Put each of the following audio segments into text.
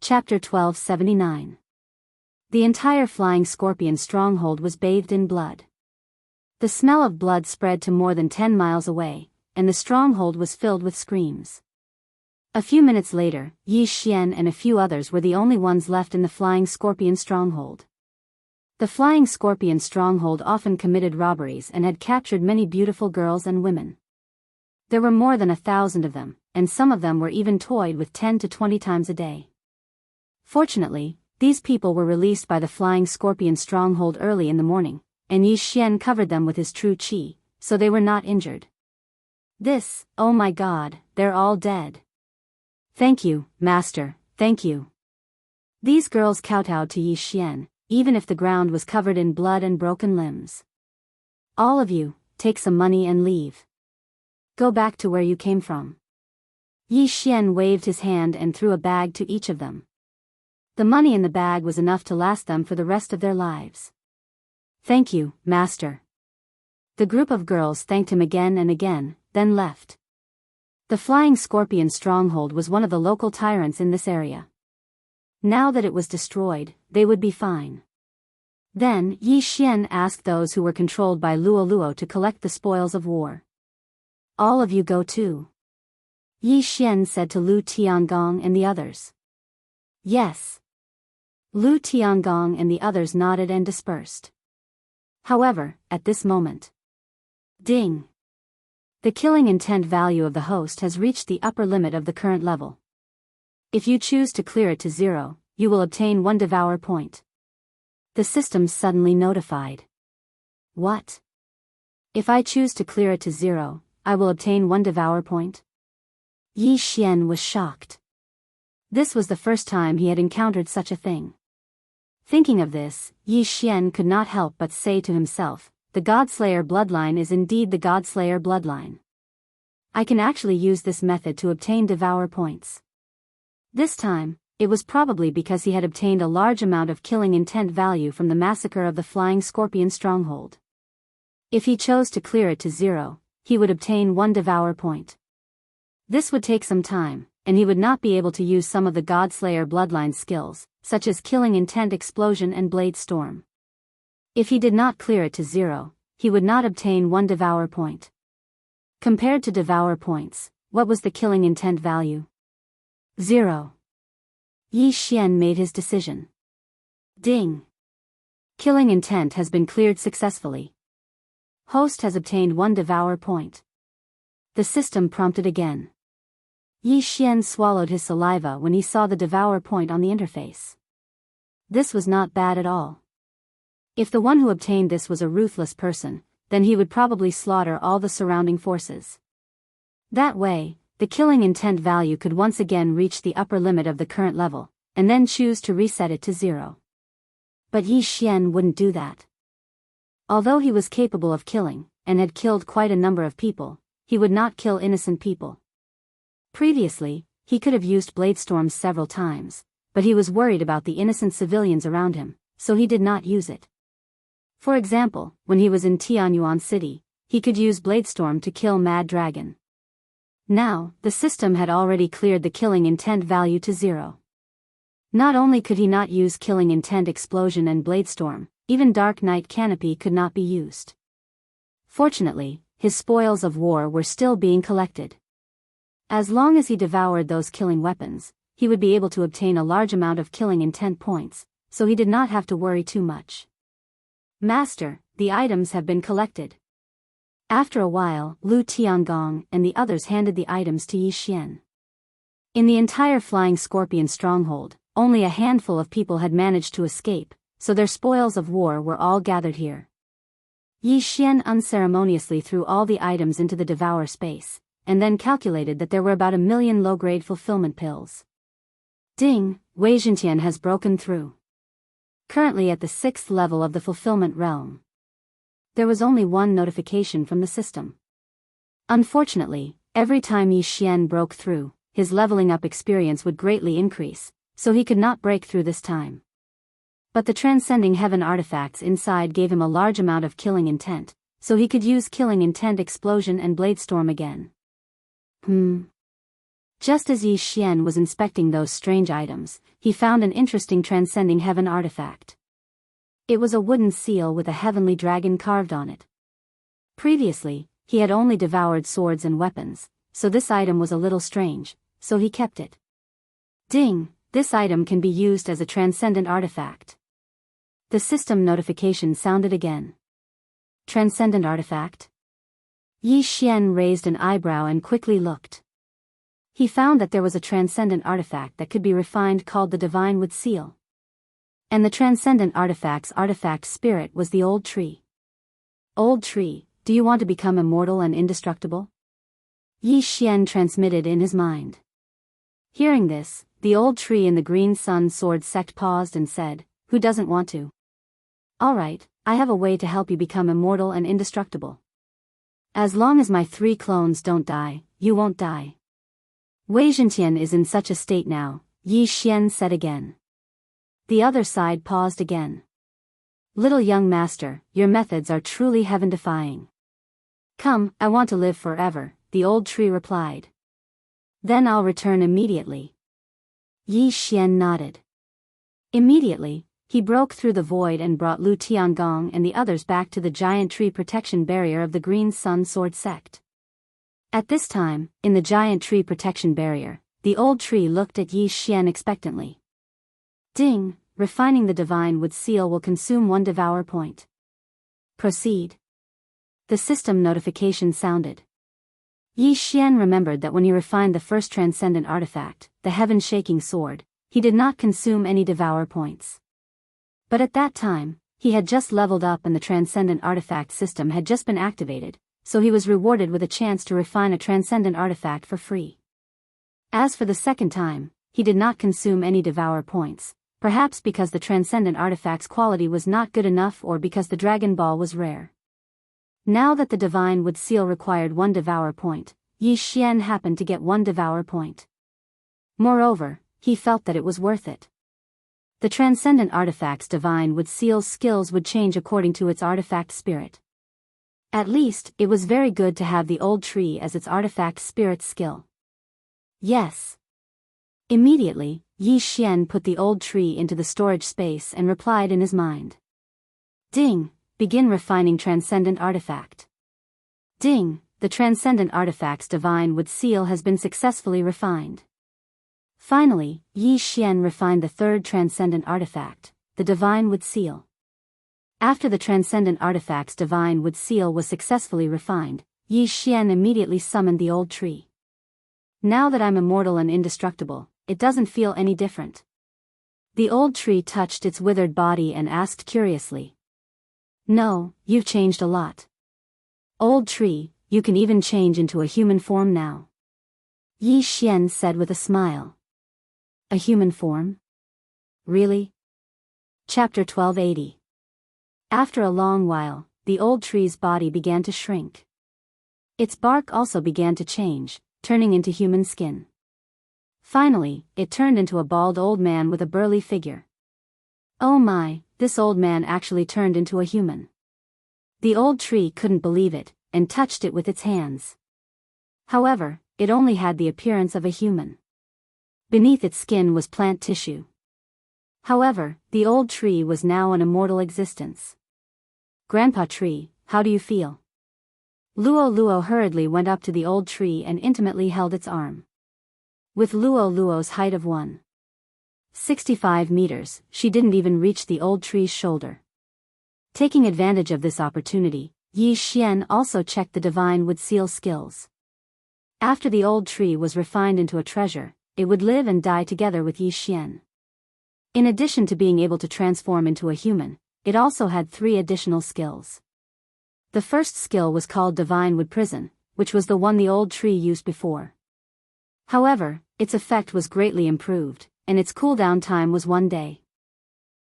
Chapter 1279. The entire flying scorpion stronghold was bathed in blood. The smell of blood spread to more than 10 miles away, and the stronghold was filled with screams. A few minutes later, Yi Xian and a few others were the only ones left in the flying scorpion stronghold. The flying scorpion stronghold often committed robberies and had captured many beautiful girls and women. There were more than 1,000 of them, and some of them were even toyed with 10 to 20 times a day. Fortunately, these people were released by the flying scorpion stronghold early in the morning, and Yi Xian covered them with his true qi, so they were not injured. Oh my God, they're all dead. Thank you, Master, thank you. These girls kowtowed to Yi Xian, even if the ground was covered in blood and broken limbs. All of you, take some money and leave. Go back to where you came from. Yi Xian waved his hand and threw a bag to each of them. The money in the bag was enough to last them for the rest of their lives. Thank you, Master. The group of girls thanked him again and again, then left. The flying scorpion stronghold was one of the local tyrants in this area. Now that it was destroyed, they would be fine. Then Yi Xian asked those who were controlled by Luo Luo to collect the spoils of war. All of you go too. Yi Xian said to Lu Tiangong and the others. Yes. Lu Tiangong and the others nodded and dispersed. However, at this moment. Ding! The killing intent value of the host has reached the upper limit of the current level. If you choose to clear it to 0, you will obtain 1 devour point. The system suddenly notified. What? If I choose to clear it to 0, I will obtain 1 devour point? Yi Xian was shocked. This was the first time he had encountered such a thing. Thinking of this, Yi Xian could not help but say to himself, the Godslayer bloodline is indeed the Godslayer bloodline. I can actually use this method to obtain devour points. This time, it was probably because he had obtained a large amount of killing intent value from the massacre of the flying scorpion stronghold. If he chose to clear it to 0, he would obtain 1 devour point. This would take some time, and he would not be able to use some of the Godslayer bloodline skills, such as killing intent explosion and blade storm. If he did not clear it to 0, he would not obtain 1 devour point. Compared to devour points, what was the killing intent value? 0. Yi Xian made his decision. Ding! Killing intent has been cleared successfully. Host has obtained 1 devour point. The system prompted again. Yi Xian swallowed his saliva when he saw the devour point on the interface. This was not bad at all. If the one who obtained this was a ruthless person, then he would probably slaughter all the surrounding forces. That way, the killing intent value could once again reach the upper limit of the current level, and then choose to reset it to 0. But Yi Xian wouldn't do that. Although he was capable of killing, and had killed quite a number of people, he would not kill innocent people. Previously, he could have used blade storms several times, but he was worried about the innocent civilians around him, so he did not use it. For example, when he was in Tianyuan City, he could use blade storm to kill Mad Dragon. Now, the system had already cleared the killing intent value to 0. Not only could he not use killing intent explosion and blade storm, even Dark Knight Canopy could not be used. Fortunately, his spoils of war were still being collected. As long as he devoured those killing weapons, he would be able to obtain a large amount of killing intent points, so he did not have to worry too much. Master, the items have been collected. After a while, Lu Tiangong and the others handed the items to Yi Xian. In the entire flying scorpion stronghold, only a handful of people had managed to escape, so their spoils of war were all gathered here. Yi Xian unceremoniously threw all the items into the devour space, and then calculated that there were about 1 million low-grade fulfillment pills. Ding! Wei Zhentian has broken through. Currently at the 6th level of the fulfillment realm. There was only one notification from the system. Unfortunately, every time Yi Xian broke through, his leveling up experience would greatly increase, so he could not break through this time. But the transcending heaven artifacts inside gave him a large amount of killing intent, so he could use killing intent explosion and blade storm again. Just as Yi Xian was inspecting those strange items, he found an interesting transcending heaven artifact. It was a wooden seal with a heavenly dragon carved on it. Previously, he had only devoured swords and weapons, so this item was a little strange, so he kept it. Ding! This item can be used as a transcendent artifact. The system notification sounded again. Transcendent artifact? Yi Xian raised an eyebrow and quickly looked. He found that there was a transcendent artifact that could be refined called the Divine Wood Seal. And the transcendent artifact's artifact spirit was the old tree. Old tree, do you want to become immortal and indestructible? Yi Xian transmitted in his mind. Hearing this, the old tree in the Green Sun Sword sect paused and said, "Who doesn't want to? Alright, I have a way to help you become immortal and indestructible. As long as my 3 clones don't die, you won't die." Wei Zhentian is in such a state now, Yi Xian said again. The other side paused again. Little young master, your methods are truly heaven-defying. Come, I want to live forever, the old tree replied. Then I'll return immediately. Yi Xian nodded. Immediately, he broke through the void and brought Lu Tiangong and the others back to the giant tree protection barrier of the Green Sun Sword sect. At this time, in the giant tree protection barrier, the old tree looked at Yi Xian expectantly. Ding! Refining the Divine Wood Seal will consume 1 devour point. Proceed. The system notification sounded. Yi Xian remembered that when he refined the first transcendent artifact, the heaven-shaking sword, he did not consume any devour points. But at that time, he had just leveled up and the transcendent artifact system had just been activated, so he was rewarded with a chance to refine a transcendent artifact for free. As for the second time, he did not consume any devour points, perhaps because the transcendent artifact's quality was not good enough or because the Dragon Ball was rare. Now that the Divine Wood Seal required 1 devour point, Yi Xian happened to get 1 devour point. Moreover, he felt that it was worth it. The transcendent artifact's Divine Wood Seal's skills would change according to its artifact spirit. At least, it was very good to have the old tree as its artifact spirit skill. Yes. Immediately, Yi Xian put the old tree into the storage space and replied in his mind. Ding! Begin refining transcendent artifact. Ding! The transcendent artifact's Divine Wood Seal has been successfully refined. Finally, Yi Xian refined the third transcendent artifact, the Divine Wood Seal. After the transcendent artifact's Divine Wood Seal was successfully refined, Yi Xian immediately summoned the old tree. Now that I'm immortal and indestructible, it doesn't feel any different. The old tree touched its withered body and asked curiously. No, you've changed a lot. Old tree, you can even change into a human form now. Yi Xian said with a smile. A human form? Really? Chapter 1280. After a long while, the old tree's body began to shrink. Its bark also began to change, turning into human skin. Finally, it turned into a bald old man with a burly figure. Oh my, this old man actually turned into a human. The old tree couldn't believe it, and touched it with its hands. However, it only had the appearance of a human. Beneath its skin was plant tissue. However, the old tree was now an immortal existence. Grandpa Tree, how do you feel? Luo Luo hurriedly went up to the old tree and intimately held its arm. With Luo Luo's height of 165 meters, she didn't even reach the old tree's shoulder. Taking advantage of this opportunity, Yi Xian also checked the Divine Wood Seal skills. After the old tree was refined into a treasure, it would live and die together with Yi Xian. In addition to being able to transform into a human, it also had 3 additional skills. The first skill was called Divine Wood Prison, which was the one the old tree used before. However, its effect was greatly improved, and its cooldown time was 1 day.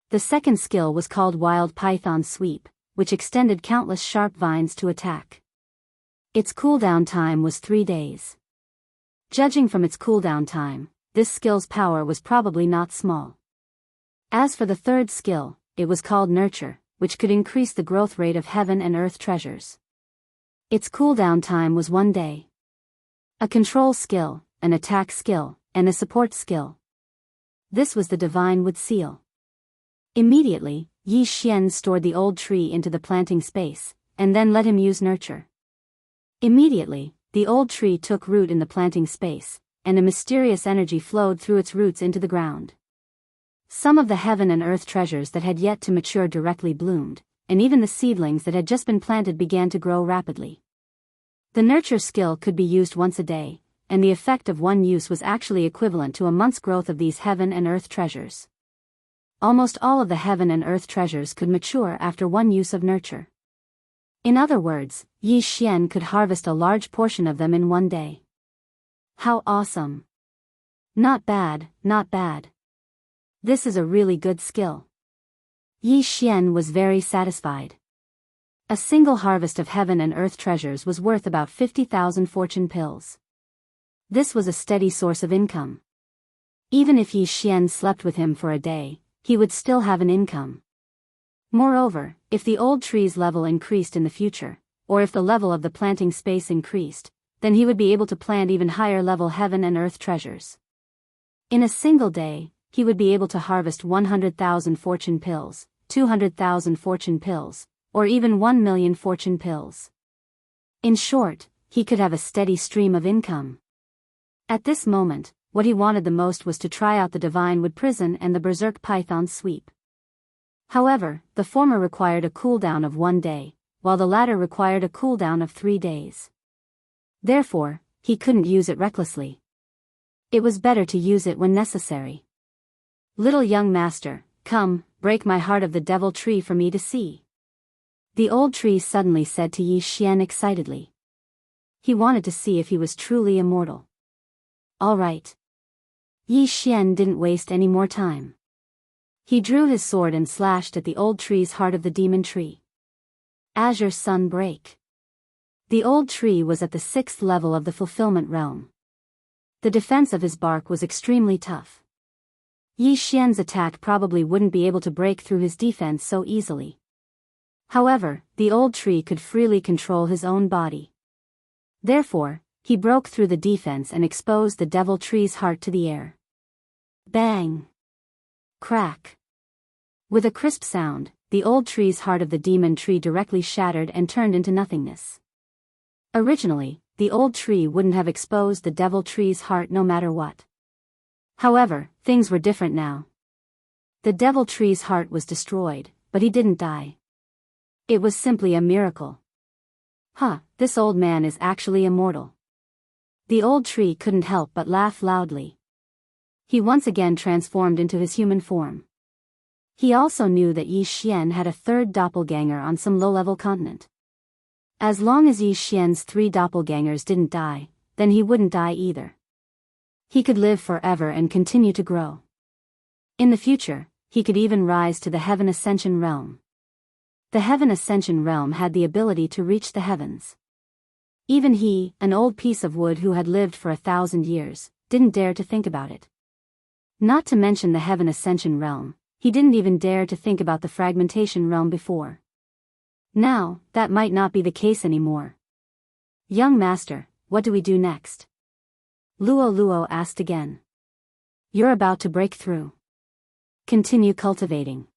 The second skill was called Wild Python Sweep, which extended countless sharp vines to attack. Its cooldown time was 3 days. Judging from its cooldown time, this skill's power was probably not small. As for the third skill, it was called Nurture, which could increase the growth rate of heaven and earth treasures. Its cooldown time was 1 day. A control skill, an attack skill, and a support skill. This was the divine wood seal. Immediately, Yi Xian stored the old tree into the planting space, and then let him use nurture. Immediately, the old tree took root in the planting space, and a mysterious energy flowed through its roots into the ground. Some of the heaven and earth treasures that had yet to mature directly bloomed, and even the seedlings that had just been planted began to grow rapidly. The nurture skill could be used once a day, and the effect of one use was actually equivalent to a month's growth of these heaven and earth treasures. Almost all of the heaven and earth treasures could mature after one use of nurture. In other words, Yi Xian could harvest a large portion of them in one day. How awesome! Not bad, not bad. This is a really good skill. Yi Xian was very satisfied. A single harvest of heaven and earth treasures was worth about 50,000 fortune pills. This was a steady source of income. Even if Yi Xian slept with him for a day, he would still have an income. Moreover, if the old tree's level increased in the future, or if the level of the planting space increased, then he would be able to plant even higher level heaven and earth treasures. In a single day, he would be able to harvest 100,000 fortune pills, 200,000 fortune pills, or even 1 million fortune pills. In short, he could have a steady stream of income. At this moment, what he wanted the most was to try out the Divine Wood Prison and the Berserk Python Sweep. However, the former required a cooldown of 1 day, while the latter required a cooldown of 3 days. Therefore, he couldn't use it recklessly. It was better to use it when necessary. Little young master, come, break my heart of the devil tree for me to see. The old tree suddenly said to Yi Xian excitedly. He wanted to see if he was truly immortal. All right. Yi Xian didn't waste any more time. He drew his sword and slashed at the old tree's heart of the demon tree. Azure Sun Break. The old tree was at the 6th level of the fulfillment realm. The defense of his bark was extremely tough. Yi Xian's attack probably wouldn't be able to break through his defense so easily. However, the old tree could freely control his own body. Therefore, he broke through the defense and exposed the devil tree's heart to the air. Bang! Crack! With a crisp sound, the old tree's heart of the demon tree directly shattered and turned into nothingness. Originally, the old tree wouldn't have exposed the devil tree's heart no matter what. However, things were different now. The devil tree's heart was destroyed, but he didn't die. It was simply a miracle. This old man is actually immortal. The old tree couldn't help but laugh loudly. He once again transformed into his human form. He also knew that Yi Xian had a third doppelganger on some low-level continent. As long as Yi Xian's 3 doppelgangers didn't die, then he wouldn't die either. He could live forever and continue to grow. In the future, he could even rise to the Heaven Ascension realm. The Heaven Ascension realm had the ability to reach the heavens. Even he, an old piece of wood who had lived for 1,000 years, didn't dare to think about it. Not to mention the Heaven Ascension realm, he didn't even dare to think about the fragmentation realm before. Now, that might not be the case anymore. Young master, what do we do next? Luo asked again. You're about to break through. Continue cultivating.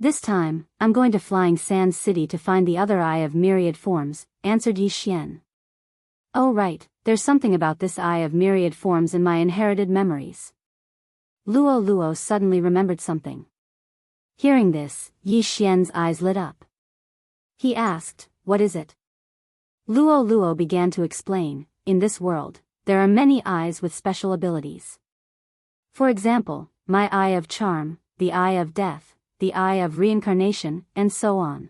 This time, I'm going to Flying Sands City to find the other Eye of Myriad Forms, answered Yi Xian. Oh right, there's something about this Eye of Myriad Forms in my inherited memories. Luo suddenly remembered something. Hearing this, Yi Xian's eyes lit up. He asked, what is it? Luo began to explain, in this world, there are many eyes with special abilities. For example, my Eye of Charm, the Eye of Death, the Eye of Reincarnation, and so on.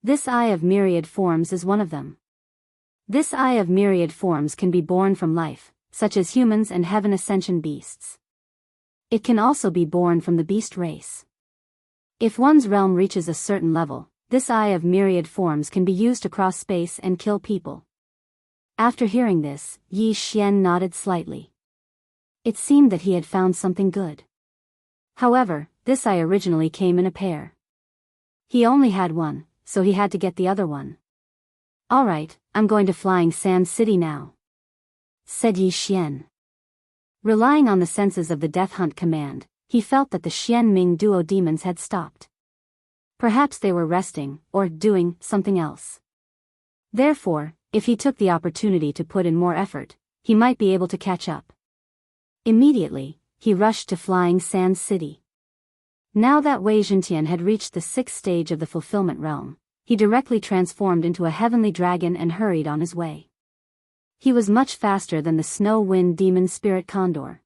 This Eye of Myriad Forms is one of them. This Eye of Myriad Forms can be born from life, such as humans and Heaven Ascension beasts. It can also be born from the beast race. If one's realm reaches a certain level, this Eye of Myriad Forms can be used to cross space and kill people. After hearing this, Yi Xian nodded slightly. It seemed that he had found something good. However, this eye originally came in a pair. He only had one, so he had to get the other one. Alright, I'm going to Flying Sands City now. said Yi Xian. Relying on the senses of the Death Hunt command, he felt that the Xian Ming duo demons had stopped. Perhaps they were resting, or doing, something else. Therefore, if he took the opportunity to put in more effort, he might be able to catch up. Immediately, he rushed to Flying Sand City. Now that Wei Zhentian had reached the 6th stage of the fulfillment realm, he directly transformed into a heavenly dragon and hurried on his way. He was much faster than the snow wind demon spirit condor.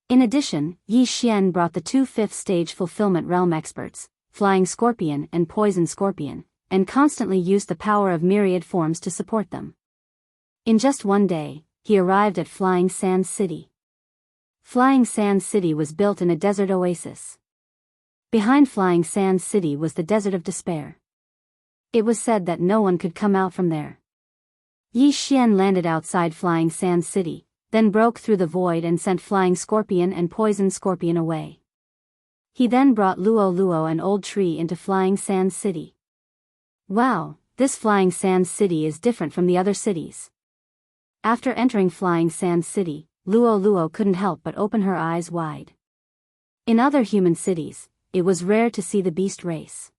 In addition, Yi Xian brought the 2 5th stage fulfillment realm experts, Flying Scorpion and Poison Scorpion, and constantly used the power of myriad forms to support them. In just one day, he arrived at Flying Sand City. Flying Sand City was built in a desert oasis. Behind Flying Sand City was the Desert of Despair. It was said that no one could come out from there. Yi Xian landed outside Flying Sand City, then broke through the void and sent Flying Scorpion and Poison Scorpion away. He then brought Luo Luo and Old Tree into Flying Sand City. Wow, this Flying Sand City is different from the other cities. After entering Flying Sand City, Luo Luo couldn't help but open her eyes wide. In other human cities, it was rare to see the beast race.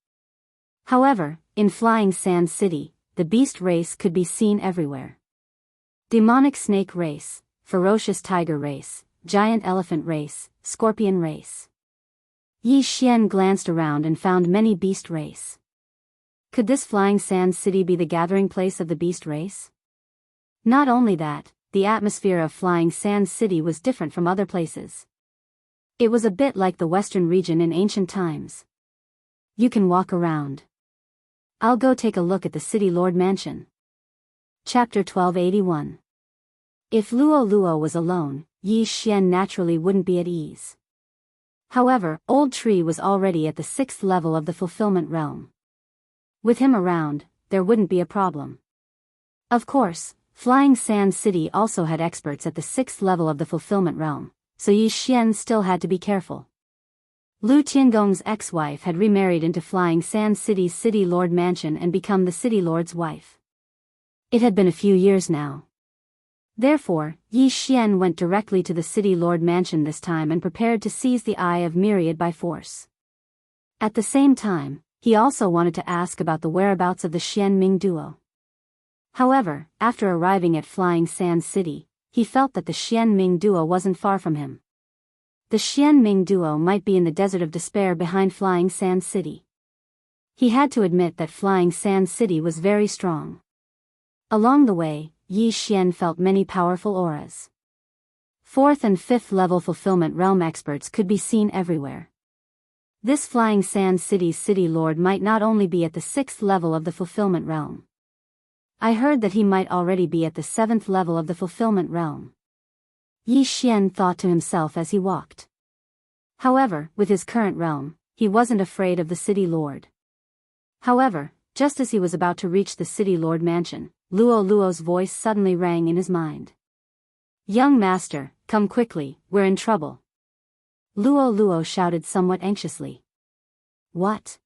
However, in Flying Sand City, the beast race could be seen everywhere. Demonic snake race, ferocious tiger race, giant elephant race, scorpion race. Yi Xian glanced around and found many beast race. Could this Flying Sand City be the gathering place of the beast race? Not only that, the atmosphere of Flying Sand City was different from other places. It was a bit like the western region in ancient times. You can walk around. I'll go take a look at the City Lord Mansion. Chapter 1281. If Luo Luo was alone, Yi Xian naturally wouldn't be at ease. However, Old Tree was already at the 6th level of the fulfillment realm. With him around, there wouldn't be a problem. Of course, Flying Sand City also had experts at the 6th level of the fulfillment realm, so Yi Xian still had to be careful. Lu Tiangong's ex-wife had remarried into Flying Sand City's City Lord Mansion and become the City Lord's wife. It had been a few years now. Therefore, Yi Xian went directly to the City Lord Mansion this time and prepared to seize the Eye of Myriad by force. At the same time, he also wanted to ask about the whereabouts of the Xian Ming duo. However, after arriving at Flying Sand City, he felt that the Xian Ming duo wasn't far from him. The Xian Ming duo might be in the Desert of Despair behind Flying Sand City. He had to admit that Flying Sand City was very strong. Along the way, Yi Xian felt many powerful auras. 4th and 5th level fulfillment realm experts could be seen everywhere. This Flying Sand City's City Lord might not only be at the 6th level of the fulfillment realm. I heard that he might already be at the 7th level of the fulfillment realm. Yi Xian thought to himself as he walked. However, with his current realm, he wasn't afraid of the City Lord. However, just as he was about to reach the City Lord Mansion, Luo Luo's voice suddenly rang in his mind. "Young master, come quickly, we're in trouble." Luo Luo shouted somewhat anxiously. "What?"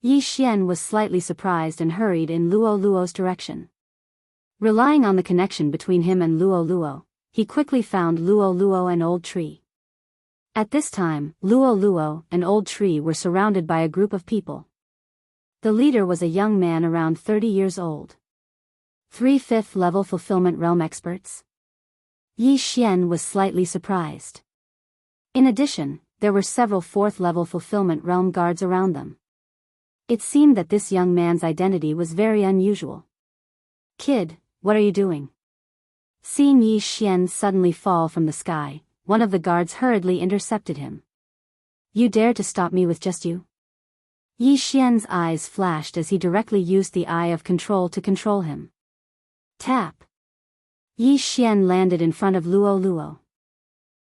Yi Xian was slightly surprised and hurried in Luo Luo's direction. Relying on the connection between him and Luo Luo, he quickly found Luo Luo and Old Tree. At this time, Luo Luo and Old Tree were surrounded by a group of people. The leader was a young man around 30 years old. 3 5th level fulfillment realm experts? Yi Xian was slightly surprised. In addition, there were several 4th level fulfillment realm guards around them. It seemed that this young man's identity was very unusual. "Kid, what are you doing?" Seeing Yi Xian suddenly fall from the sky, one of the guards hurriedly intercepted him. "You dare to stop me with just you?" Yi Xian's eyes flashed as he directly used the Eye of Control to control him. Tap. Yi Xian landed in front of Luo Luo.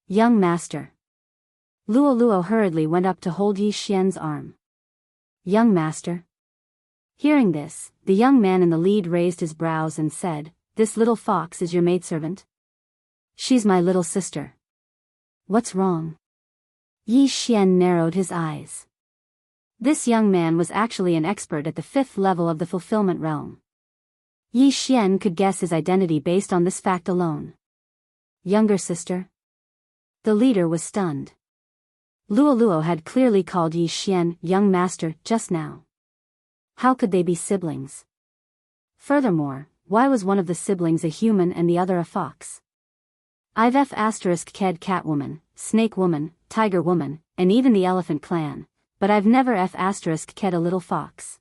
"Young master." Luo Luo hurriedly went up to hold Yi Xian's arm. "Young master?" Hearing this, the young man in the lead raised his brows and said, "This little fox is your maidservant?" "She's my little sister." "What's wrong?" Yi Xian narrowed his eyes. This young man was actually an expert at the 5th level of the fulfillment realm. Yi Xian could guess his identity based on this fact alone. younger sister? The leader was stunned. Luo had clearly called Yi Xian young master just now. How could they be siblings? Furthermore, why was one of the siblings a human and the other a fox? I've ked Catwoman, Snake Woman, Tiger Woman, and even the Elephant Clan, but I've never ked a little fox.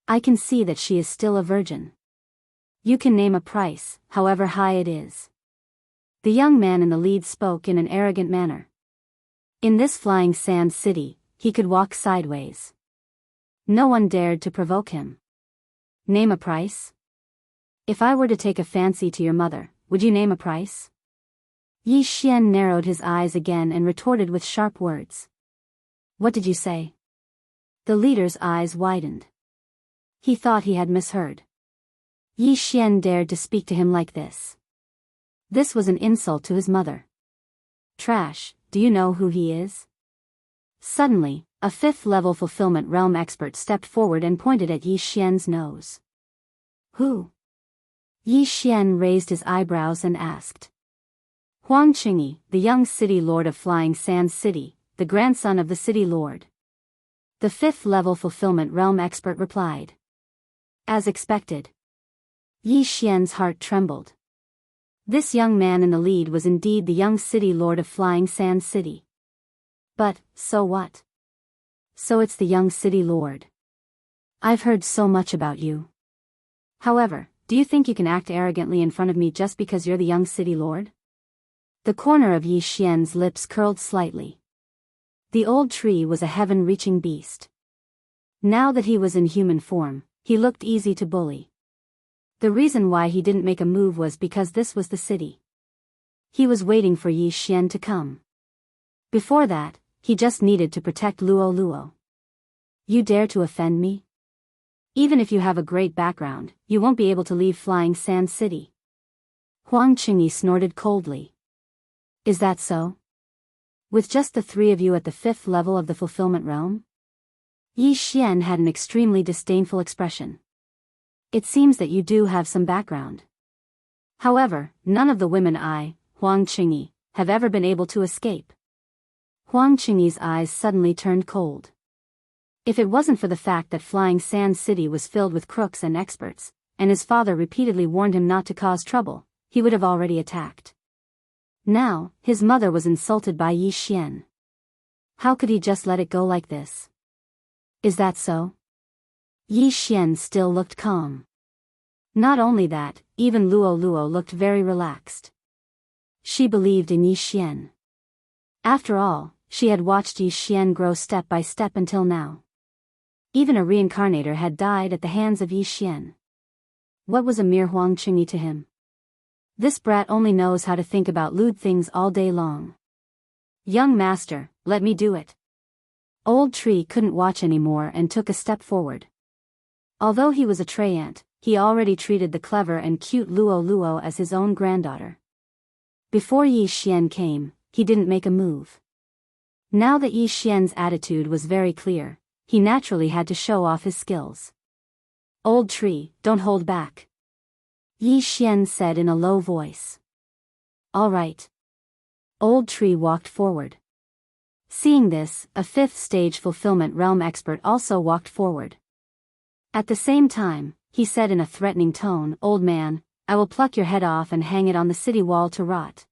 I can see that she is still a virgin. You can name a price, however high it is. The young man in the lead spoke in an arrogant manner. In this flying sand city, he could walk sideways. No one dared to provoke him. Name a price? If I were to take a fancy to your mother, would you name a price? Yi Xian narrowed his eyes again and retorted with sharp words. What did you say? The leader's eyes widened. He thought he had misheard. Yi Xian dared to speak to him like this. This was an insult to his mother. Trash, do you know who he is? Suddenly, a fifth-level fulfillment realm expert stepped forward and pointed at Yi Xian's nose. Who? Yi Xian raised his eyebrows and asked. Huang Qingyi, the young city lord of Flying Sand City, the grandson of the city lord. The fifth-level fulfillment realm expert replied. As expected. Yi Xian's heart trembled. This young man in the lead was indeed the young city lord of Flying Sand City. But, so what? So it's the young city lord. I've heard so much about you. However, do you think you can act arrogantly in front of me just because you're the young city lord? The corner of Yi Xian's lips curled slightly. The old tree was a heaven-reaching beast. Now that he was in human form, he looked easy to bully. The reason why he didn't make a move was because this was the city. He was waiting for Yi Xian to come. Before that, he just needed to protect Luo. You dare to offend me? Even if you have a great background, you won't be able to leave Flying Sand City. Huang Qingyi snorted coldly. Is that so? With just the three of you at the fifth level of the fulfillment realm? Yi Xian had an extremely disdainful expression. It seems that you do have some background. However, none of the women Huang Qingyi, have ever been able to escape. Huang Qingyi's eyes suddenly turned cold. If it wasn't for the fact that Flying Sand City was filled with crooks and experts, and his father repeatedly warned him not to cause trouble, he would have already attacked. Now, his mother was insulted by Yi Xian. How could he just let it go like this? Is that so? Yi Xian still looked calm. Not only that, even Luo looked very relaxed. She believed in Yi Xian. After all, she had watched Yi Xian grow step by step until now. Even a reincarnator had died at the hands of Yi Xian. What was a mere Huang Qingyi to him? This brat only knows how to think about lewd things all day long. Young master, let me do it. Old Tree couldn't watch anymore and took a step forward. Although he was a treant, he already treated the clever and cute Luo as his own granddaughter. Before Yi Xian came, he didn't make a move. Now that Yi Xian's attitude was very clear, he naturally had to show off his skills. Old Tree, don't hold back. Yi Xian said in a low voice. All right. Old Tree walked forward. Seeing this, a fifth-stage fulfillment realm expert also walked forward. At the same time, he said in a threatening tone, Old man, I will pluck your head off and hang it on the city wall to rot.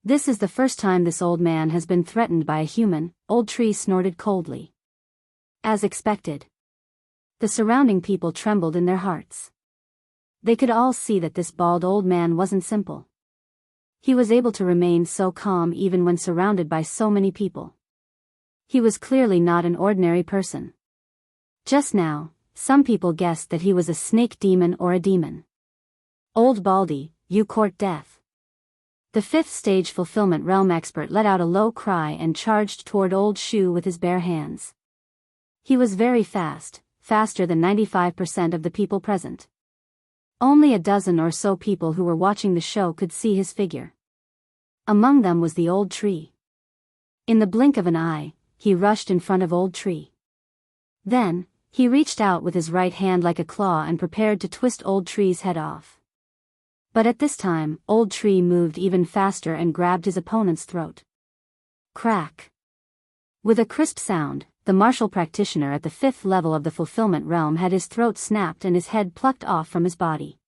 This is the first time this old man has been threatened by a human. Old Tree snorted coldly. As expected. The surrounding people trembled in their hearts. They could all see that this bald old man wasn't simple. He was able to remain so calm even when surrounded by so many people. He was clearly not an ordinary person. Just now, some people guessed that he was a snake demon or a demon. Old Baldy, you court death. The fifth-stage fulfillment realm expert let out a low cry and charged toward Old Shu with his bare hands. He was very fast, faster than 95% of the people present. Only a dozen or so people who were watching the show could see his figure. Among them was the Old Tree. In the blink of an eye, he rushed in front of Old Tree. Then, he reached out with his right hand like a claw and prepared to twist Old Tree's head off. But at this time, Old Tree moved even faster and grabbed his opponent's throat. Crack. With a crisp sound, the martial practitioner at the 5th level of the fulfillment realm had his throat snapped and his head plucked off from his body.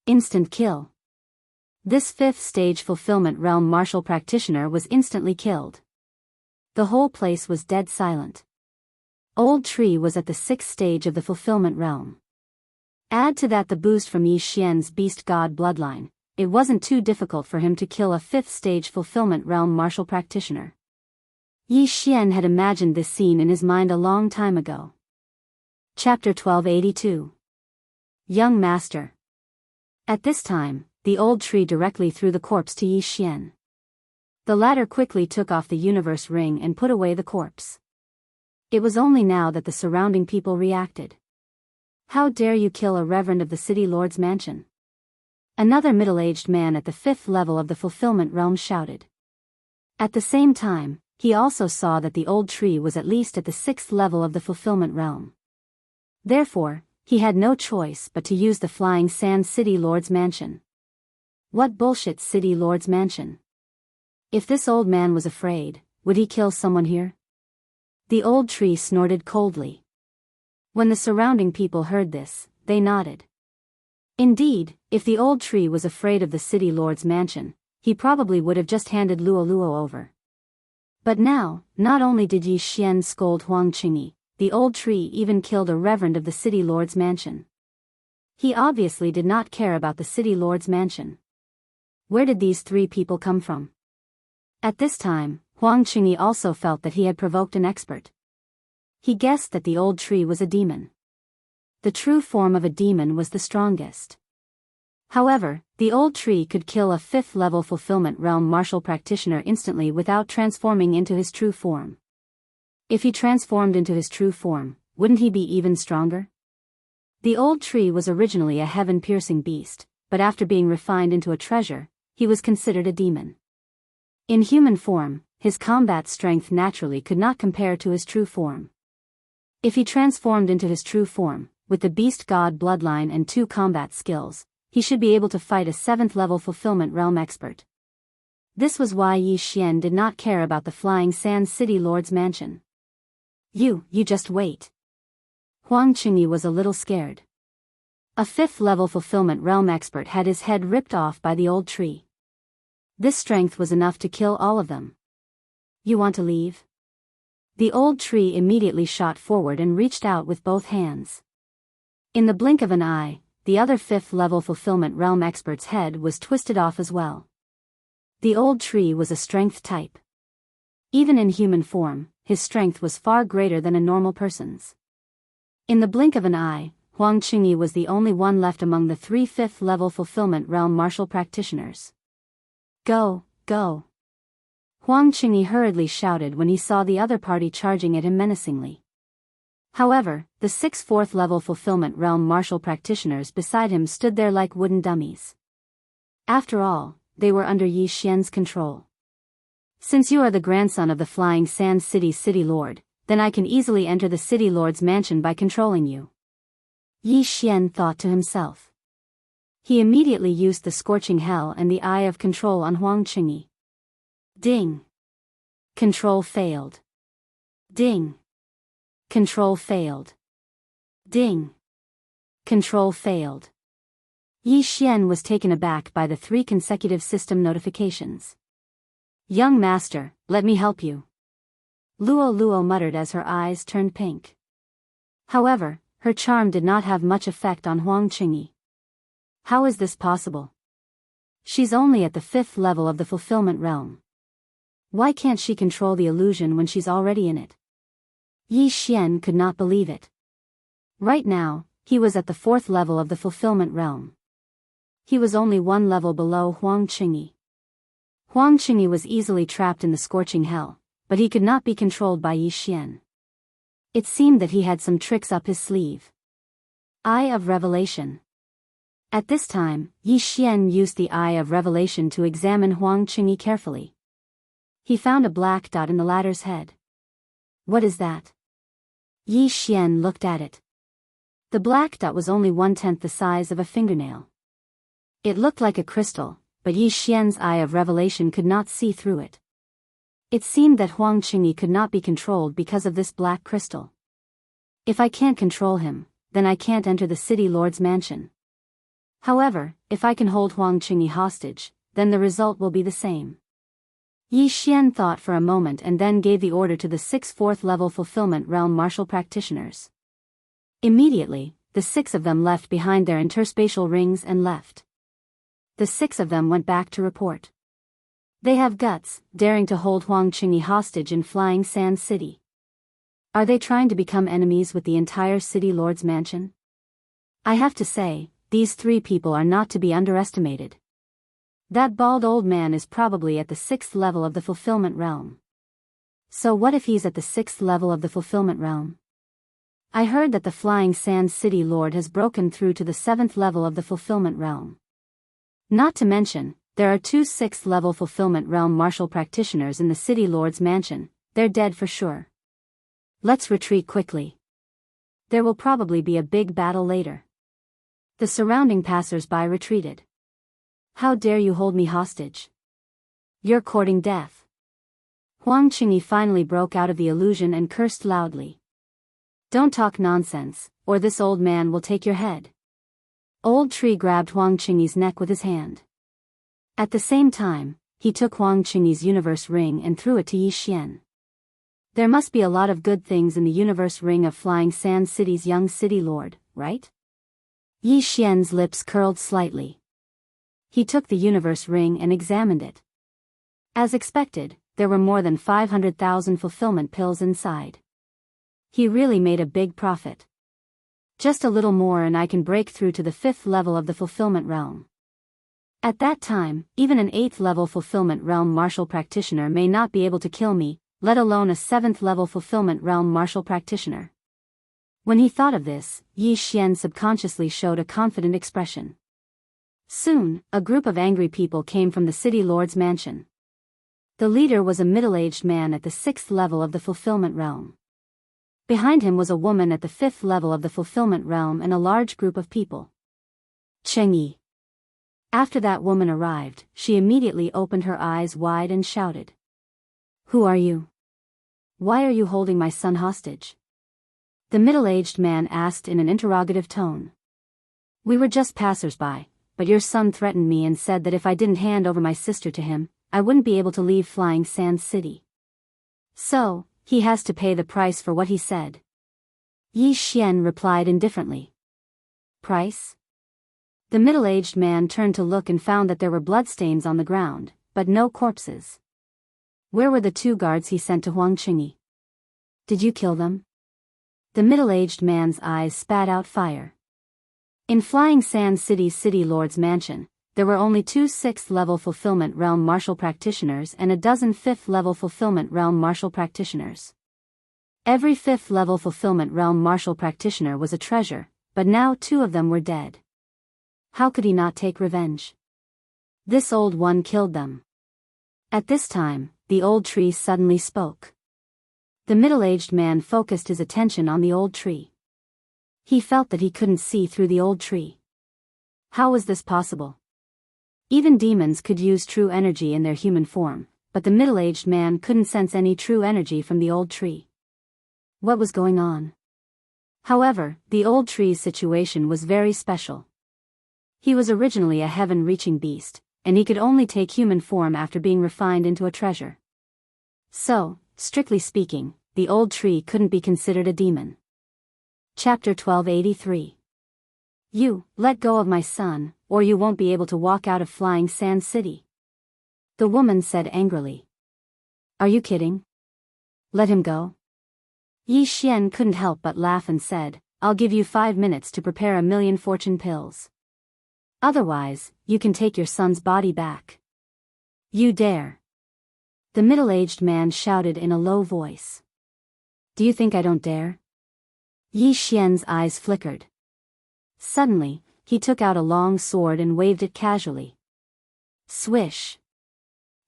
Instant kill. This 5th stage fulfillment realm martial practitioner was instantly killed. The whole place was dead silent. Old Tree was at the 6th stage of the fulfillment realm. Add to that the boost from Yi Xian's beast god bloodline, it wasn't too difficult for him to kill a 5th stage fulfillment realm martial practitioner. Yi Xian had imagined this scene in his mind a long time ago. Chapter 1282. Young Master. At this time, the Old Tree directly threw the corpse to Yi Xian. The latter quickly took off the universe ring and put away the corpse. It was only now that the surrounding people reacted. How dare you kill a reverend of the city lord's mansion? Another middle-aged man at the 5th level of the fulfillment realm shouted. At the same time, he also saw that the Old Tree was at least at the 6th level of the fulfillment realm. Therefore, he had no choice but to use the flying sand city lord's mansion. What bullshit city lord's mansion? If this old man was afraid, would he kill someone here? The Old Tree snorted coldly. When the surrounding people heard this, they nodded. Indeed, if the Old Tree was afraid of the city lord's mansion, he probably would have just handed Luo Luo over. But now, not only did Yi Xian scold Huang Qingyi, the Old Tree even killed a reverend of the city lord's mansion. He obviously did not care about the city lord's mansion. Where did these three people come from? At this time, Huang Qingyi also felt that he had provoked an expert. He guessed that the Old Tree was a demon. The true form of a demon was the strongest. However, the Old Tree could kill a 5th level fulfillment realm martial practitioner instantly without transforming into his true form. If he transformed into his true form, wouldn't he be even stronger? The Old Tree was originally a heaven-piercing beast, but after being refined into a treasure, he was considered a demon. In human form, his combat strength naturally could not compare to his true form. If he transformed into his true form, with the beast god bloodline and 2 combat skills, he should be able to fight a 7th level fulfillment realm expert. This was why Yi Xian did not care about the flying sand city lord's mansion. You just wait. Huang Qingyi was a little scared. A 5th level fulfillment realm expert had his head ripped off by the Old Tree. This strength was enough to kill all of them. You want to leave? The Old Tree immediately shot forward and reached out with both hands. In the blink of an eye, the other 5th level fulfillment realm expert's head was twisted off as well. The Old Tree was a strength type. Even in human form, his strength was far greater than a normal person's. In the blink of an eye, Huang Qingyi was the only one left among the 3 5th level fulfillment realm martial practitioners. Go, go. Huang Qingyi hurriedly shouted when he saw the other party charging at him menacingly. However, the 6 4th level fulfillment realm martial practitioners beside him stood there like wooden dummies. After all, they were under Yi Xian's control. Since you are the grandson of the Flying Sand City's city lord, then I can easily enter the city lord's mansion by controlling you. Yi Xian thought to himself. He immediately used the scorching hell and the eye of control on Huang Qingyi. Ding. Control failed. Ding. Control failed. Ding. Control failed. Yi Xian was taken aback by the 3 consecutive system notifications. Young master, let me help you. Luo Luo muttered as her eyes turned pink. However, her charm did not have much effect on Huang Qingyi. How is this possible? She's only at the 5th level of the fulfillment realm. Why can't she control the illusion when she's already in it? Yi Xian could not believe it. Right now, he was at the 4th level of the fulfillment realm. He was only 1 level below Huang Qingyi. Huang Qingyi was easily trapped in the scorching hell, but he could not be controlled by Yi Xian. It seemed that he had some tricks up his sleeve. Eye of Revelation. At this time, Yi Xian used the Eye of Revelation to examine Huang Qingyi carefully. He found a black dot in the latter's head. What is that? Yi Xian looked at it. The black dot was only 1/10 the size of a fingernail. It looked like a crystal, but Yi Xian's eye of revelation could not see through it. It seemed that Huang Qingyi could not be controlled because of this black crystal. If I can't control him, then I can't enter the city lord's mansion. However, if I can hold Huang Qingyi hostage, then the result will be the same. Yi Xian thought for a moment and then gave the order to the 6 4th-level fulfillment realm martial practitioners. Immediately, the 6 of them left behind their interspatial rings and left. The 6 of them went back to report. They have guts, daring to hold Huang Qingyi hostage in Flying Sand City. Are they trying to become enemies with the entire city lord's mansion? I have to say, these 3 people are not to be underestimated. That bald old man is probably at the 6th level of the fulfillment realm. So what if he's at the 6th level of the fulfillment realm? I heard that the Flying Sand City Lord has broken through to the 7th level of the fulfillment realm. Not to mention, there are 2 6th-level fulfillment realm martial practitioners in the city lord's mansion. They're dead for sure. Let's retreat quickly. There will probably be a big battle later. The surrounding passers-by retreated. How dare you hold me hostage? You're courting death. Huang Qingyi finally broke out of the illusion and cursed loudly. Don't talk nonsense, or this old man will take your head. Old Tree grabbed Huang Qingyi's neck with his hand. At the same time, he took Huang Qingyi's universe ring and threw it to Yi Xian. There must be a lot of good things in the universe ring of Flying Sand City's young city lord, right? Yi Xian's lips curled slightly. He took the universe ring and examined it. As expected, there were more than 500,000 fulfillment pills inside. He really made a big profit. Just a little more and I can break through to the 5th level of the fulfillment realm. At that time, even an 8th-level fulfillment realm martial practitioner may not be able to kill me, let alone a 7th-level fulfillment realm martial practitioner. When he thought of this, Yi Xian subconsciously showed a confident expression. Soon, a group of angry people came from the city lord's mansion. The leader was a middle-aged man at the 6th level of the fulfillment realm. Behind him was a woman at the 5th level of the fulfillment realm and a large group of people. Chengyi. After that woman arrived, she immediately opened her eyes wide and shouted. Who are you? Why are you holding my son hostage? The middle-aged man asked in an interrogative tone. We were just passers-by, but your son threatened me and said that if I didn't hand over my sister to him, I wouldn't be able to leave Flying Sand City. So, he has to pay the price for what he said. Yi Xian replied indifferently. Price? The middle-aged man turned to look and found that there were bloodstains on the ground, but no corpses. Where were the 2 guards he sent to Huang Qingyi? Did you kill them? The middle-aged man's eyes spat out fire. In Flying Sand City's city lord's mansion, there were only 2 6th-level fulfillment realm martial practitioners and a dozen 5th-level fulfillment realm martial practitioners. Every 5th-level fulfillment realm martial practitioner was a treasure, but now 2 of them were dead. How could he not take revenge? This old one killed them. At this time, the old tree suddenly spoke. The middle-aged man focused his attention on the old tree. He felt that he couldn't see through the old tree. How was this possible? Even demons could use true energy in their human form, but the middle-aged man couldn't sense any true energy from the old tree. What was going on? However, the old tree's situation was very special. He was originally a heaven-reaching beast, and he could only take human form after being refined into a treasure. So, strictly speaking, the old tree couldn't be considered a demon. Chapter 1283. You, let go of my son, or you won't be able to walk out of Flying Sand City. The woman said angrily. Are you kidding? Let him go? Yi Xian couldn't help but laugh and said, I'll give you 5 minutes to prepare 1,000,000 fortune pills. Otherwise, you can take your son's body back. You dare. The middle-aged man shouted in a low voice. Do you think I don't dare? Yi Xian's eyes flickered. Suddenly, he took out a long sword and waved it casually. Swish.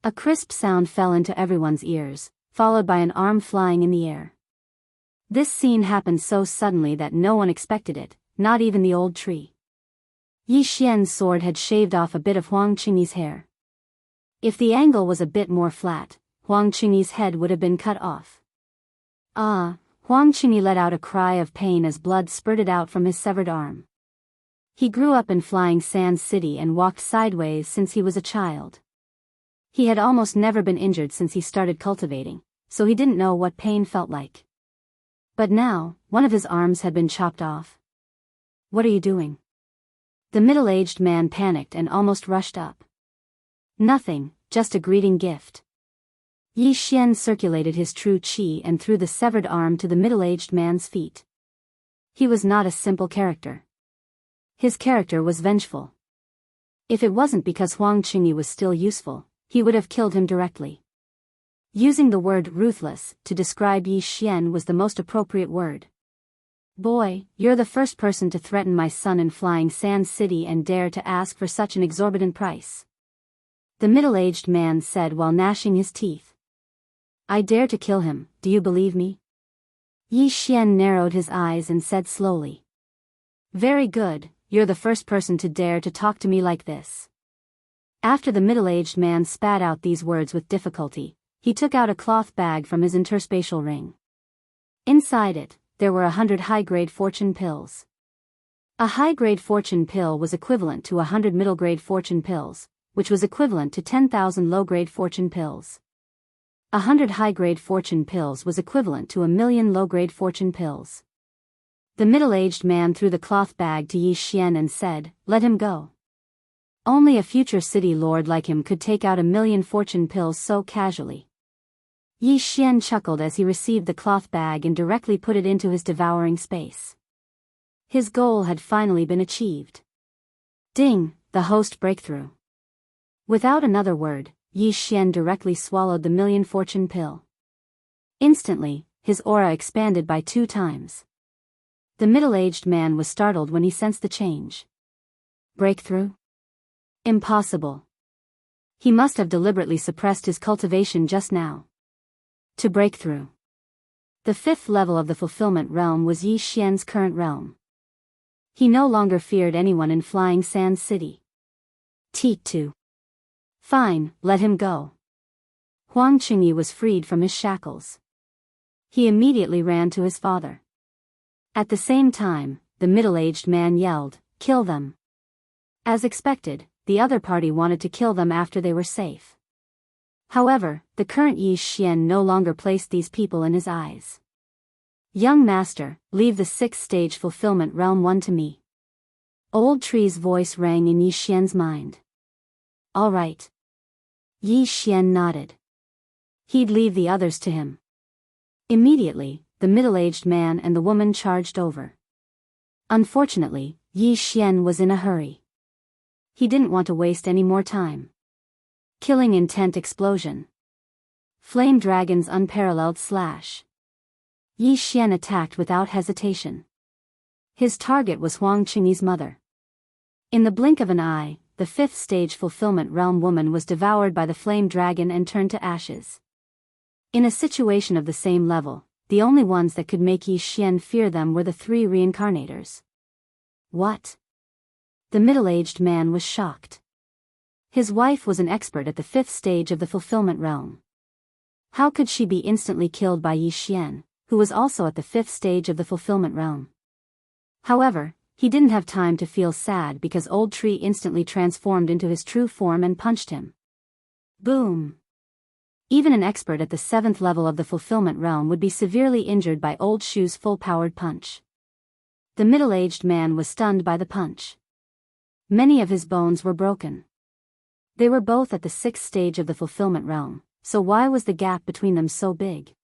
A crisp sound fell into everyone's ears, followed by an arm flying in the air. This scene happened so suddenly that no one expected it, not even the old tree. Yi Xian's sword had shaved off a bit of Huang Qingyi's hair. If the angle was a bit more flat, Huang Qingyi's head would have been cut off. Ah! Huang Qingyi let out a cry of pain as blood spurted out from his severed arm. He grew up in Flying Sands City and walked sideways since he was a child. He had almost never been injured since he started cultivating, so he didn't know what pain felt like. But now, one of his arms had been chopped off. What are you doing? The middle-aged man panicked and almost rushed up. Nothing, just a greeting gift. Yi Xian circulated his true qi and threw the severed arm to the middle-aged man's feet. He was not a simple character. His character was vengeful. If it wasn't because Huang Qingyi was still useful, he would have killed him directly. Using the word ruthless to describe Yi Xian was the most appropriate word. Boy, you're the first person to threaten my son in Flying Sands City and dare to ask for such an exorbitant price. The middle-aged man said while gnashing his teeth. I dare to kill him, do you believe me? Yi Xian narrowed his eyes and said slowly. Very good, you're the first person to dare to talk to me like this. After the middle-aged man spat out these words with difficulty, he took out a cloth bag from his interspatial ring. Inside it, there were 100 high-grade fortune pills. A high-grade fortune pill was equivalent to 100 middle-grade fortune pills, which was equivalent to 10,000 low-grade fortune pills. 100 high-grade fortune pills was equivalent to 1,000,000 low-grade fortune pills. The middle-aged man threw the cloth bag to Yi Xian and said, let him go. Only a future city lord like him could take out 1,000,000 fortune pills so casually. Yi Xian chuckled as he received the cloth bag and directly put it into his devouring space. His goal had finally been achieved. Ding, the host breakthrough. Without another word, Yi Xian directly swallowed the 1,000,000 fortune pill. Instantly, his aura expanded by 2 times. The middle-aged man was startled when he sensed the change. Breakthrough? Impossible. He must have deliberately suppressed his cultivation just now. To break through. The 5th level of the fulfillment realm was Yi Xian's current realm. He no longer feared anyone in Flying Sands City. Teat 2. Fine, let him go. Huang Qingyi was freed from his shackles. He immediately ran to his father. At the same time, the middle-aged man yelled, kill them. As expected, the other party wanted to kill them after they were safe. However, the current Yi Xian no longer placed these people in his eyes. Young master, leave the 6th stage fulfillment realm 1 to me. Old Tree's voice rang in Yi Xian's mind. All right. Yi Xian nodded. He'd leave the others to him. Immediately, the middle-aged man and the woman charged over. Unfortunately, Yi Xian was in a hurry. He didn't want to waste any more time. Killing intent explosion. Flame dragon's unparalleled slash. Yi Xian attacked without hesitation. His target was Huang Qingyi's mother. In the blink of an eye, the 5th stage fulfillment realm woman was devoured by the flame dragon and turned to ashes. In a situation of the same level, the only ones that could make Yi Xian fear them were the 3 reincarnators. What? The middle-aged man was shocked. His wife was an expert at the 5th stage of the fulfillment realm. How could she be instantly killed by Yi Xian, who was also at the 5th stage of the fulfillment realm? However, he didn't have time to feel sad because Old Tree instantly transformed into his true form and punched him. Boom! Even an expert at the 7th level of the fulfillment realm would be severely injured by Old Shoe's full-powered punch. The middle-aged man was stunned by the punch. Many of his bones were broken. They were both at the 6th stage of the fulfillment realm, so why was the gap between them so big?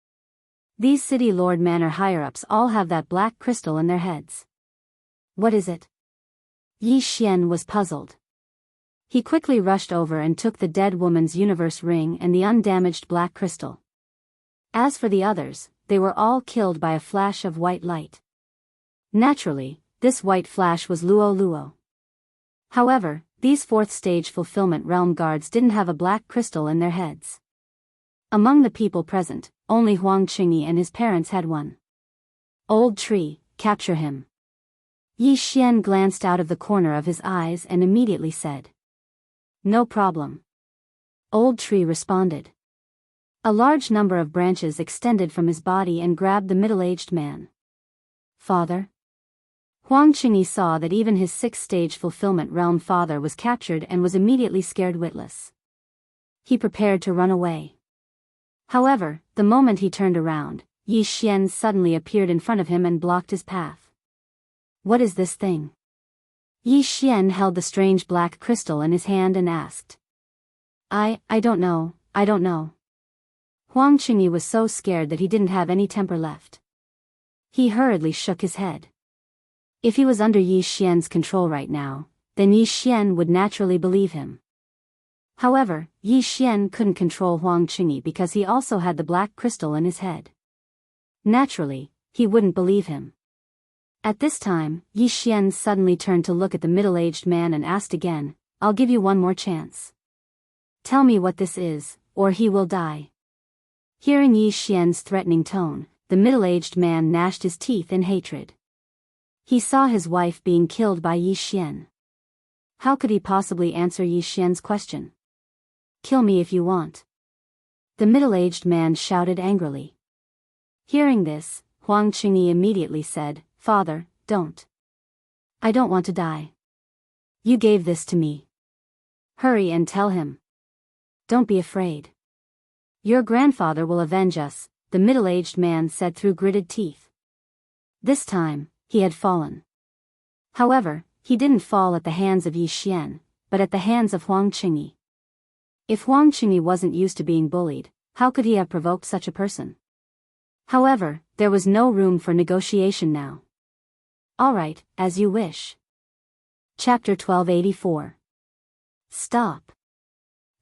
These City Lord Manor higher-ups all have that black crystal in their heads. What is it? Yi Xian was puzzled. He quickly rushed over and took the dead woman's universe ring and the undamaged black crystal. As for the others, they were all killed by a flash of white light. Naturally, this white flash was Luo Luo. However, these 4th stage fulfillment realm guards didn't have a black crystal in their heads. Among the people present, only Huang Qingyi and his parents had one. Old Tree, capture him. Yi Xian glanced out of the corner of his eyes and immediately said, "No problem." Old Tree responded. A large number of branches extended from his body and grabbed the middle-aged man. "Father?" Huang Qingyi saw that even his sixth-stage fulfillment realm father was captured and was immediately scared witless. He prepared to run away. However, the moment he turned around, Yi Xian suddenly appeared in front of him and blocked his path. "What is this thing?" Yi Xian held the strange black crystal in his hand and asked. I don't know. Huang Qingyi was so scared that he didn't have any temper left. He hurriedly shook his head. If he was under Yi Xian's control right now, then Yi Xian would naturally believe him. However, Yi Xian couldn't control Huang Qingyi because he also had the black crystal in his head. Naturally, he wouldn't believe him. At this time, Yi Xian suddenly turned to look at the middle-aged man and asked again, "I'll give you one more chance. Tell me what this is, or he will die." Hearing Yi Xian's threatening tone, the middle-aged man gnashed his teeth in hatred. He saw his wife being killed by Yi Xian. How could he possibly answer Yi Xian's question? "Kill me if you want," the middle-aged man shouted angrily. Hearing this, Huang Qingyi immediately said, "Father, don't. I don't want to die. You gave this to me. Hurry and tell him. Don't be afraid. Your grandfather will avenge us," the middle-aged man said through gritted teeth. This time, he had fallen. However, he didn't fall at the hands of Yi Xian, but at the hands of Huang Qingyi. If Huang Qingyi wasn't used to being bullied, how could he have provoked such a person? However, there was no room for negotiation now. "All right, as you wish." Chapter 1284. Stop.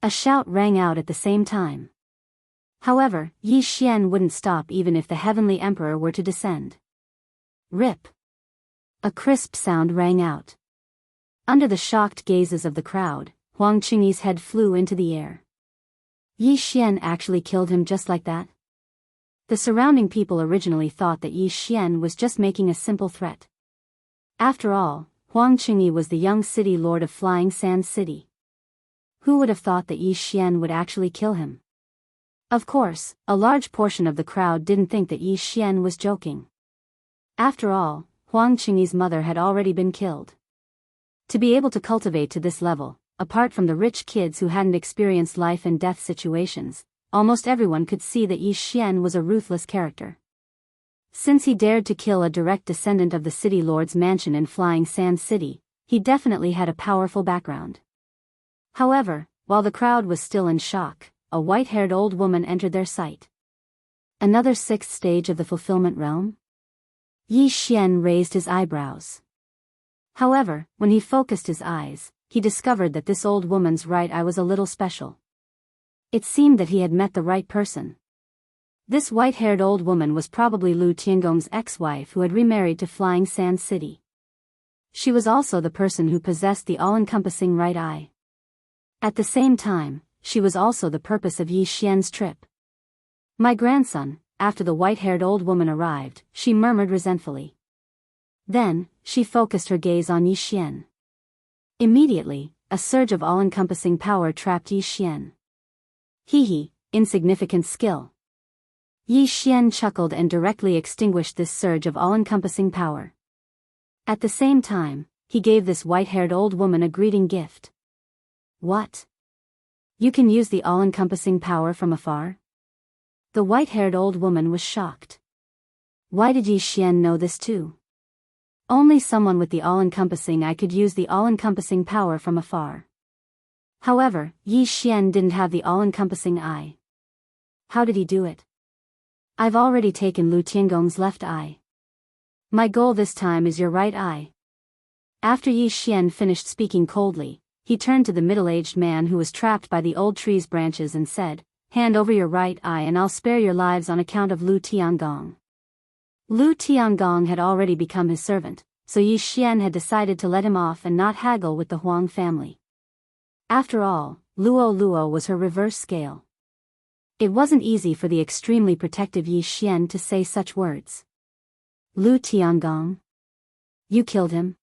A shout rang out at the same time. However, Yi Xian wouldn't stop even if the Heavenly Emperor were to descend. Rip. A crisp sound rang out. Under the shocked gazes of the crowd, Huang Qingyi's head flew into the air. Yi Xian actually killed him just like that? The surrounding people originally thought that Yi Xian was just making a simple threat. After all, Huang Qingyi was the young city lord of Flying Sand City. Who would have thought that Yi Xian would actually kill him? Of course, a large portion of the crowd didn't think that Yi Xian was joking. After all, Huang Qingyi's mother had already been killed. To be able to cultivate to this level, apart from the rich kids who hadn't experienced life and death situations, almost everyone could see that Yi Xian was a ruthless character. Since he dared to kill a direct descendant of the city lord's mansion in Flying Sand City, he definitely had a powerful background. However, while the crowd was still in shock, a white-haired old woman entered their sight. Another sixth stage of the fulfillment realm? Yi Xian raised his eyebrows. However, when he focused his eyes, he discovered that this old woman's right eye was a little special. It seemed that he had met the right person. This white-haired old woman was probably Lu Tiangong's ex-wife who had remarried to Flying Sand City. She was also the person who possessed the all-encompassing right eye. At the same time, she was also the purpose of Yi Xian's trip. "My grandson," after the white-haired old woman arrived, she murmured resentfully. Then, she focused her gaze on Yi Xian. Immediately, a surge of all-encompassing power trapped Yi Xian. "Hee, insignificant skill." Yi Xian chuckled and directly extinguished this surge of all-encompassing power. At the same time, he gave this white-haired old woman a greeting gift. "What? You can use the all-encompassing power from afar?" The white-haired old woman was shocked. Why did Yi Xian know this too? Only someone with the all-encompassing eye could use the all-encompassing power from afar. However, Yi Xian didn't have the all-encompassing eye. How did he do it? "I've already taken Lu Tiangong's left eye. My goal this time is your right eye." After Yi Xian finished speaking coldly, he turned to the middle-aged man who was trapped by the old tree's branches and said, "Hand over your right eye and I'll spare your lives on account of Lu Tiangong." Lu Tiangong had already become his servant, so Yi Xian had decided to let him off and not haggle with the Huang family. After all, Luo was her reverse scale. It wasn't easy for the extremely protective Yi Xian to say such words. Lu Tiangong? You killed him?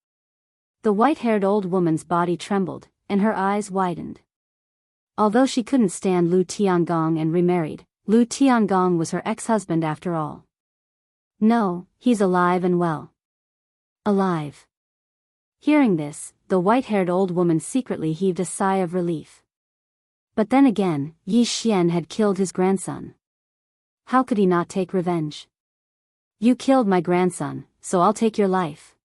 The white-haired old woman's body trembled, and her eyes widened. Although she couldn't stand Lu Tiangong and remarried, Lu Tiangong was her ex-husband after all. No, he's alive and well. Alive. Hearing this, the white-haired old woman secretly heaved a sigh of relief. But then again, Yi Xian had killed his grandson. How could he not take revenge? You killed my grandson, so I'll take your life.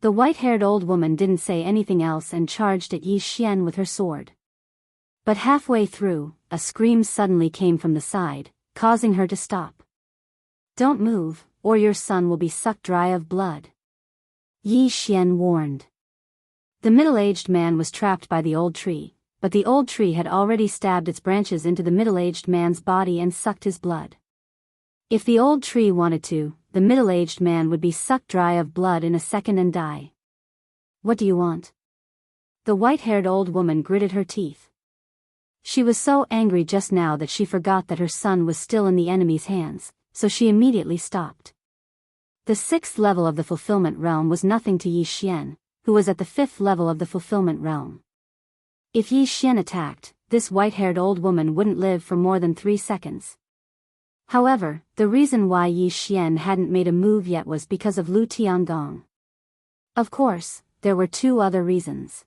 The white-haired old woman didn't say anything else and charged at Yi Xian with her sword. But halfway through, a scream suddenly came from the side, causing her to stop. Don't move, or your son will be sucked dry of blood. Yi Xian warned. The middle-aged man was trapped by the old tree, but the old tree had already stabbed its branches into the middle-aged man's body and sucked his blood. If the old tree wanted to, the middle-aged man would be sucked dry of blood in a second and die. What do you want? The white-haired old woman gritted her teeth. She was so angry just now that she forgot that her son was still in the enemy's hands, so she immediately stopped. The 6th level of the fulfillment realm was nothing to Yi Xian, who was at the 5th level of the fulfillment realm. If Yi Xian attacked, this white-haired old woman wouldn't live for more than 3 seconds. However, the reason why Yi Xian hadn't made a move yet was because of Lu Tiangong. Of course, there were 2 other reasons.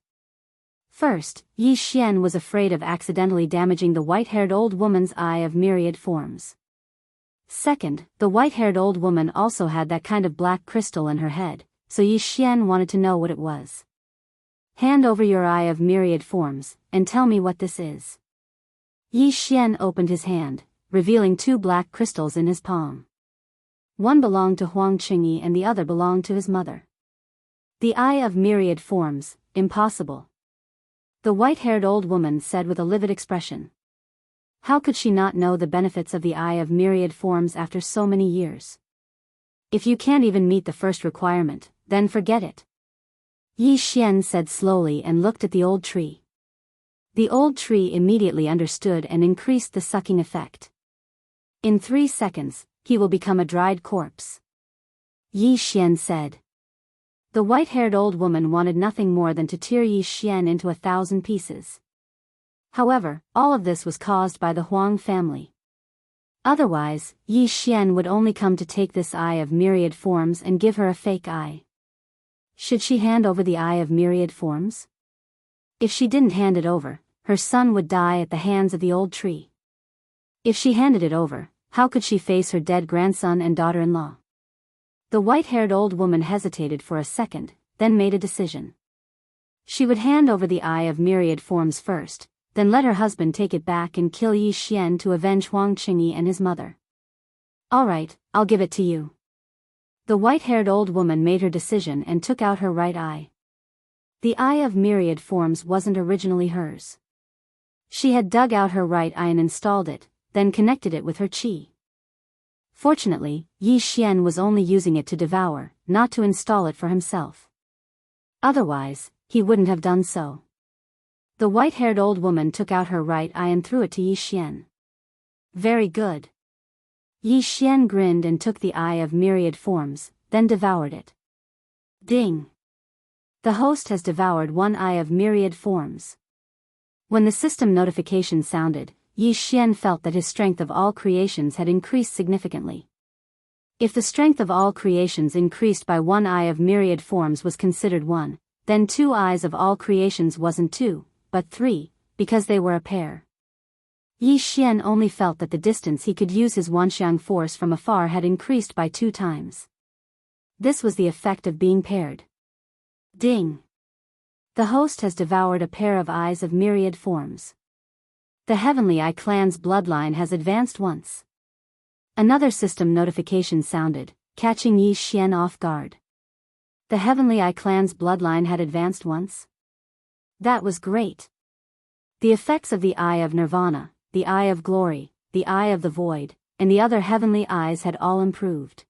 First, Yi Xian was afraid of accidentally damaging the white-haired old woman's eye of myriad forms. Second, the white-haired old woman also had that kind of black crystal in her head, so Yi Xian wanted to know what it was. Hand over your eye of myriad forms, and tell me what this is. Yi Xian opened his hand, revealing 2 black crystals in his palm. One belonged to Huang Qingyi and the other belonged to his mother. The eye of myriad forms, impossible. The white-haired old woman said with a livid expression. How could she not know the benefits of the eye of myriad forms after so many years? If you can't even meet the first requirement, then forget it. Yi Xian said slowly and looked at the old tree. The old tree immediately understood and increased the sucking effect. In 3 seconds, he will become a dried corpse. Yi Xian said. The white-haired old woman wanted nothing more than to tear Yi Xian into 1,000 pieces. However, all of this was caused by the Huang family. Otherwise, Yi Xian would only come to take this eye of myriad forms and give her a fake eye. Should she hand over the eye of myriad forms? If she didn't hand it over, her son would die at the hands of the old tree. If she handed it over, how could she face her dead grandson and daughter-in-law? The white-haired old woman hesitated for a second, then made a decision. She would hand over the eye of myriad forms first, then let her husband take it back and kill Yi Xian to avenge Huang Qingyi and his mother. All right, I'll give it to you. The white-haired old woman made her decision and took out her right eye. The eye of myriad forms wasn't originally hers. She had dug out her right eye and installed it, then connected it with her qi. Fortunately, Yi Xian was only using it to devour, not to install it for himself. Otherwise, he wouldn't have done so. The white-haired old woman took out her right eye and threw it to Yi Xian. Very good. Yi Xian grinned and took the eye of myriad forms, then devoured it. Ding! The host has devoured 1 eye of myriad forms. When the system notification sounded, Yi Xian felt that his strength of all creations had increased significantly. If the strength of all creations increased by 1 eye of myriad forms was considered 1, then 2 eyes of all creations wasn't 2, but 3, because they were a pair. Yi Xian only felt that the distance he could use his Wanxiang force from afar had increased by 2 times. This was the effect of being paired. Ding! The host has devoured a pair of eyes of myriad forms. The Heavenly Eye clan's bloodline has advanced once. Another system notification sounded, catching Yi Xian off guard. The Heavenly Eye clan's bloodline had advanced once? That was great. The effects of the Eye of Nirvana, the Eye of Glory, the Eye of the Void, and the other heavenly eyes had all improved.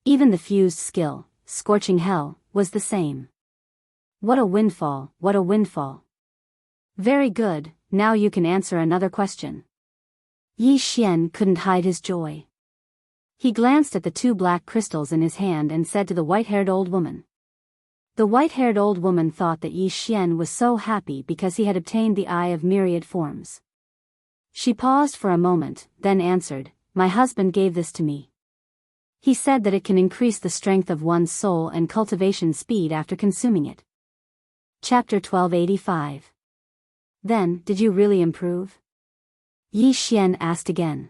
Even the fused skill, Scorching Hell, was the same. What a windfall, what a windfall. Very good, now you can answer another question. Yi Xian couldn't hide his joy. He glanced at the 2 black crystals in his hand and said to the white-haired old woman. The white-haired old woman thought that Yi Xian was so happy because he had obtained the eye of myriad forms. She paused for a moment, then answered, "My husband gave this to me. He said that it can increase the strength of one's soul and cultivation speed after consuming it." Chapter 1285. Then, did you really improve? Yi Xian asked again.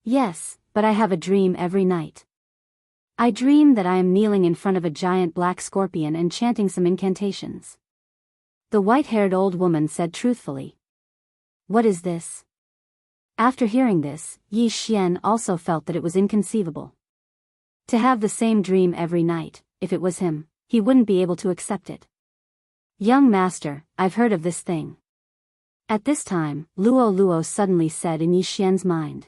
Yes, but I have a dream every night. I dream that I am kneeling in front of a giant black scorpion and chanting some incantations. The white-haired old woman said truthfully. What is this? After hearing this, Yi Xian also felt that it was inconceivable. To have the same dream every night, if it was him, he wouldn't be able to accept it. Young master, I've heard of this thing. At this time, Luo Luo suddenly said in Yi Xian's mind.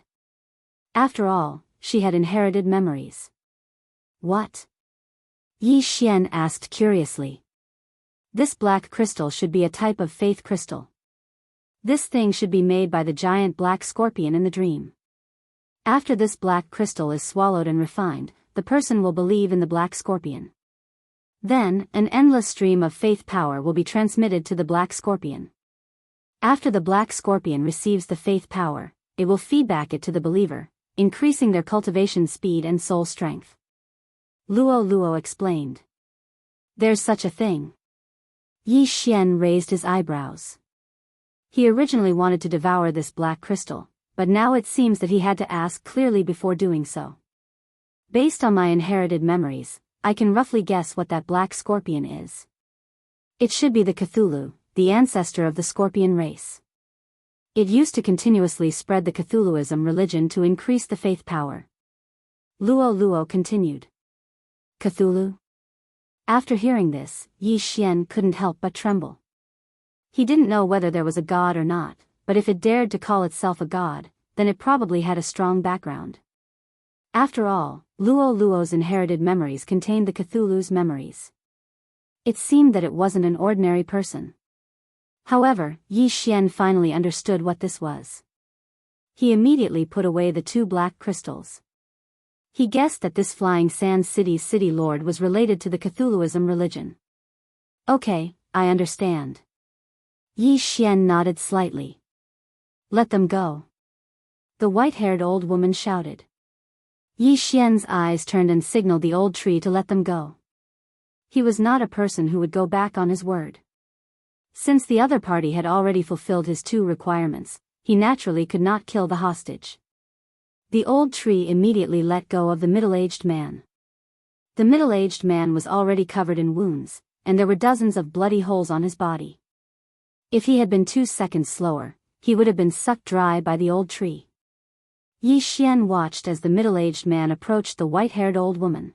After all, she had inherited memories. What? Yi Xian asked curiously. This black crystal should be a type of faith crystal. This thing should be made by the giant black scorpion in the dream. After this black crystal is swallowed and refined, the person will believe in the black scorpion. Then, an endless stream of faith power will be transmitted to the black scorpion. After the black scorpion receives the faith power, it will feedback it to the believer, increasing their cultivation speed and soul strength. Luo Luo explained. There's such a thing. Yi Xian raised his eyebrows. He originally wanted to devour this black crystal, but now it seems that he had to ask clearly before doing so. Based on my inherited memories, I can roughly guess what that black scorpion is. It should be the Cthulhu, the ancestor of the scorpion race. It used to continuously spread the Cthulhuism religion to increase the faith power. Luo Luo continued. Cthulhu? After hearing this, Yi Xian couldn't help but tremble. He didn't know whether there was a god or not, but if it dared to call itself a god, then it probably had a strong background. After all, Luo Luo's inherited memories contained the Cthulhu's memories. It seemed that it wasn't an ordinary person. However, Yi Xian finally understood what this was. He immediately put away the 2 black crystals. He guessed that this flying sand city's city lord was related to the Cthulhuism religion. Okay, I understand. Yi Xian nodded slightly. Let them go. The white-haired old woman shouted. Yi Xian's eyes turned and signaled the old tree to let them go. He was not a person who would go back on his word. Since the other party had already fulfilled his 2 requirements, he naturally could not kill the hostage. The old tree immediately let go of the middle-aged man. The middle-aged man was already covered in wounds, and there were dozens of bloody holes on his body. If he had been 2 seconds slower, he would have been sucked dry by the old tree. Yi Xian watched as the middle-aged man approached the white-haired old woman.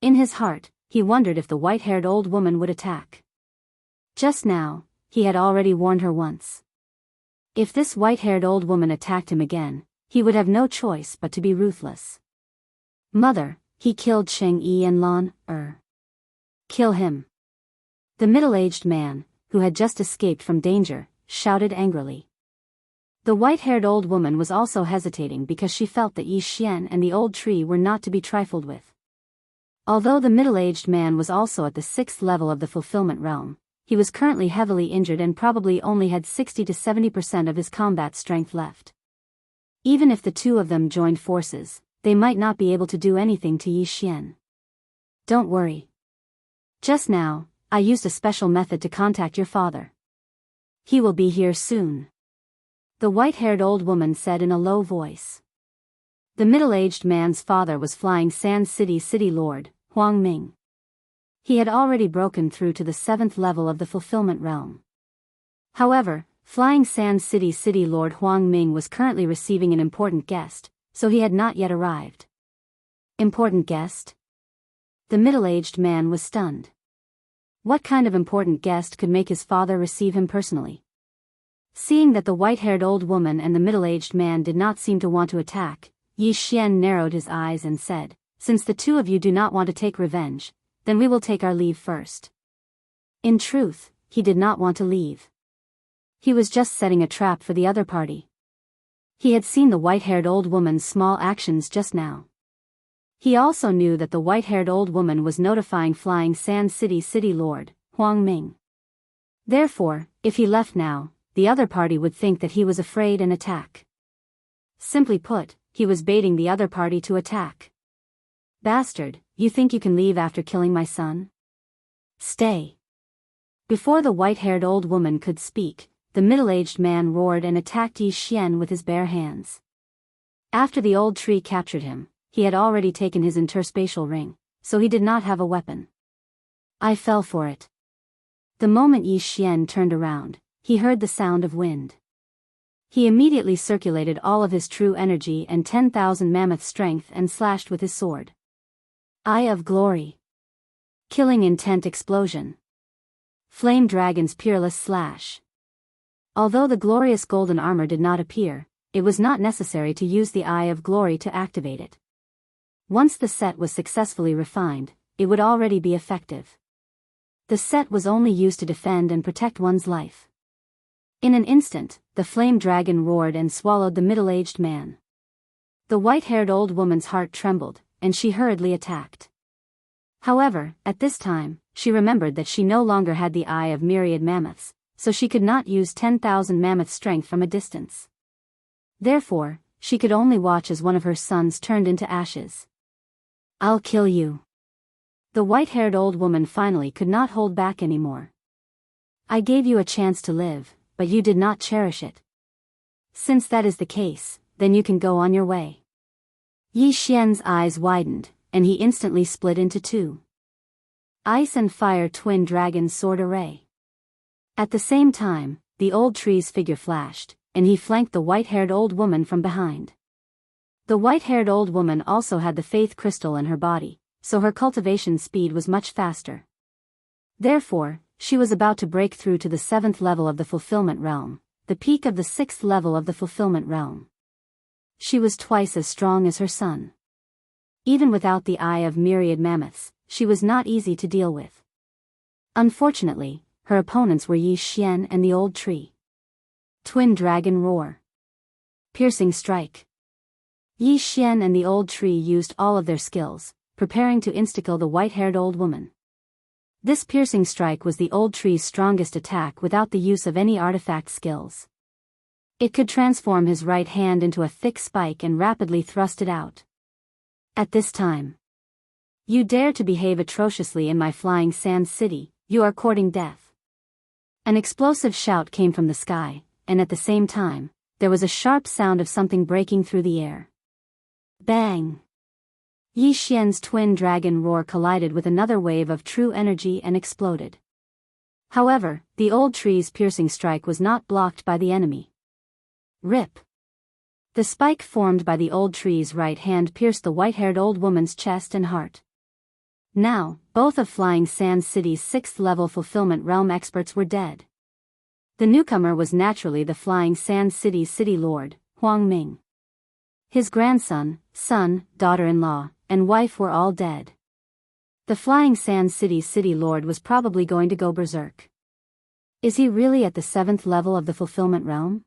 In his heart, he wondered if the white-haired old woman would attack. Just now, he had already warned her once. If this white-haired old woman attacked him again, he would have no choice but to be ruthless. Mother, he killed Cheng Yi and Lan, Kill him. The middle-aged man, who had just escaped from danger, shouted angrily. The white-haired old woman was also hesitating because she felt that Yi Xian and the old tree were not to be trifled with. Although the middle-aged man was also at the 6th level of the fulfillment realm, he was currently heavily injured and probably only had 60 to 70% of his combat strength left. Even if the 2 of them joined forces, they might not be able to do anything to Yi Xian. Don't worry. Just now, I used a special method to contact your father. He will be here soon. The white-haired old woman said in a low voice. The middle-aged man's father was Flying Sand City's city lord, Huang Ming. He had already broken through to the 7th level of the fulfillment realm. However, Flying Sand City's city lord Huang Ming was currently receiving an important guest, so he had not yet arrived. Important guest? The middle-aged man was stunned. What kind of important guest could make his father receive him personally? Seeing that the white-haired old woman and the middle-aged man did not seem to want to attack, Yi Xian narrowed his eyes and said, "Since the 2 of you do not want to take revenge, then we will take our leave first." In truth, he did not want to leave. He was just setting a trap for the other party. He had seen the white-haired old woman's small actions just now. He also knew that the white-haired old woman was notifying Flying Sand City Lord, Huang Ming. Therefore, if he left now, the other party would think that he was afraid and attack. Simply put, he was baiting the other party to attack. Bastard, you think you can leave after killing my son? Stay. Before the white-haired old woman could speak, the middle-aged man roared and attacked Yi Xian with his bare hands. After the old tree captured him, he had already taken his interspatial ring, so he did not have a weapon. I fell for it. The moment Yi Xian turned around, he heard the sound of wind. He immediately circulated all of his true energy and 10,000 mammoth strength and slashed with his sword. Eye of Glory. Killing intent explosion. Flame Dragon's peerless slash. Although the glorious golden armor did not appear, it was not necessary to use the Eye of Glory to activate it. Once the set was successfully refined, it would already be effective. The set was only used to defend and protect one's life. In an instant, the flame dragon roared and swallowed the middle-aged man. The white-haired old woman's heart trembled, and she hurriedly attacked. However, at this time, she remembered that she no longer had the eye of myriad mammoths, so she could not use 10,000 mammoth strength from a distance. Therefore, she could only watch as one of her sons turned into ashes. I'll kill you. The white-haired old woman finally could not hold back anymore. I gave you a chance to live, but you did not cherish it. Since that is the case, then you can go on your way. Yi Xian's eyes widened, and he instantly split into two. Ice and Fire Twin Dragon Sword Array. At the same time, the old tree's figure flashed, and he flanked the white-haired old woman from behind. The white-haired old woman also had the faith crystal in her body, so her cultivation speed was much faster. Therefore, she was about to break through to the 7th level of the fulfillment realm, the peak of the 6th level of the fulfillment realm. She was twice as strong as her son. Even without the eye of myriad mammoths, she was not easy to deal with. Unfortunately, her opponents were Yi Xian and the old tree. Twin Dragon Roar. Piercing Strike. Yi Xian and the old tree used all of their skills, preparing to insta-kill the white-haired old woman. This piercing strike was the old tree's strongest attack without the use of any artifact skills. It could transform his right hand into a thick spike and rapidly thrust it out. At this time, you dare to behave atrociously in my flying sand city, you are courting death. An explosive shout came from the sky, and at the same time, there was a sharp sound of something breaking through the air. Bang! Yi Xian's twin dragon roar collided with another wave of true energy and exploded. However, the old tree's piercing strike was not blocked by the enemy. Rip! The spike formed by the old tree's right hand pierced the white-haired old woman's chest and heart. Now, both of Flying Sand City's 6th level fulfillment realm experts were dead. The newcomer was naturally the Flying Sand City's city lord, Huang Ming. His grandson, son, daughter-in-law, and wife were all dead. The Flying Sand City's city lord was probably going to go berserk. Is he really at the 7th level of the fulfillment realm?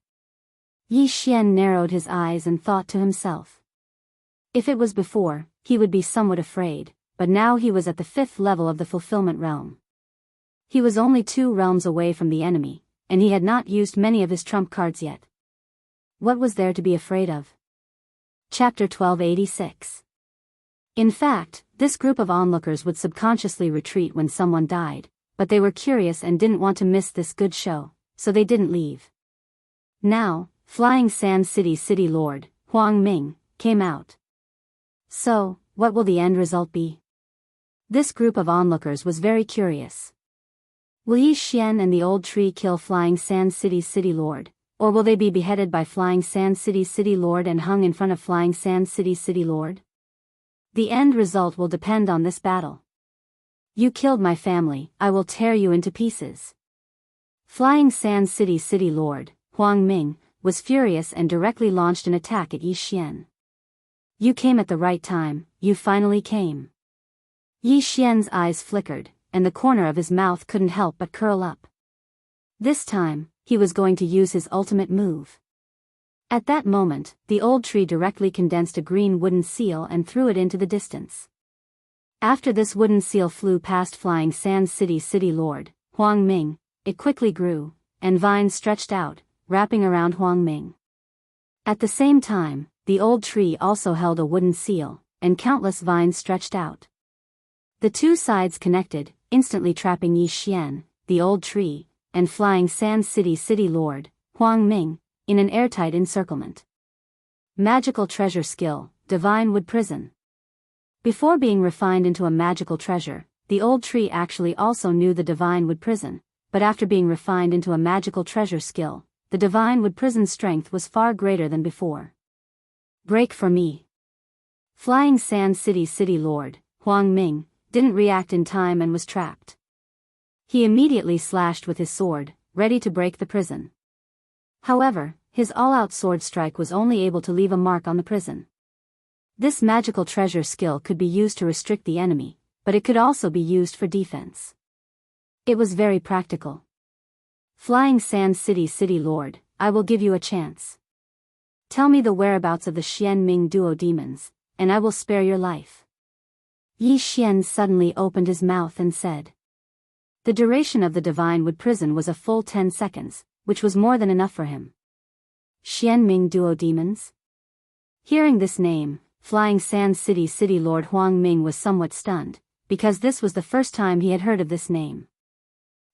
Yi Xian narrowed his eyes and thought to himself. If it was before, he would be somewhat afraid, but now he was at the 5th level of the fulfillment realm. He was only 2 realms away from the enemy, and he had not used many of his trump cards yet. What was there to be afraid of? Chapter 1286. In fact, this group of onlookers would subconsciously retreat when someone died, but they were curious and didn't want to miss this good show, so they didn't leave. Now, Flying Sand City's city lord, Huang Ming, came out. So, what will the end result be? This group of onlookers was very curious. Will Yi Xian and the old tree kill Flying Sand City's city lord, or will they be beheaded by Flying Sand City's city lord and hung in front of Flying Sand City's city lord? The end result will depend on this battle. You killed my family, I will tear you into pieces. Flying Sand City's city lord, Huang Ming, was furious and directly launched an attack at Yi Xian. You came at the right time, you finally came. Yi Xian's eyes flickered, and the corner of his mouth couldn't help but curl up. This time, he was going to use his ultimate move. At that moment, the old tree directly condensed a green wooden seal and threw it into the distance. After this wooden seal flew past Flying Sand City Lord, Huang Ming, it quickly grew, and vines stretched out, wrapping around Huang Ming. At the same time, the old tree also held a wooden seal, and countless vines stretched out. The two sides connected, instantly trapping Yi Xian, the old tree, and Flying Sand City Lord, Huang Ming, in an airtight encirclement. Magical treasure skill, Divine Wood Prison. Before being refined into a magical treasure, the old tree actually also knew the Divine Wood Prison, but after being refined into a magical treasure skill, the Divine Wood Prison's strength was far greater than before. Break for me. Flying Sand City Lord, Huang Ming, didn't react in time and was trapped. He immediately slashed with his sword, ready to break the prison. However, his all-out sword strike was only able to leave a mark on the prison. This magical treasure skill could be used to restrict the enemy, but it could also be used for defense. It was very practical. Flying Sand City Lord, I will give you a chance. Tell me the whereabouts of the Xian Ming duo demons, and I will spare your life. Yi Xian suddenly opened his mouth and said. The duration of the Divine Wood Prison was a full 10 seconds, which was more than enough for him. Xian Ming duo demons? Hearing this name, Flying Sand City Lord Huang Ming was somewhat stunned, because this was the first time he had heard of this name.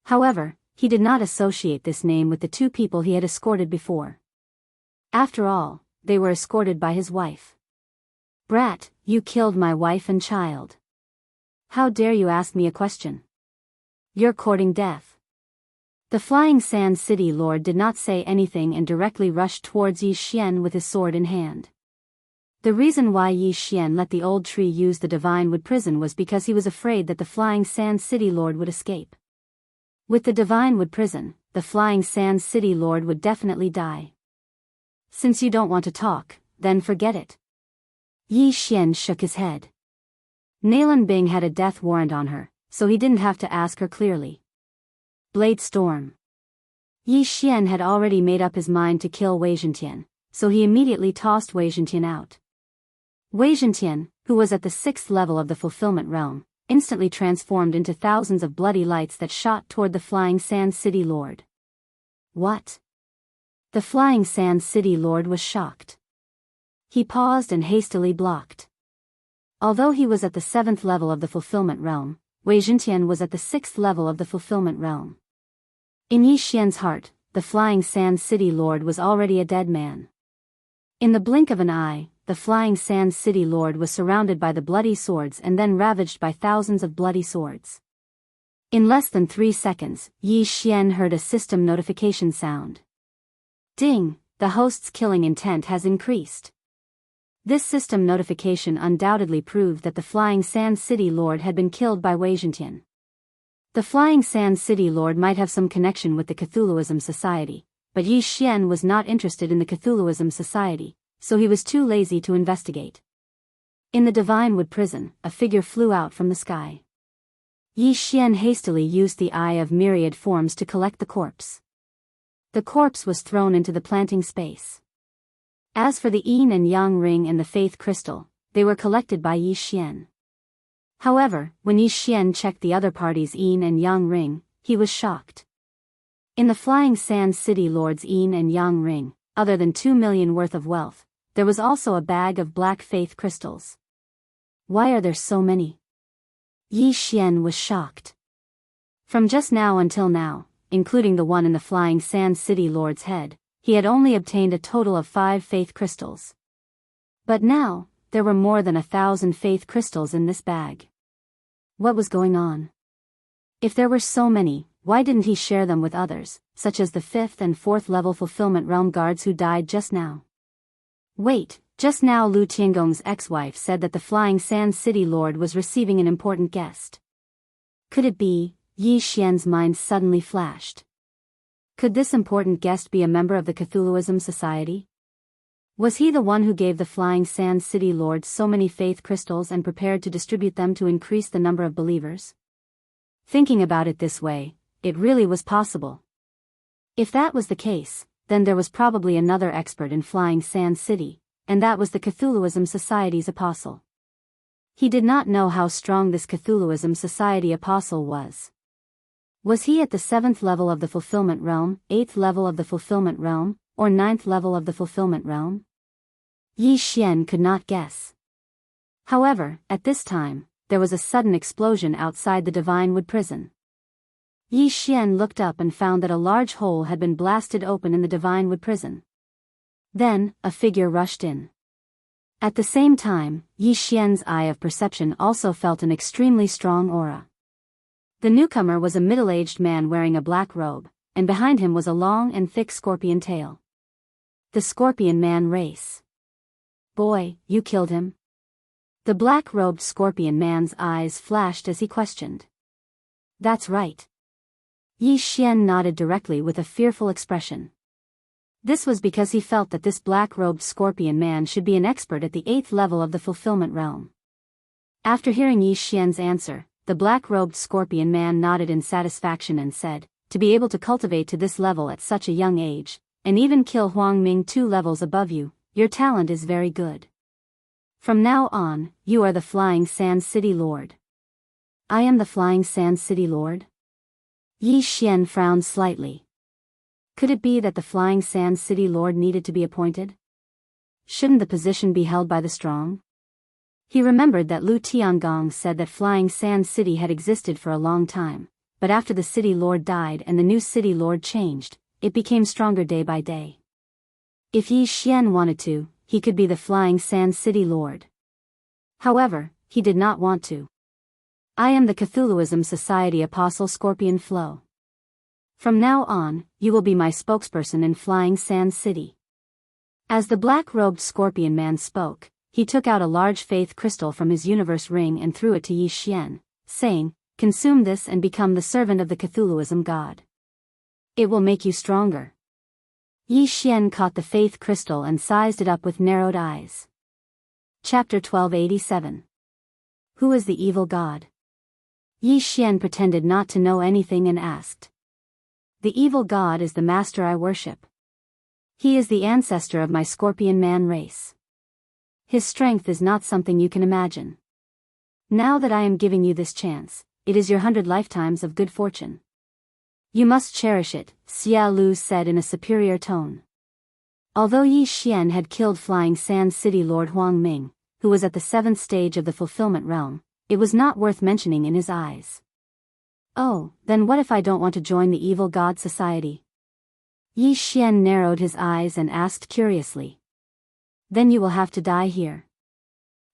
However, he did not associate this name with the two people he had escorted before. After all, they were escorted by his wife. Brat, you killed my wife and child. How dare you ask me a question? You're courting death. The Flying Sand City Lord did not say anything and directly rushed towards Yi Xian with his sword in hand. The reason why Yi Xian let the old tree use the Divine Wood Prison was because he was afraid that the Flying Sand City Lord would escape. With the Divine Wood Prison, the Flying Sand City Lord would definitely die. Since you don't want to talk, then forget it. Yi Xian shook his head. Nalan Bing had a death warrant on her, so he didn't have to ask her clearly. Blade Storm. Yi Xian had already made up his mind to kill Wei Zhentian, so he immediately tossed Wei Zhentian out. Wei Zhentian, who was at the 6th level of the Fulfillment Realm, instantly transformed into thousands of bloody lights that shot toward the Flying Sand City Lord. What? The Flying Sand City Lord was shocked. He paused and hastily blocked. Although he was at the 7th level of the Fulfillment Realm, Wei Zhentian was at the 6th level of the Fulfillment Realm. In Yi Xian's heart, the Flying Sand City Lord was already a dead man. In the blink of an eye, the Flying Sand City Lord was surrounded by the bloody swords and then ravaged by thousands of bloody swords. In less than 3 seconds, Yi Xian heard a system notification sound. Ding, the host's killing intent has increased. This system notification undoubtedly proved that the Flying Sand City Lord had been killed by Wei Zhentian. The Flying Sand City Lord might have some connection with the Cthulhuism Society, but Yi Xian was not interested in the Cthulhuism Society, so he was too lazy to investigate. In the Divine Wood Prison, a figure flew out from the sky. Yi Xian hastily used the Eye of Myriad Forms to collect the corpse. The corpse was thrown into the planting space. As for the Yin and Yang ring and the Faith Crystal, they were collected by Yi Xian. However, when Yi Xian checked the other party's Yin and Yang ring, he was shocked. In the Flying Sand City Lord's Yin and Yang ring, other than 2 million worth of wealth, there was also a bag of black faith crystals. Why are there so many? Yi Xian was shocked. From just now until now, including the one in the Flying Sand City Lord's head, he had only obtained a total of 5 faith crystals. But now, there were more than 1,000 faith crystals in this bag. What was going on? If there were so many, why didn't he share them with others, such as the 5th and 4th level Fulfillment Realm guards who died just now? Wait, just now Lu Tiangong's ex-wife said that the Flying Sand City Lord was receiving an important guest. Could it be? Yi Xian's mind suddenly flashed. Could this important guest be a member of the Cthulhuism Society? Was he the one who gave the Flying Sand City Lord so many faith crystals and prepared to distribute them to increase the number of believers? Thinking about it this way, it really was possible. If that was the case, then there was probably another expert in Flying Sand City, and that was the Cthulhuism Society's apostle. He did not know how strong this Cthulhuism Society apostle was. Was he at the 7th level of the fulfillment realm, 8th level of the fulfillment realm, or 9th level of the fulfillment realm? Yi Xian could not guess. However, at this time, there was a sudden explosion outside the Divine Wood prison. Yi Xian looked up and found that a large hole had been blasted open in the Divine Wood prison. Then, a figure rushed in. At the same time, Yi Xian's eye of perception also felt an extremely strong aura. The newcomer was a middle-aged man wearing a black robe, and behind him was a long and thick scorpion tail. The Scorpion Man race. Boy, you killed him? The black-robed Scorpion Man's eyes flashed as he questioned. That's right. Yi Xian nodded directly with a fearful expression. This was because he felt that this black-robed Scorpion Man should be an expert at the 8th level of the fulfillment realm. After hearing Yi Xian's answer, the black-robed Scorpion Man nodded in satisfaction and said, to be able to cultivate to this level at such a young age, and even kill Huang Ming 2 levels above you, your talent is very good. From now on, you are the Flying Sand City Lord. I am the Flying Sand City Lord? Yi Xian frowned slightly. Could it be that the Flying Sand City Lord needed to be appointed? Shouldn't the position be held by the strong? He remembered that Lu Tiangong said that Flying Sand City had existed for a long time, but after the City Lord died and the new City Lord changed, it became stronger day by day. If Yi Xian wanted to, he could be the Flying Sand City Lord. However, he did not want to. I am the Cthulhuism Society Apostle Scorpion Flow. From now on, you will be my spokesperson in Flying Sand City. As the black-robed Scorpion Man spoke, he took out a large faith crystal from his universe ring and threw it to Yi Xian, saying, consume this and become the servant of the Cthulhuism god. It will make you stronger. Yi Xian caught the faith crystal and sized it up with narrowed eyes. Chapter 1287. Who is the evil god? Yi Xian pretended not to know anything and asked. The evil god is the master I worship. He is the ancestor of my Scorpion Man race. His strength is not something you can imagine. Now that I am giving you this chance, it is your 100 lifetimes of good fortune. You must cherish it, Xia Lu said in a superior tone. Although Yi Xian had killed Flying Sand City Lord Huang Ming, who was at the 7th stage of the fulfillment realm, it was not worth mentioning in his eyes. Oh, then what if I don't want to join the evil god society? Yi Xian narrowed his eyes and asked curiously. Then you will have to die here.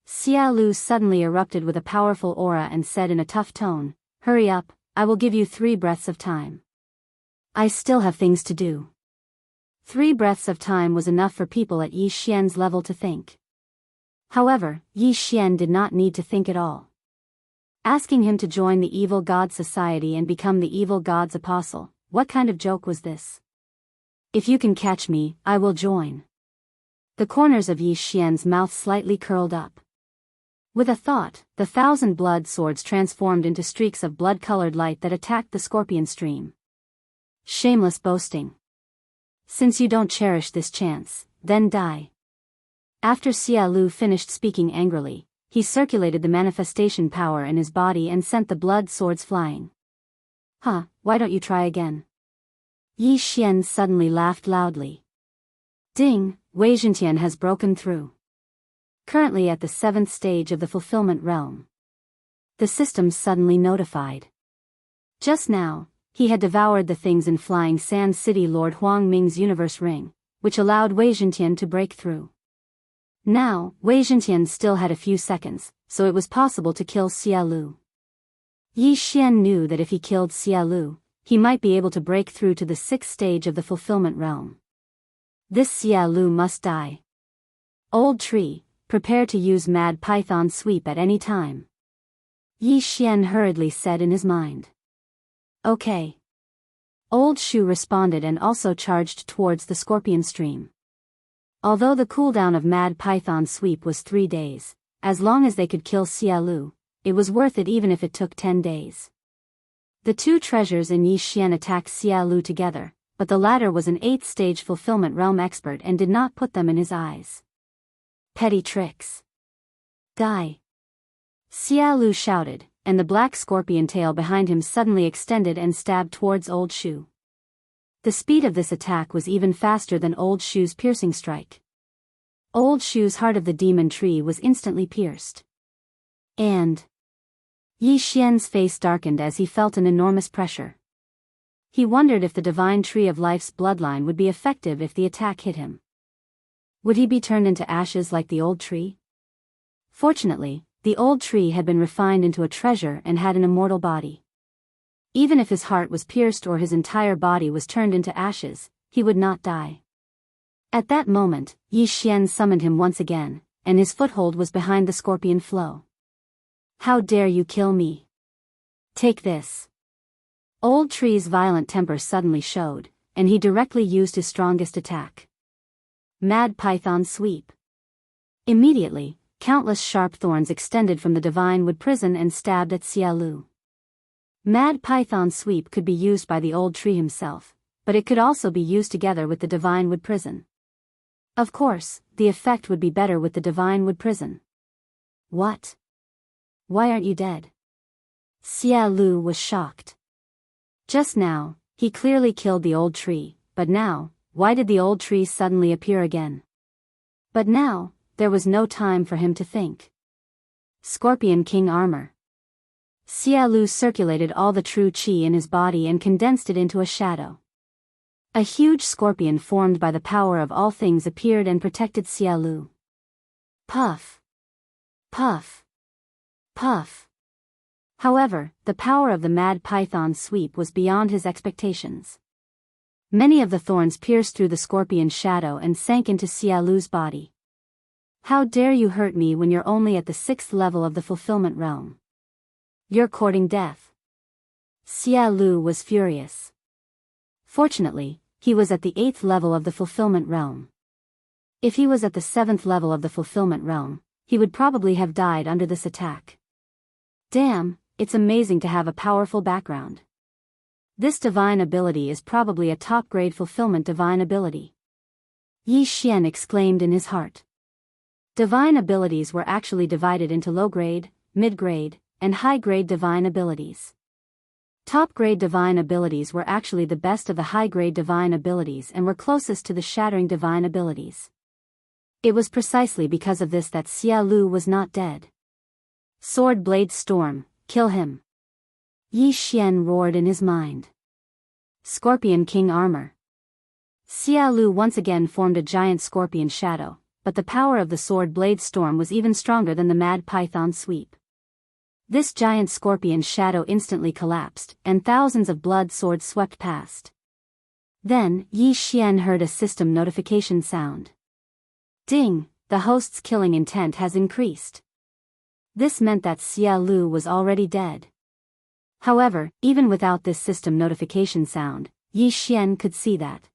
Xia Lu suddenly erupted with a powerful aura and said in a tough tone, hurry up, I will give you 3 breaths of time. I still have things to do. 3 breaths of time was enough for people at Yi Xian's level to think. However, Yi Xian did not need to think at all. Asking him to join the evil god society and become the evil god's apostle, what kind of joke was this? If you can catch me, I will join. The corners of Yi Xian's mouth slightly curled up. With a thought, the 1,000 blood swords transformed into streaks of blood-colored light that attacked the scorpion stream. Shameless boasting. Since you don't cherish this chance, then die. After Xia Lu finished speaking angrily, he circulated the manifestation power in his body and sent the blood swords flying. Huh, why don't you try again? Yi Xian suddenly laughed loudly. Ding, Wei Zhentian has broken through. Currently at the 7th stage of the fulfillment realm. The system suddenly notified. Just now, he had devoured the things in Flying Sand City Lord Huang Ming's universe ring, which allowed Wei Zhentian to break through. Now, Wei Zhentian still had a few seconds, so it was possible to kill Xia Lu. Yi Xian knew that if he killed Xia Lu, he might be able to break through to the 6th stage of the fulfillment realm. This Xia Lu must die. Old tree, prepare to use Mad Python Sweep at any time. Yi Xian hurriedly said in his mind. Okay. Old Shu responded and also charged towards the scorpion stream. Although the cooldown of Mad Python Sweep was 3 days, as long as they could kill Xia Lu, it was worth it even if it took 10 days. The 2 treasures in Yi Xian attacked Xia Lu together, but the latter was an 8th-stage fulfillment realm expert and did not put them in his eyes. Petty tricks. Die! Xia Lu shouted, and the black scorpion tail behind him suddenly extended and stabbed towards Old Shu. The speed of this attack was even faster than Old Shu's piercing strike. Old Shu's heart of the demon tree was instantly pierced. And Yi Xian's face darkened as he felt an enormous pressure. He wondered if the divine tree of life's bloodline would be effective if the attack hit him. Would he be turned into ashes like the old tree? Fortunately, the old tree had been refined into a treasure and had an immortal body. Even if his heart was pierced or his entire body was turned into ashes, he would not die. At that moment, Yi Xian summoned him once again, and his foothold was behind the scorpion flow. How dare you kill me? Take this. Old Tree's violent temper suddenly showed, and he directly used his strongest attack. Mad Python Sweep. Immediately, countless sharp thorns extended from the divine wood prison and stabbed at Xia Lu. Mad Python Sweep could be used by the old tree himself, but it could also be used together with the divine wood prison. Of course, the effect would be better with the divine wood prison. What? Why aren't you dead? Xia Lu was shocked. Just now, he clearly killed the old tree, but now, why did the old tree suddenly appear again? But now, there was no time for him to think. Scorpion King Armor. Xia Lu circulated all the true qi in his body and condensed it into a shadow. A huge scorpion formed by the power of all things appeared and protected Xia Lu. Puff! Puff! Puff! However, the power of the Mad Python Sweep was beyond his expectations. Many of the thorns pierced through the scorpion's shadow and sank into Xia Lu's body. How dare you hurt me when you're only at the 6th level of the fulfillment realm? You're courting death. Xia Lu was furious. Fortunately, he was at the 8th level of the fulfillment realm. If he was at the 7th level of the fulfillment realm, he would probably have died under this attack. Damn, it's amazing to have a powerful background. This divine ability is probably a top-grade fulfillment divine ability. Yi Xian exclaimed in his heart. Divine abilities were actually divided into low-grade, mid-grade, and high-grade divine abilities. Top-grade divine abilities were actually the best of the high-grade divine abilities and were closest to the shattering divine abilities. It was precisely because of this that Xia Lu was not dead. Sword Blade Storm, kill him! Yi Xian roared in his mind. Scorpion King Armor. Xia Lu once again formed a giant scorpion shadow, but the power of the Sword Blade Storm was even stronger than the Mad Python Sweep. This giant scorpion shadow instantly collapsed, and thousands of blood swords swept past. Then, Yi Xian heard a system notification sound. Ding, the host's killing intent has increased. This meant that Xia Lu was already dead. However, even without this system notification sound, Yi Xian could see that.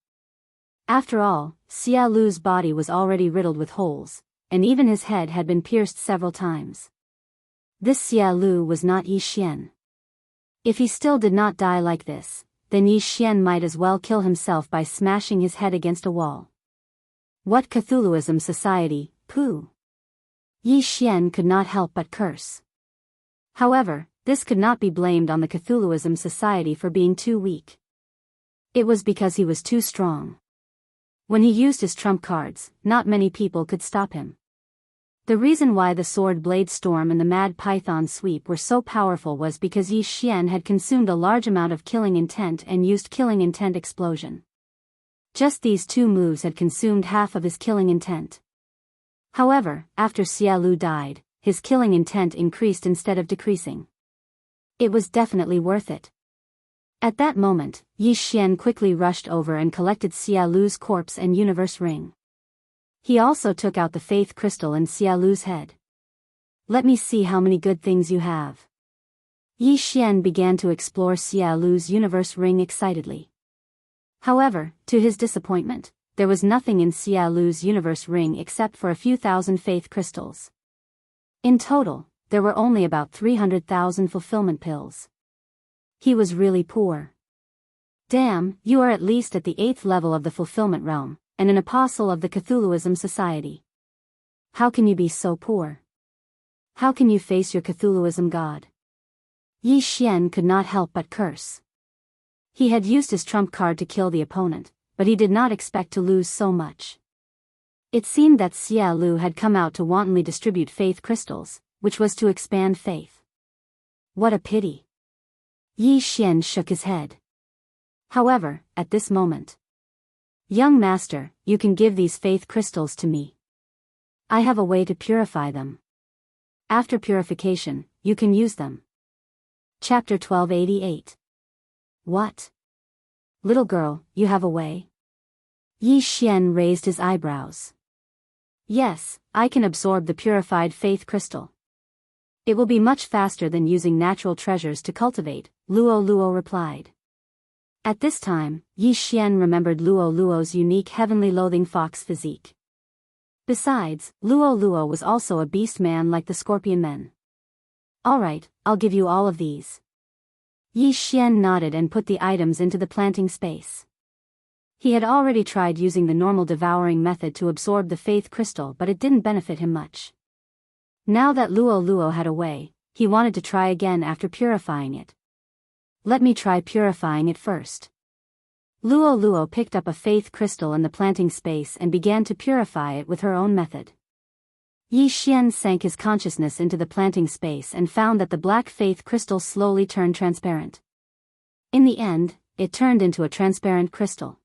After all, Xia Lu's body was already riddled with holes, and even his head had been pierced several times. This Xia Lu was not Yi Xian. If he still did not die like this, then Yi Xian might as well kill himself by smashing his head against a wall. What Cthulhuism society, pooh! Yi Xian could not help but curse. However, this could not be blamed on the Cthulhuism society for being too weak. It was because he was too strong. When he used his trump cards, not many people could stop him. The reason why the Sword Blade Storm and the Mad Python Sweep were so powerful was because Yi Xian had consumed a large amount of Killing Intent and used Killing Intent Explosion. Just these two moves had consumed half of his Killing Intent. However, after Xia Lu died, his Killing Intent increased instead of decreasing. It was definitely worth it. At that moment, Yi Xian quickly rushed over and collected Xia Lu's corpse and universe ring. He also took out the faith crystal in Xia Lu's head. Let me see how many good things you have. Yi Xian began to explore Xia Lu's universe ring excitedly. However, to his disappointment, there was nothing in Xia Lu's universe ring except for a few thousand faith crystals. In total, there were only about 300,000 fulfillment pills. He was really poor. Damn, you are at least at the 8th level of the fulfillment realm, and an apostle of the Cthulhuism Society. How can you be so poor? How can you face your Cthulhuism god? Yi Xian could not help but curse. He had used his trump card to kill the opponent, but he did not expect to lose so much. It seemed that Xia Lu had come out to wantonly distribute faith crystals, which was to expand faith. What a pity. Yi Xian shook his head. However, at this moment, young master, you can give these faith crystals to me. I have a way to purify them. After purification, you can use them. Chapter 1288. What? Little girl, you have a way? Yi Xian raised his eyebrows. Yes, I can absorb the purified faith crystal. It will be much faster than using natural treasures to cultivate, Luo Luo replied. At this time, Yi Xian remembered Luo Luo's unique heavenly loathing fox physique. Besides, Luo Luo was also a beast man like the scorpion men. Alright, I'll give you all of these. Yi Xian nodded and put the items into the planting space. He had already tried using the normal devouring method to absorb the faith crystal, but it didn't benefit him much. Now that Luo Luo had a way, he wanted to try again after purifying it. Let me try purifying it first. Luo Luo picked up a faith crystal in the planting space and began to purify it with her own method. Yi Xian sank his consciousness into the planting space and found that the black faith crystal slowly turned transparent. In the end, it turned into a transparent crystal.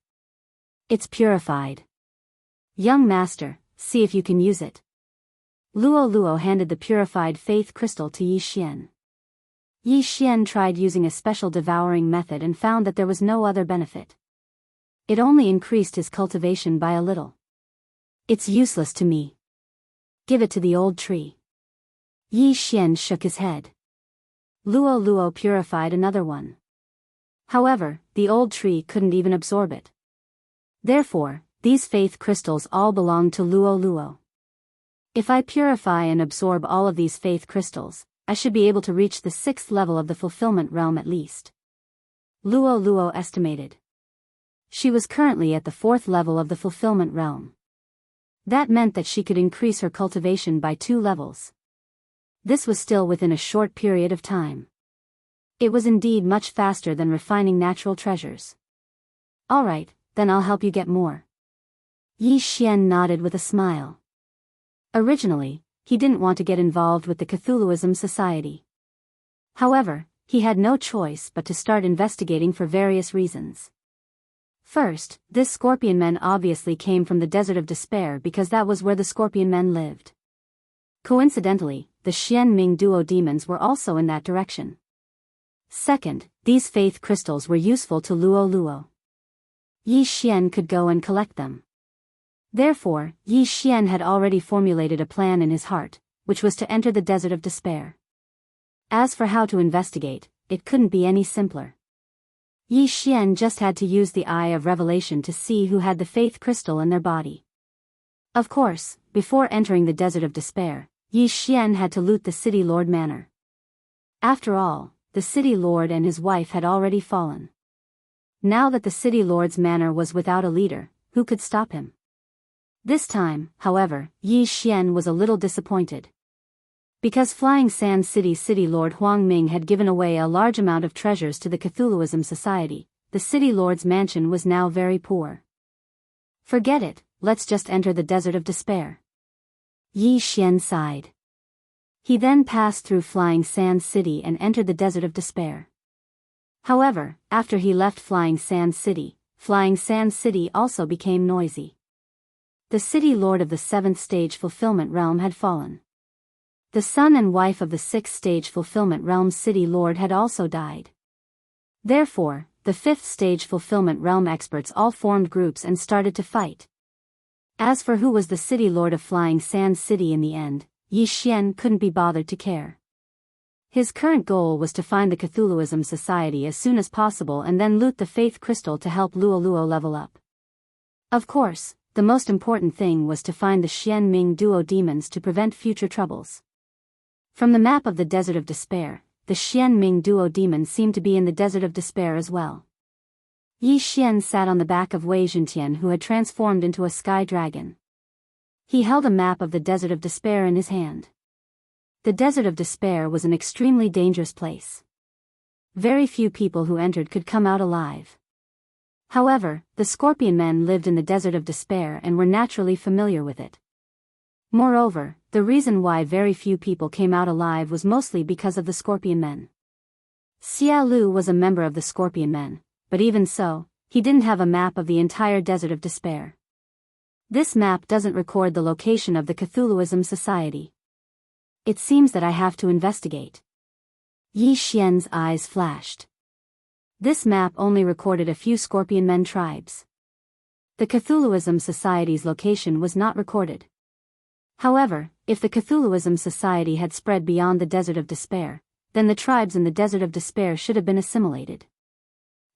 It's purified. Young master, see if you can use it. Luo Luo handed the purified faith crystal to Yi Xian. Yi Xian tried using a special devouring method and found that there was no other benefit. It only increased his cultivation by a little. It's useless to me. Give it to the old tree. Yi Xian shook his head. Luo Luo purified another one. However, the old tree couldn't even absorb it. Therefore, these faith crystals all belong to Luo Luo. If I purify and absorb all of these faith crystals, I should be able to reach the 6th level of the fulfillment realm at least. Luo Luo estimated. She was currently at the 4th level of the fulfillment realm. That meant that she could increase her cultivation by 2 levels. This was still within a short period of time. It was indeed much faster than refining natural treasures. Alright, then I'll help you get more. Yi Xian nodded with a smile. Originally, he didn't want to get involved with the Cthulhuism Society. However, he had no choice but to start investigating for various reasons. First, this scorpion men obviously came from the Desert of Despair because that was where the scorpion men lived. Coincidentally, the Xianming duo demons were also in that direction. Second, these faith crystals were useful to Luo Luo. Yi Xian could go and collect them. Therefore, Yi Xian had already formulated a plan in his heart, which was to enter the Desert of Despair. As for how to investigate, it couldn't be any simpler. Yi Xian just had to use the Eye of Revelation to see who had the faith crystal in their body. Of course, before entering the Desert of Despair, Yi Xian had to loot the City Lord Manor. After all, the City Lord and his wife had already fallen. Now that the City Lord's manor was without a leader, who could stop him? This time, however, Yi Xian was a little disappointed. Because Flying Sand City's City Lord Huang Ming had given away a large amount of treasures to the Cthulhuism Society, the City Lord's mansion was now very poor. Forget it, let's just enter the Desert of Despair. Yi Xian sighed. He then passed through Flying Sand City and entered the Desert of Despair. However, after he left Flying Sand City also became noisy. The City Lord of the 7th Stage Fulfillment Realm had fallen. The son and wife of the 6th Stage Fulfillment Realm's City Lord had also died. Therefore, the 5th Stage Fulfillment Realm experts all formed groups and started to fight. As for who was the City Lord of Flying Sand City in the end, Yi Xian couldn't be bothered to care. His current goal was to find the Cthulhuism Society as soon as possible and then loot the faith crystal to help Luo Luo level up. Of course, the most important thing was to find the Xianming duo demons to prevent future troubles. From the map of the Desert of Despair, the Xianming duo demons seemed to be in the Desert of Despair as well. Yi Xian sat on the back of Wei Zhentian, who had transformed into a sky dragon. He held a map of the Desert of Despair in his hand. The Desert of Despair was an extremely dangerous place. Very few people who entered could come out alive. However, the Scorpion Men lived in the Desert of Despair and were naturally familiar with it. Moreover, the reason why very few people came out alive was mostly because of the Scorpion Men. Xia Lu was a member of the Scorpion Men, but even so, he didn't have a map of the entire Desert of Despair. This map doesn't record the location of the Cthulhuism Society. It seems that I have to investigate. Yi Xian's eyes flashed. This map only recorded a few Scorpion Men tribes. The Cthulhuism Society's location was not recorded. However, if the Cthulhuism Society had spread beyond the Desert of Despair, then the tribes in the Desert of Despair should have been assimilated.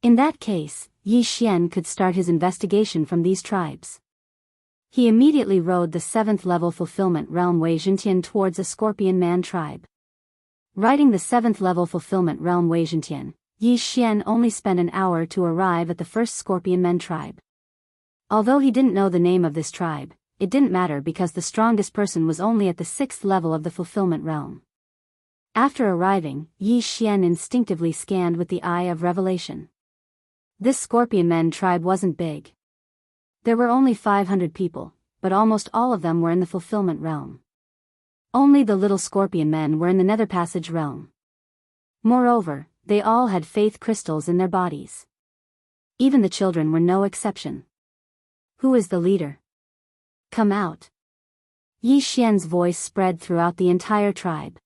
In that case, Yi Xian could start his investigation from these tribes. He immediately rode the 7th level fulfillment realm Wei Zhentian towards a Scorpion Man tribe. Riding the 7th level fulfillment realm Wei Zhentian, Yi Xian only spent an hour to arrive at the first Scorpion Men tribe. Although he didn't know the name of this tribe, it didn't matter because the strongest person was only at the 6th level of the fulfillment realm. After arriving, Yi Xian instinctively scanned with the eye of revelation. This Scorpion Men tribe wasn't big. There were only 500 people, but almost all of them were in the fulfillment realm. Only the little Scorpion Men were in the Nether Passage realm. Moreover, they all had faith crystals in their bodies. Even the children were no exception. Who is the leader? Come out. Yi Xian's voice spread throughout the entire tribe.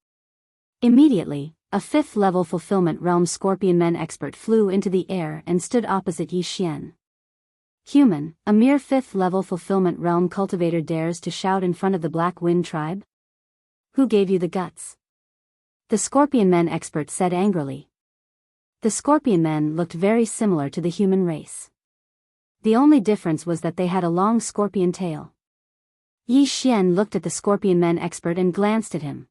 Immediately, a 5th level fulfillment realm Scorpion Men expert flew into the air and stood opposite Yi Xian. Human, a mere 5th level fulfillment realm cultivator dares to shout in front of the Black Wind tribe? Who gave you the guts? The Scorpion Men expert said angrily. The Scorpion Men looked very similar to the human race. The only difference was that they had a long scorpion tail. Yi Xian looked at the Scorpion Men expert and glanced at him.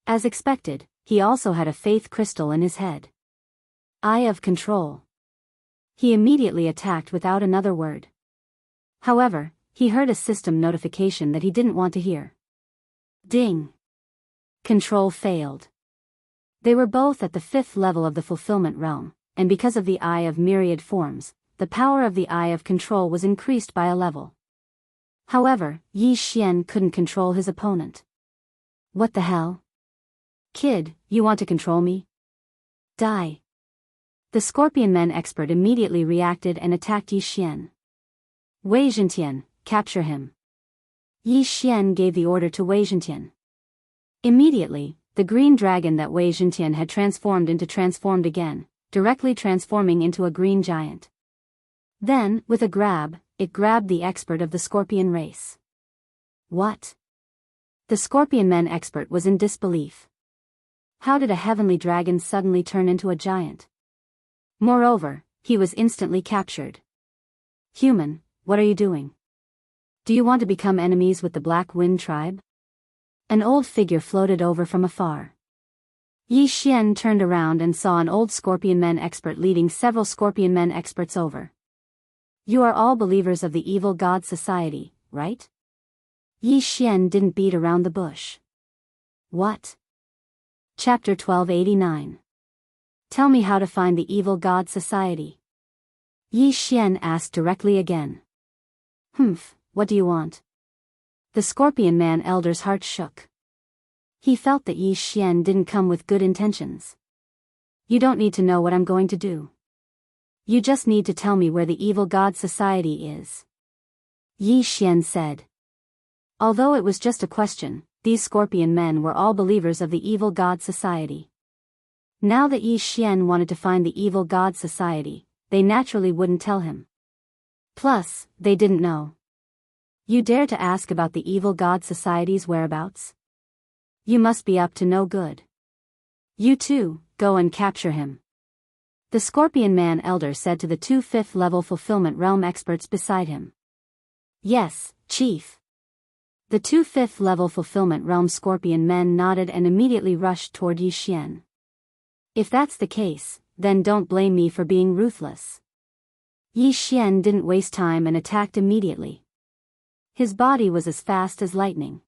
As expected, he also had a faith crystal in his head. Eye of control. He immediately attacked without another word. However, he heard a system notification that he didn't want to hear. Ding. Control failed. They were both at the 5th level of the fulfillment realm, and because of the Eye of Myriad Forms, the power of the Eye of Control was increased by a level. However, Yi Xian couldn't control his opponent. What the hell? Kid, you want to control me? Die. The Scorpion Men expert immediately reacted and attacked Yi Xian. Wei Zhentian, capture him. Yi Xian gave the order to Wei Zhentian. Immediately, the green dragon that Wei Zhentian had transformed again, directly transforming into a green giant. Then, with a grab, it grabbed the expert of the Scorpion race. What? The Scorpion Men expert was in disbelief. How did a heavenly dragon suddenly turn into a giant? Moreover, he was instantly captured. Human, what are you doing? Do you want to become enemies with the Black Wind tribe? An old figure floated over from afar. Yi Xian turned around and saw an old Scorpion Men expert leading several Scorpion Men experts over. You are all believers of the evil god society, right? Yi Xian didn't beat around the bush. What? Chapter 1289. Tell me how to find the evil god society. Yi Xian asked directly again. What do you want? The Scorpion Man elder's heart shook. He felt that Yi Xian didn't come with good intentions. You don't need to know what I'm going to do. You just need to tell me where the evil god society is. Yi Xian said. Although it was just a question, these Scorpion Men were all believers of the evil god society. Now that Yi Xian wanted to find the evil god society, they naturally wouldn't tell him. Plus, they didn't know. You dare to ask about the evil god society's whereabouts? You must be up to no good. You too, go and capture him. The Scorpion Man elder said to the 2 5th level fulfillment realm experts beside him. Yes, chief. The 2 5th level fulfillment realm Scorpion Men nodded and immediately rushed toward Yi Xian. If that's the case, then don't blame me for being ruthless. Yi Xian didn't waste time and attacked immediately. His body was as fast as lightning.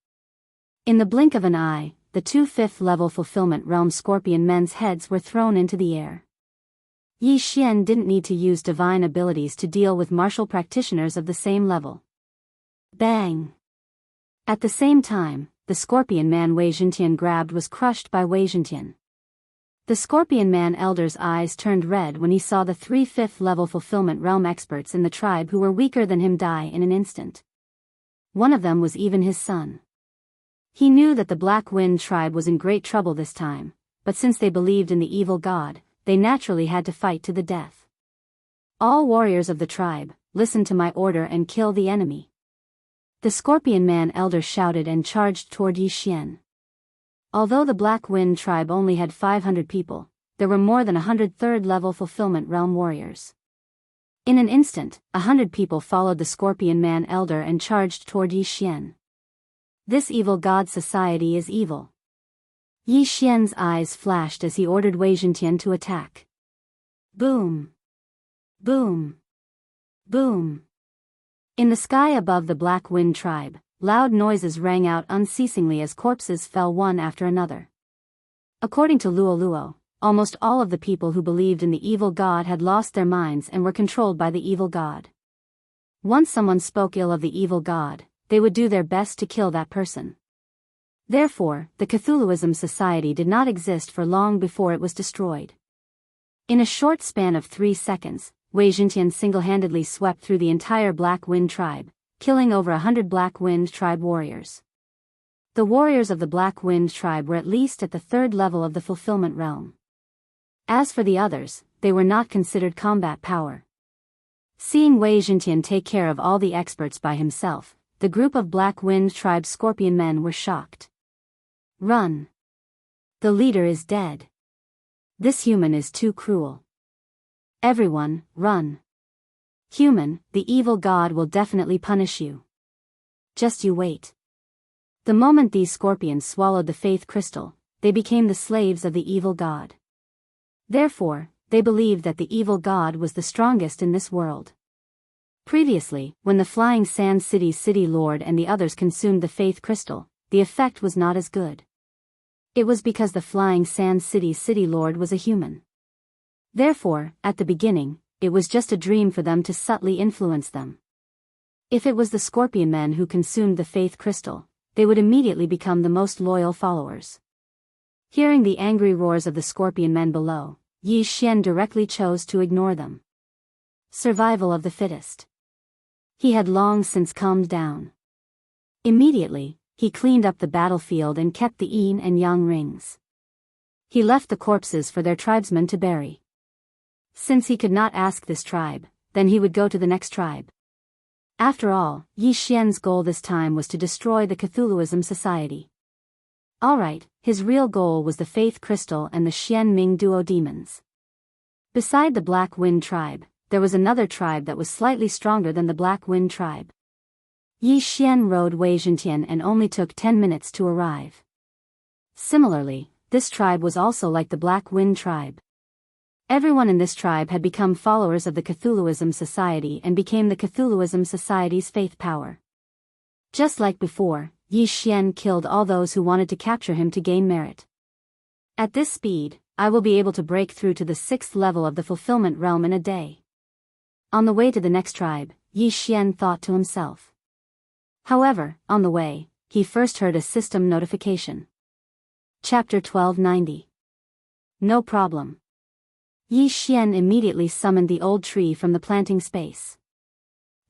In the blink of an eye, the two 5th level fulfillment realm scorpion men's heads were thrown into the air. Yi Xian didn't need to use divine abilities to deal with martial practitioners of the same level. Bang! At the same time, the scorpion man Wei Zhentian grabbed was crushed by Wei Zhentian. The scorpion man elder's eyes turned red when he saw the 3 5th level fulfillment realm experts in the tribe who were weaker than him die in an instant. One of them was even his son. He knew that the Black Wind tribe was in great trouble this time, but since they believed in the evil god, they naturally had to fight to the death. All warriors of the tribe, listen to my order and kill the enemy. The scorpion man elder shouted and charged toward Yi Xian. Although the Black Wind tribe only had 500 people, there were more than 100 3rd-level fulfillment realm warriors. In an instant, 100 people followed the scorpion man elder and charged toward Yi Xian. This evil god society is evil. Yi Xian's eyes flashed as he ordered Wei Zhentian to attack. Boom! Boom! Boom! In the sky above the Black Wind tribe, loud noises rang out unceasingly as corpses fell one after another. According to Luo Luo, almost all of the people who believed in the evil god had lost their minds and were controlled by the evil god. Once someone spoke ill of the evil god, they would do their best to kill that person. Therefore, the Cthulhuism society did not exist for long before it was destroyed. In a short span of 3 seconds, Wei Zhentian single-handedly swept through the entire Black Wind tribe, killing over 100 Black Wind tribe warriors. The warriors of the Black Wind tribe were at least at the 3rd level of the fulfillment realm. As for the others, they were not considered combat power. Seeing Wei Zhentian take care of all the experts by himself, the group of Black Wind tribe scorpion men were shocked. Run! The leader is dead. This human is too cruel. Everyone, run. Human, the evil god will definitely punish you. Just you wait. The moment these scorpions swallowed the faith crystal, they became the slaves of the evil god. Therefore, they believed that the evil god was the strongest in this world. Previously, when the Flying Sand City's city lord and the others consumed the faith crystal, the effect was not as good. It was because the Flying Sand City's city lord was a human. Therefore, at the beginning, it was just a dream for them to subtly influence them. If it was the scorpion men who consumed the faith crystal, they would immediately become the most loyal followers. Hearing the angry roars of the scorpion men below, Yi Xian directly chose to ignore them. Survival of the fittest. He had long since calmed down. Immediately, he cleaned up the battlefield and kept the yin and yang rings. He left the corpses for their tribesmen to bury. Since he could not ask this tribe, then he would go to the next tribe. After all, Yi Xian's goal this time was to destroy the Cthulhuism society. Alright, his real goal was the Faith Crystal and the Xian Ming Duo demons. Beside the Black Wind tribe, there was another tribe that was slightly stronger than the Black Wind tribe. Yi Xian rode Wei Zhentian and only took 10 minutes to arrive. Similarly, this tribe was also like the Black Wind tribe. Everyone in this tribe had become followers of the Cthulhuism Society and became the Cthulhuism Society's faith power. Just like before, Yi Xian killed all those who wanted to capture him to gain merit. At this speed, I will be able to break through to the 6th level of the fulfillment realm in a day. On the way to the next tribe, Yi Xian thought to himself. However, on the way, he first heard a system notification. Chapter 1290. No problem. Yi Xian immediately summoned the old tree from the planting space.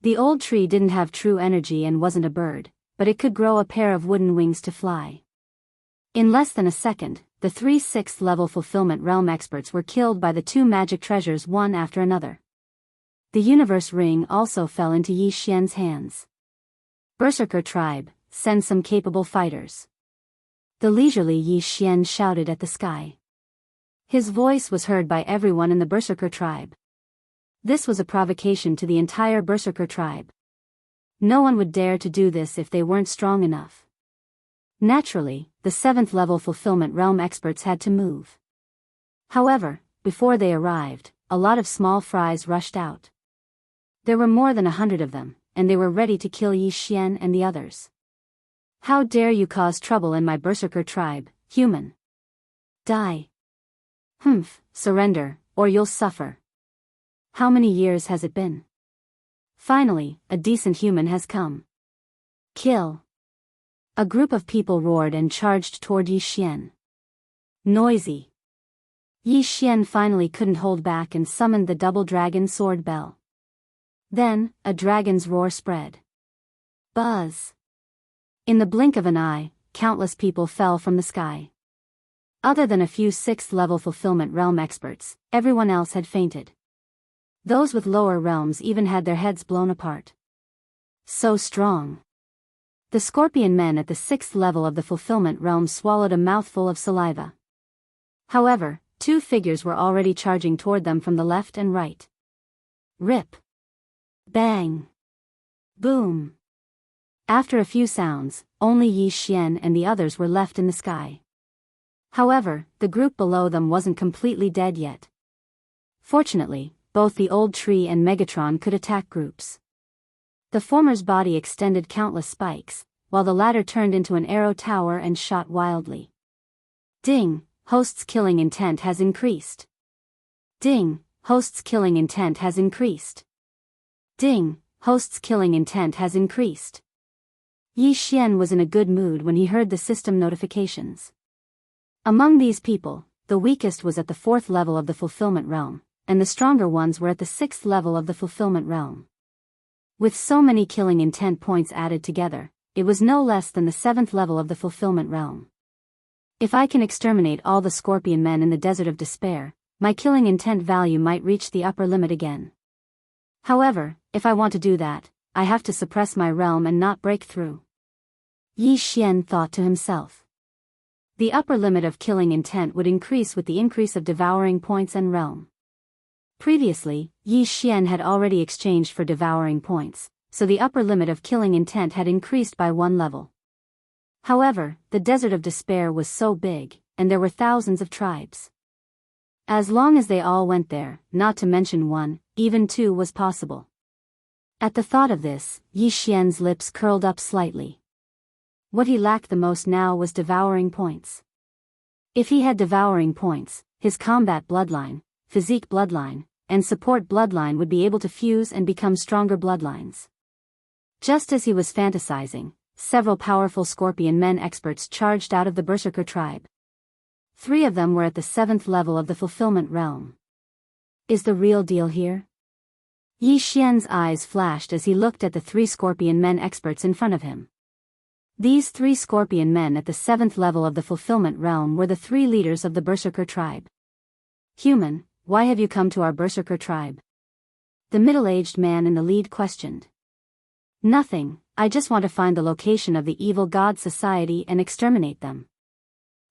The old tree didn't have true energy and wasn't a bird, but it could grow a pair of wooden wings to fly. In less than a second, the 3 6th level fulfillment realm experts were killed by the 2 magic treasures one after another. The universe ring also fell into Yi Xian's hands. Berserker tribe, send some capable fighters. The leisurely Yi Xian shouted at the sky. His voice was heard by everyone in the Berserker tribe. This was a provocation to the entire Berserker tribe. No one would dare to do this if they weren't strong enough. Naturally, the 7th level fulfillment realm experts had to move. However, before they arrived, a lot of small fries rushed out. There were more than 100 of them, and they were ready to kill Yi Xian and the others. How dare you cause trouble in my berserker tribe, human? Die. Humph, surrender, or you'll suffer. How many years has it been? Finally, a decent human has come. Kill. A group of people roared and charged toward Yi Xian. Noisy. Yi Xian finally couldn't hold back and summoned the double dragon sword bell. Then, a dragon's roar spread. Buzz. In the blink of an eye, countless people fell from the sky. Other than a few 6th-level fulfillment realm experts, everyone else had fainted. Those with lower realms even had their heads blown apart. So strong. The scorpion men at the 6th level of the fulfillment realm swallowed a mouthful of saliva. However, 2 figures were already charging toward them from the left and right. Rip. Bang. Boom. After a few sounds, only Yi Xian and the others were left in the sky. However, the group below them wasn't completely dead yet. Fortunately, both the old tree and Megatron could attack groups. The former's body extended countless spikes, while the latter turned into an arrow tower and shot wildly. Ding, host's killing intent has increased. Ding, host's killing intent has increased. Ding, host's killing intent has increased. Yi Xian was in a good mood when he heard the system notifications. Among these people, the weakest was at the 4th level of the fulfillment realm, and the stronger ones were at the 6th level of the fulfillment realm. With so many killing intent points added together, it was no less than the 7th level of the fulfillment realm. If I can exterminate all the scorpion men in the Desert of Despair, my killing intent value might reach the upper limit again. However, if I want to do that, I have to suppress my realm and not break through. Yi Xian thought to himself. The upper limit of killing intent would increase with the increase of devouring points and realm. Previously, Yi Xian had already exchanged for devouring points, so the upper limit of killing intent had increased by 1 level. However, the Desert of Despair was so big, and there were thousands of tribes. As long as they all went there, not to mention 1, even 2 was possible. At the thought of this, Yi Xian's lips curled up slightly. What he lacked the most now was devouring points. If he had devouring points, his combat bloodline, physique bloodline, and support bloodline would be able to fuse and become stronger bloodlines. Just as he was fantasizing, several powerful scorpion men experts charged out of the berserker tribe. 3 of them were at the 7th level of the fulfillment realm. Is the real deal here? Yi Xian's eyes flashed as he looked at the 3 scorpion men experts in front of him. These 3 scorpion men at the 7th level of the fulfillment realm were the 3 leaders of the berserker tribe. Human, why have you come to our berserker tribe? The middle-aged man in the lead questioned. Nothing, I just want to find the location of the evil god society and exterminate them.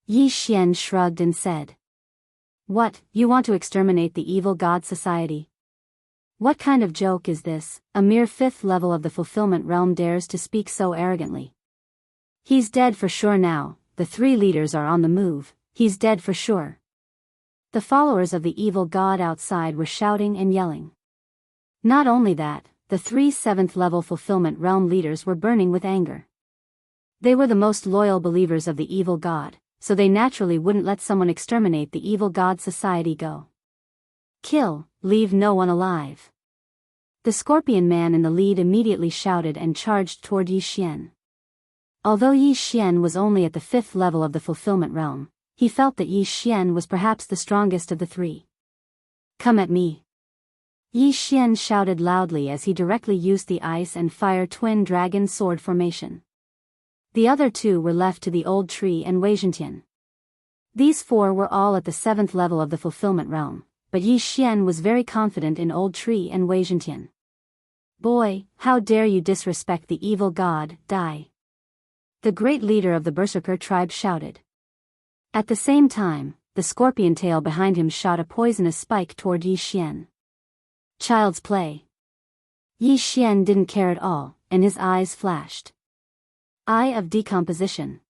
Yi Xian shrugged and said. What, you want to exterminate the evil god society? What kind of joke is this? A mere 5th level of the fulfillment realm dares to speak so arrogantly. He's dead for sure now, the 3 leaders are on the move, he's dead for sure. The followers of the evil god outside were shouting and yelling. Not only that, the 3 7th level fulfillment realm leaders were burning with anger. They were the most loyal believers of the evil god, so they naturally wouldn't let someone exterminate the evil god society go. Kill, leave no one alive. The scorpion man in the lead immediately shouted and charged toward Yi Xian. Although Yi Xian was only at the 5th level of the fulfillment realm, he felt that Yi Xian was perhaps the strongest of the 3. Come at me. Yi Xian shouted loudly as he directly used the ice and fire twin dragon sword formation. The other 2 were left to the old tree and Wei Zhentian. These 4 were all at the 7th level of the fulfillment realm, but Yi Xian was very confident in old tree and Wei Zhentian. Boy, how dare you disrespect the evil god, die. The great leader of the berserker tribe shouted. At the same time, the scorpion tail behind him shot a poisonous spike toward Yi Xian. Child's play. Yi Xian didn't care at all, and his eyes flashed. Eye of decomposition.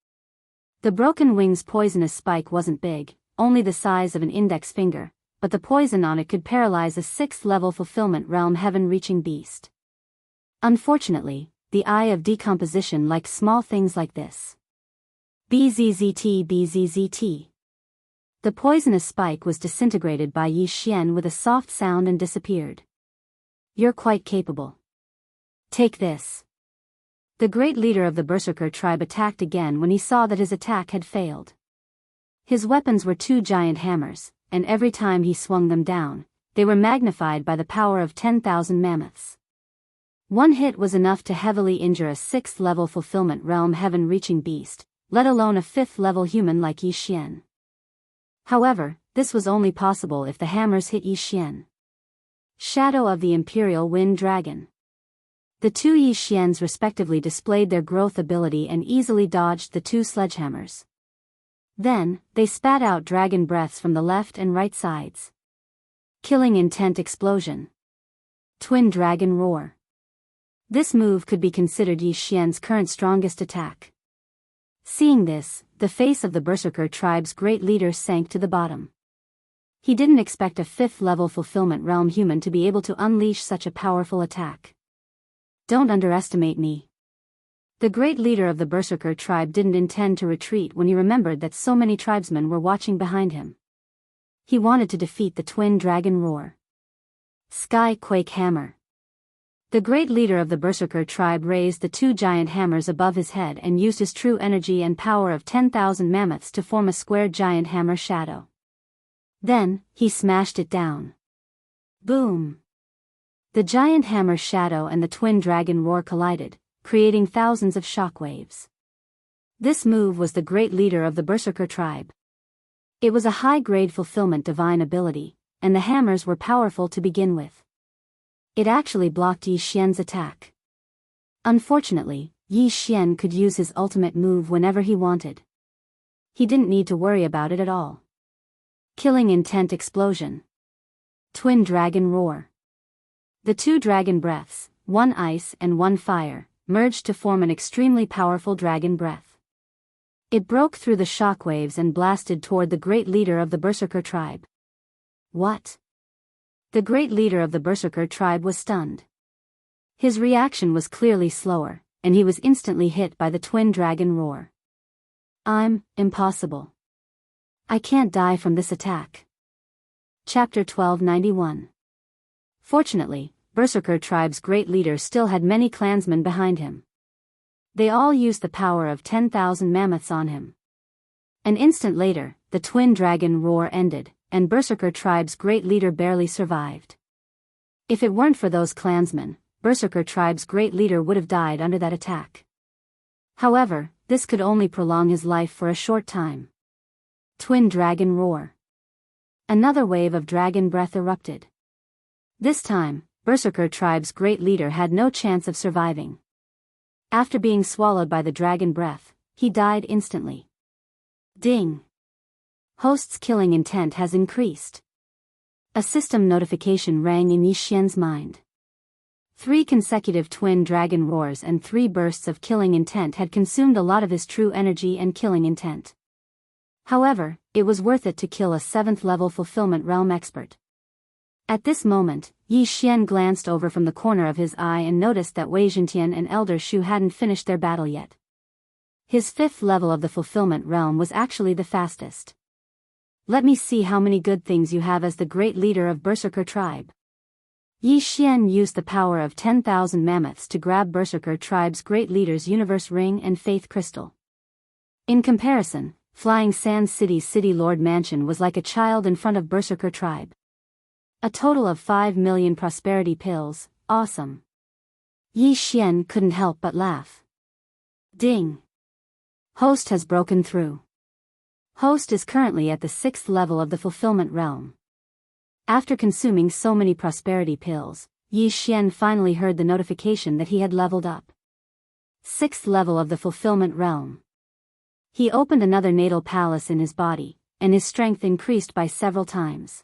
The broken wing's poisonous spike wasn't big, only the size of an index finger, but the poison on it could paralyze a 6th-level fulfillment realm heaven-reaching beast. Unfortunately, the eye of decomposition liked small things like this. Bzzzt bzzzt. The poisonous spike was disintegrated by Yi Xian with a soft sound and disappeared. You're quite capable. Take this. The great leader of the Berserker tribe attacked again when he saw that his attack had failed. His weapons were 2 giant hammers, and every time he swung them down, they were magnified by the power of 10,000 mammoths. One hit was enough to heavily injure a 6th-level fulfillment realm heaven-reaching beast, let alone a 5th-level human like Yi Xian. However, this was only possible if the hammers hit Yi Xian. Shadow of the Imperial Wind Dragon. The 2 Yi Xians respectively displayed their growth ability and easily dodged the 2 sledgehammers. Then, they spat out dragon breaths from the left and right sides. Killing Intent Explosion. Twin Dragon Roar. This move could be considered Yi Xian's current strongest attack. Seeing this, the face of the Berserker tribe's great leader sank to the bottom. He didn't expect a 5th-level fulfillment realm human to be able to unleash such a powerful attack. Don't underestimate me. The great leader of the Berserker tribe didn't intend to retreat when he remembered that so many tribesmen were watching behind him. He wanted to defeat the Twin Dragon Roar. Sky Quake Hammer. The great leader of the Berserker tribe raised the 2 giant hammers above his head and used his true energy and power of 10,000 mammoths to form a square giant hammer shadow. Then, he smashed it down. Boom! The giant hammer shadow and the Twin Dragon Roar collided, creating thousands of shockwaves. This move was the great leader of the Berserker tribe. It was a high-grade fulfillment divine ability, and the hammers were powerful to begin with. It actually blocked Yi Xian's attack. Unfortunately, Yi Xian could use his ultimate move whenever he wanted. He didn't need to worry about it at all. Killing Intent Explosion. Twin Dragon Roar. The 2 dragon breaths, 1 ice and 1 fire, merged to form an extremely powerful dragon breath. It broke through the shockwaves and blasted toward the great leader of the Berserker tribe. What? The great leader of the Berserker tribe was stunned. His reaction was clearly slower, and he was instantly hit by the Twin Dragon Roar. Impossible. I can't die from this attack. Chapter 1291. Fortunately, Berserker tribe's great leader still had many clansmen behind him. They all used the power of 10,000 mammoths on him. An instant later, the Twin Dragon Roar ended, and Berserker tribe's great leader barely survived. If it weren't for those clansmen, Berserker tribe's great leader would have died under that attack. However, this could only prolong his life for a short time. Twin Dragon Roar. Another wave of dragon breath erupted. This time, Berserker tribe's great leader had no chance of surviving. After being swallowed by the dragon breath, he died instantly. Ding! Host's killing intent has increased. A system notification rang in Yi Xian's mind. 3 consecutive Twin Dragon Roars and 3 bursts of killing intent had consumed a lot of his true energy and killing intent. However, it was worth it to kill a 7th-level fulfillment realm expert. At this moment, Yi Xian glanced over from the corner of his eye and noticed that Wei Zhentian and Elder Shu hadn't finished their battle yet. His 5th level of the fulfillment realm was actually the fastest. Let me see how many good things you have as the great leader of Berserker tribe. Yi Xian used the power of 10,000 mammoths to grab Berserker tribe's great leader's universe ring and faith crystal. In comparison, Flying Sand City's City Lord Mansion was like a child in front of Berserker tribe. A total of 5 million prosperity pills, awesome. Yi Xian couldn't help but laugh. Ding! Host has broken through. Host is currently at the 6th level of the fulfillment realm. After consuming so many prosperity pills, Yi Xian finally heard the notification that he had leveled up. 6th level of the fulfillment realm. He opened another natal palace in his body, and his strength increased by several times.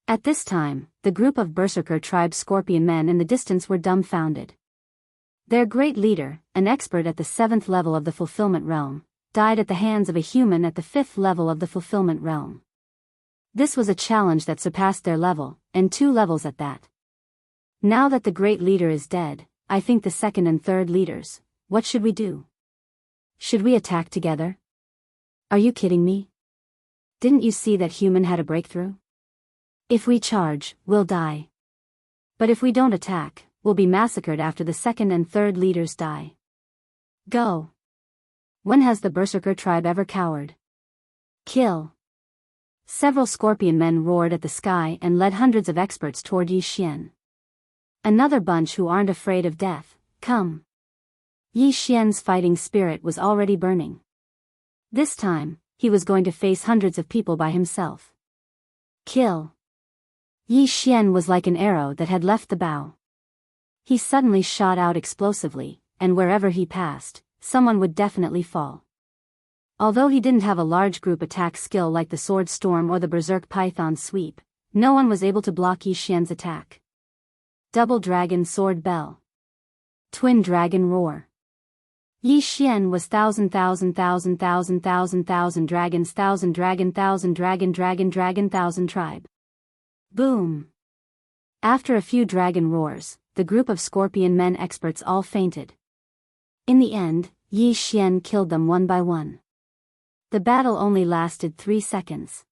At this time, the group of Berserker tribe scorpion men in the distance were dumbfounded. Their great leader, an expert at the 7th level of the fulfillment realm, died at the hands of a human at the 5th level of the fulfillment realm. This was a challenge that surpassed their level, and 2 levels at that. Now that the great leader is dead, I think the second and third leaders, what should we do? Should we attack together? Are you kidding me? Didn't you see that human had a breakthrough? If we charge, we'll die. But if we don't attack, we'll be massacred after the second and third leaders die. Go. When has the Berserker tribe ever cowered? Kill. Several scorpion men roared at the sky and led hundreds of experts toward Yi Xian. Another bunch who aren't afraid of death, come. Yi Xian's fighting spirit was already burning. This time, he was going to face hundreds of people by himself. Kill. Yi Xian was like an arrow that had left the bow. He suddenly shot out explosively, and wherever he passed, someone would definitely fall. Although he didn't have a large group attack skill like the Sword Storm or the Berserk Python Sweep, no one was able to block Yi Xian's attack. Double Dragon Sword Bell. Twin Dragon Roar. Yi Xian was thousand dragons, thousand dragon thousand tribe. Boom. After a few dragon roars, the group of scorpion men experts all fainted. In the end, Yi Xian killed them one by one. The battle only lasted 3 seconds.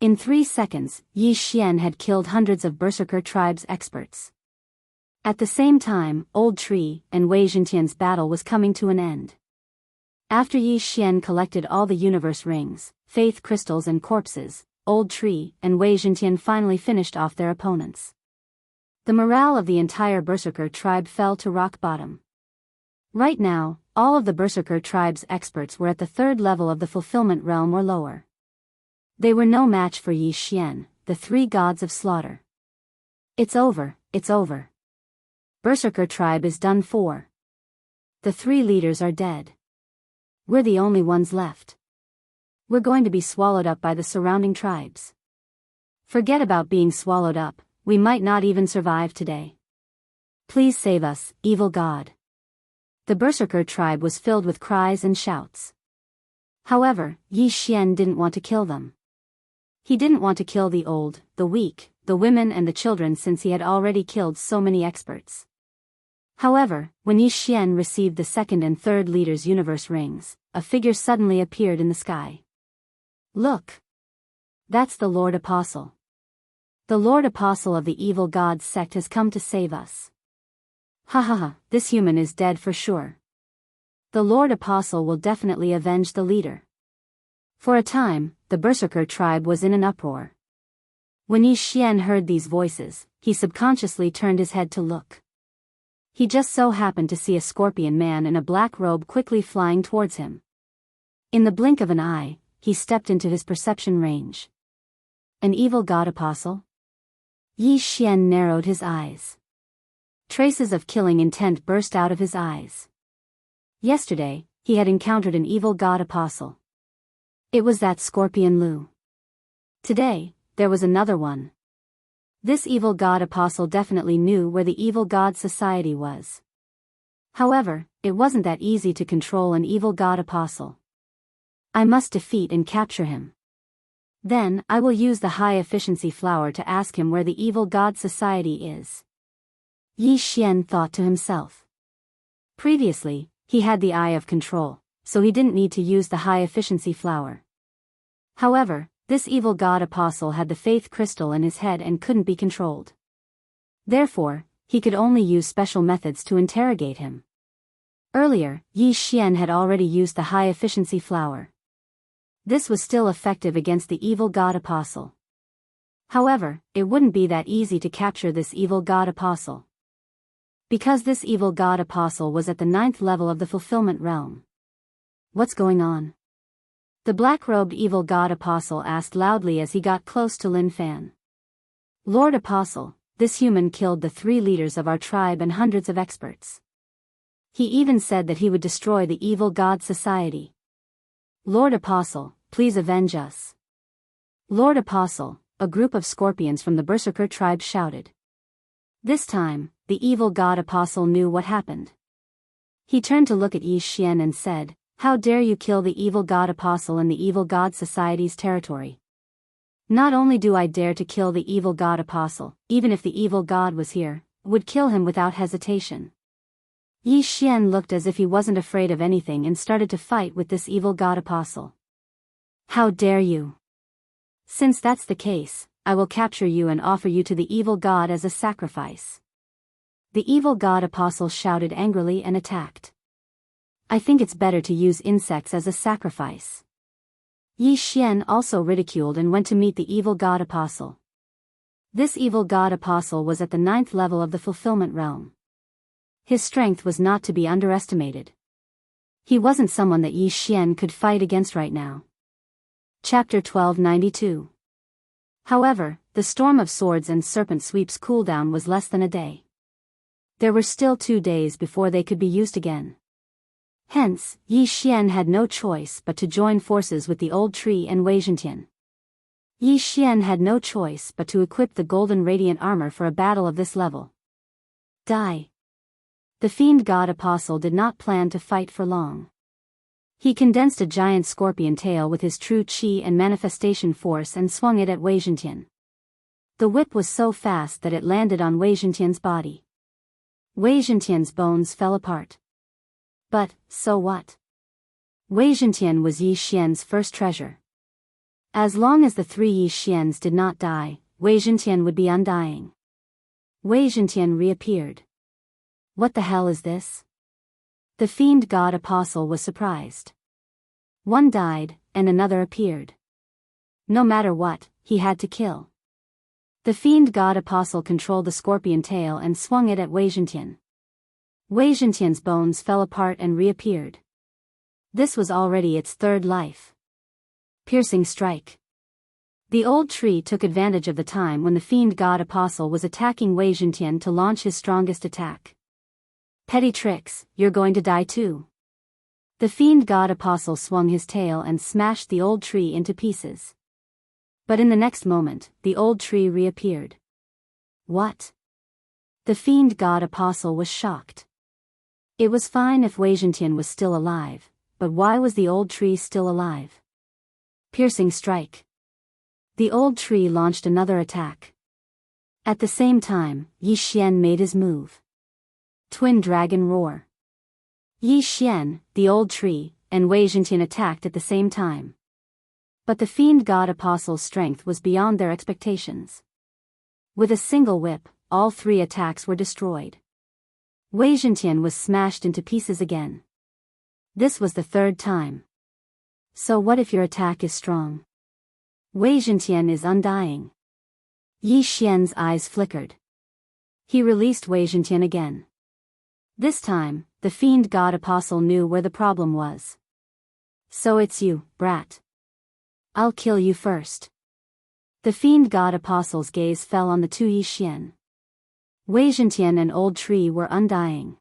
In 3 seconds, Yi Xian had killed hundreds of Berserker tribe's experts. At the same time, Old Tree and Wei Zhentian's battle was coming to an end. After Yi Xian collected all the universe rings, faith crystals and corpses, Old Tree and Wei Zhentian finally finished off their opponents. The morale of the entire Berserker tribe fell to rock bottom. Right now, all of the Berserker tribe's experts were at the 3rd level of the fulfillment realm or lower. They were no match for Yi Xian, the 3 gods of slaughter. It's over, it's over. Berserker tribe is done for. The 3 leaders are dead. We're the only ones left. We're going to be swallowed up by the surrounding tribes. Forget about being swallowed up, we might not even survive today. Please save us, evil god. The Berserker tribe was filled with cries and shouts. However, Yi Xian didn't want to kill them. He didn't want to kill the old, the weak, the women and the children since he had already killed so many experts. However, when Yi Xian received the second and third leaders' universe rings, a figure suddenly appeared in the sky. Look! That's the Lord Apostle. The Lord Apostle of the evil god sect has come to save us. Ha ha ha, this human is dead for sure. The Lord Apostle will definitely avenge the leader. For a time, the Berserker tribe was in an uproar. When Yi Xian heard these voices, he subconsciously turned his head to look. He just so happened to see a scorpion man in a black robe quickly flying towards him. In the blink of an eye, he stepped into his perception range. An evil god apostle? Yi Xian narrowed his eyes. Traces of killing intent burst out of his eyes. Yesterday, he had encountered an evil god apostle. It was that Scorpion Lu. Today, there was another one. This evil god apostle definitely knew where the evil god society was. However, it wasn't that easy to control an evil god apostle. I must defeat and capture him. Then, I will use the high-efficiency flower to ask him where the evil god society is. Yi Xian thought to himself. Previously, he had the eye of control, so he didn't need to use the high-efficiency flower. However, this evil god apostle had the faith crystal in his head and couldn't be controlled. Therefore, he could only use special methods to interrogate him. Earlier, Yi Xian had already used the high-efficiency flower. This was still effective against the evil god apostle. However, it wouldn't be that easy to capture this evil god apostle. Because this evil god apostle was at the 9th level of the fulfillment realm. What's going on? The black-robed evil god apostle asked loudly as he got close to Lin Fan. Lord Apostle, this human killed the 3 leaders of our tribe and hundreds of experts. He even said that he would destroy the evil god society. Lord Apostle, please avenge us. Lord Apostle, a group of scorpions from the Berserker tribe shouted. This time, the evil god apostle knew what happened. He turned to look at Yi Xian and said, "How dare you kill the evil god apostle in the evil god society's territory? Not only do I dare to kill the evil god apostle, even if the evil god was here, would kill him without hesitation. Yi Xian looked as if he wasn't afraid of anything and started to fight with this evil god apostle. How dare you? Since that's the case, I will capture you and offer you to the evil god as a sacrifice. The evil god apostle shouted angrily and attacked. I think it's better to use insects as a sacrifice. Yi Xian also ridiculed and went to meet the evil god apostle. This evil god apostle was at the 9th level of the fulfillment realm. His strength was not to be underestimated. He wasn't someone that Yi Xian could fight against right now. Chapter 1292. However, the storm of swords and serpent sweeps cooldown was less than a day. There were still 2 days before they could be used again. Hence, Yi Xian had no choice but to join forces with the old tree and Wei Zhentian. Yi Xian had no choice but to equip the golden radiant armor for a battle of this level. Die. The fiend god apostle did not plan to fight for long. He condensed a giant scorpion tail with his true chi and manifestation force and swung it at Wei Zhentian. The whip was so fast that it landed on Wei Zhentian's body. Wei Zhentian's bones fell apart. But, so what? Wei Zhentian was Yi Xian's first treasure. As long as the 3 Yi Xians did not die, Wei Zhentian would be undying. Wei Zhentian reappeared. What the hell is this? The fiend god apostle was surprised. One died, and another appeared. No matter what, he had to kill. The fiend god apostle controlled the scorpion tail and swung it at Wei Zhentian. Wei Zhentian's bones fell apart and reappeared. This was already its 3rd life. Piercing strike. The old tree took advantage of the time when the fiend god apostle was attacking Wei Zhentian to launch his strongest attack. Petty tricks, you're going to die too. The fiend god apostle swung his tail and smashed the old tree into pieces. But in the next moment, the old tree reappeared. What? The fiend god apostle was shocked. It was fine if Wei Zhentian was still alive, but why was the old tree still alive? Piercing strike. The old tree launched another attack. At the same time, Yi Xian made his move. Twin dragon roar. Yi Xian, the old tree, and Wei Zhentian attacked at the same time. But the fiend god apostle's strength was beyond their expectations. With a single whip, all 3 attacks were destroyed. Wei Zhentian was smashed into pieces again. This was the 3rd time. So what if your attack is strong? Wei Zhentian is undying. Yi Xian's eyes flickered. He released Wei Zhentian again. This time, the fiend god apostle knew where the problem was. So it's you, brat. I'll kill you first. The fiend god apostle's gaze fell on the 2 Yi Xian. Wei Zhentian and old tree were undying.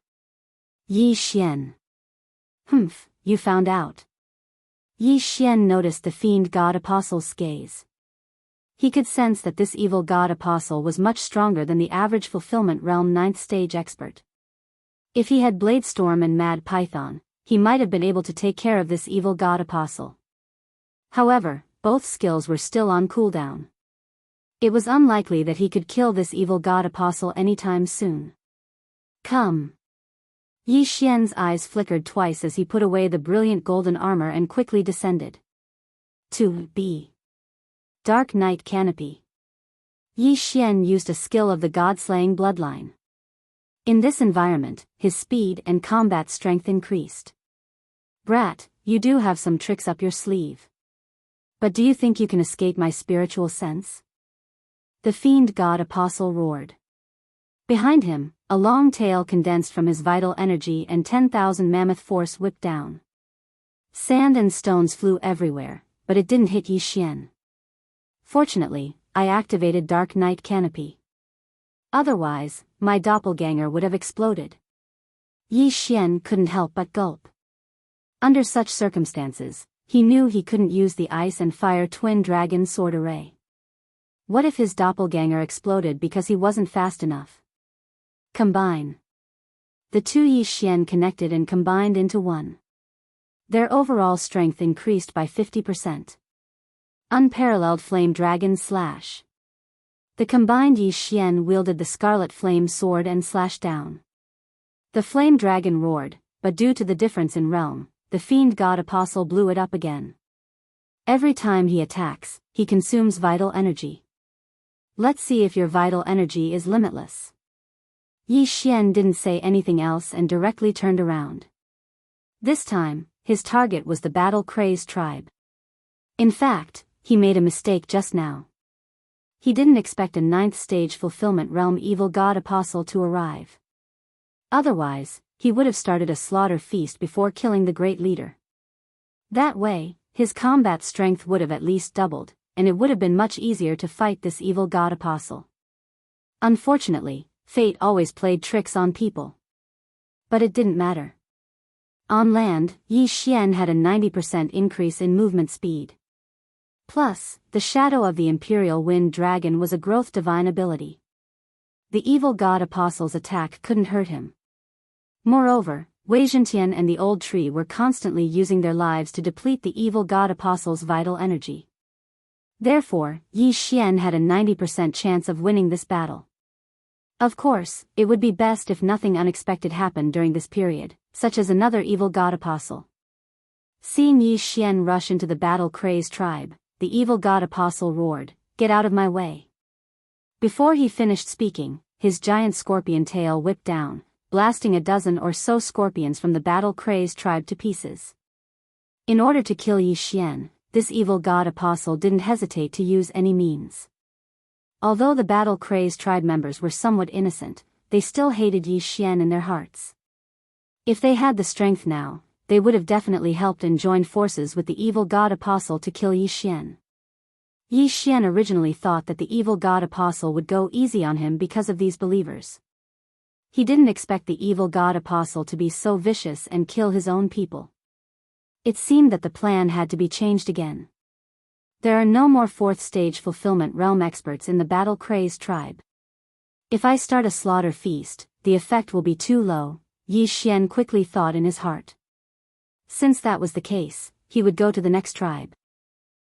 Yi Xian. Humph, you found out. Yi Xian noticed the fiend god apostle's gaze. He could sense that this evil god apostle was much stronger than the average fulfillment realm 9th stage expert. If he had Blade Storm and Mad Python, he might have been able to take care of this evil god apostle. However, both skills were still on cooldown. It was unlikely that he could kill this evil god apostle anytime soon. Come. Yi Xian's eyes flickered twice as he put away the brilliant golden armor and quickly descended. 2b. Dark Night Canopy. Yi Xian used a skill of the god-slaying bloodline. In this environment, his speed and combat strength increased. Brat, you do have some tricks up your sleeve. But do you think you can escape my spiritual sense? The fiend god apostle roared. Behind him, a long tail condensed from his vital energy and 10,000 mammoth force whipped down. Sand and stones flew everywhere, but it didn't hit Yi Xian. Fortunately, I activated Dark Night Canopy. Otherwise, my doppelganger would have exploded. Yi Xian couldn't help but gulp. Under such circumstances, he knew he couldn't use the ice and fire twin dragon sword array. What if his doppelganger exploded because he wasn't fast enough? Combine. The 2 Yi Xian connected and combined into one. Their overall strength increased by 50%. Unparalleled Flame Dragon Slash. The combined Yi Xian wielded the scarlet flame sword and slashed down. The flame dragon roared, but due to the difference in realm, the fiend god apostle blew it up again. Every time he attacks, he consumes vital energy. Let's see if your vital energy is limitless. Yi Xian didn't say anything else and directly turned around. This time, his target was the battle-crazed tribe. In fact, he made a mistake just now. He didn't expect a 9th stage fulfillment realm evil god apostle to arrive. Otherwise, he would have started a slaughter feast before killing the great leader. That way, his combat strength would have at least doubled, and it would have been much easier to fight this evil god apostle. Unfortunately, fate always played tricks on people. But it didn't matter. On land, Yi Xian had a 90% increase in movement speed. Plus, the shadow of the Imperial Wind Dragon was a growth divine ability. The evil god apostle's attack couldn't hurt him. Moreover, Wei Zhentian and the old tree were constantly using their lives to deplete the evil god apostle's vital energy. Therefore, Yi Xian had a 90% chance of winning this battle. Of course, it would be best if nothing unexpected happened during this period, such as another evil god apostle. Seeing Yi Xian rush into the battle-crazed tribe, the evil god apostle roared, "Get out of my way." Before he finished speaking, his giant scorpion tail whipped down, blasting a dozen or so scorpions from the battle-crazed tribe to pieces. In order to kill Yi Xian, this evil god apostle didn't hesitate to use any means. Although the battle-crazed tribe members were somewhat innocent, they still hated Yi Xian in their hearts. If they had the strength now, they would have definitely helped and joined forces with the evil god apostle to kill Yi Xian. Yi Xian originally thought that the evil god apostle would go easy on him because of these believers. He didn't expect the evil god apostle to be so vicious and kill his own people. It seemed that the plan had to be changed again. There are no more 4th stage fulfillment realm experts in the battle-crazed tribe. If I start a slaughter feast, the effect will be too low, Yi Xian quickly thought in his heart. Since that was the case, he would go to the next tribe.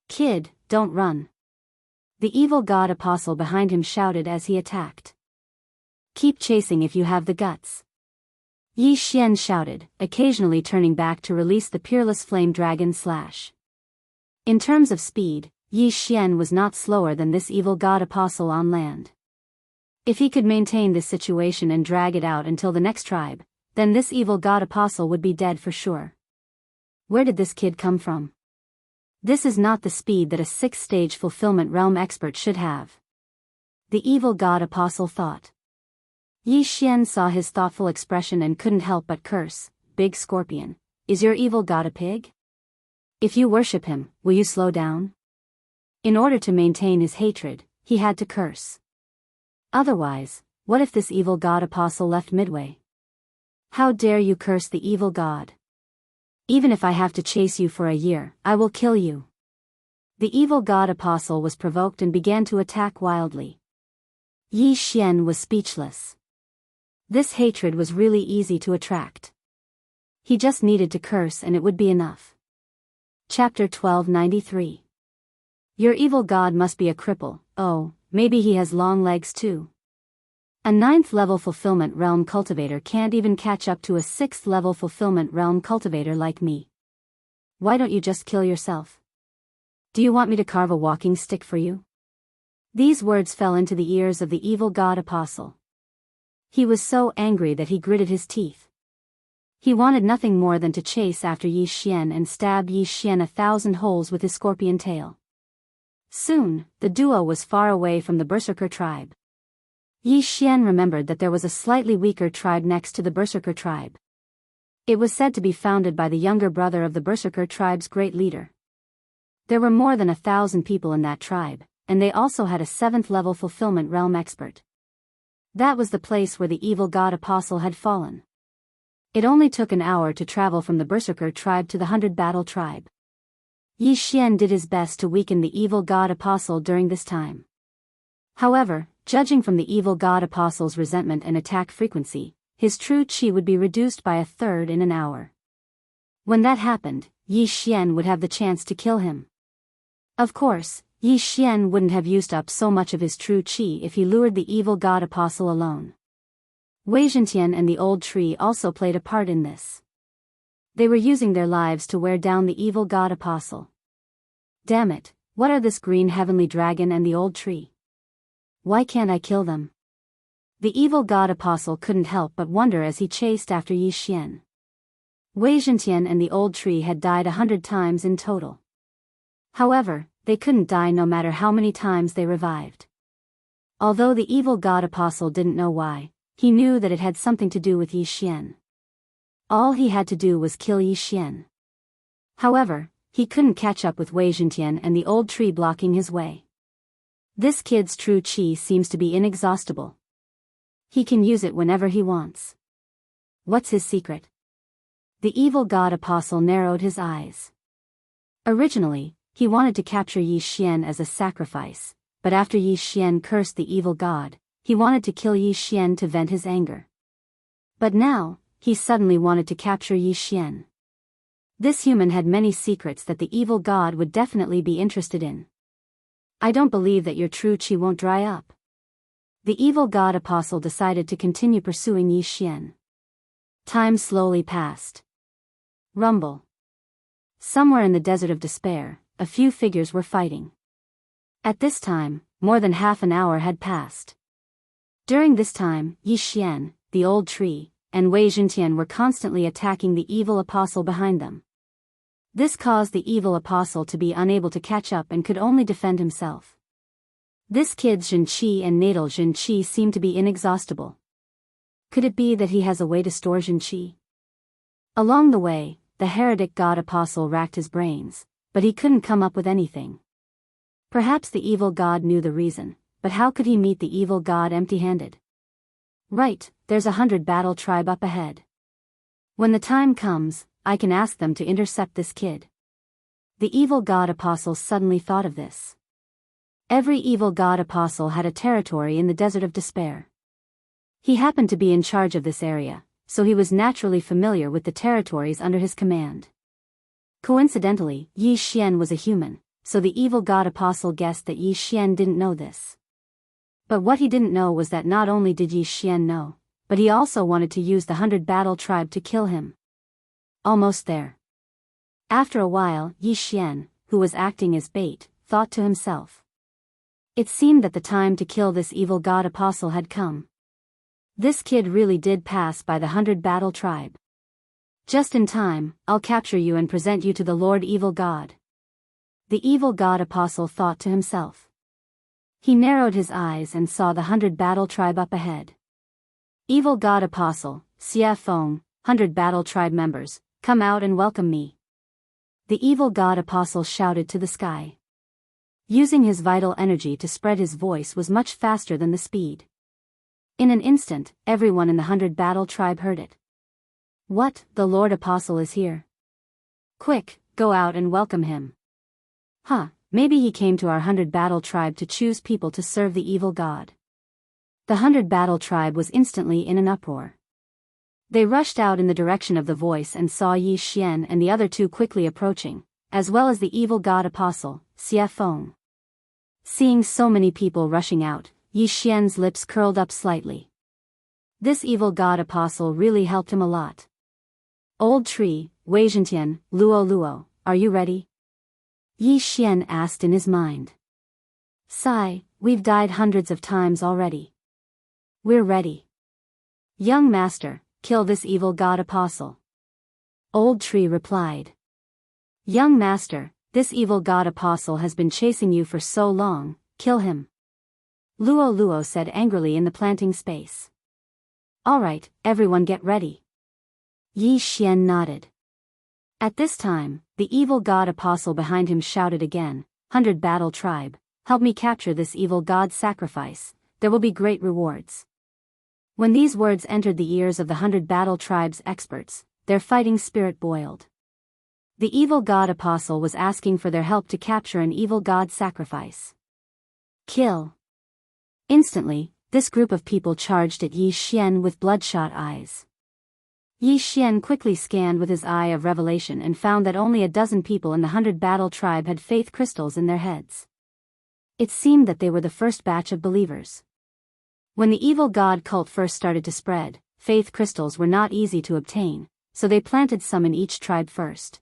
"Kid, don't run." The evil god apostle behind him shouted as he attacked. "Keep chasing if you have the guts." Yi Xian shouted, occasionally turning back to release the peerless flame dragon slash. In terms of speed, Yi Xian was not slower than this evil god apostle on land. If he could maintain this situation and drag it out until the next tribe, then this evil god apostle would be dead for sure. Where did this kid come from? This is not the speed that a 6th stage fulfillment realm expert should have. The evil god apostle thought. Yi Xian saw his thoughtful expression and couldn't help but curse, "Big scorpion, is your evil god a pig? If you worship him, will you slow down?" In order to maintain his hatred, he had to curse. Otherwise, what if this evil god apostle left midway? "How dare you curse the evil god? Even if I have to chase you for a year, I will kill you." The evil god apostle was provoked and began to attack wildly. Yi Xian was speechless. This hatred was really easy to attract. He just needed to curse and it would be enough. Chapter 1293. Your evil god must be a cripple. Oh, maybe he has long legs too. A 9th level fulfillment realm cultivator can't even catch up to a 6th level fulfillment realm cultivator like me. Why don't you just kill yourself? Do you want me to carve a walking stick for you? These words fell into the ears of the evil god apostle. He was so angry that he gritted his teeth. He wanted nothing more than to chase after Yi Xian and stab Yi Xian 1,000 holes with his scorpion tail. Soon, the duo was far away from the Berserker tribe. Yi Xian remembered that there was a slightly weaker tribe next to the Berserker tribe. It was said to be founded by the younger brother of the Berserker tribe's great leader. There were more than 1,000 people in that tribe, and they also had a 7th level fulfillment realm expert. That was the place where the evil god apostle had fallen. It only took an hour to travel from the Berserker tribe to the 100 battle tribe. Yi Xian did his best to weaken the evil god apostle during this time. However, judging from the evil god apostle's resentment and attack frequency, his true chi would be reduced by 1/3 in an hour. When that happened, Yi Xian would have the chance to kill him. Of course, Yi Xian wouldn't have used up so much of his true qi if he lured the evil god apostle alone. Wei Zhentian and the old tree also played a part in this. They were using their lives to wear down the evil god apostle. Damn it, what are this green heavenly dragon and the old tree? Why can't I kill them? The evil god apostle couldn't help but wonder as he chased after Yi Xian. Wei Zhentian and the old tree had died 100 times in total. However, they couldn't die no matter how many times they revived. Although the evil god apostle didn't know why, he knew that it had something to do with Yi Xian. All he had to do was kill Yi Xian. However, he couldn't catch up with Wei Zhentian and the old tree blocking his way. This kid's true qi seems to be inexhaustible. He can use it whenever he wants. What's his secret? The evil god apostle narrowed his eyes. Originally, he wanted to capture Yi Xian as a sacrifice, but after Yi Xian cursed the evil god, he wanted to kill Yi Xian to vent his anger. But now, he suddenly wanted to capture Yi Xian. This human had many secrets that the evil god would definitely be interested in. I don't believe that your true qi won't dry up. The evil god apostle decided to continue pursuing Yi Xian. Time slowly passed. Rumble. Somewhere in the desert of despair, a few figures were fighting. At this time, more than half an hour had passed. During this time, Yi Xian, the old tree, and Wei Zhentian were constantly attacking the evil apostle behind them. This caused the evil apostle to be unable to catch up and could only defend himself. This kid's Jin Qi and natal Jin Qi seemed to be inexhaustible. Could it be that he has a way to store Jin Qi? Along the way, the heretic god apostle racked his brains, but he couldn't come up with anything. Perhaps the evil god knew the reason, but how could he meet the evil god empty-handed? Right, there's 100 battle tribe up ahead. When the time comes, I can ask them to intercept this kid. The evil god apostle suddenly thought of this. Every evil god apostle had a territory in the desert of despair. He happened to be in charge of this area, so he was naturally familiar with the territories under his command. Coincidentally, Yi Xian was a human, so the evil god apostle guessed that Yi Xian didn't know this. But what he didn't know was that not only did Yi Xian know, but he also wanted to use the 100 battle tribe to kill him. Almost there. After a while, Yi Xian, who was acting as bait, thought to himself. It seemed that the time to kill this evil god apostle had come. This kid really did pass by the 100 battle tribe. Just in time, I'll capture you and present you to the Lord Evil God. The evil god apostle thought to himself. He narrowed his eyes and saw the 100 battle tribe up ahead. Evil god apostle, Xia Feng, 100 battle tribe members, come out and welcome me. The evil god apostle shouted to the sky. Using his vital energy to spread his voice was much faster than the speed. In an instant, everyone in the 100 battle tribe heard it. What, the Lord Apostle is here? Quick, go out and welcome him. Maybe he came to our 100 battle tribe to choose people to serve the evil god. The 100 battle tribe was instantly in an uproar. They rushed out in the direction of the voice and saw Yi Xian and the other two quickly approaching, as well as the evil god apostle, Xia Feng. Seeing so many people rushing out, Yi Xian's lips curled up slightly. This evil god apostle really helped him a lot. Old tree, Wei Zhentian, Luo, are you ready? Yi Xian asked in his mind. Sigh, we've died hundreds of times already. We're ready. Young master, kill this evil god apostle. Old tree replied. Young master, this evil god apostle has been chasing you for so long, kill him. Luo said angrily in the planting space. Alright, everyone get ready. Yi Xian nodded. At this time, the evil god apostle behind him shouted again, 100 battle tribe, help me capture this evil god sacrifice, there will be great rewards. When these words entered the ears of the 100 battle tribe's experts, their fighting spirit boiled. The evil god apostle was asking for their help to capture an evil god sacrifice. Kill. Instantly, this group of people charged at Yi Xian with bloodshot eyes. Yi Xian quickly scanned with his eye of revelation and found that only a dozen people in the 100 Battle tribe had faith crystals in their heads. It seemed that they were the first batch of believers. When the evil god cult first started to spread, faith crystals were not easy to obtain, so they planted some in each tribe first.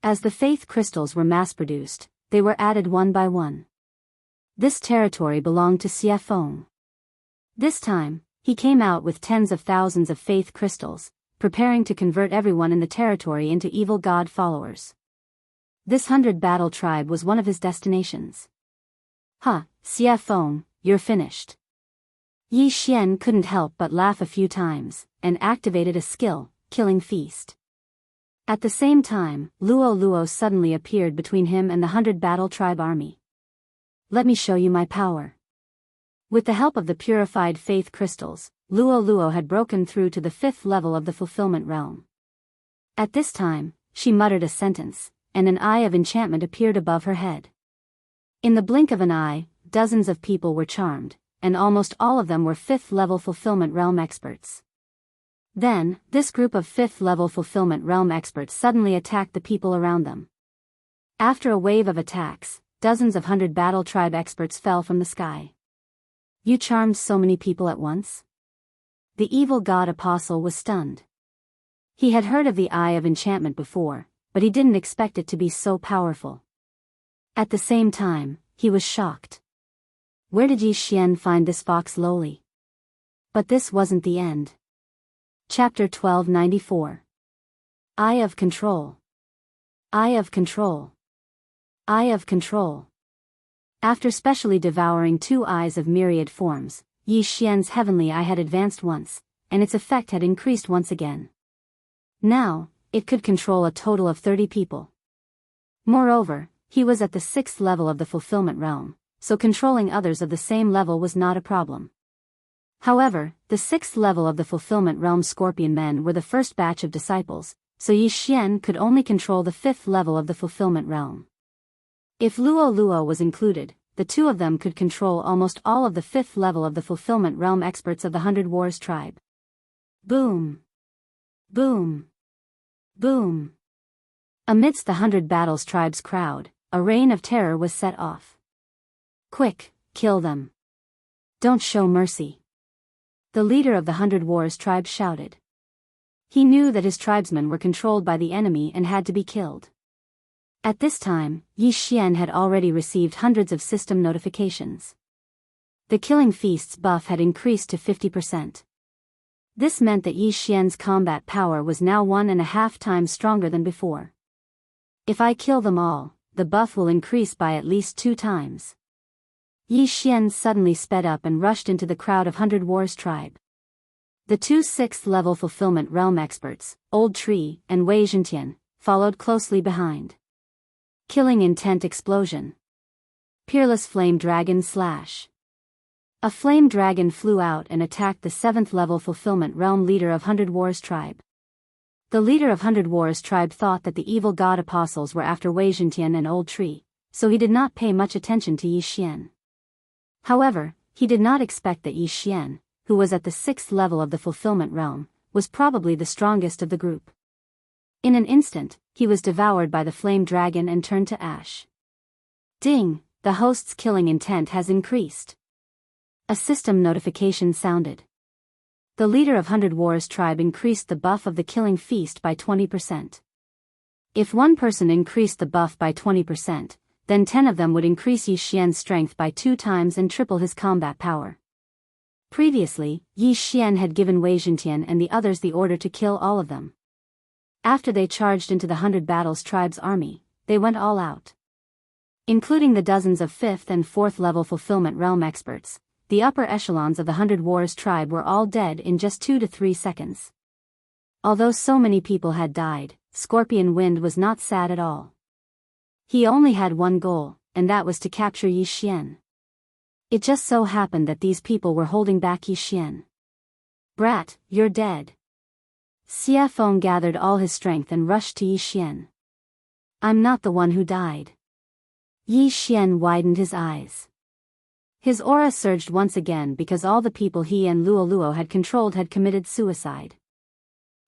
As the faith crystals were mass-produced, they were added one by one. This territory belonged to Xie Feng. This time, he came out with tens of thousands of faith crystals, preparing to convert everyone in the territory into evil god followers. This 100 Battle tribe was one of his destinations. Xie Feng, you're finished. Yi Xian couldn't help but laugh a few times, and activated a skill, Killing Feast. At the same time, Luo Luo suddenly appeared between him and the 100 Battle tribe army. Let me show you my power. With the help of the purified faith crystals, Luo Luo had broken through to the 5th level of the fulfillment realm. At this time, she muttered a sentence, and an eye of enchantment appeared above her head. In the blink of an eye, dozens of people were charmed, and almost all of them were 5th level fulfillment realm experts. Then, this group of 5th level fulfillment realm experts suddenly attacked the people around them. After a wave of attacks, dozens of 100 Battle tribe experts fell from the sky. You charmed so many people at once? The evil god apostle was stunned. He had heard of the Eye of Enchantment before, but he didn't expect it to be so powerful. At the same time, he was shocked. Where did Yi Xian find this fox lowly? But this wasn't the end. Chapter 1294. Eye of Control. Eye of Control. Eye of Control. After specially devouring 2 eyes of myriad forms, Yi Xian's heavenly eye had advanced once, and its effect had increased once again. Now, it could control a total of 30 people. Moreover, he was at the 6th level of the fulfillment realm, so controlling others of the same level was not a problem. However, the 6th level of the fulfillment realm scorpion men were the first batch of disciples, so Yi Xian could only control the 5th level of the fulfillment realm. If Luo Luo was included, the two of them could control almost all of the 5th level of the fulfillment realm experts of the 100 Wars tribe. Boom! Boom! Boom! Amidst the 100 Battles tribe's crowd, a rain of terror was set off. Quick, kill them. Don't show mercy. The leader of the 100 Wars tribe shouted. He knew that his tribesmen were controlled by the enemy and had to be killed. At this time, Yi Xian had already received hundreds of system notifications. The Killing Feast's buff had increased to 50%. This meant that Yi Xian's combat power was now 1.5 times stronger than before. If I kill them all, the buff will increase by at least 2 times. Yi Xian suddenly sped up and rushed into the crowd of 100 Wars tribe. The 2 6th level fulfillment realm experts, Old Tree and Wei Zhentian, followed closely behind. Killing Intent Explosion. Peerless Flame Dragon Slash. A flame dragon flew out and attacked the 7th level fulfillment realm leader of 100 Wars tribe. The leader of 100 Wars tribe thought that the evil god apostles were after Wei Zhentian and Old Tree, so he did not pay much attention to Yi Xian. However, he did not expect that Yi Xian, who was at the 6th level of the fulfillment realm, was probably the strongest of the group. In an instant, he was devoured by the flame dragon and turned to ash. Ding, the host's killing intent has increased. A system notification sounded. The leader of 100 Wars tribe increased the buff of the Killing Feast by 20%. If one person increased the buff by 20%, then 10 of them would increase Yi Xian's strength by 2 times and triple his combat power. Previously, Yi Xian had given Wei Zhentian and the others the order to kill all of them. After they charged into the 100 Battles tribe's army, they went all out. Including the dozens of 5th and 4th level fulfillment realm experts, the upper echelons of the 100 Wars tribe were all dead in just 2 to 3 seconds. Although so many people had died, Scorpion Wind was not sad at all. He only had one goal, and that was to capture Yi Xian. It just so happened that these people were holding back Yi Xian. Brat, you're dead. Xie Feng gathered all his strength and rushed to Yi Xian. I'm not the one who died. Yi Xian widened his eyes. His aura surged once again because all the people he and Luo Luo had controlled had committed suicide.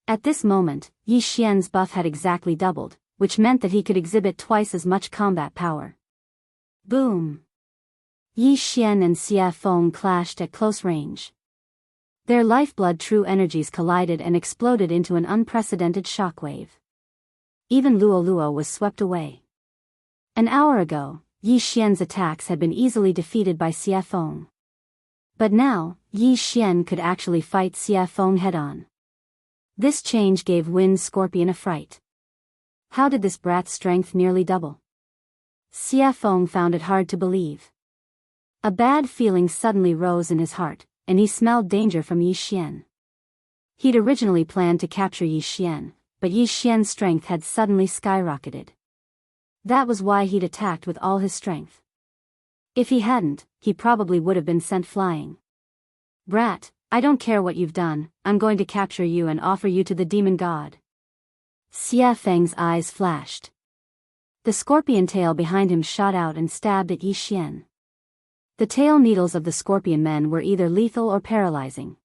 At this moment, Yi Xian's buff had exactly doubled, which meant that he could exhibit twice as much combat power. Boom! Yi Xian and Xia Feng clashed at close range. Their lifeblood true energies collided and exploded into an unprecedented shockwave. Even Luo Luo was swept away. An hour ago, Yi Xian's attacks had been easily defeated by Xia Feng. But now, Yi Xian could actually fight Xia Feng head-on. This change gave Wind Scorpion a fright. How did this brat's strength nearly double? Xia Feng found it hard to believe. A bad feeling suddenly rose in his heart, and he smelled danger from Yi Xian. He'd originally planned to capture Yi Xian, but Yi Xian's strength had suddenly skyrocketed. That was why he'd attacked with all his strength. If he hadn't, he probably would have been sent flying. Brat, I don't care what you've done, I'm going to capture you and offer you to the demon god. Xia Feng's eyes flashed. The scorpion tail behind him shot out and stabbed at Yi Xian. The tail needles of the scorpion men were either lethal or paralyzing.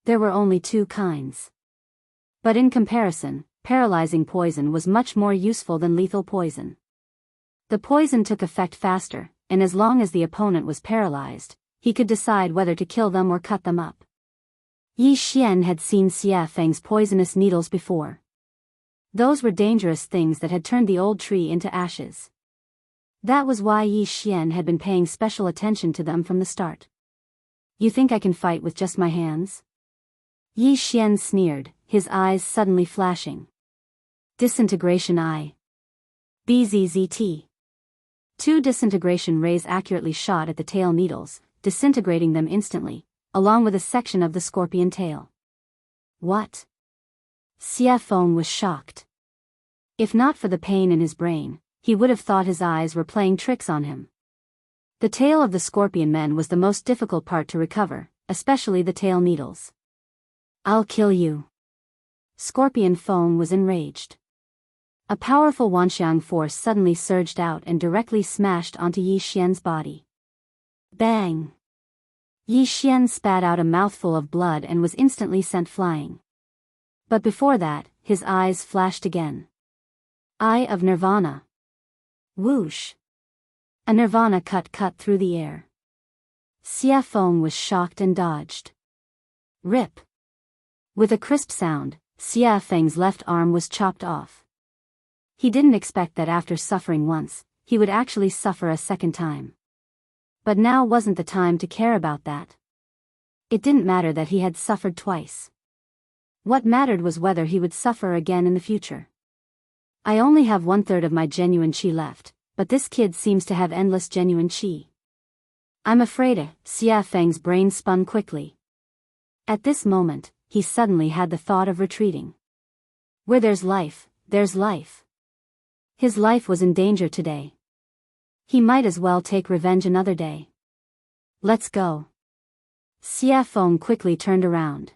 There were only two kinds. But in comparison, paralyzing poison was much more useful than lethal poison. The poison took effect faster, and as long as the opponent was paralyzed, he could decide whether to kill them or cut them up. Yi Xian had seen Xia Feng's poisonous needles before. Those were dangerous things that had turned the old tree into ashes. That was why Yi Xian had been paying special attention to them from the start. You think I can fight with just my hands? Yi Xian sneered, his eyes suddenly flashing. Disintegration Eye. BZZT. Two disintegration rays accurately shot at the tail needles, disintegrating them instantly, along with a section of the scorpion tail. What? Xia Feng was shocked. If not for the pain in his brain, he would have thought his eyes were playing tricks on him. The tail of the scorpion men was the most difficult part to recover, especially the tail needles. I'll kill you. Scorpion Feng was enraged. A powerful Wanxiang force suddenly surged out and directly smashed onto Yi Xian's body. Bang! Yi Xian spat out a mouthful of blood and was instantly sent flying. But before that, his eyes flashed again. Eye of Nirvana. Whoosh! A Nirvana cut through the air. Xia Feng was shocked and dodged. Rip! With a crisp sound, Xia Feng's left arm was chopped off. He didn't expect that after suffering once, he would actually suffer a second time. But now wasn't the time to care about that. It didn't matter that he had suffered twice. What mattered was whether he would suffer again in the future. I only have 1/3 of my genuine qi left, but this kid seems to have endless genuine qi. I'm afraid. Xia Feng's brain spun quickly. At this moment, he suddenly had the thought of retreating. Where there's life, there's life. His life was in danger today. He might as well take revenge another day. Let's go. Xia Feng quickly turned around.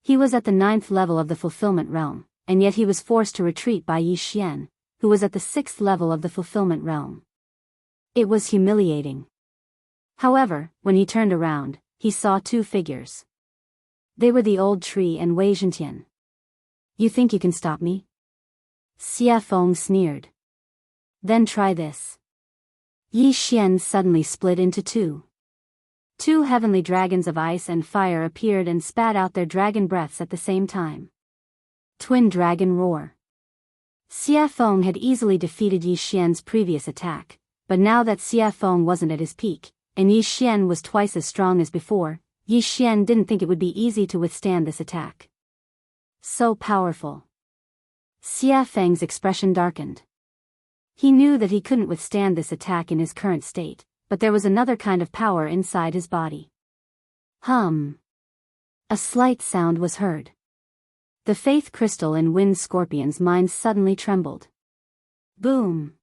He was at the 9th level of the fulfillment realm, and yet he was forced to retreat by Yi Xian, who was at the 6th level of the fulfillment realm. It was humiliating. However, when he turned around, he saw two figures. They were the old tree and Wei Zhentian. You think you can stop me? Xia Feng sneered. Then try this. Yi Xian suddenly split into two. Two heavenly dragons of ice and fire appeared and spat out their dragon breaths at the same time. Twin Dragon Roar. Xia Feng had easily defeated Yi Xian's previous attack, but now that Xia Feng wasn't at his peak, and Yi Xian was twice as strong as before, Yi Xian didn't think it would be easy to withstand this attack. So powerful. Xia Feng's expression darkened. He knew that he couldn't withstand this attack in his current state, but there was another kind of power inside his body. Hum. A slight sound was heard. The faith crystal in Wind Scorpion's mind suddenly trembled. Boom.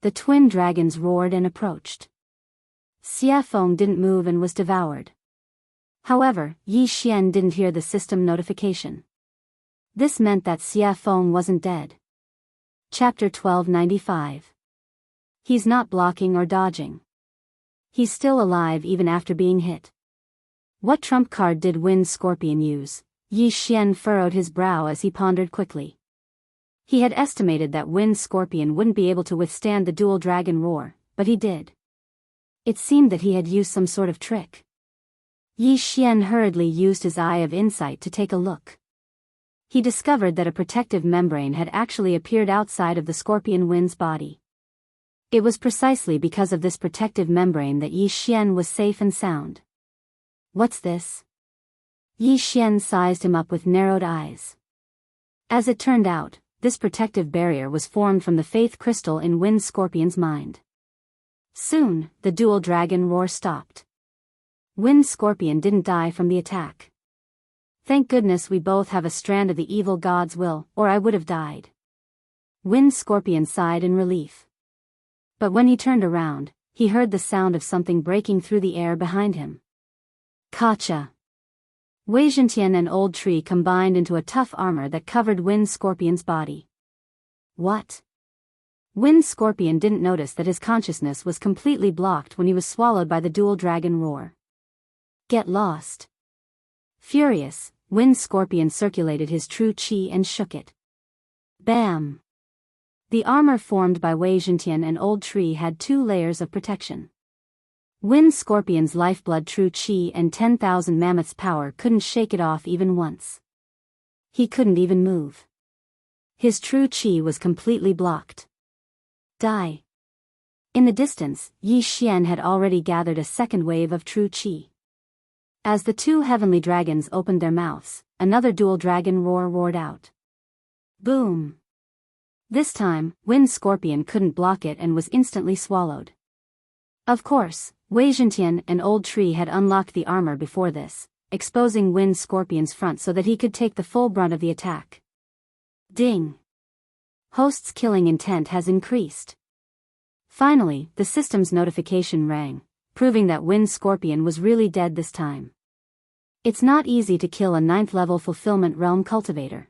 The twin dragons roared and approached. Xia Feng didn't move and was devoured. However, Yi Xian didn't hear the system notification. This meant that Xia Feng wasn't dead. Chapter 1295. He's not blocking or dodging. He's still alive even after being hit. What trump card did Wind Scorpion use? Yi Xian furrowed his brow as he pondered quickly. He had estimated that Wind Scorpion wouldn't be able to withstand the dual dragon roar, but he did. It seemed that he had used some sort of trick. Yi Xian hurriedly used his eye of insight to take a look. He discovered that a protective membrane had actually appeared outside of the scorpion wind's body. It was precisely because of this protective membrane that Yi Xian was safe and sound. What's this? Yi Xian sized him up with narrowed eyes. As it turned out, this protective barrier was formed from the faith crystal in Wind Scorpion's mind. Soon, the dual dragon roar stopped. Wind Scorpion didn't die from the attack. Thank goodness we both have a strand of the evil god's will, or I would have died. Wind Scorpion sighed in relief. But when he turned around, he heard the sound of something breaking through the air behind him. Gotcha! Wei Zhentian and Old Tree combined into a tough armor that covered Wind Scorpion's body. What? Wind Scorpion didn't notice that his consciousness was completely blocked when he was swallowed by the dual dragon roar. Get lost. Furious, Wind Scorpion circulated his true chi and shook it. Bam! The armor formed by Wei Zhentian and Old Tree had 2 layers of protection. Wind Scorpion's lifeblood true chi and 10,000 mammoths' power couldn't shake it off even once. He couldn't even move. His true chi was completely blocked. Die. In the distance, Yi Xian had already gathered a second wave of true chi. As the 2 heavenly dragons opened their mouths, another dual dragon roar roared out. Boom! This time, Wind Scorpion couldn't block it and was instantly swallowed. Of course, Wei Zhentian and Old Tree had unlocked the armor before this, exposing Wind Scorpion's front so that he could take the full brunt of the attack. Ding! Host's killing intent has increased. Finally, the system's notification rang, proving that Wind Scorpion was really dead this time. It's not easy to kill a 9th-level fulfillment realm cultivator.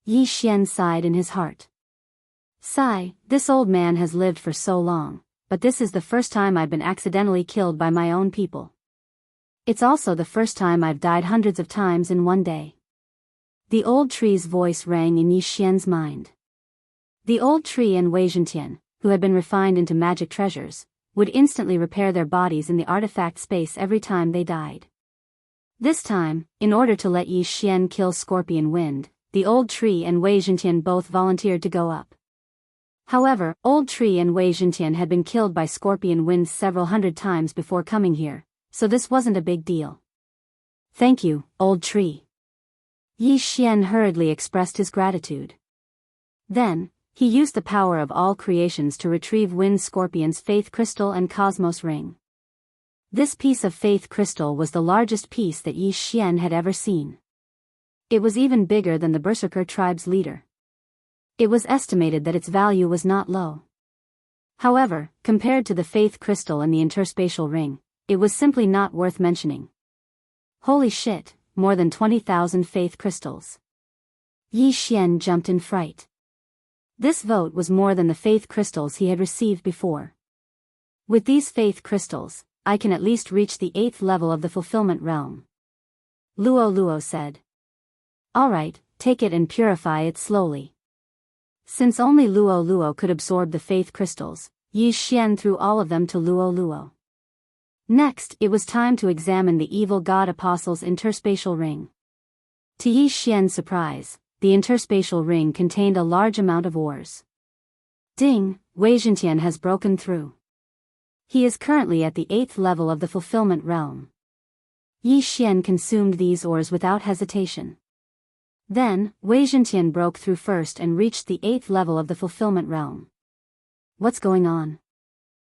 Yi Xian sighed in his heart. Sigh, this old man has lived for so long, but this is the first time I've been accidentally killed by my own people. It's also the first time I've died hundreds of times in one day. The Old Tree's voice rang in Yi Xian's mind. The Old Tree and Wei Zhentian, who had been refined into magic treasures, would instantly repair their bodies in the artifact space every time they died. This time, in order to let Yi Xian kill Scorpion Wind, the Old Tree and Wei Zhentian both volunteered to go up. However, Old Tree and Wei Zhentian had been killed by Scorpion Wind several hundred times before coming here, so this wasn't a big deal. Thank you, Old Tree. Yi Xian hurriedly expressed his gratitude. Then, he used the power of all creations to retrieve Wind Scorpion's Faith Crystal and Cosmos Ring. This piece of Faith Crystal was the largest piece that Yi Xian had ever seen. It was even bigger than the Berserker tribe's leader. It was estimated that its value was not low. However, compared to the Faith Crystal and the Interspatial Ring, it was simply not worth mentioning. Holy shit, more than 20,000 Faith Crystals. Yi Xian jumped in fright. This vote was more than the Faith Crystals he had received before. With these Faith Crystals, I can at least reach the 8th level of the Fulfillment Realm. Luo said. Alright, take it and purify it slowly. Since only Luo could absorb the Faith Crystals, Yi Xian threw all of them to Luo. Next, it was time to examine the evil god apostle's interspatial ring. To Yi Xian's surprise, the interspatial ring contained a large amount of ores. Ding, Wei Zhentian has broken through. He is currently at the 8th level of the Fulfillment Realm. Yi Xian consumed these ores without hesitation. Then, Wei Zhentian broke through first and reached the 8th level of the Fulfillment Realm. What's going on?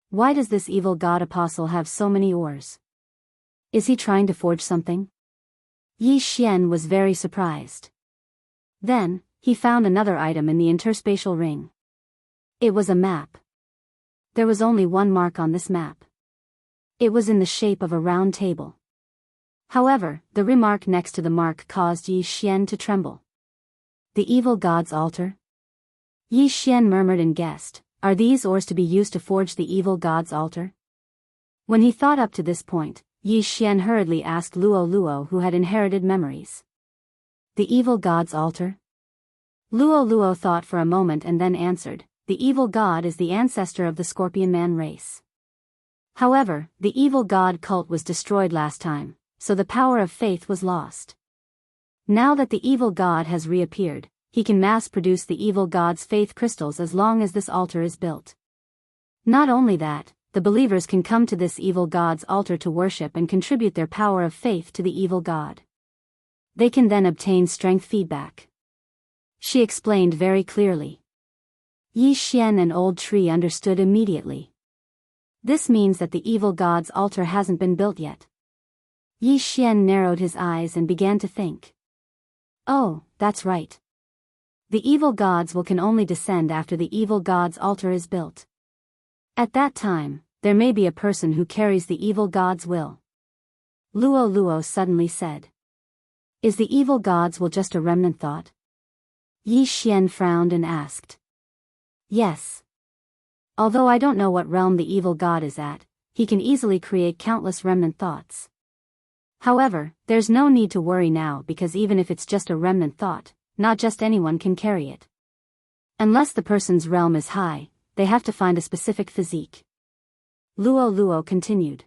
Why does this evil god apostle have so many ores? Is he trying to forge something? Yi Xian was very surprised. Then, he found another item in the interspatial ring. It was a map. There was only one mark on this map. It was in the shape of a round table. However, the remark next to the mark caused Yi Xian to tremble. The evil god's altar? Yi Xian murmured and guessed, are these ores to be used to forge the evil god's altar? When he thought up to this point, Yi Xian hurriedly asked Luo, who had inherited memories. The evil god's altar? Luo Luo thought for a moment and then answered, the evil god is the ancestor of the Scorpion Man race. However, the evil god cult was destroyed last time, so the power of faith was lost. Now that the evil god has reappeared, he can mass-produce the evil god's faith crystals as long as this altar is built. Not only that, the believers can come to this evil god's altar to worship and contribute their power of faith to the evil god. They can then obtain strength feedback. She explained very clearly. Yi Xian and Old Tree understood immediately. This means that the evil god's altar hasn't been built yet. Yi Xian narrowed his eyes and began to think. Oh, that's right. The evil gods can only descend after the evil god's altar is built. At that time, there may be a person who carries the evil god's will. Luo Luo suddenly said. Is the evil god's will just a remnant thought? Yi Xian frowned and asked. Yes. Although I don't know what realm the evil god is at, he can easily create countless remnant thoughts. However, there's no need to worry now because even if it's just a remnant thought, not just anyone can carry it. Unless the person's realm is high, they have to find a specific physique. Luo Luo continued.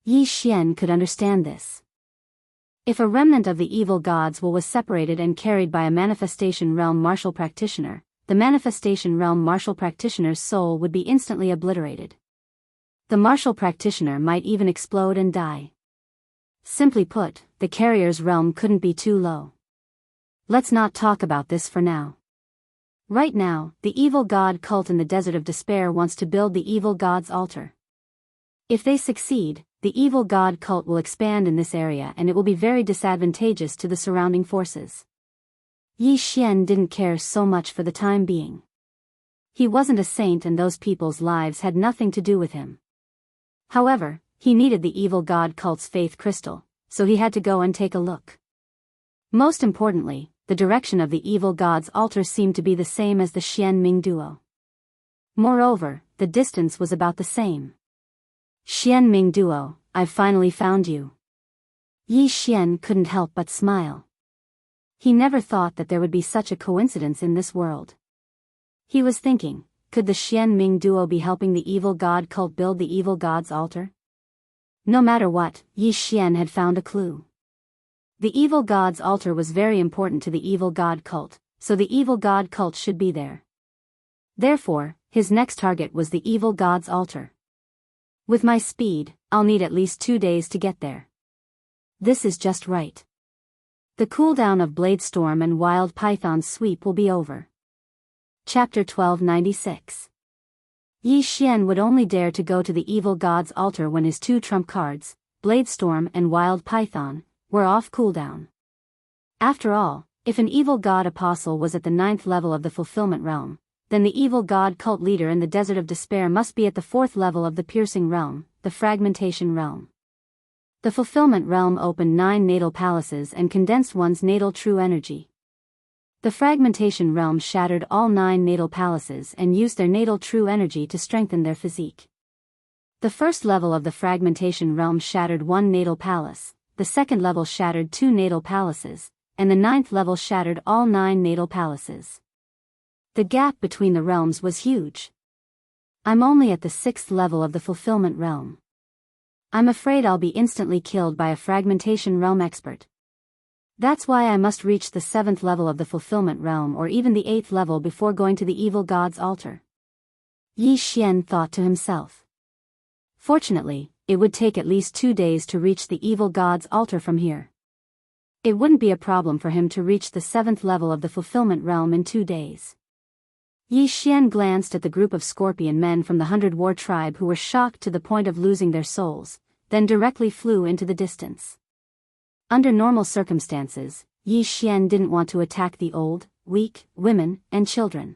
Yi Xian could understand this. If a remnant of the evil god's will was separated and carried by a manifestation realm martial practitioner, the manifestation realm martial practitioner's soul would be instantly obliterated. The martial practitioner might even explode and die. Simply put, the carrier's realm couldn't be too low. Let's not talk about this for now. Right now, the evil god cult in the Desert of Despair wants to build the evil god's altar. If they succeed, the evil god cult will expand in this area and it will be very disadvantageous to the surrounding forces. Yi Xian didn't care so much for the time being. He wasn't a saint and those people's lives had nothing to do with him. However, he needed the evil god cult's faith crystal, so he had to go and take a look. Most importantly, the direction of the evil god's altar seemed to be the same as the Xian Ming duo. Moreover, the distance was about the same. Xian Ming duo, I've finally found you. Yi Xian couldn't help but smile. He never thought that there would be such a coincidence in this world. He was thinking, could the Xian Ming duo be helping the evil god cult build the evil god's altar? No matter what, Yi Xian had found a clue. The evil god's altar was very important to the evil god cult, so the evil god cult should be there. Therefore, his next target was the evil god's altar. With my speed, I'll need at least 2 days to get there. This is just right. The cooldown of Blade Storm and Wild Python's sweep will be over. Chapter 1296. Yi Xian would only dare to go to the evil god's altar when his 2 trump cards, Blade Storm and Wild Python, were off cooldown. After all, if an evil god apostle was at the 9th level of the fulfillment realm, then the evil god cult leader in the Desert of Despair must be at the 4th level of the piercing realm, the fragmentation realm. The fulfillment realm opened 9 natal palaces and condensed one's natal true energy. The fragmentation realm shattered all 9 natal palaces and used their natal true energy to strengthen their physique. The 1st level of the fragmentation realm shattered 1 natal palace, the 2nd level shattered 2 natal palaces, and the 9th level shattered all 9 natal palaces. The gap between the realms was huge. I'm only at the 6th level of the fulfillment realm. I'm afraid I'll be instantly killed by a fragmentation realm expert. That's why I must reach the 7th level of the fulfillment realm or even the 8th level before going to the evil god's altar. Yi Xian thought to himself. Fortunately, it would take at least 2 days to reach the evil god's altar from here. It wouldn't be a problem for him to reach the 7th level of the fulfillment realm in 2 days. Yi Xian glanced at the group of scorpion men from the 100 War tribe who were shocked to the point of losing their souls, then directly flew into the distance. Under normal circumstances, Yi Xian didn't want to attack the old, weak, women, and children.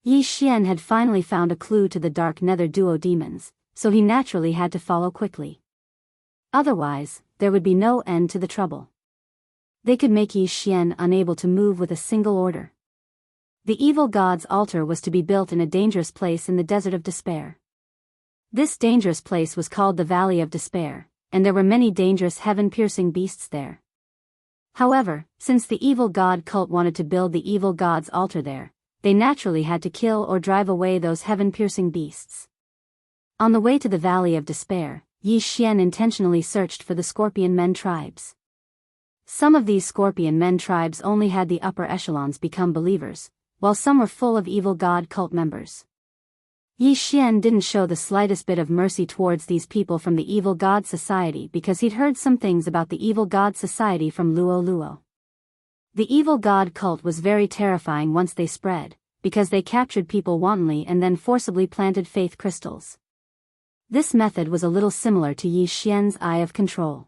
Yi Xian had finally found a clue to the Dark Nether duo demons, so he naturally had to follow quickly. Otherwise, there would be no end to the trouble. They could make Yi Xian unable to move with a single order. The evil god's altar was to be built in a dangerous place in the Desert of Despair. This dangerous place was called the Valley of Despair, and there were many dangerous heaven-piercing beasts there. However, since the evil god cult wanted to build the evil god's altar there, they naturally had to kill or drive away those heaven-piercing beasts. On the way to the Valley of Despair, Yi Xian intentionally searched for the Scorpion Men tribes. Some of these Scorpion Men tribes only had the upper echelons become believers, while some were full of evil god cult members. Yi Xian didn't show the slightest bit of mercy towards these people from the evil god society because he'd heard some things about the evil god society from Luo Luo. The evil god cult was very terrifying once they spread, because they captured people wantonly and then forcibly planted faith crystals. This method was a little similar to Yi Xian's Eye of Control.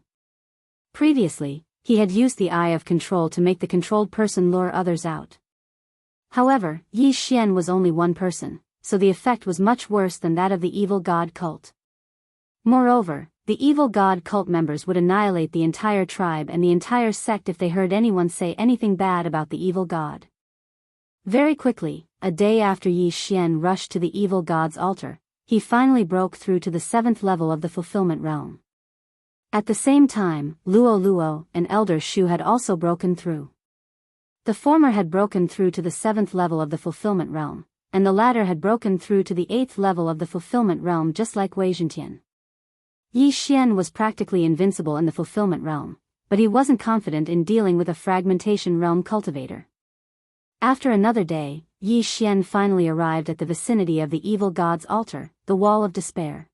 Previously, he had used the Eye of Control to make the controlled person lure others out. However, Yi Xian was only one person, so the effect was much worse than that of the evil god cult. Moreover, the evil god cult members would annihilate the entire tribe and the entire sect if they heard anyone say anything bad about the evil god. Very quickly, a day after Yi Xian rushed to the evil god's altar, he finally broke through to the 7th level of the fulfillment realm. At the same time, Luo Luo and Elder Shu had also broken through. The former had broken through to the 7th level of the fulfillment realm, and the latter had broken through to the 8th level of the fulfillment realm just like Wei Zhentian. Yi Xian was practically invincible in the fulfillment realm, but he wasn't confident in dealing with a fragmentation realm cultivator. After another day, Yi Xian finally arrived at the vicinity of the evil god's altar, the Wall of Despair.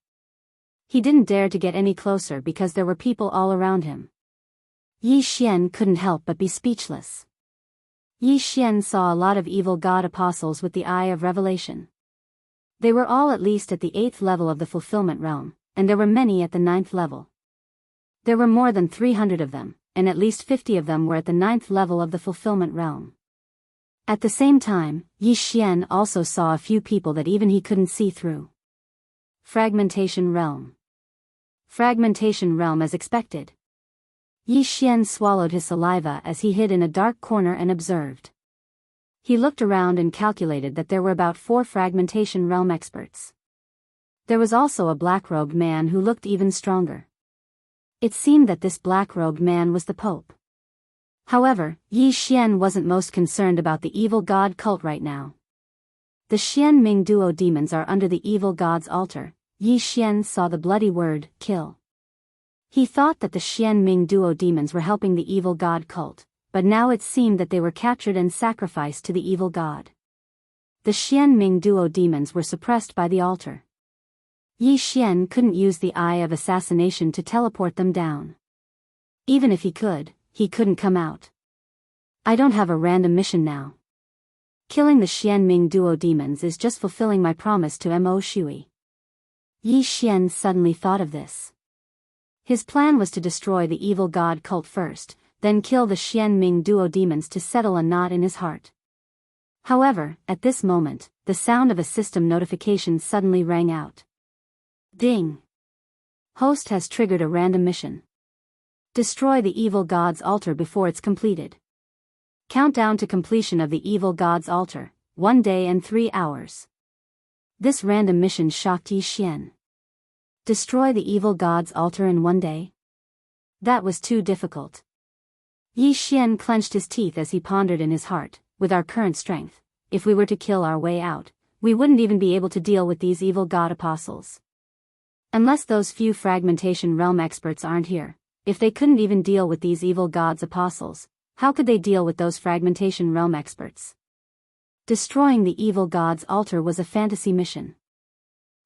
He didn't dare to get any closer because there were people all around him. Yi Xian couldn't help but be speechless. Yi Xian saw a lot of evil god apostles with the Eye of Revelation. They were all at least at the 8th level of the fulfillment realm, and there were many at the 9th level. There were more than 300 of them, and at least 50 of them were at the 9th level of the fulfillment realm. At the same time, Yi Xian also saw a few people that even he couldn't see through. Fragmentation Realm. Fragmentation Realm as expected. Yi Xian swallowed his saliva as he hid in a dark corner and observed. He looked around and calculated that there were about 4 Fragmentation Realm experts. There was also a black-robed man who looked even stronger. It seemed that this black-robed man was the Pope. However, Yi Xian wasn't most concerned about the evil god cult right now. The Xian Ming Duo demons are under the evil god's altar. Yi Xian saw the bloody word, kill. He thought that the Xian Ming Duo demons were helping the evil god cult, but now it seemed that they were captured and sacrificed to the evil god. The Xian Ming Duo demons were suppressed by the altar. Yi Xian couldn't use the Eye of Assassination to teleport them down. Even if he could, he couldn't come out. I don't have a random mission now. Killing the Xian Ming Duo demons is just fulfilling my promise to Mo Shui. Yi Xian suddenly thought of this. His plan was to destroy the evil god cult first, then kill the Xian Ming Duo demons to settle a knot in his heart. However, at this moment, the sound of a system notification suddenly rang out. Ding! Host has triggered a random mission. Destroy the evil god's altar before it's completed. Countdown to completion of the evil god's altar, 1 day and 3 hours. This random mission shocked Yi Xian. Destroy the evil god's altar in 1 day? That was too difficult. Yi Xian clenched his teeth as he pondered in his heart, with our current strength, if we were to kill our way out, we wouldn't even be able to deal with these evil god apostles. Unless those few Fragmentation Realm experts aren't here, if they couldn't even deal with these evil gods apostles, how could they deal with those Fragmentation Realm experts? Destroying the evil god's altar was a fantasy mission.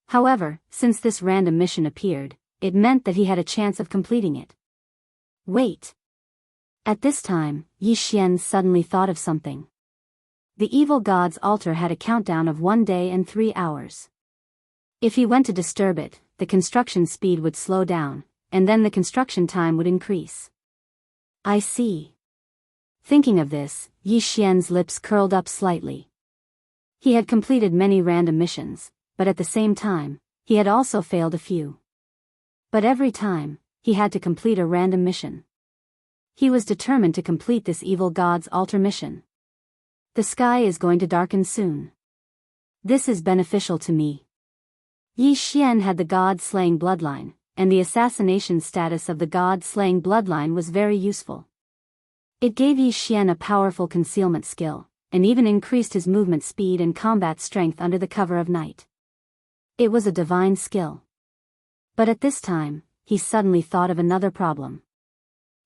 However, since this random mission appeared, it meant that he had a chance of completing it. Wait! At this time, Yi Xian suddenly thought of something. The evil god's altar had a countdown of 1 day and 3 hours. If he went to disturb it, the construction speed would slow down, and then the construction time would increase. I see. Thinking of this, Yi Xian's lips curled up slightly. He had completed many random missions, but at the same time, he had also failed a few. But every time, he had to complete a random mission. He was determined to complete this evil god's altar mission. The sky is going to darken soon. This is beneficial to me. Yi Xian had the god-slaying bloodline, and the assassination status of the god-slaying bloodline was very useful. It gave Yi Xian a powerful concealment skill, and even increased his movement speed and combat strength under the cover of night. It was a divine skill. But at this time, he suddenly thought of another problem.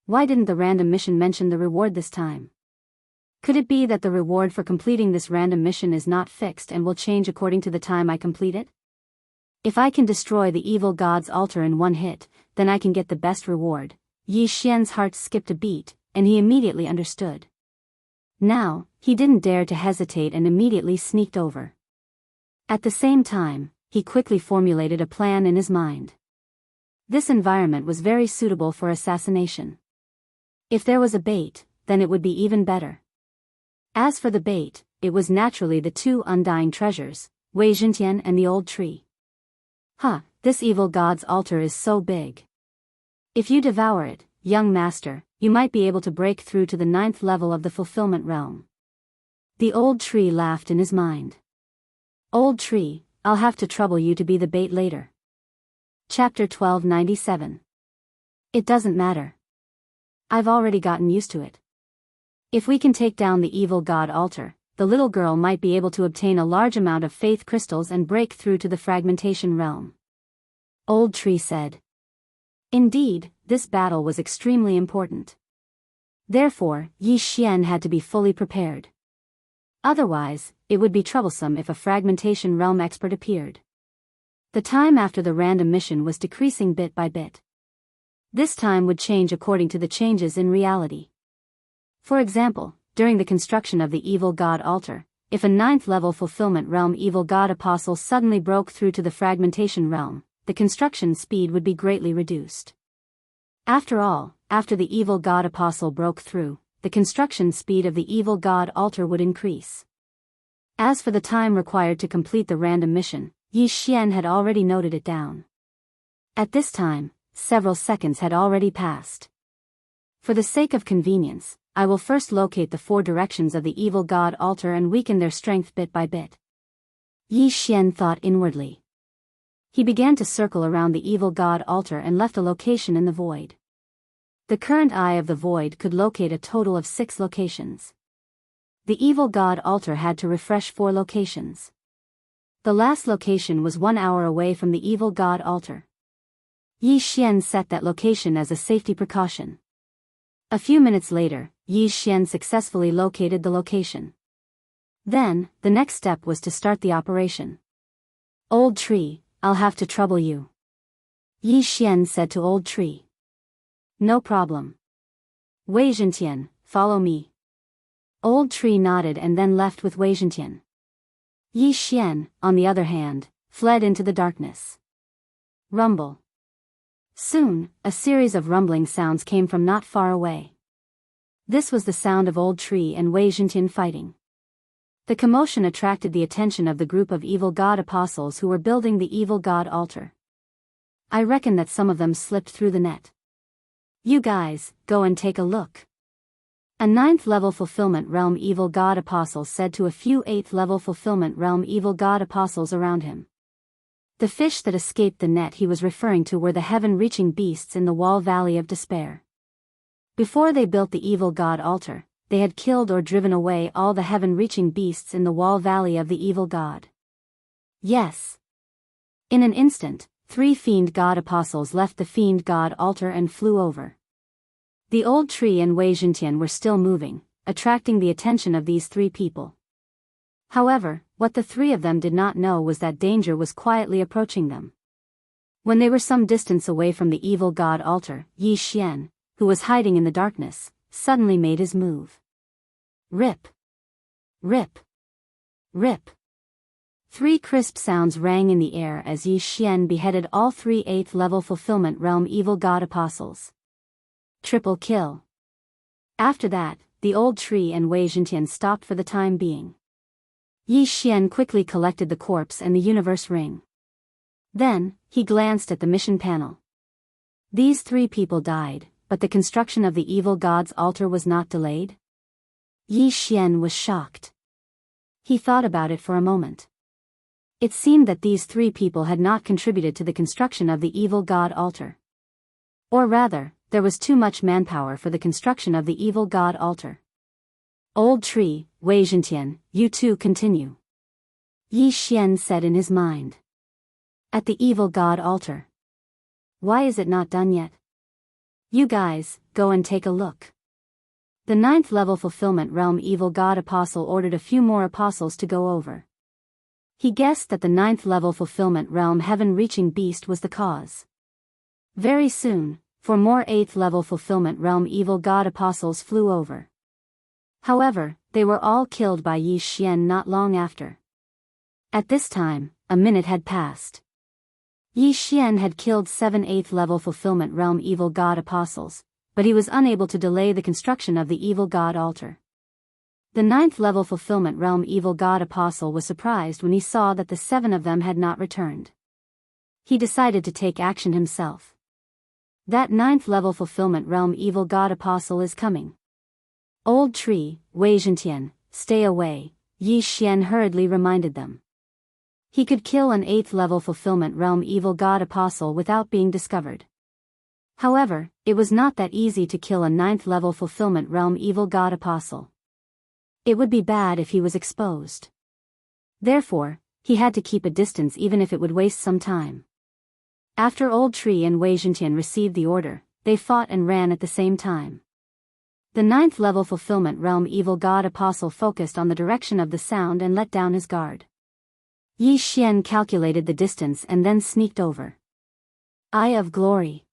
Why didn't the random mission mention the reward this time? Could it be that the reward for completing this random mission is not fixed and will change according to the time I complete it? If I can destroy the evil god's altar in one hit, then I can get the best reward. Yi Xian's heart skipped a beat, and he immediately understood. Now, he didn't dare to hesitate and immediately sneaked over. At the same time, he quickly formulated a plan in his mind. This environment was very suitable for assassination. If there was a bait, then it would be even better. As for the bait, it was naturally the two undying treasures, Wei Zhentian and the old tree. This evil god's altar is so big. If you devour it, young master, you might be able to break through to the 9th level of the fulfillment realm. The old tree laughed in his mind. Old tree, I'll have to trouble you to be the bait later. Chapter 1297. It doesn't matter. I've already gotten used to it. If we can take down the evil god altar, the little girl might be able to obtain a large amount of faith crystals and break through to the fragmentation realm. Old tree said. Indeed, this battle was extremely important. Therefore, Yi Xian had to be fully prepared. Otherwise, it would be troublesome if a fragmentation realm expert appeared. The time after the random mission was decreasing bit by bit. This time would change according to the changes in reality. For example, during the construction of the evil god altar, if a 9th level fulfillment realm evil god apostle suddenly broke through to the fragmentation realm, the construction speed would be greatly reduced. After all, after the evil god apostle broke through, the construction speed of the evil god altar would increase. As for the time required to complete the random mission, Yi Xian had already noted it down. At this time, several seconds had already passed. For the sake of convenience, I will first locate the 4 directions of the evil god altar and weaken their strength bit by bit. Yi Xian thought inwardly. He began to circle around the evil god altar and left a location in the void. The current eye of the void could locate a total of 6 locations. The evil god altar had to refresh 4 locations. The last location was 1 hour away from the evil god altar. Yi Xian set that location as a safety precaution. A few minutes later, Yi Xian successfully located the location. Then, the next step was to start the operation. Old tree, I'll have to trouble you. Yi Xian said to old tree. No problem. Wei Zhentian, follow me. Old tree nodded and then left with Wei Zhentian. Yi Xian, on the other hand, fled into the darkness. Rumble. Soon, a series of rumbling sounds came from not far away. This was the sound of old tree and Wei Zhentian fighting. The commotion attracted the attention of the group of evil god apostles who were building the evil god altar. I reckon that some of them slipped through the net. You guys, go and take a look. A 9th level fulfillment realm evil god apostle said to a few 8th level fulfillment realm evil god apostles around him. The fish that escaped the net he was referring to were the heaven-reaching beasts in the wall valley of despair. Before they built the evil god altar, they had killed or driven away all the heaven-reaching beasts in the wall valley of the evil god. Yes. In an instant, 3 fiend god apostles left the fiend god altar and flew over. The old tree and Wei Zhentian were still moving, attracting the attention of these 3 people. However, what the 3 of them did not know was that danger was quietly approaching them. When they were some distance away from the evil god altar, Yi Xian, who was hiding in the darkness, suddenly made his move. Rip. Rip. Rip. 3 crisp sounds rang in the air as Yi Xian beheaded all 3 8th level fulfillment realm evil god apostles. Triple kill. After that, the old tree and Wei Zhentian stopped for the time being. Yi Xian quickly collected the corpse and the universe ring. Then, he glanced at the mission panel. These 3 people died, but the construction of the evil god's altar was not delayed? Yi Xian was shocked. He thought about it for a moment. It seemed that these 3 people had not contributed to the construction of the evil god altar. Or rather, there was too much manpower for the construction of the evil god altar. Old tree, Wei Zhentian, you too continue. Yi Xian said in his mind. At the evil god altar. Why is it not done yet? You guys, go and take a look. The 9th level fulfillment realm evil god apostle ordered a few more apostles to go over. He guessed that the 9th level fulfillment realm heaven-reaching beast was the cause. Very soon, 4 more 8th level fulfillment realm evil god apostles flew over. However, they were all killed by Yi Xian not long after. At this time, a minute had passed. Yi Xian had killed 7 8th level fulfillment realm evil god apostles, but he was unable to delay the construction of the evil god altar. The 9th level fulfillment realm evil god apostle was surprised when he saw that the 7 of them had not returned. He decided to take action himself. That 9th level fulfillment realm evil god apostle is coming. Old tree, Wei Zhentian, stay away, Yi Xian hurriedly reminded them. He could kill an 8th level fulfillment realm evil god apostle without being discovered. However, it was not that easy to kill a 9th level fulfillment realm evil god apostle. It would be bad if he was exposed. Therefore, he had to keep a distance even if it would waste some time. After Old Tree and Wei Zhentian received the order, they fought and ran at the same time. The 9th level fulfillment realm evil god apostle focused on the direction of the sound and let down his guard. Yi Xian calculated the distance and then sneaked over. Eye of Glory.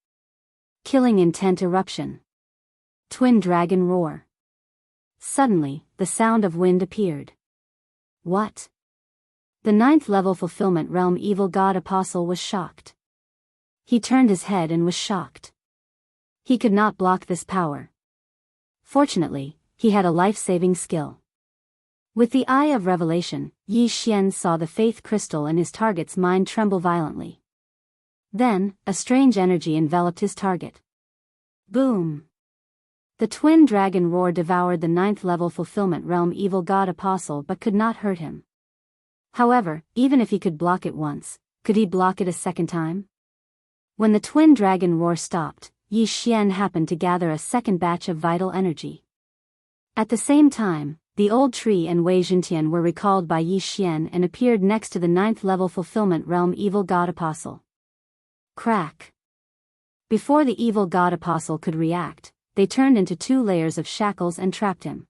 Killing Intent Eruption. Twin Dragon Roar. Suddenly, the sound of wind appeared. What? The 9th level fulfillment realm evil god apostle was shocked. He turned his head and was shocked. He could not block this power. Fortunately, he had a life-saving skill. With the Eye of Revelation, Yi Xian saw the faith crystal in his target's mind tremble violently. Then, a strange energy enveloped his target. Boom! The twin dragon roar devoured the 9th level fulfillment realm evil god apostle but could not hurt him. However, even if he could block it once, could he block it a second time? When the twin dragon roar stopped, Yi Xian happened to gather a second batch of vital energy. At the same time, the Old Tree and Wei Zhentian were recalled by Yi Xian and appeared next to the 9th level fulfillment realm evil god apostle. Crack! Before the evil god apostle could react, they turned into 2 layers of shackles and trapped him.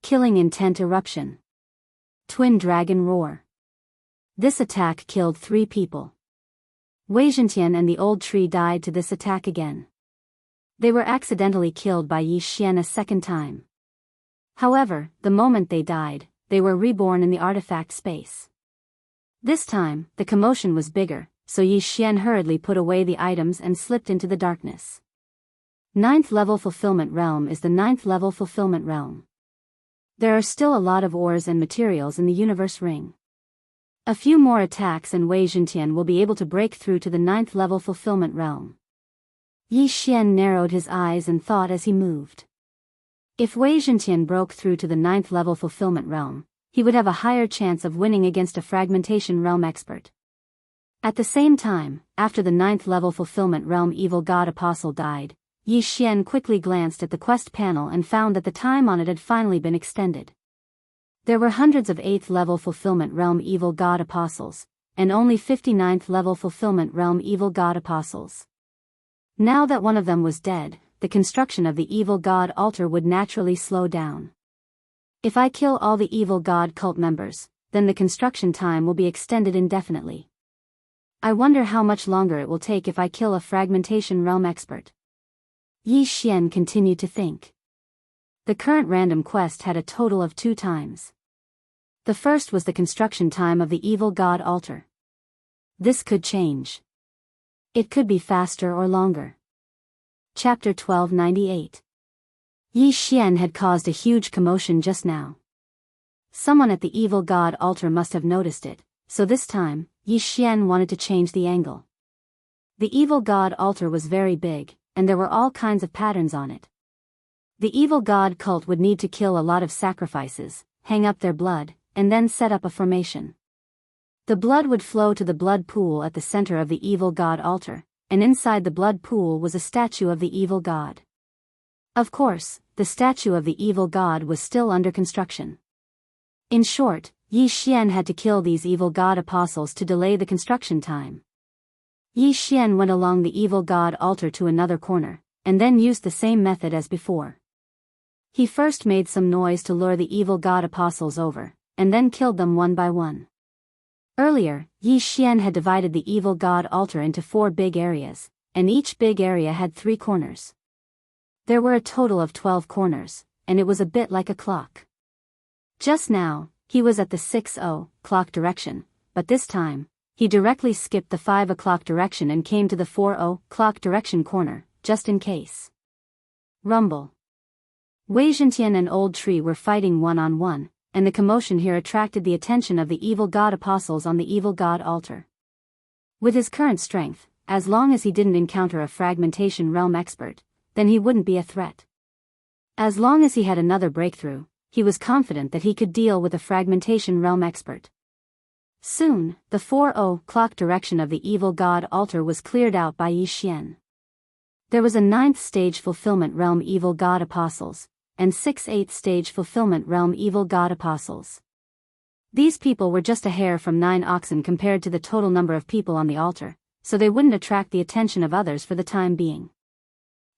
Killing Intent Eruption. Twin Dragon Roar. This attack killed 3 people. Wei Zhentian and the Old Tree died to this attack again. They were accidentally killed by Yi Xian a second time. However, the moment they died, they were reborn in the artifact space. This time, the commotion was bigger, so Yi Xian hurriedly put away the items and slipped into the darkness. 9th level fulfillment realm is the 9th level fulfillment realm. There are still a lot of ores and materials in the universe ring. A few more attacks and Wei Zhentian will be able to break through to the 9th level fulfillment realm. Yi Xian narrowed his eyes and thought as he moved. If Wei Zhentian broke through to the 9th level fulfillment realm, he would have a higher chance of winning against a fragmentation realm expert. At the same time, after the 9th level fulfillment realm evil god apostle died, Yi Xian quickly glanced at the quest panel and found that the time on it had finally been extended. There were hundreds of 8th level fulfillment realm evil god apostles, and only 59th level fulfillment realm evil god apostles. Now that one of them was dead, the construction of the evil god altar would naturally slow down. If I kill all the evil god cult members, then the construction time will be extended indefinitely. I wonder how much longer it will take if I kill a fragmentation realm expert. Yi Xian continued to think. The current random quest had a total of 2 times. The first was the construction time of the evil god altar. This could change. It could be faster or longer. Chapter 1298. Yi Xian had caused a huge commotion just now. Someone at the evil god altar must have noticed it, so this time, Yi Xian wanted to change the angle. The evil god altar was very big, and there were all kinds of patterns on it. The evil god cult would need to kill a lot of sacrifices, hang up their blood, and then set up a formation. The blood would flow to the blood pool at the center of the evil god altar, and inside the blood pool was a statue of the evil god. Of course, the statue of the evil god was still under construction. In short, Yi Xian had to kill these evil god apostles to delay the construction time. Yi Xian went along the evil god altar to another corner, and then used the same method as before. He first made some noise to lure the evil god apostles over, and then killed them one by one. Earlier, Yi Xian had divided the evil god altar into 4 big areas, and each big area had 3 corners. There were a total of 12 corners, and it was a bit like a clock. Just now, he was at the 6:00 direction, but this time, he directly skipped the 5 o'clock direction and came to the 4:00 direction corner, just in case. Rumble. Wei Zhentian and Old Tree were fighting one-on-one, and the commotion here attracted the attention of the evil god apostles on the evil god altar. With his current strength, as long as he didn't encounter a fragmentation realm expert, then he wouldn't be a threat. As long as he had another breakthrough, he was confident that he could deal with a fragmentation realm expert. Soon, the 4:00 direction of the evil god altar was cleared out by Yi Xian. There was a 9th stage fulfillment realm evil god apostles, and 6 8th stage fulfillment realm evil god apostles. These people were just a hair from 9 oxen compared to the total number of people on the altar, so they wouldn't attract the attention of others for the time being.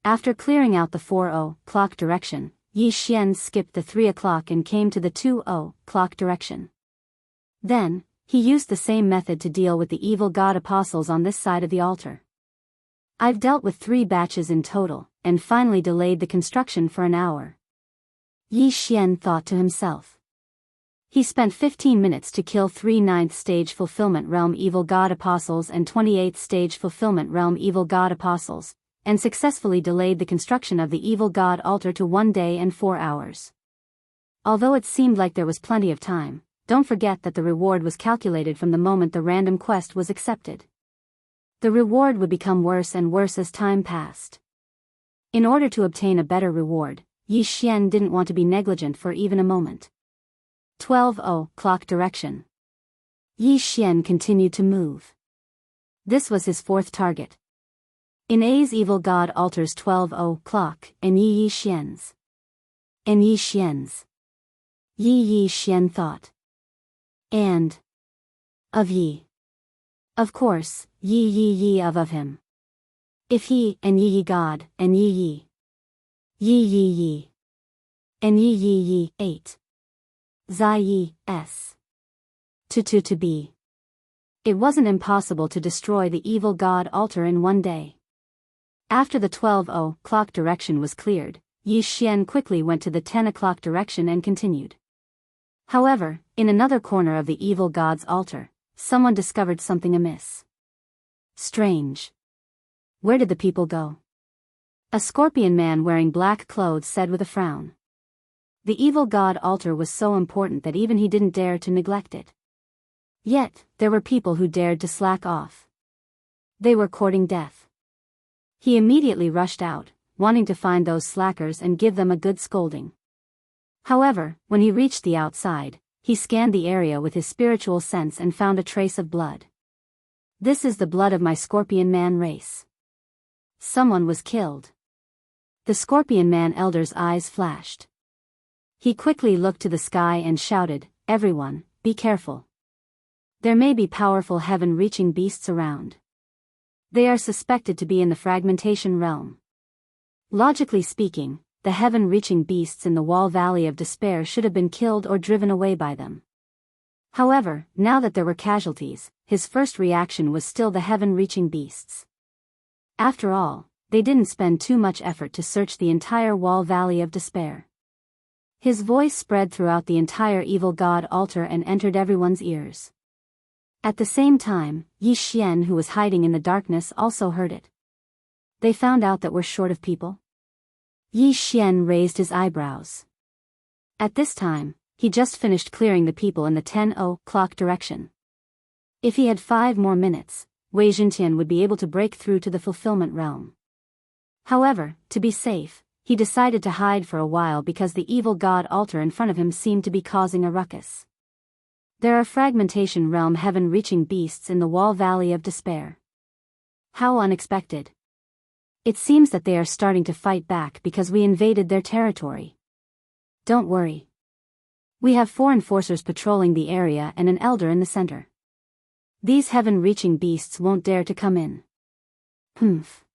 After clearing out the 4:00 direction, Yi Xian skipped the 3 o'clock and came to the 2:00 direction. Then, he used the same method to deal with the evil god apostles on this side of the altar. I've dealt with 3 batches in total, and finally delayed the construction for an hour. Yi Xian thought to himself. He spent 15 minutes to kill 3 9th stage fulfillment realm evil god apostles and 28th stage fulfillment realm evil god apostles, and successfully delayed the construction of the evil god altar to 1 day and 4 hours. Although it seemed like there was plenty of time, don't forget that the reward was calculated from the moment the random quest was accepted. The reward would become worse and worse as time passed. In order to obtain a better reward, Yi Xian didn't want to be negligent for even a moment. 12:00 direction. Yi Xian continued to move. This was his 4th target. In A's evil god altars 12:00 and Yi Xian's. And Yi Xian's. Yi Xian thought. And of Yi. Of course, Yi of him. If he and Yi god and Yi and Yi 8. Zai Yi S. To be. It wasn't impossible to destroy the evil god altar in 1 day. After the 12:00 direction was cleared, Yi Xian quickly went to the 10 o'clock direction and continued. However, in another corner of the evil god's altar, someone discovered something amiss. Strange. Where did the people go? A scorpion man wearing black clothes said with a frown. The evil god altar was so important that even he didn't dare to neglect it. Yet, there were people who dared to slack off. They were courting death. He immediately rushed out, wanting to find those slackers and give them a good scolding. However, when he reached the outside, he scanned the area with his spiritual sense and found a trace of blood. This is the blood of my Scorpion Man race. Someone was killed. The Scorpion Man elder's eyes flashed. He quickly looked to the sky and shouted, "Everyone, be careful. There may be powerful heaven-reaching beasts around. They are suspected to be in the fragmentation realm. Logically speaking, the heaven-reaching beasts in the Wall Valley of Despair should have been killed or driven away by them." However, now that there were casualties, his first reaction was still the heaven-reaching beasts. After all, they didn't spend too much effort to search the entire Wall Valley of Despair. His voice spread throughout the entire evil god altar and entered everyone's ears. At the same time, Yi Xian, who was hiding in the darkness, also heard it. They found out that we're short of people? Yi Xian raised his eyebrows. At this time, he just finished clearing the people in the 10:00 direction. If he had 5 more minutes, Wei Zhentian would be able to break through to the fulfillment realm. However, to be safe, he decided to hide for a while because the evil god altar in front of him seemed to be causing a ruckus. There are fragmentation realm heaven-reaching beasts in the Wall Valley of Despair. How unexpected. It seems that they are starting to fight back because we invaded their territory. Don't worry. We have 4 enforcers patrolling the area and an elder in the center. These heaven-reaching beasts won't dare to come in. Humph.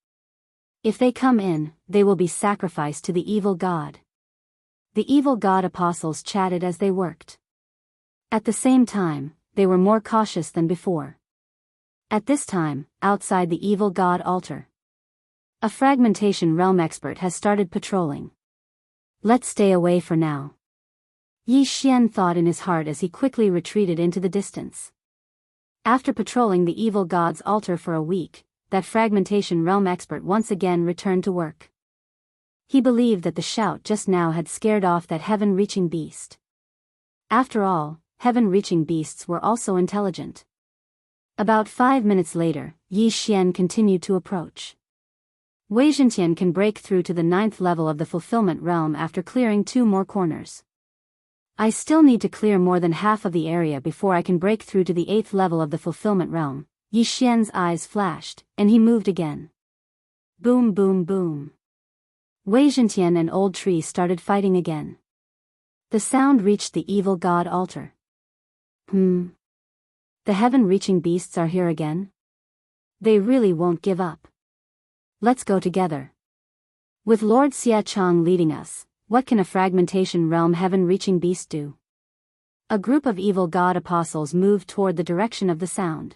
If they come in, they will be sacrificed to the evil god. The evil god apostles chatted as they worked. At the same time, they were more cautious than before. At this time, outside the evil god altar, a fragmentation realm expert has started patrolling. Let's stay away for now. Yi Xian thought in his heart as he quickly retreated into the distance. After patrolling the evil god's altar for a week, that fragmentation realm expert once again returned to work. He believed that the shout just now had scared off that heaven-reaching beast. After all, heaven-reaching beasts were also intelligent. About 5 minutes later, Yi Xian continued to approach. Wei Zhentian can break through to the 9th level of the fulfillment realm after clearing 2 more corners. I still need to clear more than half of the area before I can break through to the 8th level of the fulfillment realm. Yi Xian's eyes flashed, and he moved again. Boom boom boom. Wei Zhentian and Old Tree started fighting again. The sound reached the evil god altar. The heaven-reaching beasts are here again? They really won't give up. Let's go together. With Lord Xia Chang leading us, what can a fragmentation realm heaven-reaching beast do? A group of evil god apostles moved toward the direction of the sound.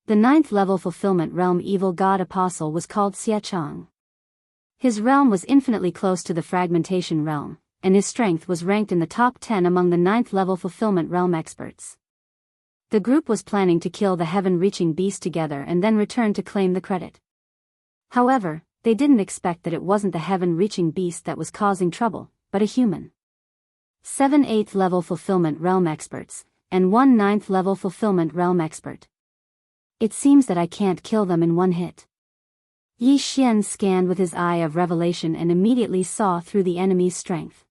The 9th level fulfillment realm evil god apostle was called Xia Chang. His realm was infinitely close to the fragmentation realm, and his strength was ranked in the top 10 among the 9th level fulfillment realm experts. The group was planning to kill the heaven-reaching beast together and then return to claim the credit. However, they didn't expect that it wasn't the heaven-reaching beast that was causing trouble, but a human. 7 8th level fulfillment realm experts, and 1 9th level fulfillment realm expert. It seems that I can't kill them in one hit. Yi Xian scanned with his eye of revelation and immediately saw through the enemy's strength.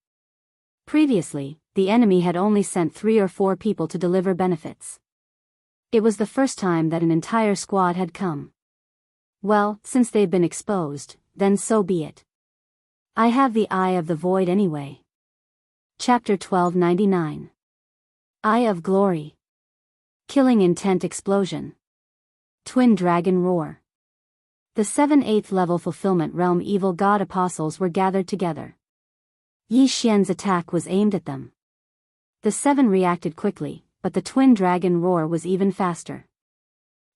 Previously, the enemy had only sent 3 or 4 people to deliver benefits. It was the first time that an entire squad had come. Well, since they've been exposed, then so be it. I have the Eye of the Void anyway. Chapter 1299. Eye of Glory. Killing Intent Explosion. Twin Dragon Roar. The 7 8th level fulfillment realm evil god apostles were gathered together. Yi Xian's attack was aimed at them. The 7 reacted quickly, but the twin dragon roar was even faster.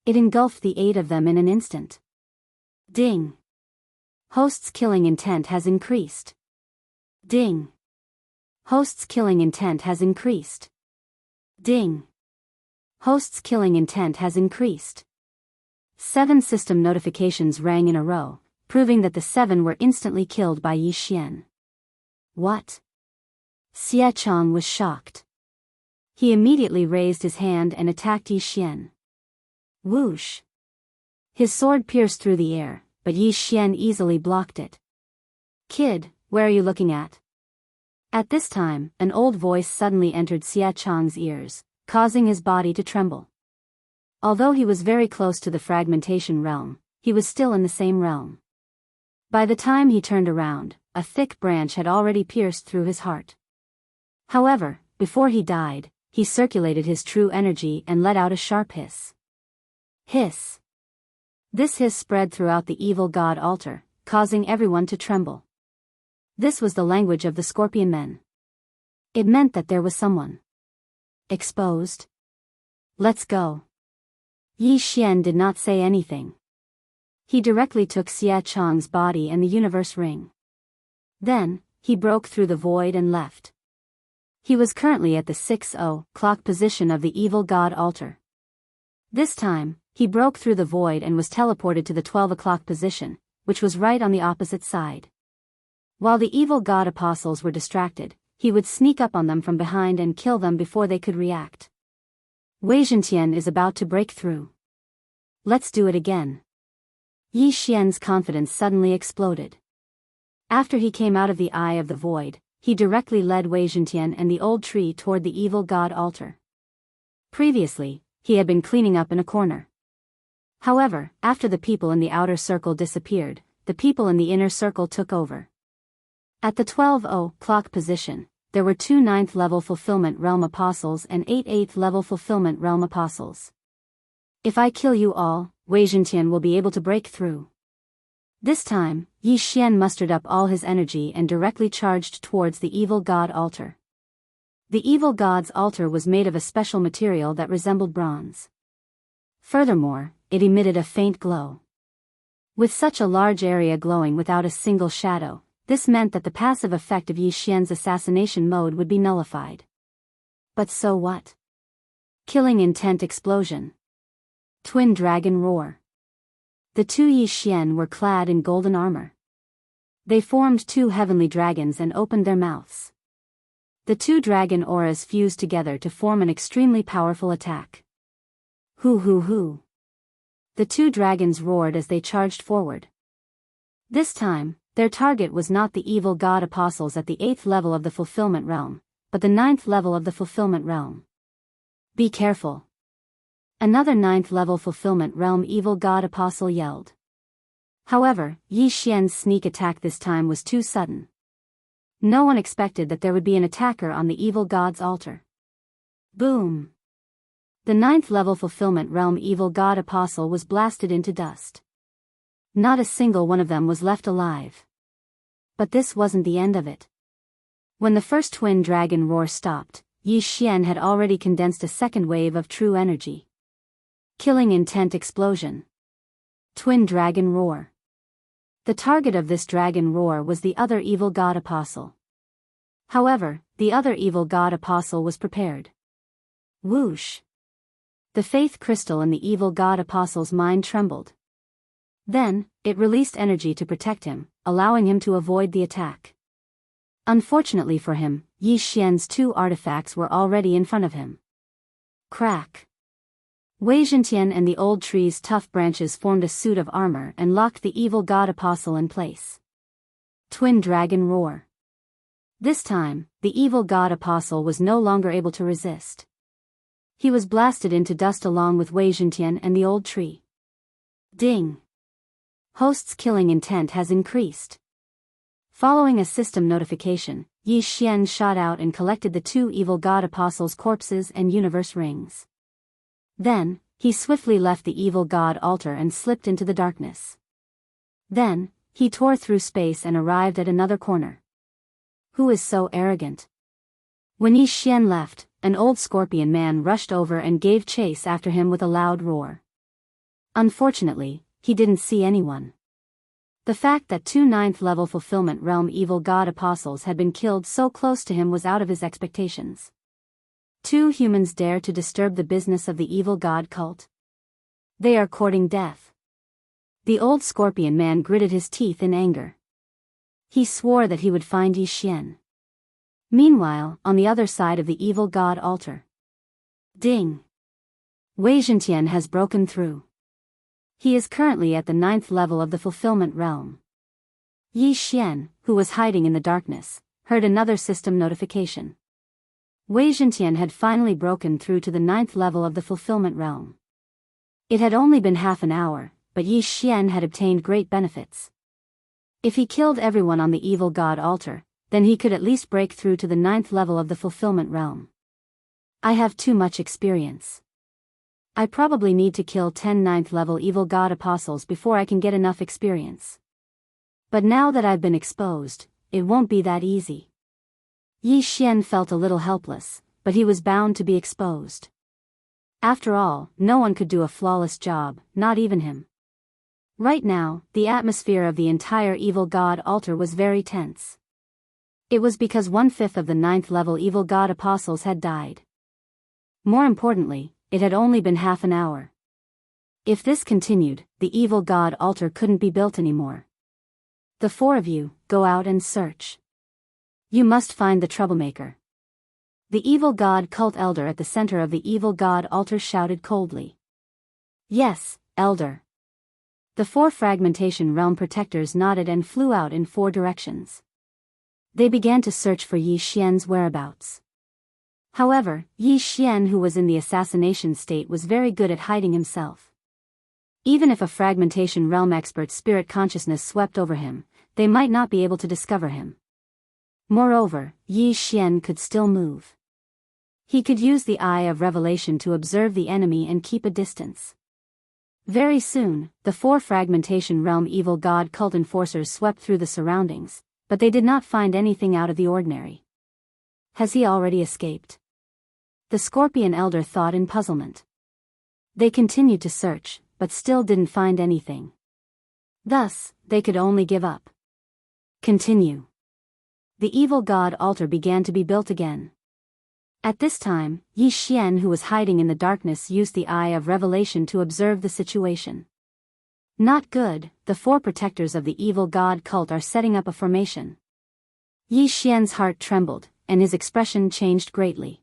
It engulfed the 8 of them in an instant. Ding. Host's killing intent has increased. Ding. Host's killing intent has increased. Ding. Host's killing intent has increased. 7 system notifications rang in a row, proving that the 7 were instantly killed by Yi Xian. What? Xia Chang was shocked. He immediately raised his hand and attacked Yi Xian. Whoosh! His sword pierced through the air, but Yi Xian easily blocked it. Kid, where are you looking at? At this time, an old voice suddenly entered Xia Chang's ears, causing his body to tremble. Although he was very close to the fragmentation realm, he was still in the same realm. By the time he turned around, a thick branch had already pierced through his heart. However, before he died, he circulated his true energy and let out a sharp hiss. Hiss. This hiss spread throughout the evil god altar, causing everyone to tremble. This was the language of the scorpion men. It meant that there was someone exposed. Let's go. Yi Xian did not say anything. He directly took Xia Chang's body and the universe ring. Then, he broke through the void and left. He was currently at the 6:00 position of the evil god altar. This time, he broke through the void and was teleported to the 12:00 position, which was right on the opposite side. While the evil god apostles were distracted, he would sneak up on them from behind and kill them before they could react. Wei Zhentian is about to break through. Let's do it again. Yi Xian's confidence suddenly exploded. After he came out of the eye of the void, he directly led Wei Zhentian and the old tree toward the evil god altar. Previously, he had been cleaning up in a corner. However, after the people in the outer circle disappeared, the people in the inner circle took over. At the 12:00 position, there were 2 9th-level Fulfillment Realm Apostles and 8 8th-level Fulfillment Realm Apostles. If I kill you all, Wei Zhentian will be able to break through. This time, Yi Xian mustered up all his energy and directly charged towards the evil god altar. The evil god's altar was made of a special material that resembled bronze. Furthermore, it emitted a faint glow. With such a large area glowing without a single shadow, this meant that the passive effect of Yi Xian's assassination mode would be nullified. But so what? Killing intent explosion. Twin dragon roar. The 2 Yi Xian were clad in golden armor. They formed 2 heavenly dragons and opened their mouths. The 2 dragon auras fused together to form an extremely powerful attack. Hoo hoo hoo. The 2 dragons roared as they charged forward. This time, their target was not the evil god apostles at the 8th level of the Fulfillment Realm, but the 9th level of the Fulfillment Realm. Be careful. Another 9th level Fulfillment Realm evil god apostle yelled. However, Yi Xian's sneak attack this time was too sudden. No one expected that there would be an attacker on the evil god's altar. Boom! The 9th level Fulfillment Realm evil god apostle was blasted into dust. Not a single one of them was left alive. But this wasn't the end of it. When the first twin dragon roar stopped, Yi Xian had already condensed a second wave of true energy. Killing intent explosion. Twin dragon roar. The target of this dragon roar was the other evil god apostle. However, the other evil god apostle was prepared. Whoosh! The faith crystal in the evil god apostle's mind trembled. Then, it released energy to protect him, allowing him to avoid the attack. Unfortunately for him, Yi Xian's 2 artifacts were already in front of him. Crack! Wei Zhentian and the old tree's tough branches formed a suit of armor and locked the evil god apostle in place. Twin dragon roar. This time, the evil god apostle was no longer able to resist. He was blasted into dust along with Wei Zhentian and the old tree. Ding! Host's killing intent has increased. Following a system notification, Yi Xian shot out and collected the 2 evil god apostles' corpses and universe rings. Then, he swiftly left the evil god altar and slipped into the darkness. Then, he tore through space and arrived at another corner. Who is so arrogant? When Yi Xian left, an old scorpion man rushed over and gave chase after him with a loud roar. Unfortunately, he didn't see anyone. The fact that 2 9th-level Fulfillment Realm evil god apostles had been killed so close to him was out of his expectations. 2 humans dare to disturb the business of the evil god cult. They are courting death. The old scorpion man gritted his teeth in anger. He swore that he would find Yi Xian. Meanwhile, on the other side of the evil god altar. Ding! Wei Zhentian has broken through. He is currently at the 9th level of the Fulfillment Realm. Yi Xian, who was hiding in the darkness, heard another system notification. Wei Zhentian had finally broken through to the 9th level of the Fulfillment Realm. It had only been half an hour, but Yi Xian had obtained great benefits. If he killed everyone on the evil god altar, then he could at least break through to the 9th level of the Fulfillment Realm. I have too much experience. I probably need to kill 10 9th level evil god apostles before I can get enough experience. But now that I've been exposed, it won't be that easy. Yi Xian felt a little helpless, but he was bound to be exposed. After all, no one could do a flawless job, not even him. Right now, the atmosphere of the entire evil god altar was very tense. It was because 1/5 of the 9th level evil god apostles had died. More importantly, it had only been half an hour. If this continued, the evil god altar couldn't be built anymore. The 4 of you, go out and search. You must find the troublemaker. The evil god cult elder at the center of the evil god altar shouted coldly. Yes, elder. The 4 fragmentation realm protectors nodded and flew out in 4 directions. They began to search for Yi Xian's whereabouts. However, Yi Xian, who was in the assassination state, was very good at hiding himself. Even if a fragmentation realm expert's spirit consciousness swept over him, they might not be able to discover him. Moreover, Yi Xian could still move. He could use the Eye of Revelation to observe the enemy and keep a distance. Very soon, the 4 fragmentation realm evil god cult enforcers swept through the surroundings, but they did not find anything out of the ordinary. Has he already escaped? The Scorpion Elder thought in puzzlement. They continued to search, but still didn't find anything. Thus, they could only give up. Continue. The evil god altar began to be built again. At this time, Yi Xian, who was hiding in the darkness, used the Eye of Revelation to observe the situation. Not good, the 4 protectors of the evil god cult are setting up a formation. Yi Xian's heart trembled, and his expression changed greatly.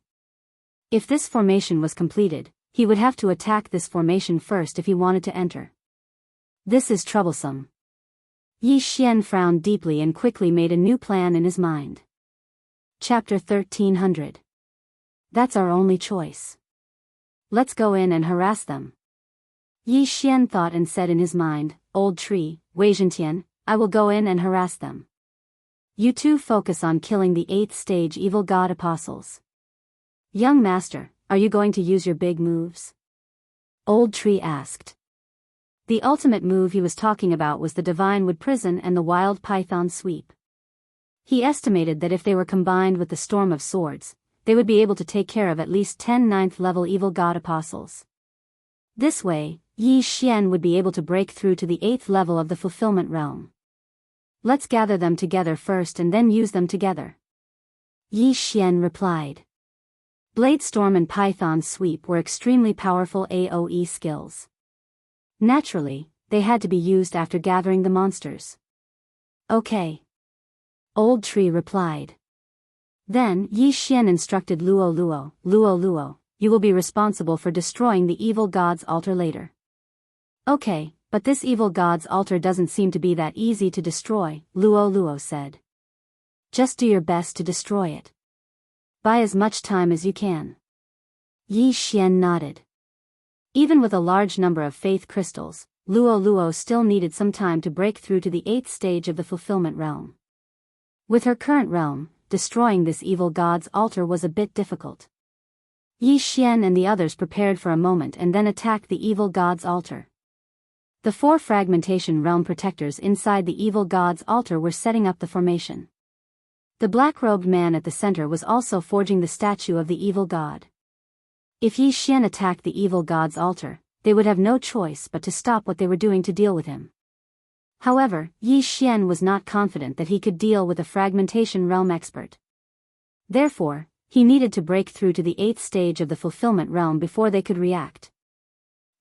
If this formation was completed, he would have to attack this formation first if he wanted to enter. This is troublesome. Yi Xian frowned deeply and quickly made a new plan in his mind. Chapter 1300. That's our only choice. Let's go in and harass them. Yi Xian thought and said in his mind, Old tree, Wei Zhentian, I will go in and harass them. You two focus on killing the 8th stage evil god apostles. Young master, are you going to use your big moves? Old tree asked. The ultimate move he was talking about was the Divine Wood Prison and the Wild Python Sweep. He estimated that if they were combined with the Storm of Swords, they would be able to take care of at least 10 9th-level evil god apostles. This way, Yi Xian would be able to break through to the 8th level of the fulfillment realm. Let's gather them together first and then use them together. Yi Xian replied. Blade Storm and Python Sweep were extremely powerful AoE skills. Naturally, they had to be used after gathering the monsters. Okay. Old Tree replied. Then Yi Xian instructed Luo, you will be responsible for destroying the evil god's altar later. Okay, but this evil god's altar doesn't seem to be that easy to destroy, Luo said. Just do your best to destroy it. Buy as much time as you can. Yi Xian nodded. Even with a large number of faith crystals, Luo still needed some time to break through to the 8th stage of the fulfillment realm. With her current realm, destroying this evil god's altar was a bit difficult. Yi Xian and the others prepared for a moment and then attacked the evil god's altar. The 4 fragmentation realm protectors inside the evil god's altar were setting up the formation. The black-robed man at the center was also forging the statue of the evil god. If Yi Xian attacked the evil god's altar, they would have no choice but to stop what they were doing to deal with him. However, Yi Xian was not confident that he could deal with a fragmentation realm expert. Therefore, he needed to break through to the 8th stage of the fulfillment realm before they could react.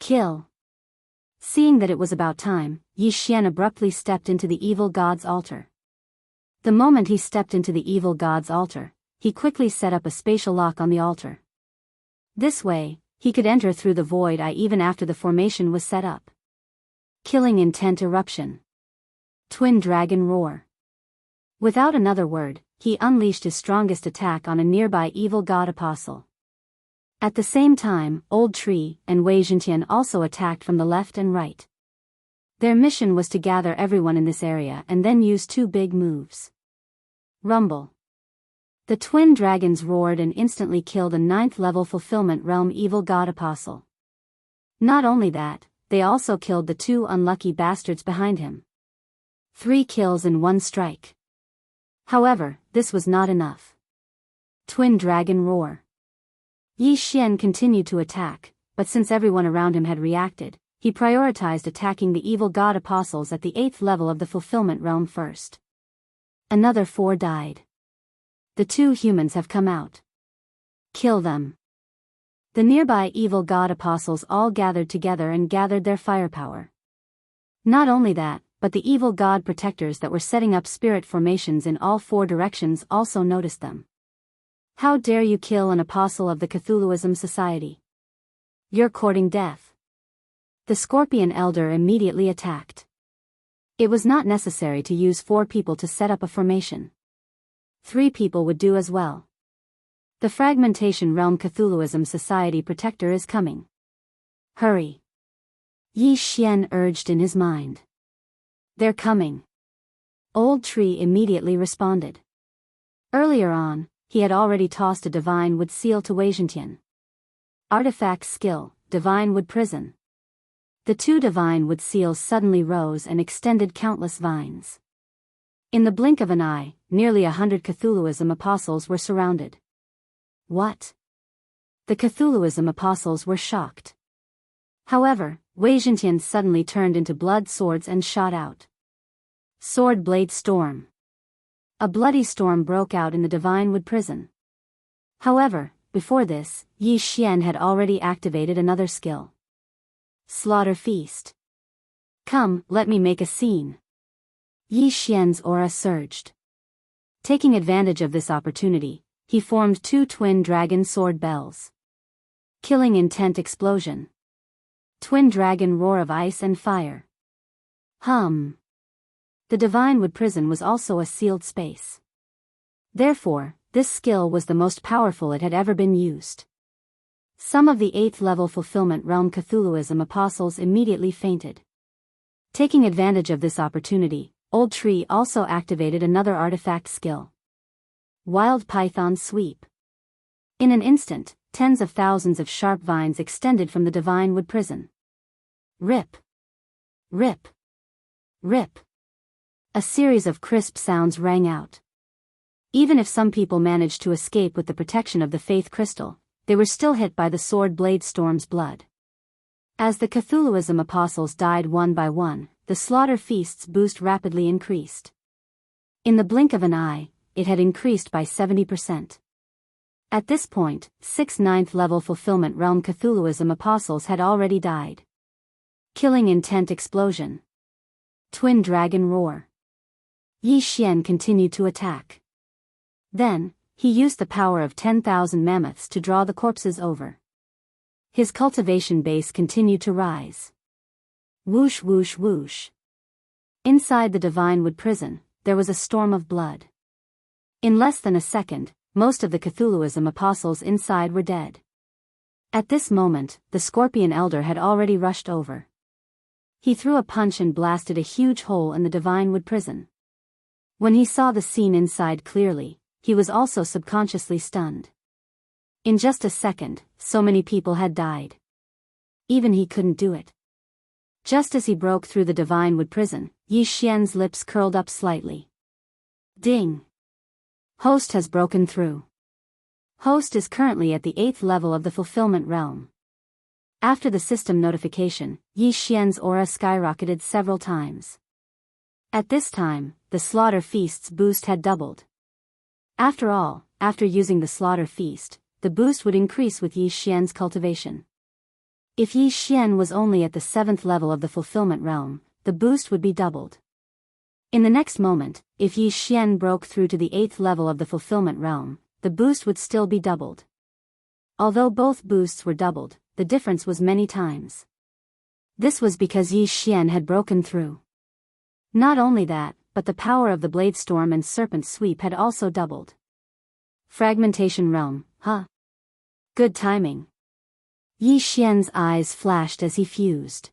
Kill. Seeing that it was about time, Yi Xian abruptly stepped into the evil god's altar. The moment he stepped into the evil god's altar, he quickly set up a spatial lock on the altar. This way, he could enter through the void even after the formation was set up. Killing intent eruption. Twin Dragon Roar. Without another word, he unleashed his strongest attack on a nearby evil god apostle. At the same time, Old Tree and Wei Zhentian also attacked from the left and right. Their mission was to gather everyone in this area and then use 2 big moves. Rumble. The twin dragons roared and instantly killed a 9th-level fulfillment realm evil god apostle. Not only that, they also killed the 2 unlucky bastards behind him. 3 kills in 1 strike. However, this was not enough. Twin Dragon Roar. Yi Xian continued to attack, but since everyone around him had reacted, he prioritized attacking the evil god apostles at the 8th level of the fulfillment realm first. Another 4 died. The 2 humans have come out. Kill them. The nearby evil god apostles all gathered together and gathered their firepower. Not only that, but the evil god protectors that were setting up spirit formations in all 4 directions also noticed them. How dare you kill an apostle of the Cthulhuism Society? You're courting death. The Scorpion Elder immediately attacked. It was not necessary to use 4 people to set up a formation. 3 people would do as well. The Fragmentation Realm Cthulhuism Society Protector is coming. Hurry. Yi Xian urged in his mind. They're coming. Old Tree immediately responded. Earlier on, he had already tossed a divine wood seal to Wei Zhentian. Artifact skill, divine wood prison. The two divine wood seals suddenly rose and extended countless vines. In the blink of an eye, nearly 100 Cthulhuism apostles were surrounded. What? The Cthulhuism apostles were shocked. However, Wei Zhentian suddenly turned into blood swords and shot out. Sword blade storm. A bloody storm broke out in the divine wood prison. However, before this, Yi Xian had already activated another skill. Slaughter feast. Come, let me make a scene. Yi Xian's aura surged. Taking advantage of this opportunity, he formed two twin dragon sword bells. Killing intent explosion. Twin dragon roar of ice and fire. Hum. The divine wood prison was also a sealed space. Therefore, this skill was the most powerful it had ever been used. Some of the 8th level fulfillment realm Cthulhuism apostles immediately fainted. Taking advantage of this opportunity, Old Tree also activated another artifact skill. Wild Python Sweep. In an instant, tens of thousands of sharp vines extended from the divine wood prison. Rip. Rip. Rip. A series of crisp sounds rang out. Even if some people managed to escape with the protection of the faith crystal, they were still hit by the sword blade storm's blood. As the Cthulhuism apostles died one by one, the slaughter feast's boost rapidly increased. In the blink of an eye, it had increased by 70%. At this point, 6 9th level fulfillment realm Cthulhuism apostles had already died. Killing intent explosion. Twin dragon roar. Yi Xian continued to attack. Then, he used the power of 10,000 mammoths to draw the corpses over. His cultivation base continued to rise. Whoosh whoosh whoosh. Inside the divine wood prison, there was a storm of blood. In less than a second, most of the Cthulhuism apostles inside were dead. At this moment, the Scorpion Elder had already rushed over. He threw a punch and blasted a huge hole in the divine wood prison. When he saw the scene inside clearly, he was also subconsciously stunned. In just a second, so many people had died. Even he couldn't do it. Just as he broke through the divine wood prison, Yi Xian's lips curled up slightly. Ding! Host has broken through. Host is currently at the 8th level of the fulfillment realm. After the system notification, Yi Xian's aura skyrocketed several times. At this time, the slaughter feast's boost had doubled. After all, after using the slaughter feast, the boost would increase with Yi Xian's cultivation. If Yi Xian was only at the 7th level of the fulfillment realm, the boost would be doubled. In the next moment, if Yi Xian broke through to the 8th level of the fulfillment realm, the boost would still be doubled. Although both boosts were doubled, the difference was many times. This was because Yi Xian had broken through. Not only that, but the power of the Blade Storm and Serpent Sweep had also doubled. Fragmentation Realm, huh? Good timing. Yi Xian's eyes flashed as he fused.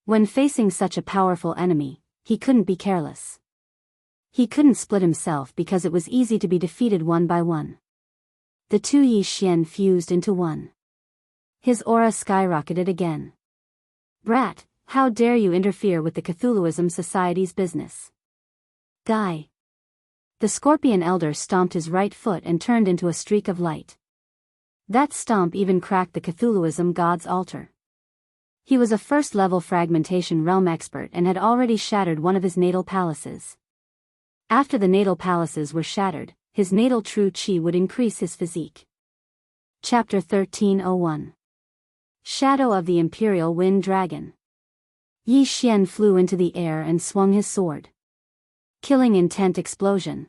When facing such a powerful enemy, he couldn't be careless. He couldn't split himself because it was easy to be defeated one by one. The two Yi Xian fused into one. His aura skyrocketed again. Brat, how dare you interfere with the Cthulhuism Society's business? Die. The Scorpion Elder stomped his right foot and turned into a streak of light. That stomp even cracked the Cthulhuism god's altar. He was a first-level fragmentation realm expert and had already shattered one of his natal palaces. After the natal palaces were shattered, his natal true chi would increase his physique. Chapter 1301. Shadow of the Imperial Wind Dragon. Yi Xian flew into the air and swung his sword. Killing intent explosion.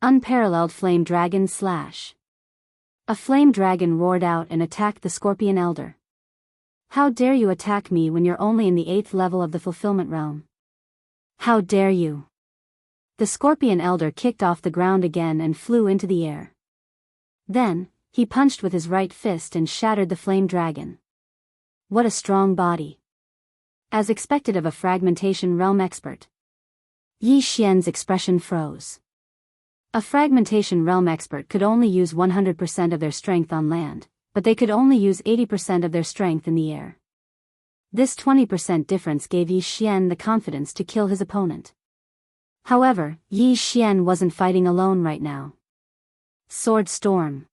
Unparalleled flame dragon slash. A flame dragon roared out and attacked the Scorpion Elder. How dare you attack me when you're only in the 8th level of the fulfillment realm? How dare you? The Scorpion Elder kicked off the ground again and flew into the air. Then, he punched with his right fist and shattered the flame dragon. What a strong body. As expected of a fragmentation realm expert. Yi Xian's expression froze. A fragmentation realm expert could only use 100% of their strength on land, but they could only use 80% of their strength in the air. This 20% difference gave Yi Xian the confidence to kill his opponent. However, Yi Xian wasn't fighting alone right now. Sword Storm.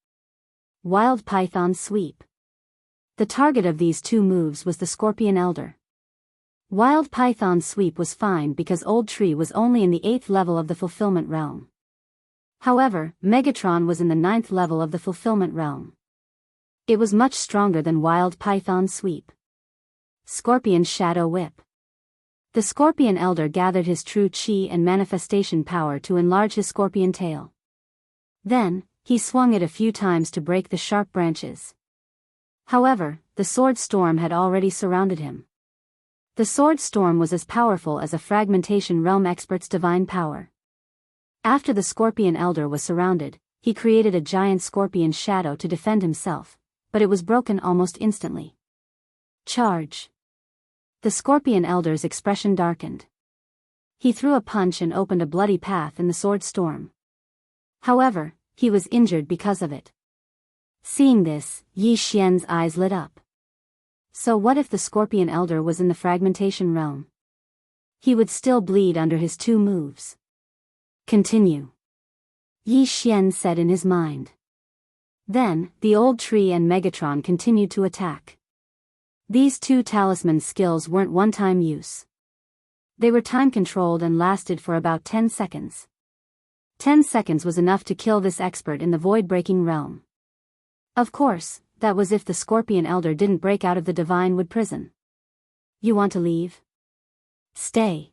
Wild Python Sweep. The target of these two moves was the Scorpion Elder. Wild Python Sweep was fine because Old Tree was only in the 8th level of the Fulfillment Realm. However, Megatron was in the 9th level of the Fulfillment Realm. It was much stronger than Wild Python Sweep. Scorpion Shadow Whip. The Scorpion Elder gathered his true chi and manifestation power to enlarge his scorpion tail. Then, he swung it a few times to break the sharp branches. However, the Sword Storm had already surrounded him. The Sword Storm was as powerful as a Fragmentation Realm expert's divine power. After the Scorpion Elder was surrounded, he created a giant scorpion shadow to defend himself, but it was broken almost instantly. Charge. The Scorpion Elder's expression darkened. He threw a punch and opened a bloody path in the Sword Storm. However, he was injured because of it. Seeing this, Yi Xian's eyes lit up. So what if the Scorpion Elder was in the Fragmentation Realm? He would still bleed under his two moves. Continue. Yi Xian said in his mind. Then, the Old Tree and Megatron continued to attack. These two talisman skills weren't one-time use. They were time-controlled and lasted for about 10 seconds. 10 seconds was enough to kill this expert in the void-breaking realm. Of course, that was if the Scorpion Elder didn't break out of the Divine Wood prison. You want to leave? Stay.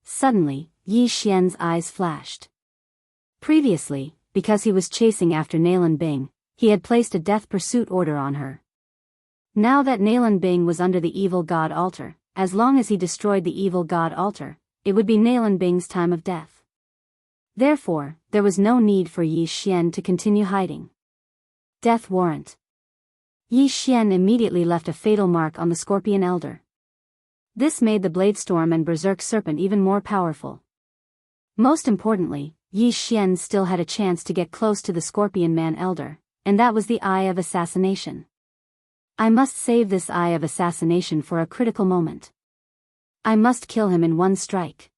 Suddenly, Yi Xian's eyes flashed. Previously, because he was chasing after Nalan Bing, he had placed a death pursuit order on her. Now that Nalan Bing was under the evil god altar, as long as he destroyed the evil god altar, it would be Nalan Bing's time of death. Therefore, there was no need for Yi Xian to continue hiding. Death warrant. Yi Xian immediately left a fatal mark on the Scorpion Elder. This made the Bladestorm and Berserk Serpent even more powerful. Most importantly, Yi Xian still had a chance to get close to the Scorpion Man Elder, and that was the Eye of Assassination. I must save this Eye of Assassination for a critical moment. I must kill him in one strike.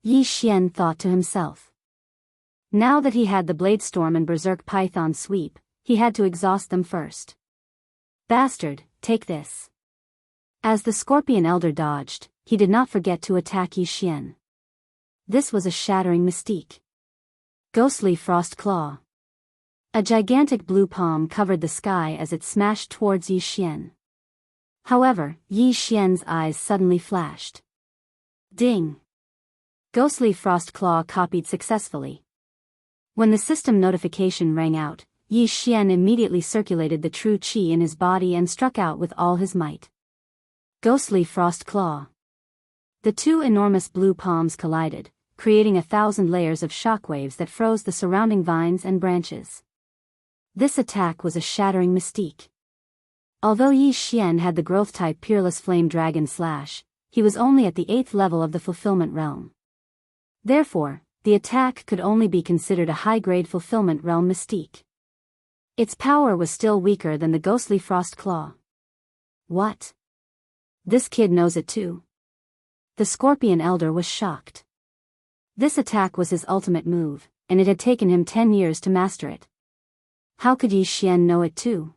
Yi Xian thought to himself. Now that he had the Bladestorm and Berserk Python Sweep, he had to exhaust them first. Bastard, take this. As the Scorpion Elder dodged, he did not forget to attack Yi Xian. This was a shattering mystique. Ghostly Frost Claw. A gigantic blue palm covered the sky as it smashed towards Yi Xian. However, Yi Xian's eyes suddenly flashed. Ding! Ghostly Frost Claw copied successfully. When the system notification rang out, Yi Xian immediately circulated the true qi in his body and struck out with all his might. Ghostly Frost Claw. The two enormous blue palms collided, creating 1,000 layers of shockwaves that froze the surrounding vines and branches. This attack was a shattering mystique. Although Yi Xian had the growth-type Peerless Flame Dragon Slash, he was only at the 8th level of the Fulfillment Realm. Therefore, the attack could only be considered a high-grade Fulfillment Realm mystique. Its power was still weaker than the Ghostly Frost Claw. What? This kid knows it too. The Scorpion Elder was shocked. This attack was his ultimate move, and it had taken him 10 years to master it. How could Yi Xian know it too?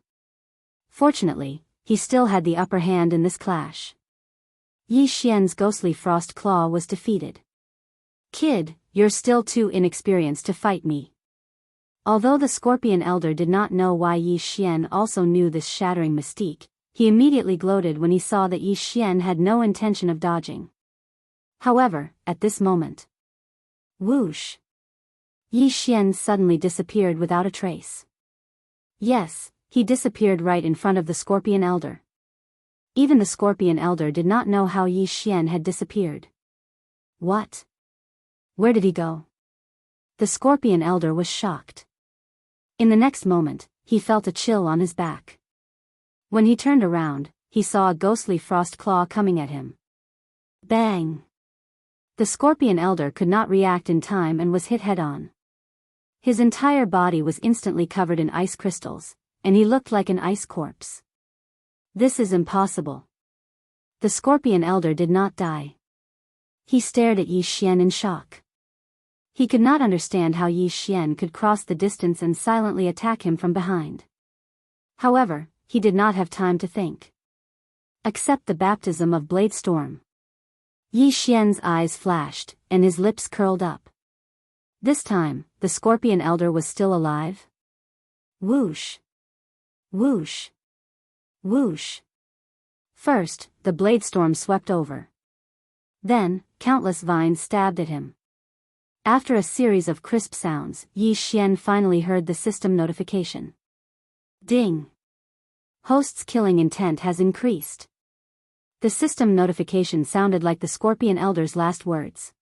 Fortunately, he still had the upper hand in this clash. Yi Xian's Ghostly Frost Claw was defeated. Kid, you're still too inexperienced to fight me. Although the Scorpion Elder did not know why Yi Xian also knew this shattering mystique, he immediately gloated when he saw that Yi Xian had no intention of dodging. However, at this moment, whoosh! Yi Xian suddenly disappeared without a trace. Yes, he disappeared right in front of the Scorpion Elder. Even the Scorpion Elder did not know how Yi Xian had disappeared. What? Where did he go? The Scorpion Elder was shocked. In the next moment, he felt a chill on his back. When he turned around, he saw a ghostly frost claw coming at him. Bang! The scorpion elder could not react in time and was hit head-on. His entire body was instantly covered in ice crystals, and he looked like an ice corpse. This is impossible. The scorpion elder did not die. He stared at Yi Xian in shock. He could not understand how Yi Xian could cross the distance and silently attack him from behind. However, he did not have time to think. Accept the baptism of Blade Storm. Yi Xian's eyes flashed, and his lips curled up. This time, the scorpion elder was still alive. Whoosh! Whoosh! Whoosh! First, the blade storm swept over. Then, countless vines stabbed at him. After a series of crisp sounds, Yi Xian finally heard the system notification. Ding! Host's killing intent has increased. The system notification sounded like the Scorpion Elder's last words.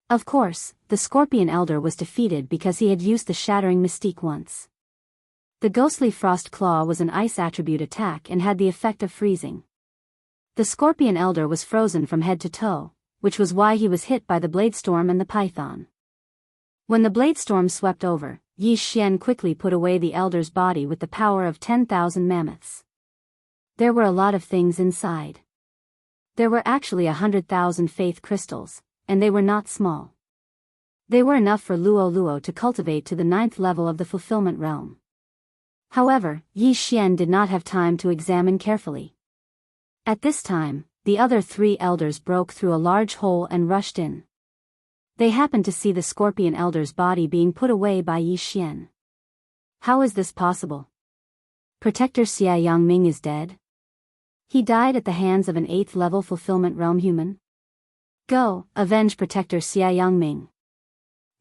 Of course, the Scorpion Elder was defeated because he had used the Shattering Mystique once. The Ghostly Frost Claw was an ice attribute attack and had the effect of freezing. The Scorpion Elder was frozen from head to toe, which was why he was hit by the Blade Storm and the Python. When the Blade Storm swept over, Yi Xian quickly put away the Elder's body with the power of 10,000 mammoths. There were a lot of things inside. There were actually 100,000 faith crystals, and they were not small. They were enough for Luo Luo to cultivate to the 9th level of the fulfillment realm. However, Yi Xian did not have time to examine carefully. At this time, the other 3 elders broke through a large hole and rushed in. They happened to see the Scorpion Elder's body being put away by Yi Xian. How is this possible? Protector Xia Yangming is dead? He died at the hands of an 8th level fulfillment realm human? Go, avenge Protector Xia Yangming.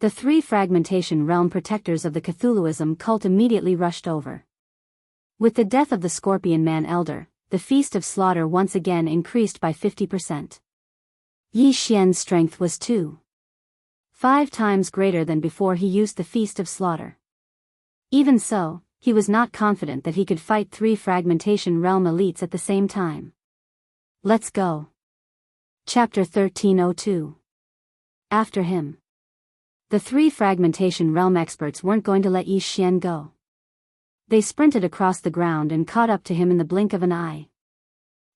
The 3 fragmentation realm protectors of the Cthulhuism cult immediately rushed over. With the death of the Scorpion Man Elder, the Feast of Slaughter once again increased by 50%. Yi Xian's strength was 5 times greater than before he used the Feast of Slaughter. Even so, he was not confident that he could fight 3 fragmentation realm elites at the same time. Let's go. Chapter 1302. After him. The 3 fragmentation realm experts weren't going to let Yi Xian go. They sprinted across the ground and caught up to him in the blink of an eye.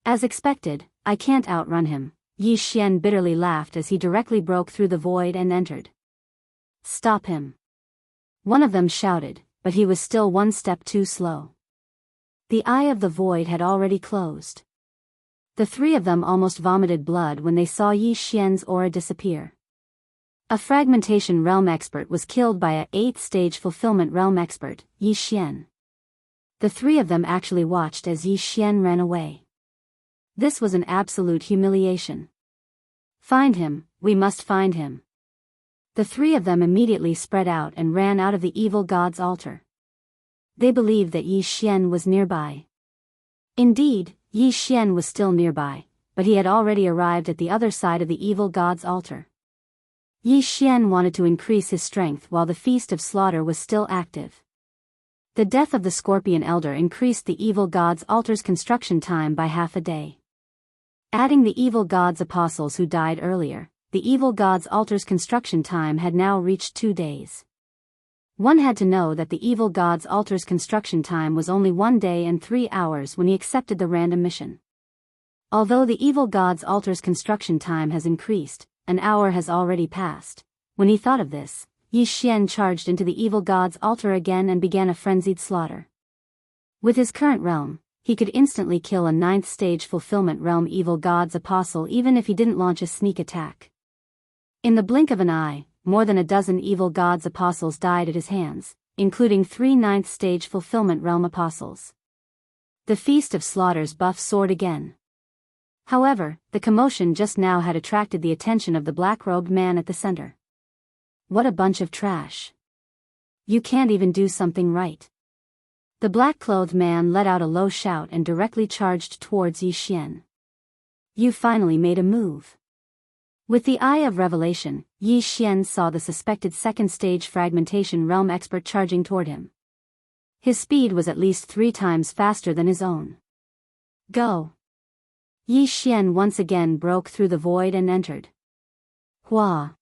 As expected, I can't outrun him, Yi Xian bitterly laughed as he directly broke through the void and entered. Stop him. One of them shouted, but he was still 1 step too slow. The eye of the void had already closed. The 3 of them almost vomited blood when they saw Yi Xian's aura disappear. A fragmentation realm expert was killed by a 8th stage fulfillment realm expert, Yi Xian. The 3 of them actually watched as Yi Xian ran away. This was an absolute humiliation. Find him, we must find him. The 3 of them immediately spread out and ran out of the evil god's altar. They believed that Yi Xian was nearby. Indeed, Yi Xian was still nearby, but he had already arrived at the other side of the evil god's altar. Yi Xian wanted to increase his strength while the Feast of Slaughter was still active. The death of the Scorpion Elder increased the evil god's altar's construction time by half a day. Adding the evil god's apostles who died earlier, the evil god's altar's construction time had now reached 2 days. One had to know that the evil god's altar's construction time was only 1 day and 3 hours when he accepted the random mission. Although the evil god's altar's construction time has increased, an hour has already passed. When he thought of this, Yi Xian charged into the evil god's altar again and began a frenzied slaughter. With his current realm, he could instantly kill a 9th stage fulfillment realm evil god's apostle even if he didn't launch a sneak attack. In the blink of an eye, more than a dozen evil god's apostles died at his hands, including 3 9th stage fulfillment realm apostles. The Feast of Slaughter's buff soared again. However, the commotion just now had attracted the attention of the black-robed man at the center. What a bunch of trash. You can't even do something right. The black-clothed man let out a low shout and directly charged towards Yi Xian. You finally made a move. With the eye of revelation, Yi Xian saw the suspected 2nd stage fragmentation realm expert charging toward him. His speed was at least 3 times faster than his own. Go. Yi Xian once again broke through the void and entered. Hua.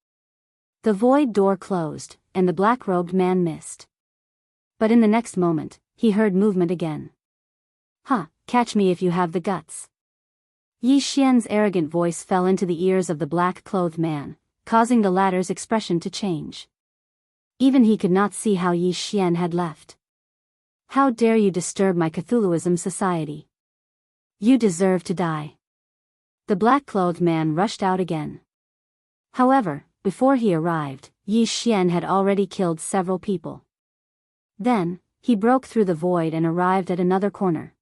The void door closed, and the black-robed man missed. But in the next moment, he heard movement again. Ha, catch me if you have the guts. Yi Xian's arrogant voice fell into the ears of the black-clothed man, causing the latter's expression to change. Even he could not see how Yi Xian had left. How dare you disturb my Cthulhuism society? You deserve to die. The black-clothed man rushed out again. However, before he arrived, Yi Xian had already killed several people. Then, he broke through the void and arrived at another corner.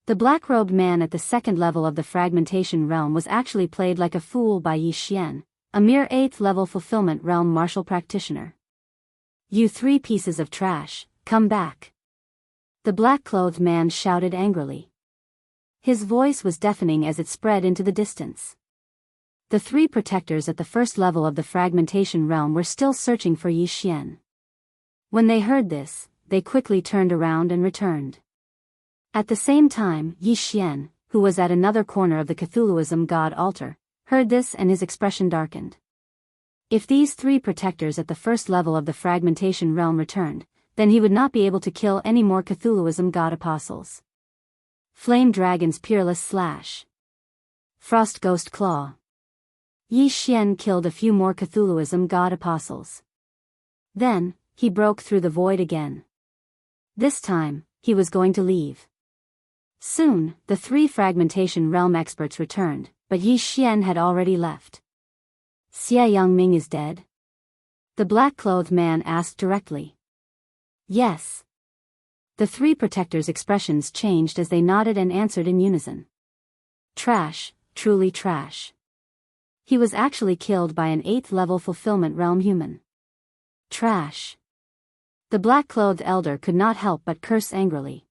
The black-robed man at the second level of the fragmentation realm was actually played like a fool by Yi Xian, a mere 8th level fulfillment realm martial practitioner. You 3 pieces of trash, come back. The black-clothed man shouted angrily. His voice was deafening as it spread into the distance. The 3 protectors at the first level of the fragmentation realm were still searching for Yi Xian. When they heard this, they quickly turned around and returned. At the same time, Yi Xian, who was at another corner of the Cthulhuism god altar, heard this and his expression darkened. If these 3 protectors at the first level of the fragmentation realm returned, then he would not be able to kill any more Cthulhuism god apostles. Flame Dragon's Peerless Slash. Frost Ghost Claw. Yi Xian killed a few more Cthulhuism god apostles. Then, he broke through the void again. This time, he was going to leave. Soon, the 3 fragmentation realm experts returned, but Yi Xian had already left. Xia Yangming is dead? The black-clothed man asked directly. Yes. The 3 protectors' expressions changed as they nodded and answered in unison. Trash, truly trash. He was actually killed by an 8th level fulfillment realm human. Trash. The black-clothed elder could not help but curse angrily.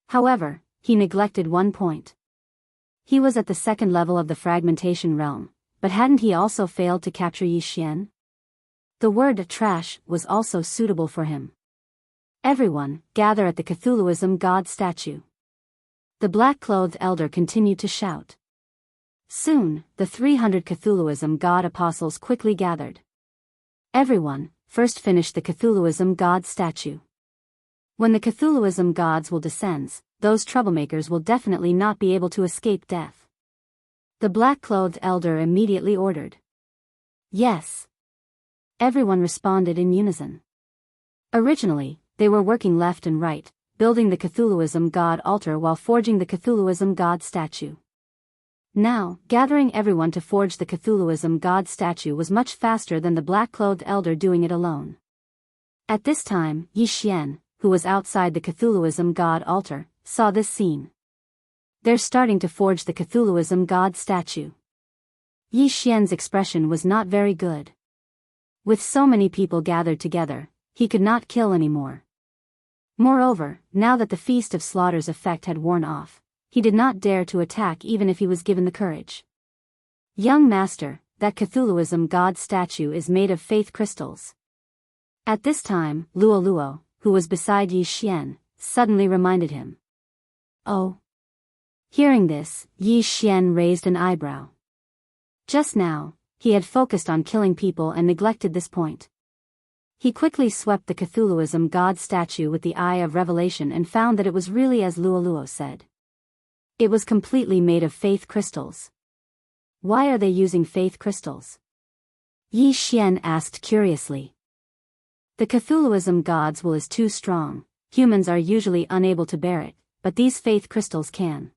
However, he neglected one point. He was at the second level of the fragmentation realm, but hadn't he also failed to capture Yi Xian? The word trash was also suitable for him. Everyone, gather at the Cthulhuism god statue. The black-clothed elder continued to shout. Soon, the 300 Cthulhuism god apostles quickly gathered. Everyone, first finish the Cthulhuism god statue. When the Cthulhuism gods will descend, those troublemakers will definitely not be able to escape death. The black-clothed elder immediately ordered. Yes. Everyone responded in unison. Originally, they were working left and right, building the Cthulhuism god altar while forging the Cthulhuism god statue. Now, gathering everyone to forge the Cthulhuism god statue was much faster than the black-clothed elder doing it alone. At this time, Yi Xian, who was outside the Cthulhuism god altar, saw this scene. They're starting to forge the Cthulhuism god statue. Yi Xian's expression was not very good. With so many people gathered together, he could not kill anymore. Moreover, now that the Feast of Slaughter's effect had worn off, he did not dare to attack even if he was given the courage. Young master, that Cthulhuism god statue is made of faith crystals. At this time, Luo Luo, who was beside Yi Xian, suddenly reminded him. Oh. Hearing this, Yi Xian raised an eyebrow. Just now, he had focused on killing people and neglected this point. He quickly swept the Cthulhuism god statue with the eye of revelation and found that it was really as Luo Luo said. It was completely made of faith crystals. Why are they using faith crystals? Yi Xian asked curiously. The Cthulhuism god's will is too strong, humans are usually unable to bear it, but these faith crystals can.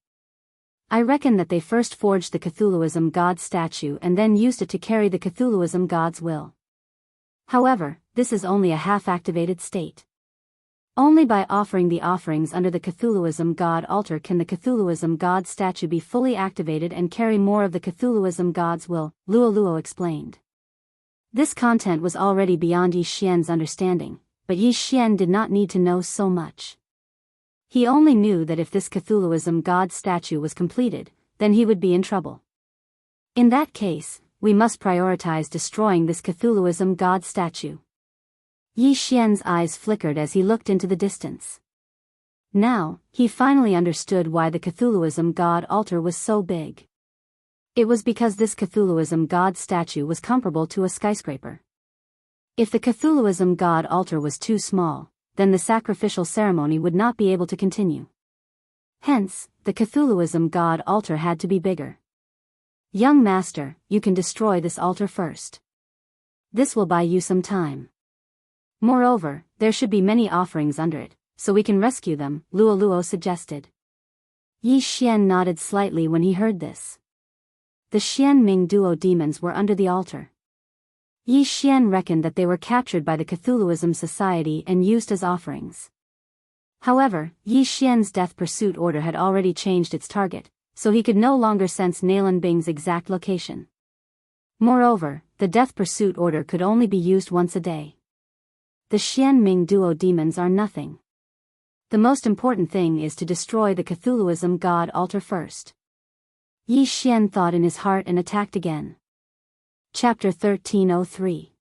I reckon that they first forged the Cthulhuism god statue and then used it to carry the Cthulhuism god's will. However, this is only a half-activated state. Only by offering the offerings under the Cthulhuism god altar can the Cthulhuism god statue be fully activated and carry more of the Cthulhuism god's will, Luo Luo explained. This content was already beyond Yi Xian's understanding, but Yi Xian did not need to know so much. He only knew that if this Cthulhuism god statue was completed, then he would be in trouble. In that case, we must prioritize destroying this Cthulhuism god statue. Yi Xian's eyes flickered as he looked into the distance. Now, he finally understood why the Cthulhuism god altar was so big. It was because this Cthulhuism god statue was comparable to a skyscraper. If the Cthulhuism god altar was too small, then the sacrificial ceremony would not be able to continue. Hence, the Cthulhuism god altar had to be bigger. Young master, you can destroy this altar first. This will buy you some time. Moreover, there should be many offerings under it, so we can rescue them, Luo Luo suggested. Yi Xian nodded slightly when he heard this. The Xian Ming duo demons were under the altar. Yi Xian reckoned that they were captured by the Cthulhuism Society and used as offerings. However, Yi Xian's death pursuit order had already changed its target, so he could no longer sense Nalan Bing's exact location. Moreover, the death pursuit order could only be used once a day. The Xian Ming duo demons are nothing. The most important thing is to destroy the Cthulhuism god altar first. Yi Xian thought in his heart and attacked again. Chapter 1303.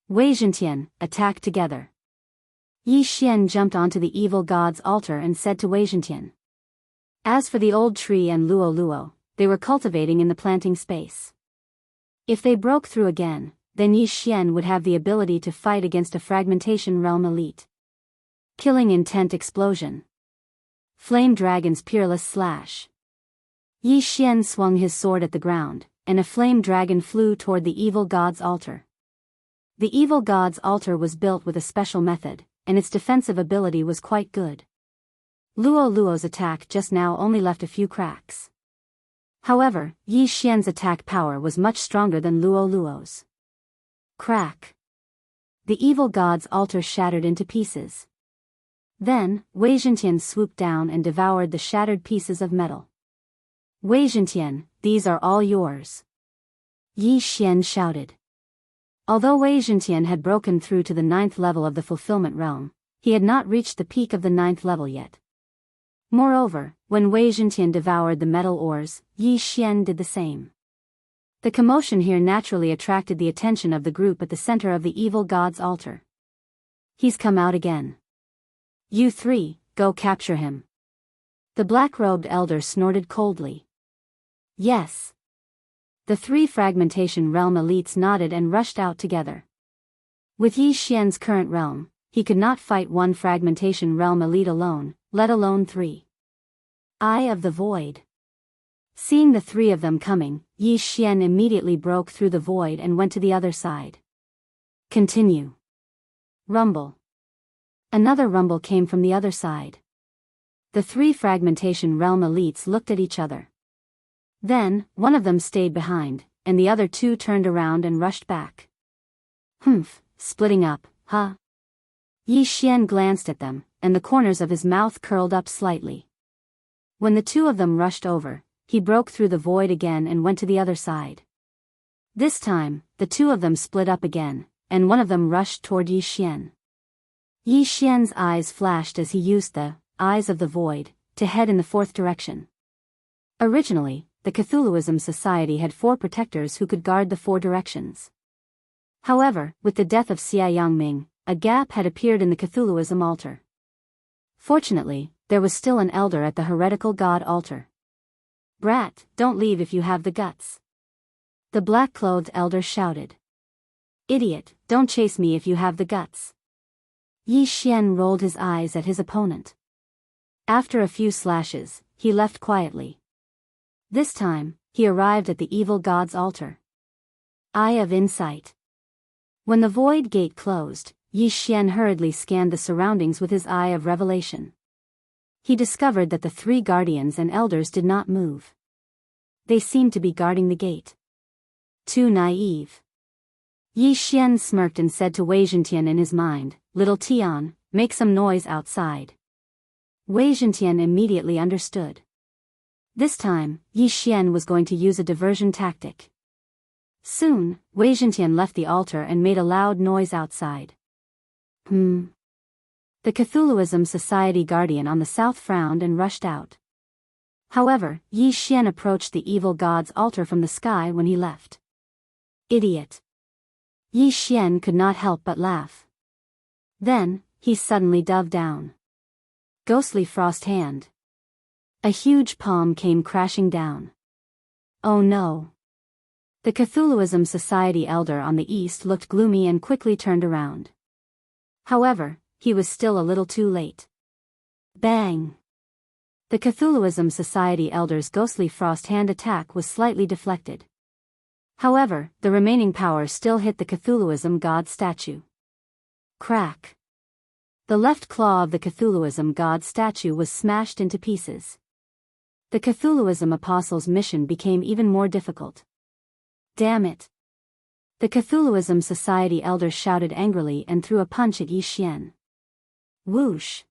Wei Zhentian, attack together. Yi Xian jumped onto the evil god's altar and said to Wei Zhentian. As for the old tree and Luo Luo, they were cultivating in the planting space. If they broke through again, then Yi Xian would have the ability to fight against a fragmentation realm elite. Killing intent explosion. Flame dragon's peerless slash. Yi Xian swung his sword at the ground, and a flame dragon flew toward the evil god's altar. The evil god's altar was built with a special method, and its defensive ability was quite good. Luo Luo's attack just now only left a few cracks. However, Yi Xian's attack power was much stronger than Luo Luo's. Crack. The evil god's altar shattered into pieces. Then, Wei Zhentian swooped down and devoured the shattered pieces of metal. Wei Zhentian, these are all yours. Yi Xian shouted. Although Wei Zhentian had broken through to the 9th level of the fulfillment realm, he had not reached the peak of the 9th level yet. Moreover, when Wei Zhentian devoured the metal ores, Yi Xian did the same. The commotion here naturally attracted the attention of the group at the center of the evil god's altar. He's come out again. You three, go capture him. The black-robed elder snorted coldly. Yes. The three fragmentation realm elites nodded and rushed out together. With Yi Xian's current realm, he could not fight one fragmentation realm elite alone, let alone three. Eye of the Void. Seeing the three of them coming, Yi Xian immediately broke through the void and went to the other side. Continue. Rumble. Another rumble came from the other side. The three fragmentation realm elites looked at each other. Then, one of them stayed behind, and the other two turned around and rushed back. Humph, splitting up, huh? Yi Xian glanced at them, and the corners of his mouth curled up slightly. When the two of them rushed over, he broke through the void again and went to the other side. This time, the two of them split up again, and one of them rushed toward Yi Xian. Yi Xian's eyes flashed as he used the eyes of the void to head in the fourth direction. Originally, the Cthulhuism Society had 4 protectors who could guard the 4 directions. However, with the death of Xia Yangming, a gap had appeared in the Cthulhuism altar. Fortunately, there was still an elder at the heretical god altar. Brat, don't leave if you have the guts. The black-clothed elder shouted. Idiot, don't chase me if you have the guts. Yi Xian rolled his eyes at his opponent. After a few slashes, he left quietly. This time, he arrived at the evil god's altar. Eye of Insight. When the void gate closed, Yi Xian hurriedly scanned the surroundings with his eye of revelation. He discovered that the 3 guardians and elders did not move. They seemed to be guarding the gate. Too naive. Yi Xian smirked and said to Wei Zhentian in his mind, Little Tian, make some noise outside. Wei Zhentian immediately understood. This time, Yi Xian was going to use a diversion tactic. Soon, Wei Zhentian left the altar and made a loud noise outside. The Cthulhuism Society guardian on the south frowned and rushed out. However, Yi Xian approached the evil god's altar from the sky when he left. Idiot. Yi Xian could not help but laugh. Then, he suddenly dove down. Ghostly frost hand. A huge palm came crashing down. Oh no. The Cthulhuism Society elder on the east looked gloomy and quickly turned around. However, he was still a little too late. Bang! The Cthulhuism Society elder's ghostly frost hand attack was slightly deflected. However, the remaining power still hit the Cthulhuism god statue. Crack! The left claw of the Cthulhuism god statue was smashed into pieces. The Cthulhuism apostle's mission became even more difficult. Damn it! The Cthulhuism Society elder shouted angrily and threw a punch at Yi Xian. Whoosh!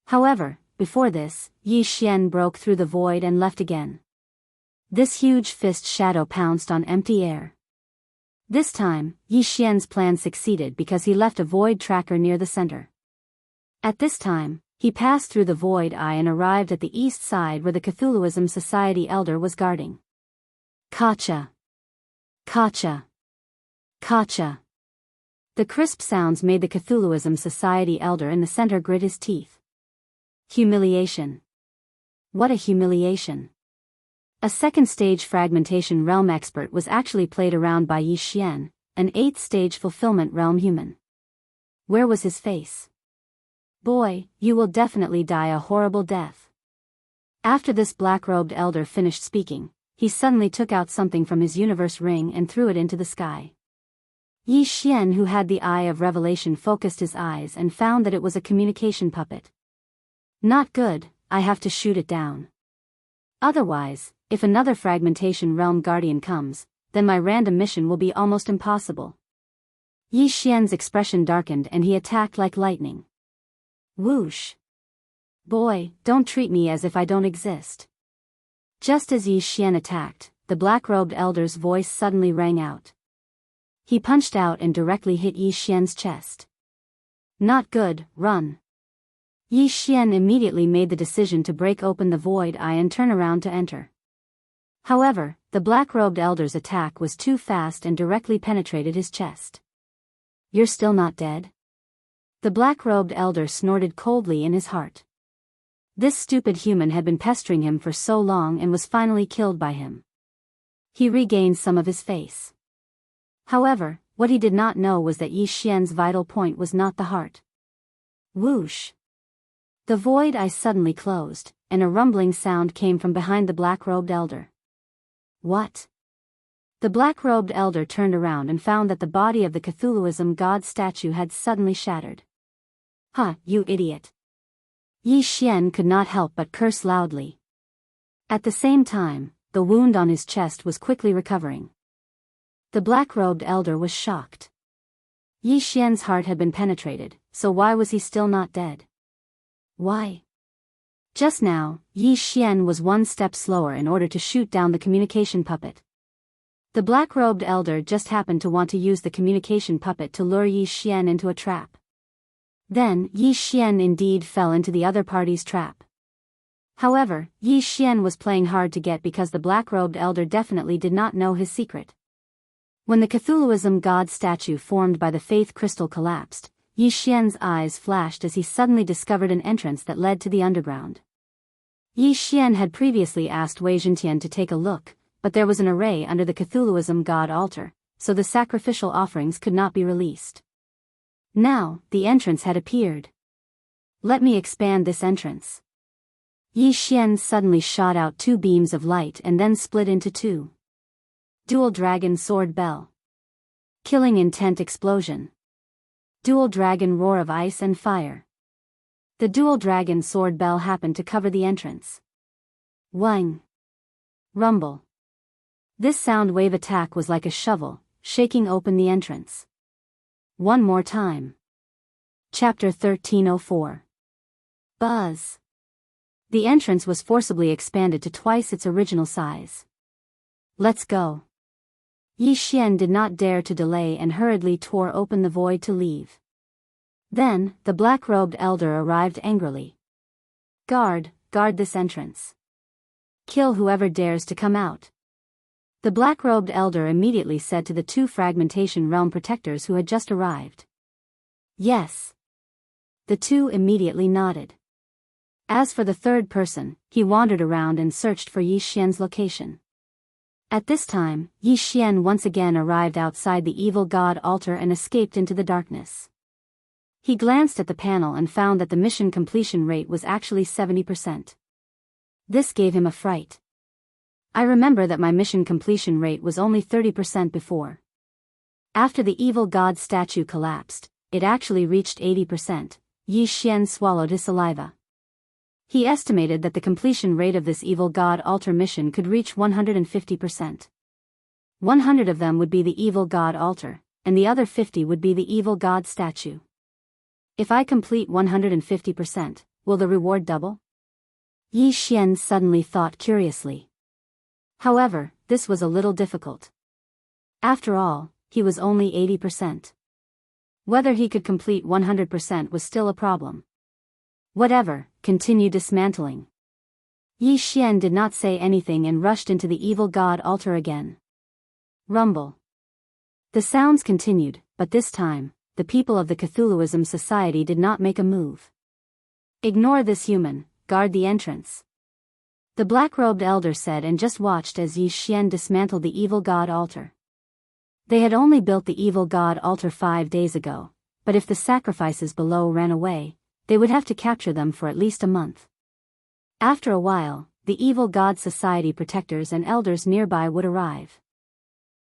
However, before this, Yi Xian broke through the void and left again. This huge fist shadow pounced on empty air. This time, Yi Xian's plan succeeded because he left a void tracker near the center. At this time, he passed through the void eye and arrived at the east side where the Cthulhuism Society elder was guarding. Kacha! Kacha! Kacha! The crisp sounds made the Cthulhuism Society elder in the center grit his teeth. Humiliation. What a humiliation. A second-stage fragmentation realm expert was actually played around by Yi Xian, an 8th-stage fulfillment realm human. Where was his face? Boy, you will definitely die a horrible death. After this black-robed elder finished speaking, he suddenly took out something from his universe ring and threw it into the sky. Yi Xian, who had the eye of revelation, focused his eyes and found that it was a communication puppet. Not good, I have to shoot it down. Otherwise, if another fragmentation realm guardian comes, then my random mission will be almost impossible. Yi Xian's expression darkened and he attacked like lightning. Whoosh! Boy, don't treat me as if I don't exist. Just as Yi Xian attacked, the black-robed elder's voice suddenly rang out. He punched out and directly hit Yi Xian's chest. Not good, run. Yi Xian immediately made the decision to break open the void eye and turn around to enter. However, the black-robed elder's attack was too fast and directly penetrated his chest. You're still not dead? The black-robed elder snorted coldly in his heart. This stupid human had been pestering him for so long and was finally killed by him. He regained some of his face. However, what he did not know was that Yi Xian's vital point was not the heart. Whoosh! The void eye suddenly closed, and a rumbling sound came from behind the black-robed elder. What? The black-robed elder turned around and found that the body of the Cthulhuism god statue had suddenly shattered. Ha, you idiot! Yi Xian could not help but curse loudly. At the same time, the wound on his chest was quickly recovering. The black-robed elder was shocked. Yi Xian's heart had been penetrated, so why was he still not dead? Why? Just now, Yi Xian was one step slower in order to shoot down the communication puppet. The black-robed elder just happened to want to use the communication puppet to lure Yi Xian into a trap. Then, Yi Xian indeed fell into the other party's trap. However, Yi Xian was playing hard to get because the black-robed elder definitely did not know his secret. When the Cthulhuism god statue formed by the faith crystal collapsed, Yi Xian's eyes flashed as he suddenly discovered an entrance that led to the underground. Yi Xian had previously asked Wei Zhentian to take a look, but there was an array under the Cthulhuism god altar, so the sacrificial offerings could not be released. Now, the entrance had appeared. Let me expand this entrance. Yi Xian suddenly shot out 2 beams of light and then split into 2. Dual Dragon Sword Bell. Killing Intent Explosion. Dual Dragon Roar of Ice and Fire. The Dual Dragon Sword Bell happened to cover the entrance. Whang! Rumble. This sound wave attack was like a shovel, shaking open the entrance. One more time. Chapter 1304. Buzz. The entrance was forcibly expanded to twice its original size. Let's go. Yi Xian did not dare to delay and hurriedly tore open the void to leave. Then, the black-robed elder arrived angrily. Guard this entrance. Kill whoever dares to come out. The black-robed elder immediately said to the 2 fragmentation realm protectors who had just arrived. Yes. The 2 immediately nodded. As for the third person, he wandered around and searched for Yi Xian's location. At this time, Yi Xian once again arrived outside the evil god altar and escaped into the darkness. He glanced at the panel and found that the mission completion rate was actually 70%. This gave him a fright. I remember that my mission completion rate was only 30% before. After the evil god statue collapsed, it actually reached 80%. Yi Xian swallowed his saliva. He estimated that the completion rate of this evil god altar mission could reach 150%. 100 of them would be the evil god altar, and the other 50 would be the evil god statue. If I complete 150%, will the reward double? Yi Xian suddenly thought curiously. However, this was a little difficult. After all, he was only 80%. Whether he could complete 100% was still a problem. Whatever, continue dismantling. Yi Xian did not say anything and rushed into the evil god altar again. Rumble. The sounds continued, but this time, the people of the Cthulhuism Society did not make a move. Ignore this human, guard the entrance. The black-robed elder said and just watched as Yi Xian dismantled the evil god altar. They had only built the evil god altar 5 days ago, but if the sacrifices below ran away, they would have to capture them for at least a month. After a while, the evil god society protectors and elders nearby would arrive.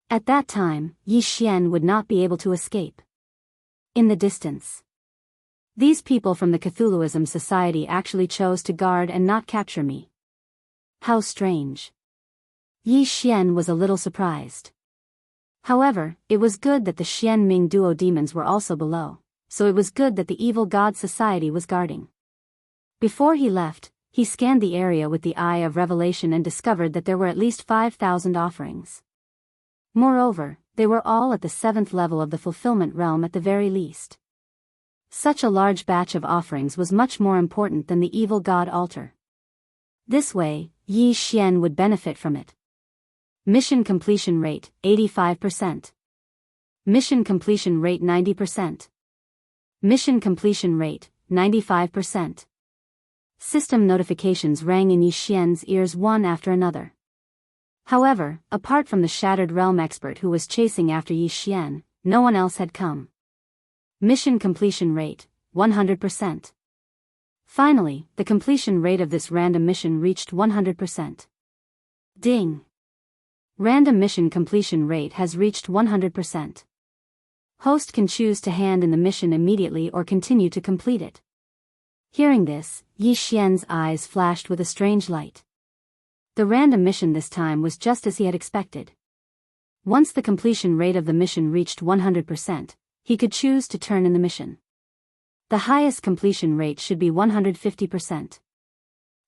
At that time, Yi Xian would not be able to escape. In the distance, these people from the Cthulhuism Society actually chose to guard and not capture me. How strange. Yi Xian was a little surprised. However, it was good that the Xian Ming duo demons were also below, so it was good that the evil god society was guarding. Before he left, he scanned the area with the eye of revelation and discovered that there were at least 5,000 offerings. Moreover, they were all at the 7th level of the fulfillment realm at the very least. Such a large batch of offerings was much more important than the evil god altar. This way, Yi Xian would benefit from it. Mission completion rate, 85%. Mission completion rate 90%. Mission completion rate, 95%. System notifications rang in Yi Xian's ears one after another. However, apart from the Shattered Realm expert who was chasing after Yi Xian, no one else had come. Mission completion rate, 100%. Finally, the completion rate of this random mission reached 100%. Ding! Random mission completion rate has reached 100%. Host can choose to hand in the mission immediately or continue to complete it. Hearing this, Yi Xian's eyes flashed with a strange light. The random mission this time was just as he had expected. Once the completion rate of the mission reached 100%, he could choose to turn in the mission. The highest completion rate should be 150%.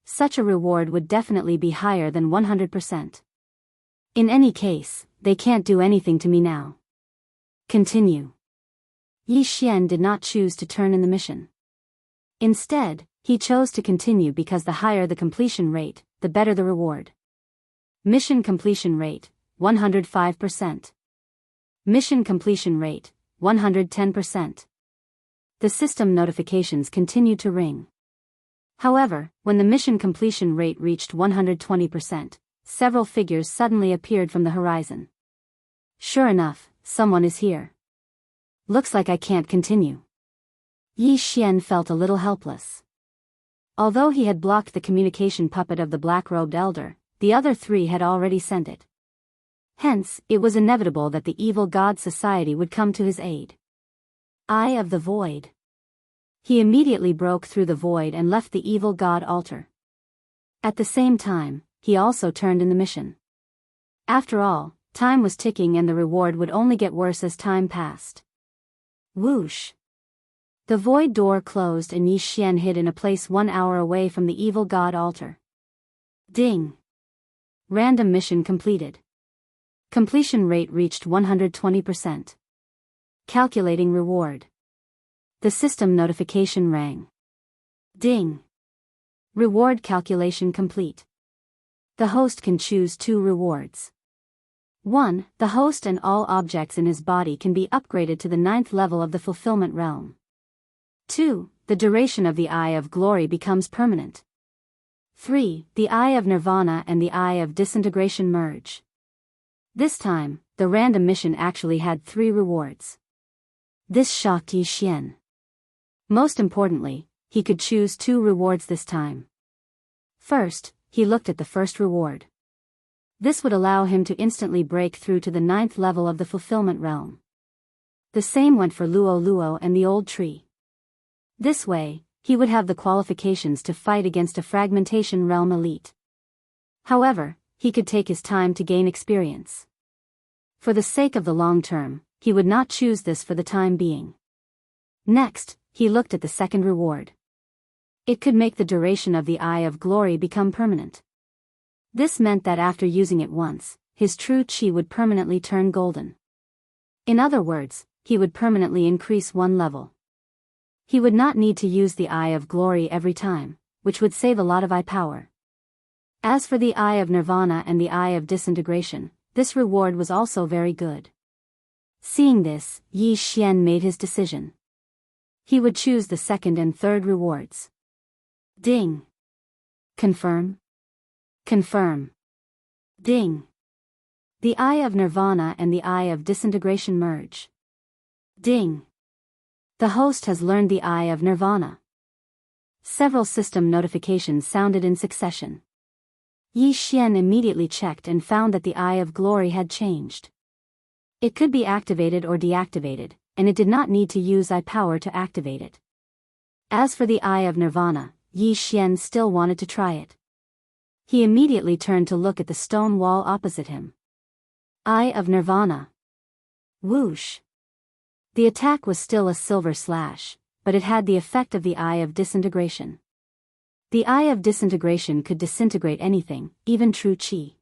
Such a reward would definitely be higher than 100%. In any case, they can't do anything to me now. Continue. Yi Xian did not choose to turn in the mission. Instead, he chose to continue because the higher the completion rate, the better the reward. Mission completion rate, 105%. Mission completion rate, 110%. The system notifications continued to ring. However, when the mission completion rate reached 120%, several figures suddenly appeared from the horizon. Sure enough, someone is here. Looks like I can't continue. Yi Xian felt a little helpless. Although he had blocked the communication puppet of the black-robed elder, the other 3 had already sent it. Hence, it was inevitable that the evil god society would come to his aid. Eye of the Void. He immediately broke through the void and left the evil god altar. At the same time, he also turned in the mission. After all, time was ticking and the reward would only get worse as time passed. Whoosh! The void door closed and Yi Xian hid in a place 1 hour away from the evil god altar. Ding! Random mission completed. Completion rate reached 120%. Calculating reward. The system notification rang. Ding! Reward calculation complete. The host can choose 2 rewards. 1. The host and all objects in his body can be upgraded to the 9th level of the fulfillment realm. 2. the duration of the Eye of Glory becomes permanent. 3. The Eye of Nirvana and the Eye of Disintegration merge. This time, the random mission actually had 3 rewards. This shocked Yi Xian. Most importantly, he could choose 2 rewards this time. First, he looked at the first reward. This would allow him to instantly break through to the 9th level of the fulfillment realm. The same went for Luo Luo and the old tree. This way, he would have the qualifications to fight against a fragmentation realm elite. However, he could take his time to gain experience. For the sake of the long term, he would not choose this for the time being. Next, he looked at the second reward. It could make the duration of the Eye of Glory become permanent. This meant that after using it once, his true chi would permanently turn golden. In other words, he would permanently increase 1 level. He would not need to use the Eye of Glory every time, which would save a lot of eye power. As for the Eye of Nirvana and the Eye of Disintegration, this reward was also very good. Seeing this, Yi Xian made his decision. He would choose the second and third rewards. Ding. Confirm. Confirm. Ding. The Eye of Nirvana and the Eye of Disintegration merge. Ding. The host has learned the Eye of Nirvana. Several system notifications sounded in succession. Yi Xian immediately checked and found that the Eye of Glory had changed. It could be activated or deactivated, and it did not need to use eye power to activate it. As for the Eye of Nirvana, Yi Xian still wanted to try it. He immediately turned to look at the stone wall opposite him. Eye of Nirvana. Whoosh. The attack was still a silver slash, but it had the effect of the Eye of Disintegration. The Eye of Disintegration could disintegrate anything, even true chi.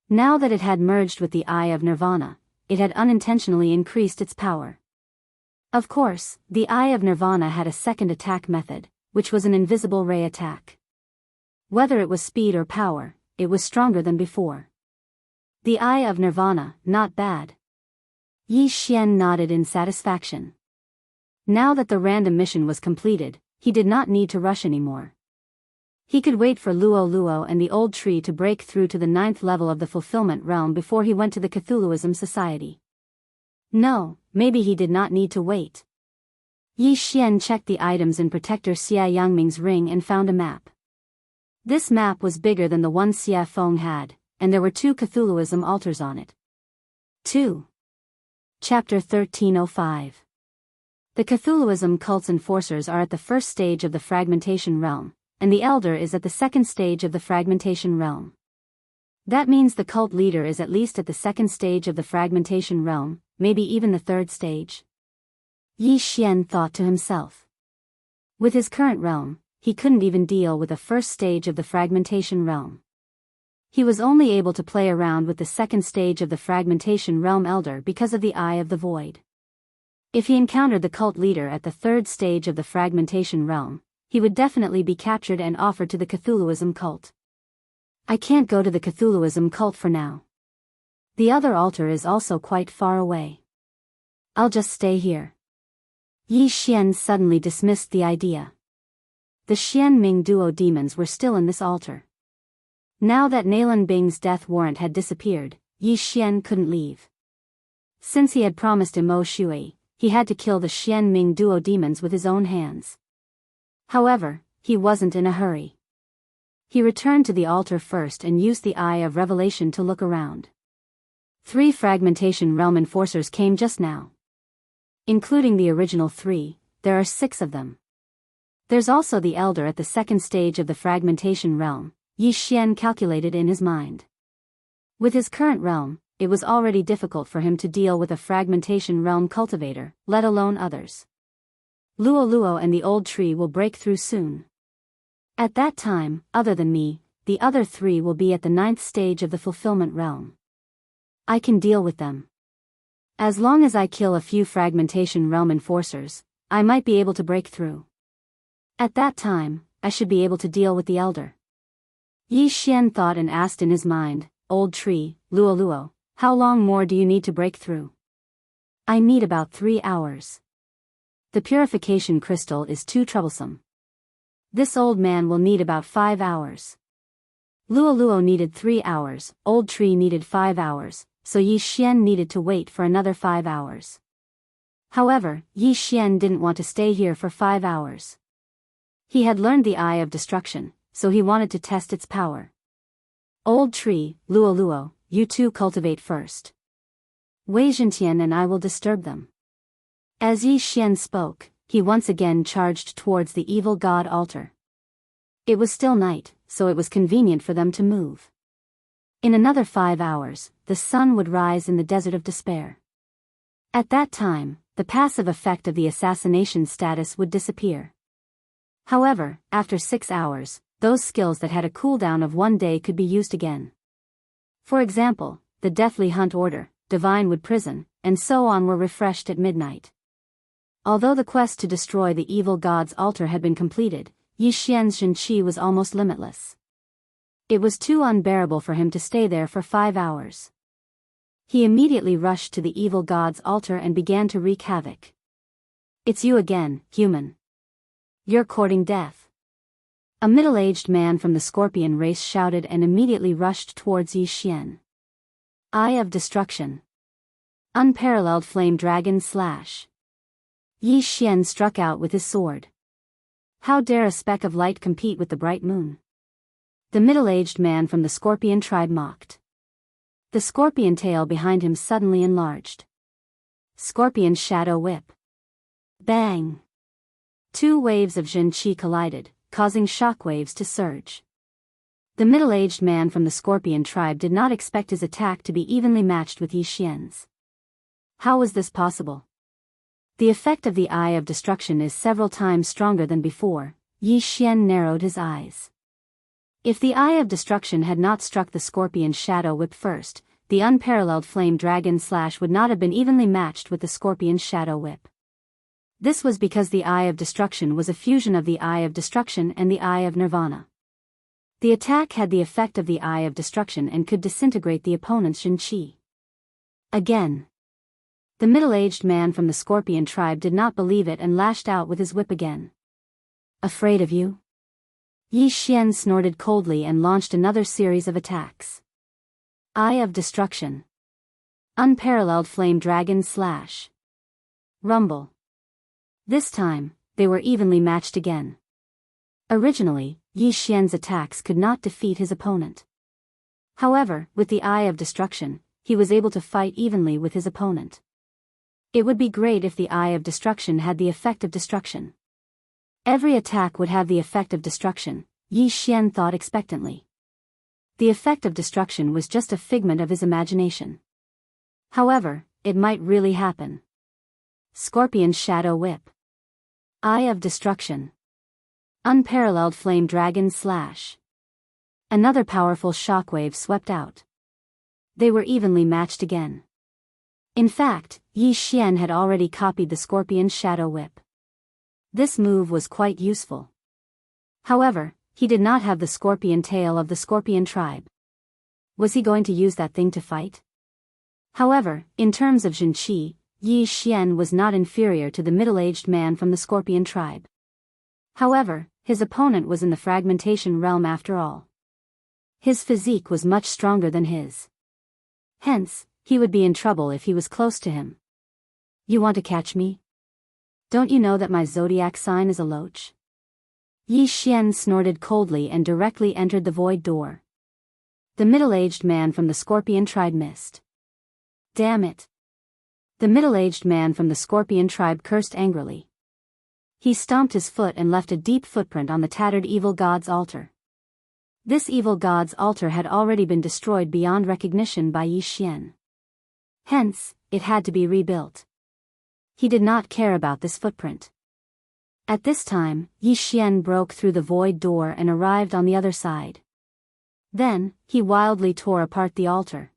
Now that it had merged with the Eye of Nirvana, it had unintentionally increased its power. Of course, the Eye of Nirvana had a second attack method, which was an invisible ray attack. Whether it was speed or power, it was stronger than before. The Eye of Nirvana, not bad. Yi Xian nodded in satisfaction. Now that the random mission was completed, he did not need to rush anymore. He could wait for Luo Luo and the old tree to break through to the 9th level of the fulfillment realm before he went to the Cthulhuism Society. No, maybe he did not need to wait. Yi Xian checked the items in Protector Xia Yangming's ring and found a map. This map was bigger than the one Xia Feng had, and there were 2 Cthulhuism altars on it. 2. Chapter 1305. The Cthulhuism cult's enforcers are at the first stage of the fragmentation realm, and the elder is at the second stage of the fragmentation realm. That means the cult leader is at least at the second stage of the fragmentation realm, maybe even the third stage. Yi Xian thought to himself. With his current realm, he couldn't even deal with the first stage of the fragmentation realm. He was only able to play around with the second stage of the fragmentation realm elder because of the Eye of the Void. If he encountered the cult leader at the third stage of the fragmentation realm, he would definitely be captured and offered to the Cthulhuism cult. I can't go to the Cthulhuism cult for now. The other altar is also quite far away. I'll just stay here. Yi Xian suddenly dismissed the idea. The Xianming duo demons were still in this altar. Now that Nalan Bing's death warrant had disappeared, Yi Xian couldn't leave. Since he had promised Mo Shui, he had to kill the Xianming duo demons with his own hands. However, he wasn't in a hurry. He returned to the altar first and used the Eye of Revelation to look around. 3 fragmentation realm enforcers came just now. Including the original 3, there are 6 of them. There's also the elder at the second stage of the fragmentation realm, Yi Xian calculated in his mind. With his current realm, it was already difficult for him to deal with a fragmentation realm cultivator, let alone others. Luo Luo and the old tree will break through soon. At that time, other than me, the other 3 will be at the 9th stage of the fulfillment realm. I can deal with them. As long as I kill a few fragmentation realm enforcers, I might be able to break through. At that time, I should be able to deal with the elder. Yi Xian thought and asked in his mind, Old tree, Luo Luo, how long more do you need to break through? I need about 3 hours. The purification crystal is too troublesome. This old man will need about 5 hours. Luo Luo needed 3 hours, Old Tree needed 5 hours, so Yi Xian needed to wait for another 5 hours. However, Yi Xian didn't want to stay here for 5 hours. He had learned the Eye of Destruction, so he wanted to test its power. Old Tree, Luo Luo, you two cultivate first. Wei Zhentian and I will disturb them. As Yi Xian spoke, he once again charged towards the evil god altar. It was still night, so it was convenient for them to move. In another 5 hours, the sun would rise in the desert of despair. At that time, the passive effect of the assassination status would disappear. However, after 6 hours, those skills that had a cooldown of 1 day could be used again. For example, the Deathly Hunt Order, Divine Wood Prison, and so on were refreshed at midnight. Although the quest to destroy the evil god's altar had been completed, Yi Xian's Zhenqi was almost limitless. It was too unbearable for him to stay there for 5 hours. He immediately rushed to the evil god's altar and began to wreak havoc. It's you again, human. You're courting death. A middle-aged man from the scorpion race shouted and immediately rushed towards Yi Xian. Eye of Destruction. Unparalleled Flame Dragon Slash. Yi Xian struck out with his sword. How dare a speck of light compete with the bright moon? The middle-aged man from the scorpion tribe mocked. The scorpion tail behind him suddenly enlarged. Scorpion Shadow Whip. Bang! 2 waves of Zhenqi collided, causing shockwaves to surge. The middle-aged man from the scorpion tribe did not expect his attack to be evenly matched with Yi Xian's. How was this possible? The effect of the Eye of Destruction is several times stronger than before. Yi Xian narrowed his eyes. If the Eye of Destruction had not struck the scorpion Shadow Whip first, the unparalleled Flame Dragon Slash would not have been evenly matched with the scorpion Shadow Whip. This was because the Eye of Destruction was a fusion of the Eye of Destruction and the Eye of Nirvana. The attack had the effect of the Eye of Destruction and could disintegrate the opponent's Zhenqi. Again. The middle-aged man from the scorpion tribe did not believe it and lashed out with his whip again. Afraid of you? Yi Xian snorted coldly and launched another series of attacks. Eye of Destruction. Unparalleled Flame Dragon Slash. Rumble. This time, they were evenly matched again. Originally, Yi Xian's attacks could not defeat his opponent. However, with the Eye of Destruction, he was able to fight evenly with his opponent. It would be great if the Eye of Destruction had the effect of destruction. Every attack would have the effect of destruction, Yi Xian thought expectantly. The effect of destruction was just a figment of his imagination. However, it might really happen. Scorpion Shadow Whip. Eye of Destruction. Unparalleled Flame Dragon Slash. Another powerful shockwave swept out. They were evenly matched again. In fact, Yi Xian had already copied the Scorpion Shadow Whip. This move was quite useful. However, he did not have the scorpion tail of the scorpion tribe. Was he going to use that thing to fight? However, in terms of Zhenqi, Yi Xian was not inferior to the middle-aged man from the scorpion tribe. However, his opponent was in the fragmentation realm after all. His physique was much stronger than his. Hence, he would be in trouble if he was close to him. You want to catch me? Don't you know that my zodiac sign is a loach? Yi Xian snorted coldly and directly entered the void door. The middle-aged man from the scorpion tribe missed. Damn it! The middle-aged man from the scorpion tribe cursed angrily. He stomped his foot and left a deep footprint on the tattered evil god's altar. This evil god's altar had already been destroyed beyond recognition by Yi Xian. Hence, it had to be rebuilt. He did not care about this footprint. At this time, Yi Xian broke through the void door and arrived on the other side. Then, he wildly tore apart the altar.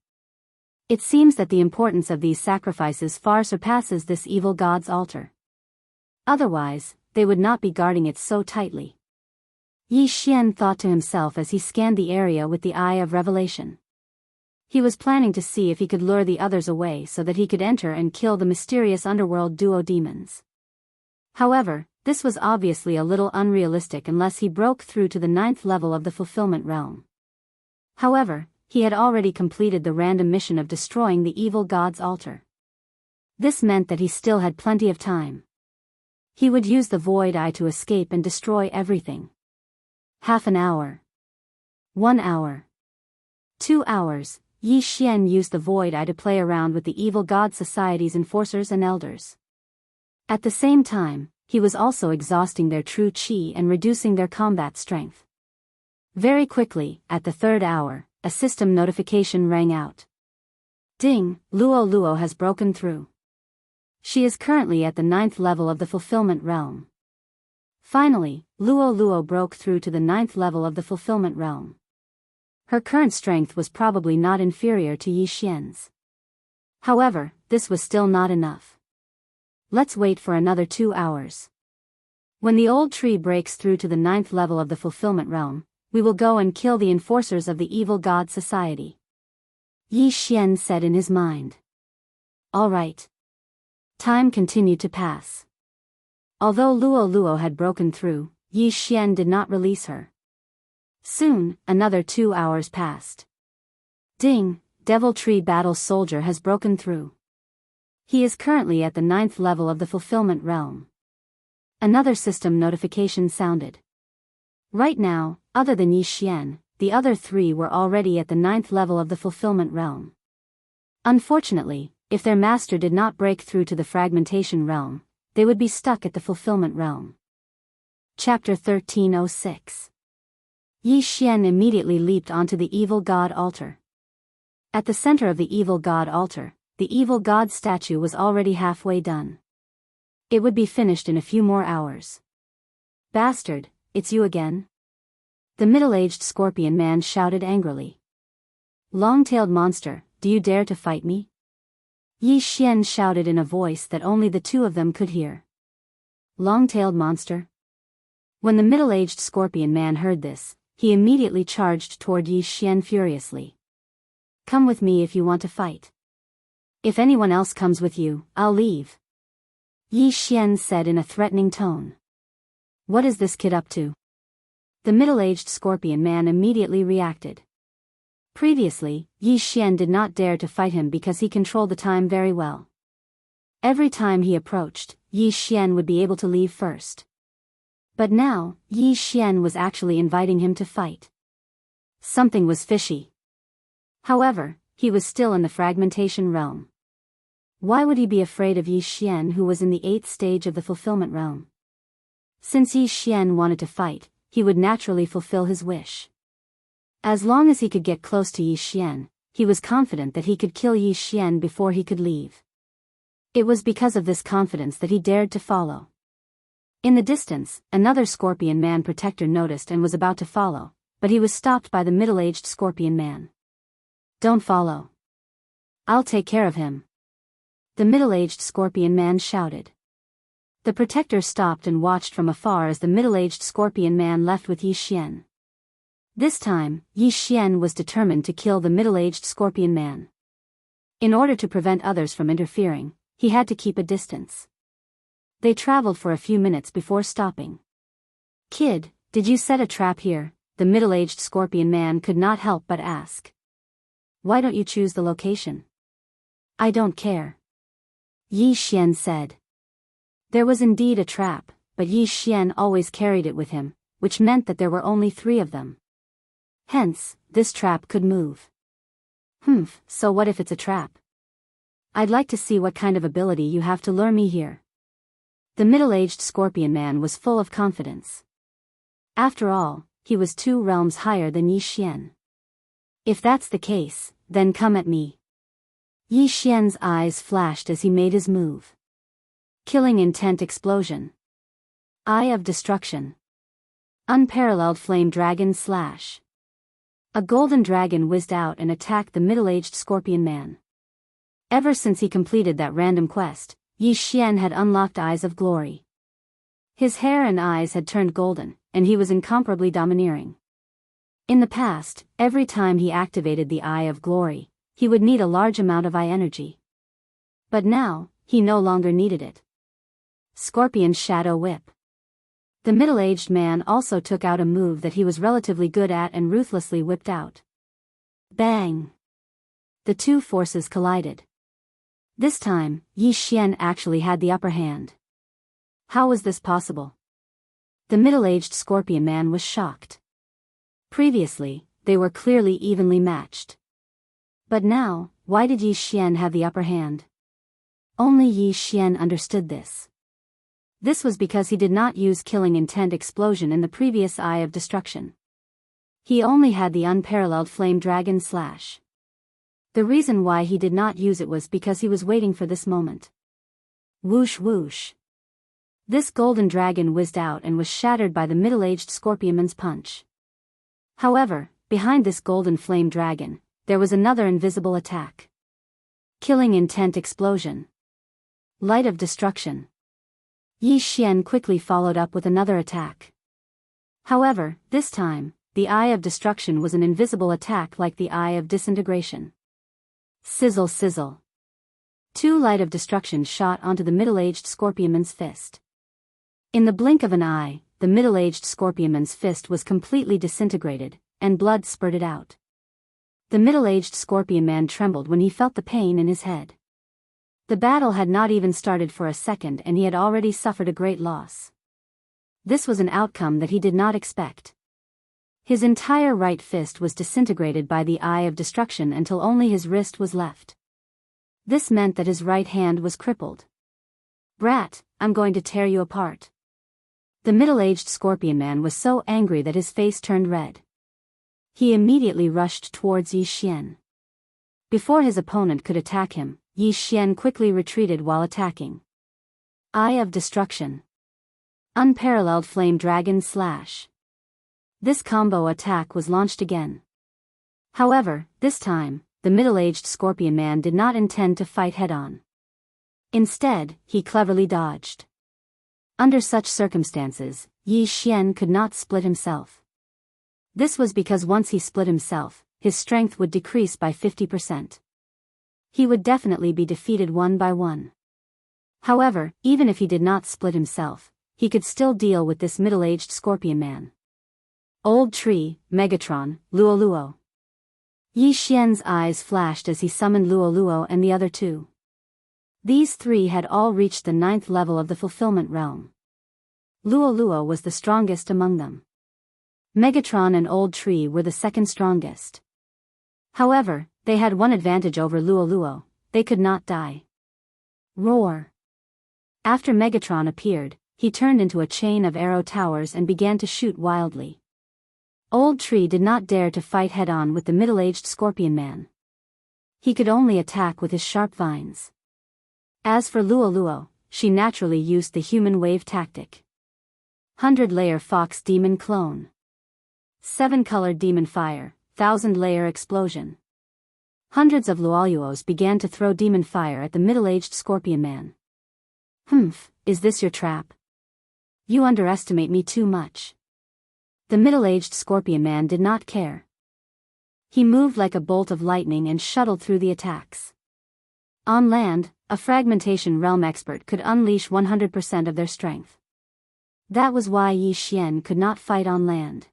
It seems that the importance of these sacrifices far surpasses this evil god's altar. Otherwise, they would not be guarding it so tightly. Yi Xian thought to himself as he scanned the area with the Eye of Revelation. He was planning to see if he could lure the others away so that he could enter and kill the mysterious underworld duo demons. However, this was obviously a little unrealistic unless he broke through to the 9th level of the fulfillment realm. However, he had already completed the random mission of destroying the evil god's altar. This meant that he still had plenty of time. He would use the void eye to escape and destroy everything. Half an hour. 1 hour. 2 hours, Yi Xian used the void eye to play around with the evil god society's enforcers and elders. At the same time, he was also exhausting their true qi and reducing their combat strength. Very quickly, at the 3rd hour, a system notification rang out. Ding, Luo Luo has broken through. She is currently at the 9th level of the fulfillment realm. Finally, Luo Luo broke through to the 9th level of the fulfillment realm. Her current strength was probably not inferior to Yi Xian's. However, this was still not enough. Let's wait for another 2 hours. When the old tree breaks through to the 9th level of the fulfillment realm, we will go and kill the enforcers of the evil god society. Yi Xian said in his mind. All right. Time continued to pass. Although Luo Luo had broken through, Yi Xian did not release her. Soon, another 2 hours passed. Ding, Devil Tree Battle Soldier has broken through. He is currently at the 9th level of the fulfillment realm. Another system notification sounded. Right now, other than Yi Xian, the other 3 were already at the 9th level of the fulfillment realm. Unfortunately, if their master did not break through to the fragmentation realm, they would be stuck at the fulfillment realm. Chapter 1306. Yi Xian immediately leaped onto the evil god altar. At the center of the evil god altar, the evil god statue was already halfway done. It would be finished in a few more hours. Bastard, it's you again? The middle-aged scorpion man shouted angrily. Long-tailed monster, do you dare to fight me? Yi Xian shouted in a voice that only the two of them could hear. Long-tailed monster? When the middle-aged scorpion man heard this, he immediately charged toward Yi Xian furiously. Come with me if you want to fight. If anyone else comes with you, I'll leave. Yi Xian said in a threatening tone. What is this kid up to? The middle-aged scorpion man immediately reacted. Previously, Yi Xian did not dare to fight him because he controlled the time very well. Every time he approached, Yi Xian would be able to leave first. But now, Yi Xian was actually inviting him to fight. Something was fishy. However, he was still in the fragmentation realm. Why would he be afraid of Yi Xian, who was in the 8th stage of the fulfillment realm? Since Yi Xian wanted to fight, he would naturally fulfill his wish. As long as he could get close to Yi Xian, he was confident that he could kill Yi Xian before he could leave. It was because of this confidence that he dared to follow. In the distance, another scorpion man protector noticed and was about to follow, but he was stopped by the middle-aged scorpion man. Don't follow. I'll take care of him. The middle-aged scorpion man shouted. The protector stopped and watched from afar as the middle-aged scorpion man left with Yi Xian. This time, Yi Xian was determined to kill the middle-aged scorpion man. In order to prevent others from interfering, he had to keep a distance. They traveled for a few minutes before stopping. Kid, did you set a trap here? The middle-aged scorpion man could not help but ask. Why don't you choose the location? I don't care. Yi Xian said. There was indeed a trap, but Yi Xian always carried it with him, which meant that there were only 3 of them. Hence, this trap could move. So what if it's a trap? I'd like to see what kind of ability you have to lure me here. The middle-aged scorpion man was full of confidence. After all, he was 2 realms higher than Yi Xian. If that's the case, then come at me. Yi Xian's eyes flashed as he made his move. Killing intent explosion. Eye of destruction. Unparalleled flame dragon slash. A golden dragon whizzed out and attacked the middle-aged scorpion man. Ever since he completed that random quest, Yi Xian had unlocked Eyes of Glory. His hair and eyes had turned golden, and he was incomparably domineering. In the past, every time he activated the Eye of Glory, he would need a large amount of eye energy. But now, he no longer needed it. Scorpion Shadow Whip. The middle-aged man also took out a move that he was relatively good at and ruthlessly whipped out. Bang! The two forces collided. This time, Yi Xian actually had the upper hand. How was this possible? The middle-aged scorpion man was shocked. Previously, they were clearly evenly matched. But now, why did Yi Xian have the upper hand? Only Yi Xian understood this. This was because he did not use killing intent explosion in the previous Eye of Destruction. He only had the unparalleled Flame Dragon Slash. The reason why he did not use it was because he was waiting for this moment. Whoosh whoosh. This golden dragon whizzed out and was shattered by the middle-aged scorpionman's punch. However, behind this golden flame dragon, there was another invisible attack. Killing intent explosion. Light of Destruction. Yi Xian quickly followed up with another attack. However, this time, the Eye of Destruction was an invisible attack like the Eye of Disintegration. Sizzle sizzle. Two Light of Destruction shot onto the middle-aged scorpionman's fist. In the blink of an eye, the middle-aged scorpionman's fist was completely disintegrated, and blood spurted out. The middle-aged scorpion man trembled when he felt the pain in his head. The battle had not even started for a second and he had already suffered a great loss. This was an outcome that he did not expect. His entire right fist was disintegrated by the Eye of Destruction until only his wrist was left. This meant that his right hand was crippled. Brat, I'm going to tear you apart. The middle-aged scorpion man was so angry that his face turned red. He immediately rushed towards Yi Xian. Before his opponent could attack him, Yi Xian quickly retreated while attacking. Eye of Destruction. Unparalleled Flame Dragon Slash. This combo attack was launched again. However, this time, the middle-aged scorpion man did not intend to fight head-on. Instead, he cleverly dodged. Under such circumstances, Yi Xian could not split himself. This was because once he split himself, his strength would decrease by 50%. He would definitely be defeated one by one. However, even if he did not split himself, he could still deal with this middle-aged scorpion man. Old Tree, Megatron, Luo Luo. Yi Xian's eyes flashed as he summoned Luo Luo and the other two. These three had all reached the 9th level of the Fulfillment Realm. Luo Luo was the strongest among them. Megatron and Old Tree were the second strongest. However, they had one advantage over Luo Luo: they could not die. Roar. After Megatron appeared, he turned into a chain of arrow towers and began to shoot wildly. Old Tree did not dare to fight head-on with the middle-aged scorpion man. He could only attack with his sharp vines. As for Luo Luo, she naturally used the human wave tactic. 100-layer Fox Demon Clone. 7-colored Demon Fire, 1,000-layer Explosion. Hundreds of Luoluos began to throw demon fire at the middle-aged scorpion man. Humph, is this your trap? You underestimate me too much. The middle-aged scorpion man did not care. He moved like a bolt of lightning and shuttled through the attacks. On land, a fragmentation realm expert could unleash 100% of their strength. That was why Yi Xian could not fight on land.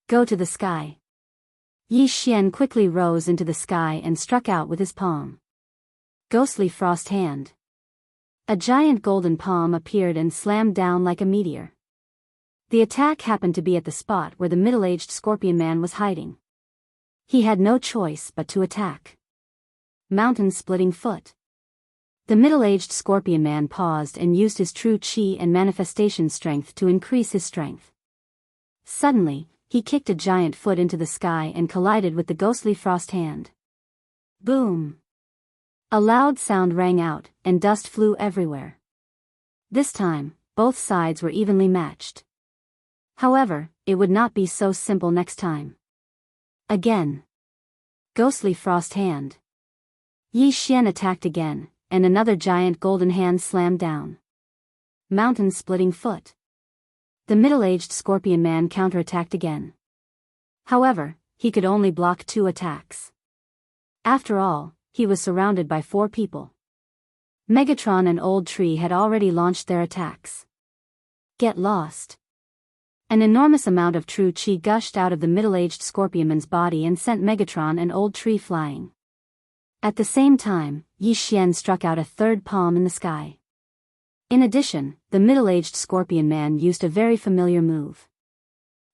Go to the sky. Yi Xian quickly rose into the sky and struck out with his palm. Ghostly Frost Hand. A giant golden palm appeared and slammed down like a meteor. The attack happened to be at the spot where the middle-aged scorpion man was hiding. He had no choice but to attack. Mountain Splitting Foot. The middle-aged scorpion man paused and used his true chi and manifestation strength to increase his strength. Suddenly, he kicked a giant foot into the sky and collided with the ghostly frost hand. Boom! A loud sound rang out, and dust flew everywhere. This time, both sides were evenly matched. However, it would not be so simple next time. Again. Ghostly frost hand. Yi Xian attacked again, and another giant golden hand slammed down. Mountain Splitting Foot. The middle-aged scorpion man counterattacked again. However, he could only block 2 attacks. After all, he was surrounded by 4 people. Megatron and Old Tree had already launched their attacks. Get lost. An enormous amount of true chi gushed out of the middle-aged Scorpionman's body and sent Megatron and Old Tree flying. At the same time, Yi Xian struck out a third palm in the sky. In addition, the middle-aged Scorpion Man used a very familiar move.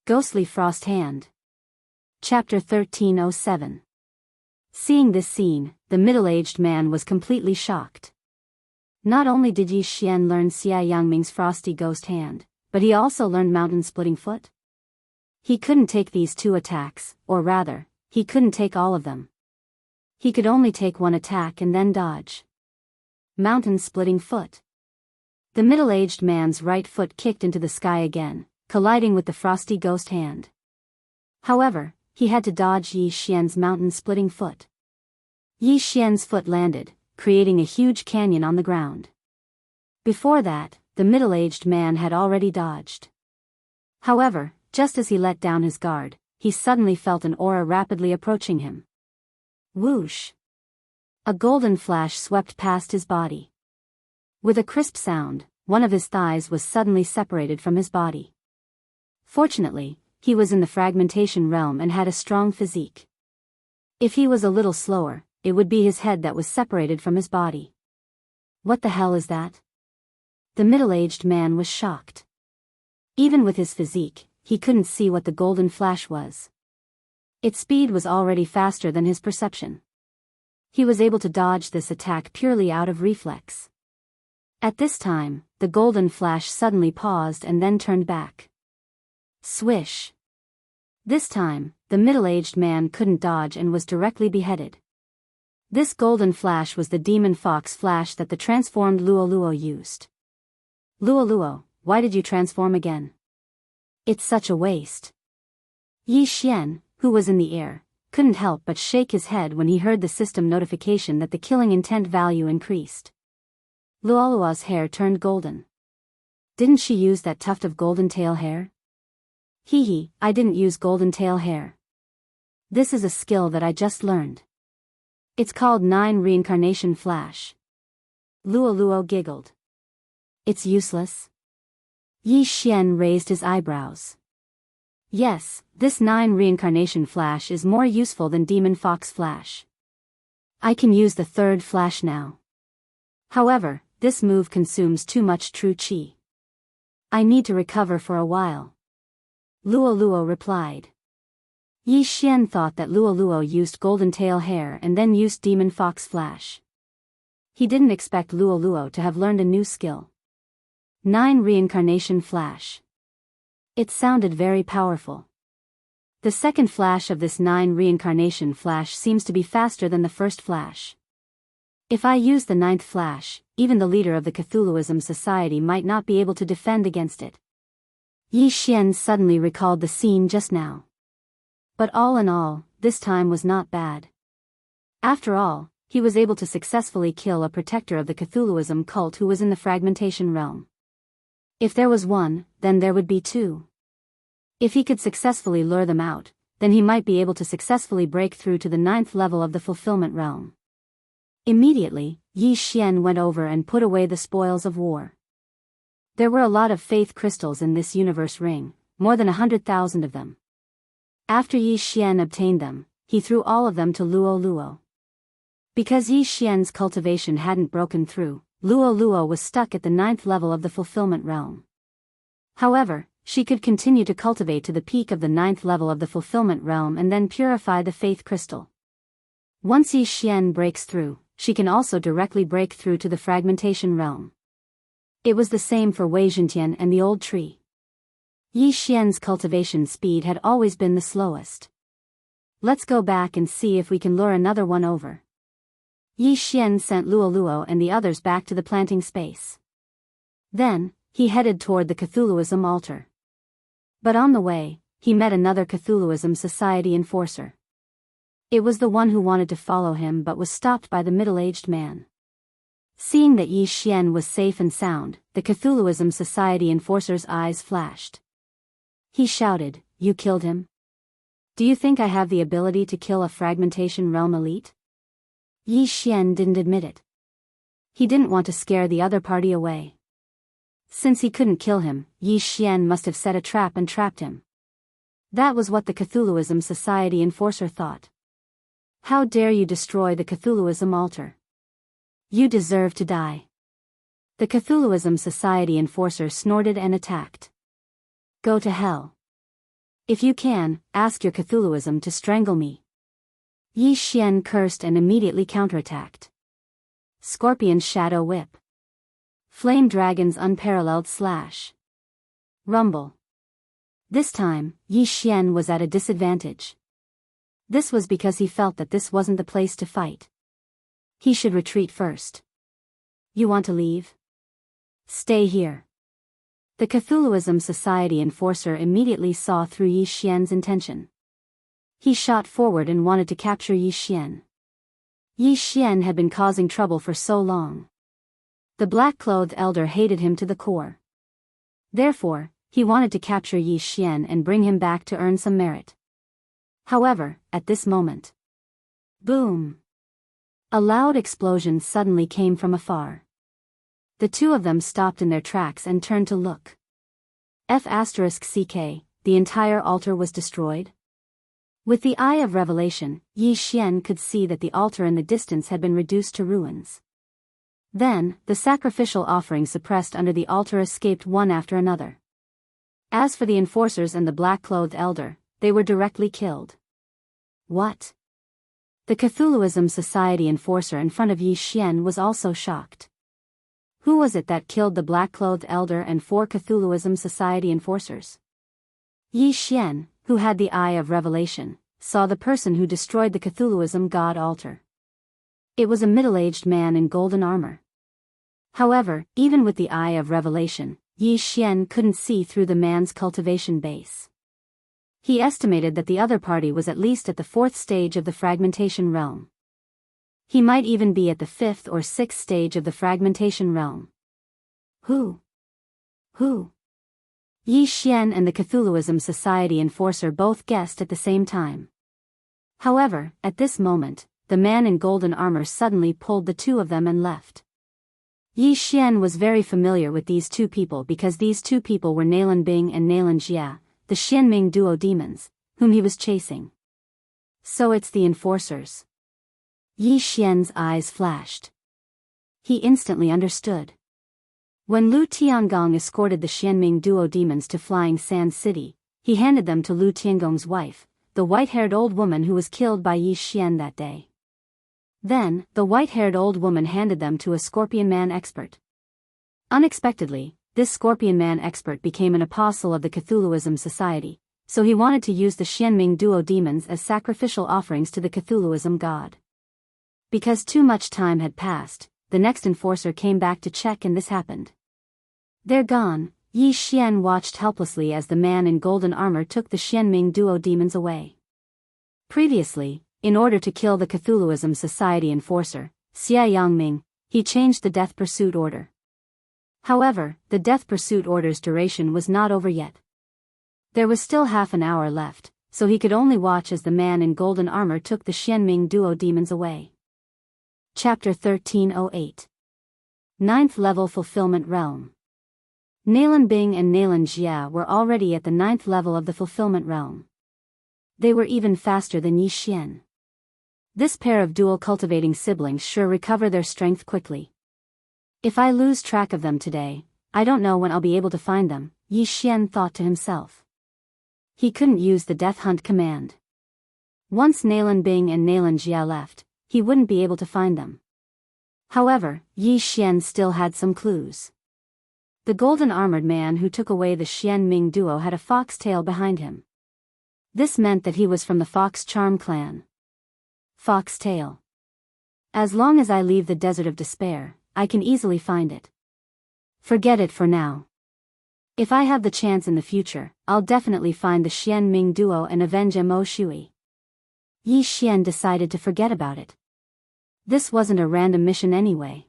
Ghostly Frost Hand. Chapter 1307. Seeing this scene, the middle-aged man was completely shocked. Not only did Yi Xian learn Xia Yangming's Frosty Ghost Hand, but he also learned Mountain Splitting Foot. He couldn't take these two attacks, or rather, he couldn't take all of them. He could only take one attack and then dodge. Mountain Splitting Foot. The middle-aged man's right foot kicked into the sky again, colliding with the Frosty Ghost Hand. However, he had to dodge Yi Xian's Mountain Splitting Foot. Yi Xian's foot landed, creating a huge canyon on the ground. Before that, the middle-aged man had already dodged. However, just as he let down his guard, he suddenly felt an aura rapidly approaching him. Whoosh! A golden flash swept past his body. With a crisp sound, one of his thighs was suddenly separated from his body. Fortunately, he was in the fragmentation realm and had a strong physique. If he was a little slower, it would be his head that was separated from his body. What the hell is that? The middle-aged man was shocked. Even with his physique, he couldn't see what the golden flash was. Its speed was already faster than his perception. He was able to dodge this attack purely out of reflex. At this time, the golden flash suddenly paused and then turned back. Swish! This time, the middle-aged man couldn't dodge and was directly beheaded. This golden flash was the demon fox flash that the transformed Luo used. Luo, why did you transform again? It's such a waste. Yi Xian, who was in the air, couldn't help but shake his head when he heard the system notification that the killing intent value increased. Luo's hair turned golden. Didn't she use that tuft of golden tail hair? Hee, I didn't use golden tail hair. This is a skill that I just learned. It's called 9 Reincarnation Flash. Luo giggled. It's useless? Yi Xian raised his eyebrows. Yes, this 9 Reincarnation Flash is more useful than Demon Fox Flash. I can use the third flash now. However, this move consumes too much true chi. I need to recover for a while. Luo replied. Yi Xian thought that Luo used golden tail hair and then used Demon Fox Flash. He didn't expect Luo to have learned a new skill. 9 Reincarnation Flash. It sounded very powerful. The second flash of this 9 Reincarnation Flash seems to be faster than the first flash. If I use the 9th flash, even the leader of the Cthulhuism Society might not be able to defend against it. Yi Xian suddenly recalled the scene just now. But all in all, this time was not bad. After all, he was able to successfully kill a protector of the Cthulhuism cult who was in the fragmentation realm. If there was one, then there would be two. If he could successfully lure them out, then he might be able to successfully break through to the 9th level of the fulfillment realm. Immediately, Yi Xian went over and put away the spoils of war. There were a lot of faith crystals in this universe ring, more than 100,000 of them. After Yi Xian obtained them, he threw all of them to Luo. Because Yi Xian's cultivation hadn't broken through, Luo was stuck at the 9th level of the fulfillment realm. However, she could continue to cultivate to the peak of the 9th level of the fulfillment realm and then purify the faith crystal. Once Yi Xian breaks through, she can also directly break through to the fragmentation realm. It was the same for Wei Zhentian and the old tree. Yi Xian's cultivation speed had always been the slowest. Let's go back and see if we can lure another one over. Yi Xian sent Luo and the others back to the planting space. Then, he headed toward the Cthulhuism altar. But on the way, he met another Cthulhuism Society enforcer. It was the one who wanted to follow him but was stopped by the middle-aged man. Seeing that Yi Xian was safe and sound, the Cthulhuism Society enforcer's eyes flashed. He shouted, "You killed him? Do you think I have the ability to kill a fragmentation realm elite?" Yi Xian didn't admit it. He didn't want to scare the other party away. Since he couldn't kill him, Yi Xian must have set a trap and trapped him. That was what the Cthulhuism Society enforcer thought. How dare you destroy the Cthulhuism altar? You deserve to die. The Cthulhuism Society enforcer snorted and attacked. Go to hell. If you can, ask your Cthulhuism to strangle me. Yi Xian cursed and immediately counterattacked. Scorpion's Shadow Whip. Flame Dragon's Unparalleled Slash. Rumble. This time, Yi Xian was at a disadvantage. This was because he felt that this wasn't the place to fight. He should retreat first. You want to leave? Stay here. The Cthulhuism Society enforcer immediately saw through Yi Xian's intention. He shot forward and wanted to capture Yi Xian. Yi Xian had been causing trouble for so long. The black-clothed elder hated him to the core. Therefore, he wanted to capture Yi Xian and bring him back to earn some merit. However, at this moment. Boom! A loud explosion suddenly came from afar. The two of them stopped in their tracks and turned to look. *CK, the entire altar was destroyed? With the eye of revelation, Yi Xian could see that the altar in the distance had been reduced to ruins. Then, the sacrificial offerings suppressed under the altar escaped one after another. As for the enforcers and the black-clothed elder, they were directly killed. What? The Cthulhuism Society enforcer in front of Yi Xian was also shocked. Who was it that killed the black-clothed elder and 4 Cthulhuism Society enforcers? Yi Xian, who had the eye of revelation, saw the person who destroyed the Cthulhuism god altar. It was a middle-aged man in golden armor. However, even with the eye of revelation, Yi Xian couldn't see through the man's cultivation base. He estimated that the other party was at least at the 4th stage of the fragmentation realm. He might even be at the 5th or 6th stage of the fragmentation realm. Who? Yi Xian and the Cthulhuism Society enforcer both guessed at the same time. However, at this moment, the man in golden armor suddenly pulled the two of them and left. Yi Xian was very familiar with these two people because these two people were Nalan Bing and Nalan Jia, the Xianming duo demons, whom he was chasing. So it's the enforcers. Yi Xian's eyes flashed. He instantly understood. When Lu Tiangong escorted the Xianming duo demons to Flying Sand City, he handed them to Lu Tiangong's wife, the white-haired old woman who was killed by Yi Xian that day. Then, the white-haired old woman handed them to a Scorpion Man expert. Unexpectedly, this Scorpion Man expert became an apostle of the Cthulhuism Society, so he wanted to use the Xianming duo demons as sacrificial offerings to the Cthulhuism god. Because too much time had passed, the next enforcer came back to check and this happened. They're gone. Yi Xian watched helplessly as the man in golden armor took the Xianming duo demons away. Previously, in order to kill the Cthulhuism Society enforcer, Xia Yangming, he changed the death pursuit order. However, the death pursuit order's duration was not over yet. There was still half an hour left, so he could only watch as the man in golden armor took the Xianming duo demons away. Chapter 1308. 9th Level Fulfillment Realm. Nalan Bing and Nalan Jia were already at the 9th level of the Fulfillment Realm. They were even faster than Yi Xian. This pair of dual cultivating siblings sure recover their strength quickly. If I lose track of them today, I don't know when I'll be able to find them, Yi Xian thought to himself. He couldn't use the Death Hunt command. Once Nalan Bing and Nalan Jia left, he wouldn't be able to find them. However, Yi Xian still had some clues. The golden-armored man who took away the Xianming duo had a fox tail behind him. This meant that he was from the Fox Charm clan. Fox tail. As long as I leave the Desert of Despair, I can easily find it. Forget it for now. If I have the chance in the future, I'll definitely find the Xianming duo and avenge Mo Shui. Yi Xian decided to forget about it. This wasn't a random mission anyway.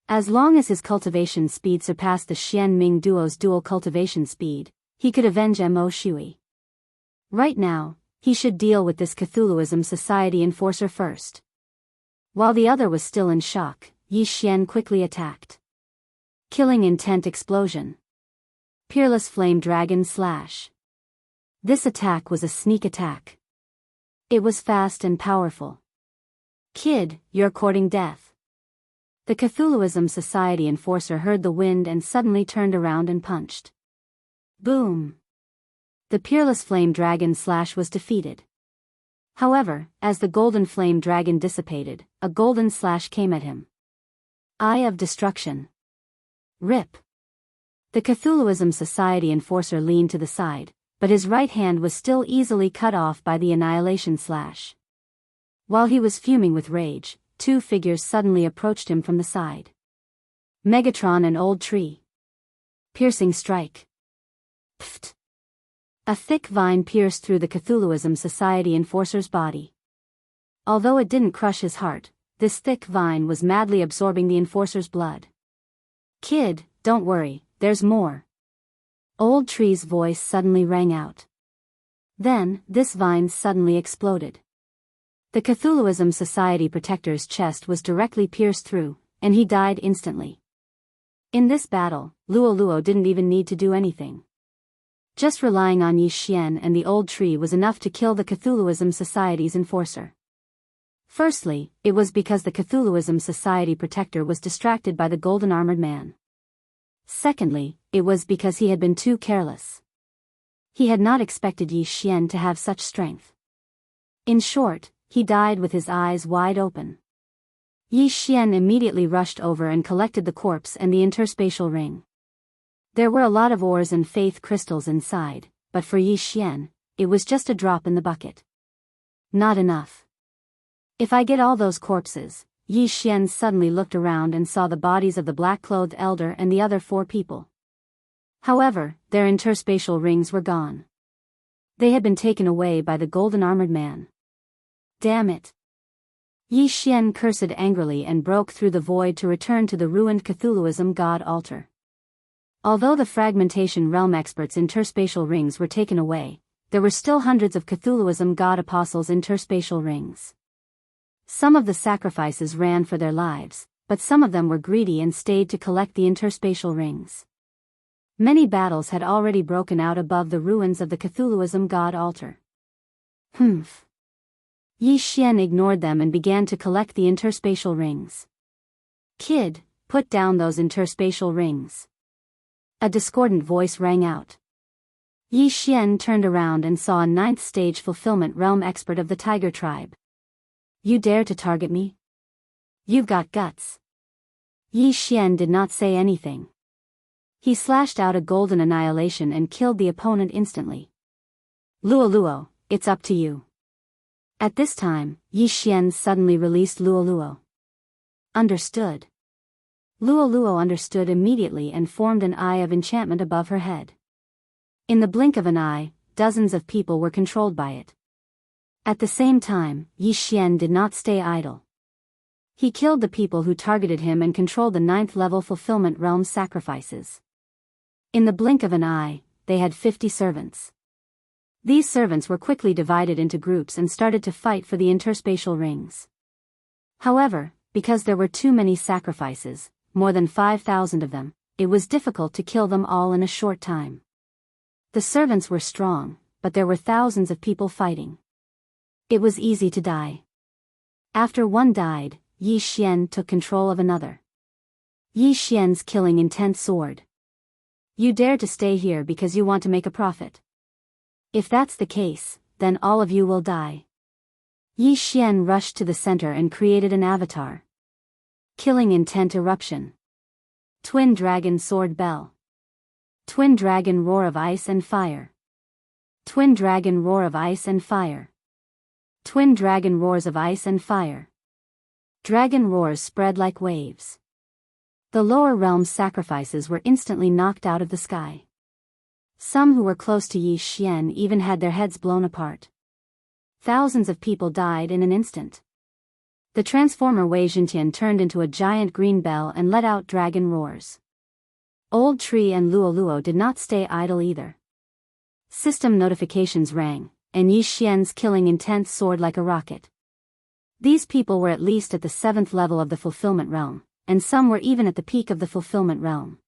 As long as his cultivation speed surpassed the Xianming duo's dual cultivation speed, he could avenge Mo Shui. Right now, he should deal with this Cthulhuism Society enforcer first. While the other was still in shock, Yi Xian quickly attacked. Killing intent explosion. Peerless flame dragon slash. This attack was a sneak attack. It was fast and powerful. Kid, you're courting death. The Cthulhuism Society enforcer heard the wind and suddenly turned around and punched. Boom. The peerless flame dragon slash was defeated. However, as the golden flame dragon dissipated, a golden slash came at him. Eye of destruction. Rip. The Cthulhuism Society enforcer leaned to the side, but his right hand was still easily cut off by the annihilation slash. While he was fuming with rage, two figures suddenly approached him from the side. Megatron and Old Tree. Piercing strike. Pfft. A thick vine pierced through the Cthulhuism Society enforcer's body. Although it didn't crush his heart, this thick vine was madly absorbing the enforcer's blood. Kid, don't worry, there's more. Old Tree's voice suddenly rang out. Then, this vine suddenly exploded. The Cthulhuism Society protector's chest was directly pierced through, and he died instantly. In this battle, Luo didn't even need to do anything. Just relying on Yi Xian and the Old Tree was enough to kill the Cthulhuism Society's enforcer. Firstly, it was because the Cthulhuism Society protector was distracted by the golden armored man. Secondly, it was because he had been too careless. He had not expected Yi Xian to have such strength. In short, he died with his eyes wide open. Yi Xian immediately rushed over and collected the corpse and the interspatial ring. There were a lot of ores and faith crystals inside, but for Yi Xian, it was just a drop in the bucket. Not enough. If I get all those corpses, Yi Xian suddenly looked around and saw the bodies of the black-clothed elder and the other 4 people. However, their interspatial rings were gone. They had been taken away by the golden armored man. Damn it. Yi Xian cursed angrily and broke through the void to return to the ruined Cthulhuism god altar. Although the fragmentation realm experts' interspatial rings were taken away, there were still hundreds of Cthulhuism god apostles' interspatial rings. Some of the sacrifices ran for their lives, but some of them were greedy and stayed to collect the interspatial rings. Many battles had already broken out above the ruins of the Cthulhuism god altar. Humph. Yi Xian ignored them and began to collect the interspatial rings. Kid, put down those interspatial rings. A discordant voice rang out. Yi Xian turned around and saw a 9th stage fulfillment realm expert of the Tiger tribe. You dare to target me? You've got guts. Yi Xian did not say anything. He slashed out a golden annihilation and killed the opponent instantly. Luo, it's up to you. At this time, Yi Xian suddenly released Luo. Understood. Luo understood immediately and formed an eye of enchantment above her head. In the blink of an eye, dozens of people were controlled by it. At the same time, Yi Xian did not stay idle. He killed the people who targeted him and controlled the 9th level fulfillment realm sacrifices. In the blink of an eye, they had 50 servants. These servants were quickly divided into groups and started to fight for the interspatial rings. However, because there were too many sacrifices, more than 5,000 of them, it was difficult to kill them all in a short time. The servants were strong, but there were thousands of people fighting. It was easy to die. After one died, Yi Xian took control of another. Yi Xian's killing intent sword. You dare to stay here because you want to make a profit. If that's the case, then all of you will die. Yi Xian rushed to the center and created an avatar. Killing intent eruption. Twin dragon sword bell. Twin dragon roar of ice and fire. Twin dragon roar of ice and fire. Twin dragon roars of ice and fire. Dragon roars spread like waves. The lower realm's sacrifices were instantly knocked out of the sky. Some who were close to Yi Xian even had their heads blown apart. Thousands of people died in an instant. The transformer Wei Zhentian turned into a giant green bell and let out dragon roars. Old Tree and Luo did not stay idle either. System notifications rang, and Yi Xian's killing intent soared like a rocket. These people were at least at the 7th level of the fulfillment realm, and some were even at the peak of the fulfillment realm.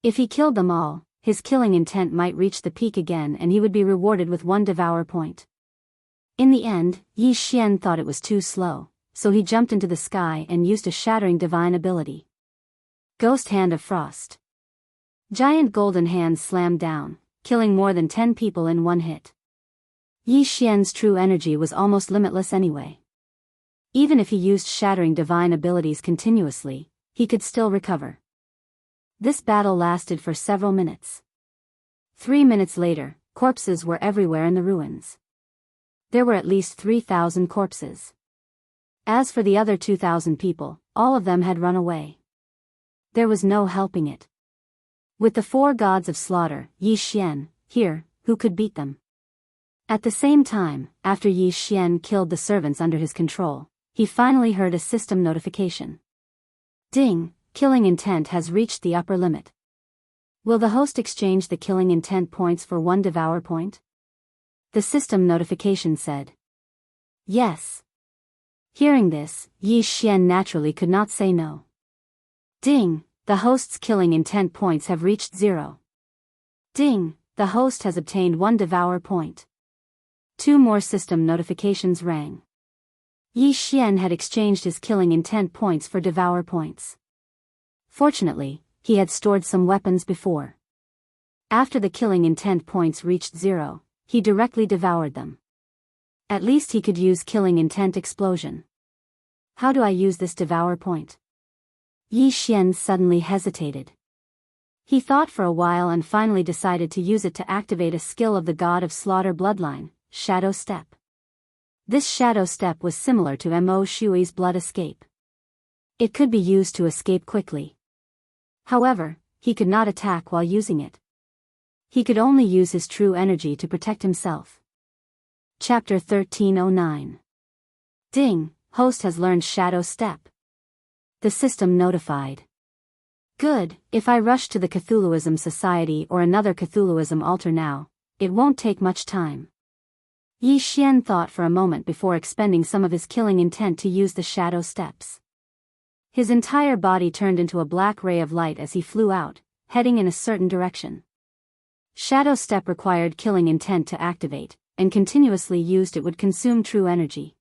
If he killed them all, his killing intent might reach the peak again and he would be rewarded with 1 devour point. In the end, Yi Xian thought it was too slow, so he jumped into the sky and used a shattering divine ability. Ghost Hand of Frost. Giant golden hands slammed down, killing more than 10 people in one hit. Yi Xian's true energy was almost limitless anyway. Even if he used shattering divine abilities continuously, he could still recover. This battle lasted for several minutes. 3 minutes later, corpses were everywhere in the ruins. There were at least 3,000 corpses. As for the other 2,000 people, all of them had run away. There was no helping it. With the 4 gods of slaughter, Yi Xian, here, who could beat them? At the same time, after Yi Xian killed the servants under his control, he finally heard a system notification. Ding, killing intent has reached the upper limit. Will the host exchange the killing intent points for 1 devour point? The system notification said. Yes. Hearing this, Yi Xian naturally could not say no. Ding, the host's killing intent points have reached 0. Ding, the host has obtained 1 devour point. 2 more system notifications rang. Yi Xian had exchanged his killing intent points for devour points. Fortunately, he had stored some weapons before. After the killing intent points reached 0, he directly devoured them. At least he could use killing intent explosion. How do I use this devour point? Yi Xian suddenly hesitated. He thought for a while and finally decided to use it to activate a skill of the god of slaughter bloodline, Shadow Step. This Shadow Step was similar to Mo Shui's Blood Escape. It could be used to escape quickly. However, he could not attack while using it. He could only use his true energy to protect himself. Chapter 1309. Ding, host has learned Shadow Step. The system notified. Good, if I rush to the Cthulhuism Society or another Cthulhuism altar now, it won't take much time. Yi Xian thought for a moment before expending some of his killing intent to use the shadow steps. His entire body turned into a black ray of light as he flew out, heading in a certain direction. Shadow Step required killing intent to activate, and continuously used it would consume true energy.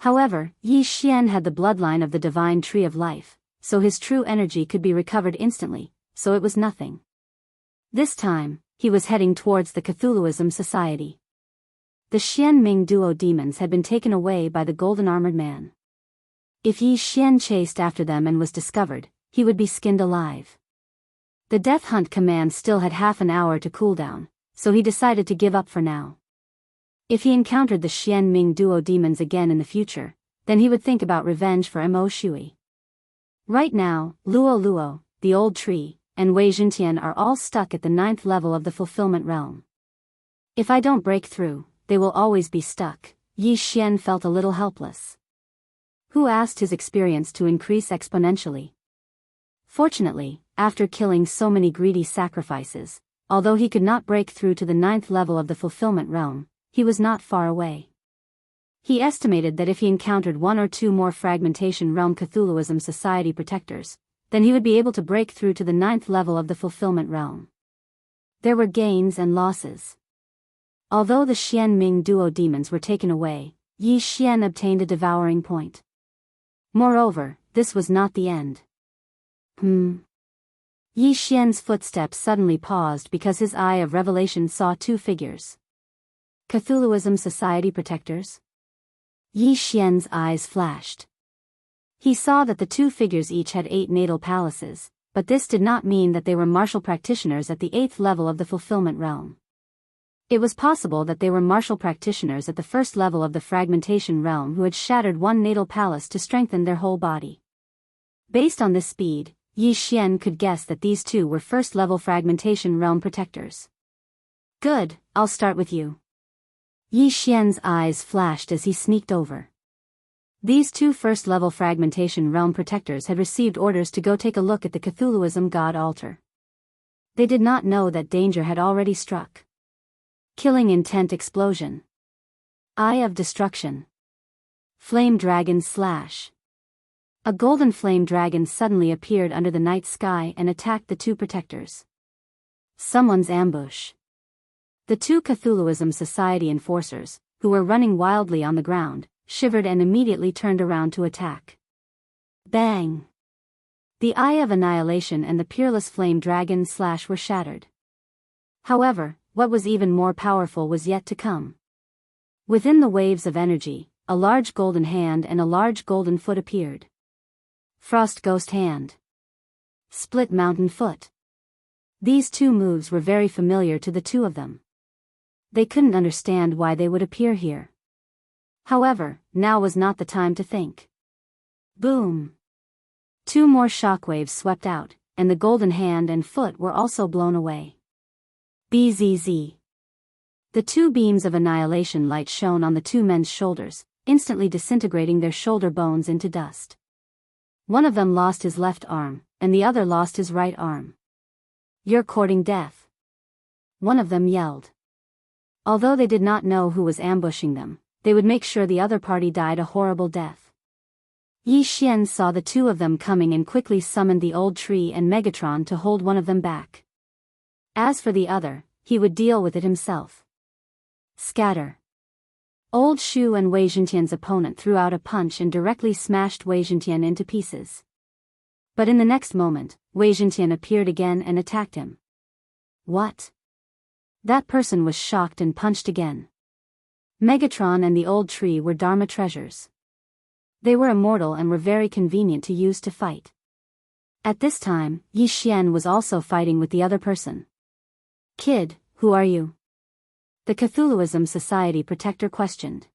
However, Yi Xian had the bloodline of the divine tree of life, so his true energy could be recovered instantly, so it was nothing. This time, he was heading towards the Cthulhuism Society. The Xianming duo demons had been taken away by the golden armored man. If Yi Xian chased after them and was discovered, he would be skinned alive. The death hunt command still had half an hour to cool down, so he decided to give up for now. If he encountered the Xianming duo demons again in the future, then he would think about revenge for Mo Shui. Right now, Luo Luo, the old tree, and Wei Zhentian are all stuck at the 9th level of the fulfillment realm. If I don't break through, they will always be stuck. Yi Xian felt a little helpless. Who asked his experience to increase exponentially? Fortunately, after killing so many greedy sacrifices, although he could not break through to the 9th level of the fulfillment realm, he was not far away. He estimated that if he encountered 1 or 2 more Fragmentation Realm Cthulhuism Society protectors, then he would be able to break through to the 9th level of the fulfillment realm. There were gains and losses. Although the Xianming duo demons were taken away, Yi Xian obtained a devouring point. Moreover, this was not the end. Yi Xian's footsteps suddenly paused because his eye of revelation saw 2 figures. Cthulhuism Society protectors? Yi Xian's eyes flashed. He saw that the 2 figures each had 8 natal palaces, but this did not mean that they were martial practitioners at the 8th level of the fulfillment realm. It was possible that they were martial practitioners at the 1st level of the fragmentation realm who had shattered 1 natal palace to strengthen their whole body. Based on this speed, Yi Xian could guess that these 2 were 1st level fragmentation realm protectors. Good, I'll start with you. Yi Xian's eyes flashed as he sneaked over. These 2 1st level fragmentation realm protectors had received orders to go take a look at the Cthulhuism god altar. They did not know that danger had already struck. Killing intent explosion. Eye of destruction. Flame dragon slash. A golden flame dragon suddenly appeared under the night sky and attacked the two protectors. Someone's ambush. The two Cthulhuism Society enforcers, who were running wildly on the ground, shivered and immediately turned around to attack. Bang! The Eye of Annihilation and the Peerless Flame Dragon slash were shattered. However, what was even more powerful was yet to come. Within the waves of energy, a large golden hand and a large golden foot appeared. Frost Ghost Hand. Split Mountain Foot. These two moves were very familiar to the two of them. They couldn't understand why they would appear here. However, now was not the time to think. Boom! Two more shockwaves swept out, and the golden hand and foot were also blown away. Bzz. The two beams of annihilation light shone on the two men's shoulders, instantly disintegrating their shoulder bones into dust. One of them lost his left arm, and the other lost his right arm. "You're courting death," one of them yelled. Although they did not know who was ambushing them, they would make sure the other party died a horrible death. Yi Xian saw the two of them coming and quickly summoned the old tree and Megatron to hold one of them back. As for the other, he would deal with it himself. Scatter. Old Shu and Wei Zhentian's opponent threw out a punch and directly smashed Wei Zhentian into pieces. But in the next moment, Wei Zhentian appeared again and attacked him. What? That person was shocked and punched again. Megatron and the old tree were Dharma treasures. They were immortal and were very convenient to use to fight. At this time, Yi Xian was also fighting with the other person. "Kid, who are you?" The Cthulhuism Society protector questioned.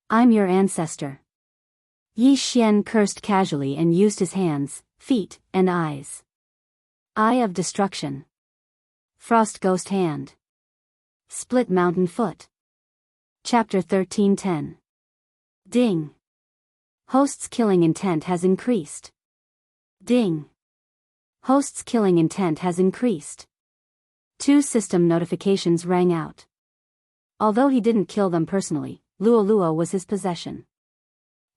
"I'm your ancestor." Yi Xian cursed casually and used his hands, feet, and eyes. Eye of Destruction. Frost Ghost Hand. Split Mountain Foot. Chapter 13:10. Ding. Host's killing intent has increased. Ding. Host's killing intent has increased. Two system notifications rang out. Although he didn't kill them personally, Luo was his possession.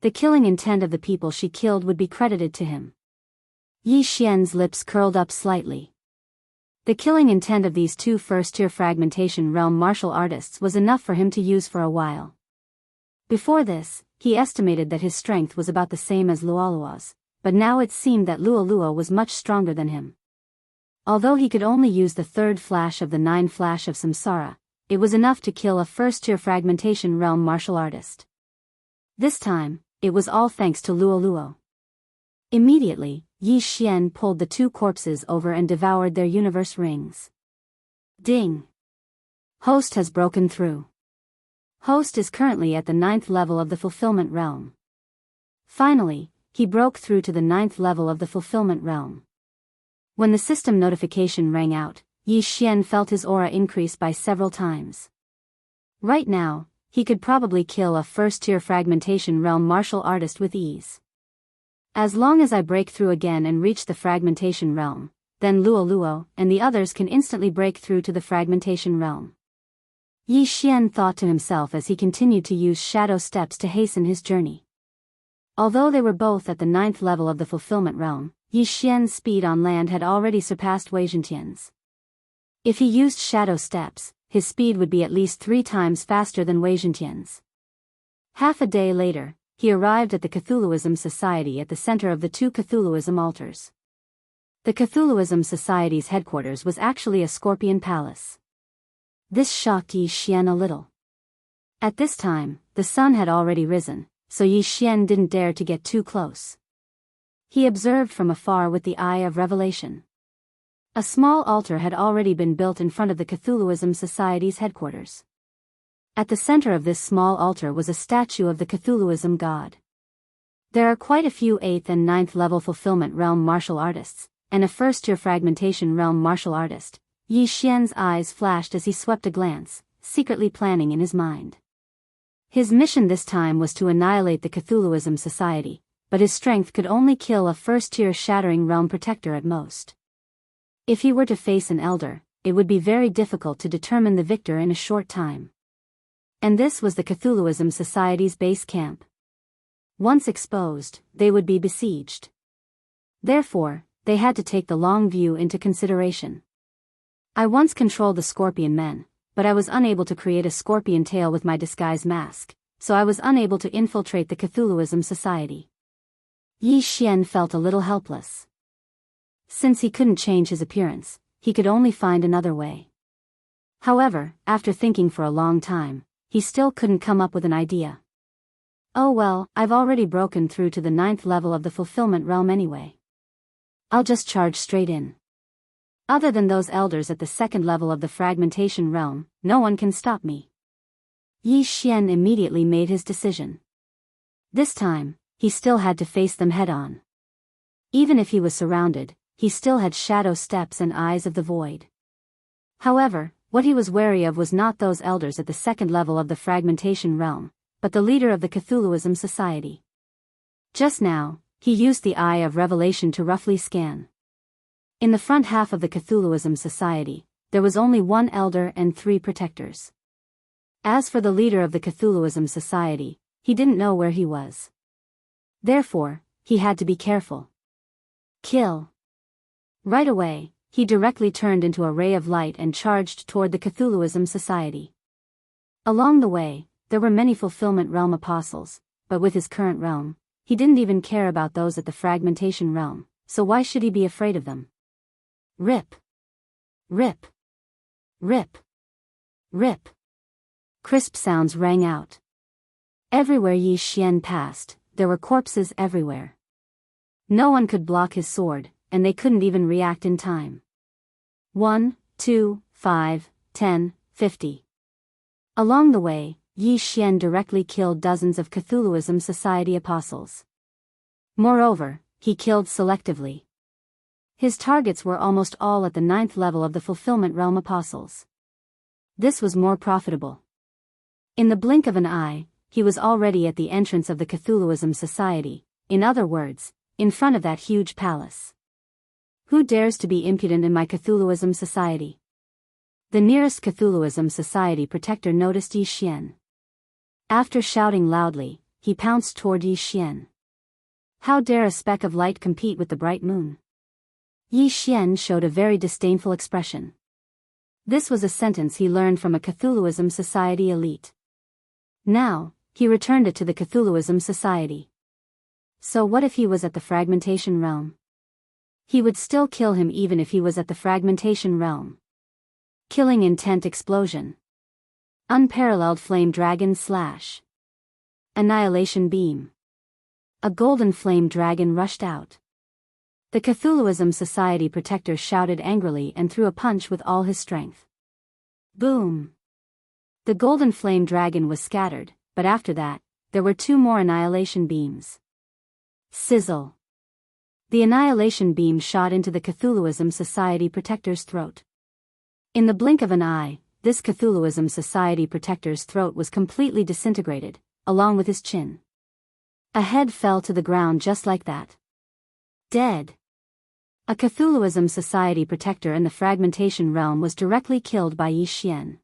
The killing intent of the people she killed would be credited to him. Yi Xian's lips curled up slightly. The killing intent of these two first-tier fragmentation realm martial artists was enough for him to use for a while. Before this, he estimated that his strength was about the same as Luo's, but now it seemed that Luo was much stronger than him. Although he could only use the third flash of the 9 flash of Samsara, it was enough to kill a first-tier fragmentation realm martial artist. This time, it was all thanks to Luo. Immediately, Yi Xian pulled the two corpses over and devoured their universe rings. Ding! Host has broken through. Host is currently at the 9th level of the fulfillment realm. Finally, he broke through to the 9th level of the fulfillment realm. When the system notification rang out, Yi Xian felt his aura increase by several times. Right now, he could probably kill a first-tier fragmentation realm martial artist with ease. As long as I break through again and reach the fragmentation realm, then Luo and the others can instantly break through to the fragmentation realm. Yi Xian thought to himself as he continued to use shadow steps to hasten his journey. Although they were both at the 9th level of the fulfillment realm, Yi Xian's speed on land had already surpassed Wei Zhentian's. If he used shadow steps, his speed would be at least 3 times faster than Wei Zhentian's. Half a day later, he arrived at the Cthulhuism Society at the center of the two Cthulhuism altars. The Cthulhuism Society's headquarters was actually a scorpion palace. This shocked Yi Xian a little. At this time, the sun had already risen, so Yi Xian didn't dare to get too close. He observed from afar with the eye of revelation. A small altar had already been built in front of the Cthulhuism Society's headquarters. At the center of this small altar was a statue of the Cthulhuism god. There are quite a few 8th and 9th level fulfillment realm martial artists, and a first-tier fragmentation realm martial artist. Yi Xian's eyes flashed as he swept a glance, secretly planning in his mind. His mission this time was to annihilate the Cthulhuism Society, but his strength could only kill a first-tier shattering realm protector at most. If he were to face an elder, it would be very difficult to determine the victor in a short time. And this was the Cthulhuism Society's base camp. Once exposed, they would be besieged. Therefore, they had to take the long view into consideration. I once controlled the scorpion men, but I was unable to create a scorpion tail with my disguise mask, so I was unable to infiltrate the Cthulhuism society. Yi Xian felt a little helpless. Since he couldn't change his appearance, he could only find another way. However, after thinking for a long time, he still couldn't come up with an idea. Oh well, I've already broken through to the 9th level of the fulfillment realm anyway. I'll just charge straight in. Other than those elders at the 2nd level of the fragmentation realm, no one can stop me. Yi Xian immediately made his decision. This time, he still had to face them head-on. Even if he was surrounded, he still had shadow steps and eyes of the void. However, what he was wary of was not those elders at the 2nd level of the fragmentation realm, but the leader of the Cthulhuism society. Just now, he used the Eye of Revelation to roughly scan. In the front half of the Cthulhuism society, there was only one elder and 3 protectors. As for the leader of the Cthulhuism society, he didn't know where he was. Therefore, he had to be careful. Kill. Right away, he directly turned into a ray of light and charged toward the Cthulhuism society. Along the way, there were many fulfillment realm apostles, but with his current realm, he didn't even care about those at the fragmentation realm, so why should he be afraid of them? Rip. Rip. Rip. Rip. Crisp sounds rang out. Everywhere Yi Xian passed, there were corpses everywhere. No one could block his sword, and they couldn't even react in time. 1, 2, 5, 10, 50. Along the way, Yi Xian directly killed dozens of Cthulhuism society apostles. Moreover, he killed selectively. His targets were almost all at the 9th level of the fulfillment realm apostles. This was more profitable. In the blink of an eye, he was already at the entrance of the Cthulhuism society, in other words, in front of that huge palace. Who dares to be impudent in my Cthulhuism society? The nearest Cthulhuism society protector noticed Yi Xian. After shouting loudly, he pounced toward Yi Xian. How dare a speck of light compete with the bright moon? Yi Xian showed a very disdainful expression. This was a sentence he learned from a Cthulhuism society elite. Now, he returned it to the Cthulhuism society. So what if he was at the fragmentation realm? He would still kill him even if he was at the fragmentation realm. Killing intent explosion. Unparalleled flame dragon slash. Annihilation beam. A golden flame dragon rushed out. The Cthulhuism society protector shouted angrily and threw a punch with all his strength. Boom! The golden flame dragon was scattered, but after that, there were 2 more annihilation beams. Sizzle! The annihilation beam shot into the Cthulhuism society protector's throat. In the blink of an eye, this Cthulhuism society protector's throat was completely disintegrated, along with his chin. A head fell to the ground just like that. Dead. A Cthulhuism society protector in the fragmentation realm was directly killed by Yi Xian.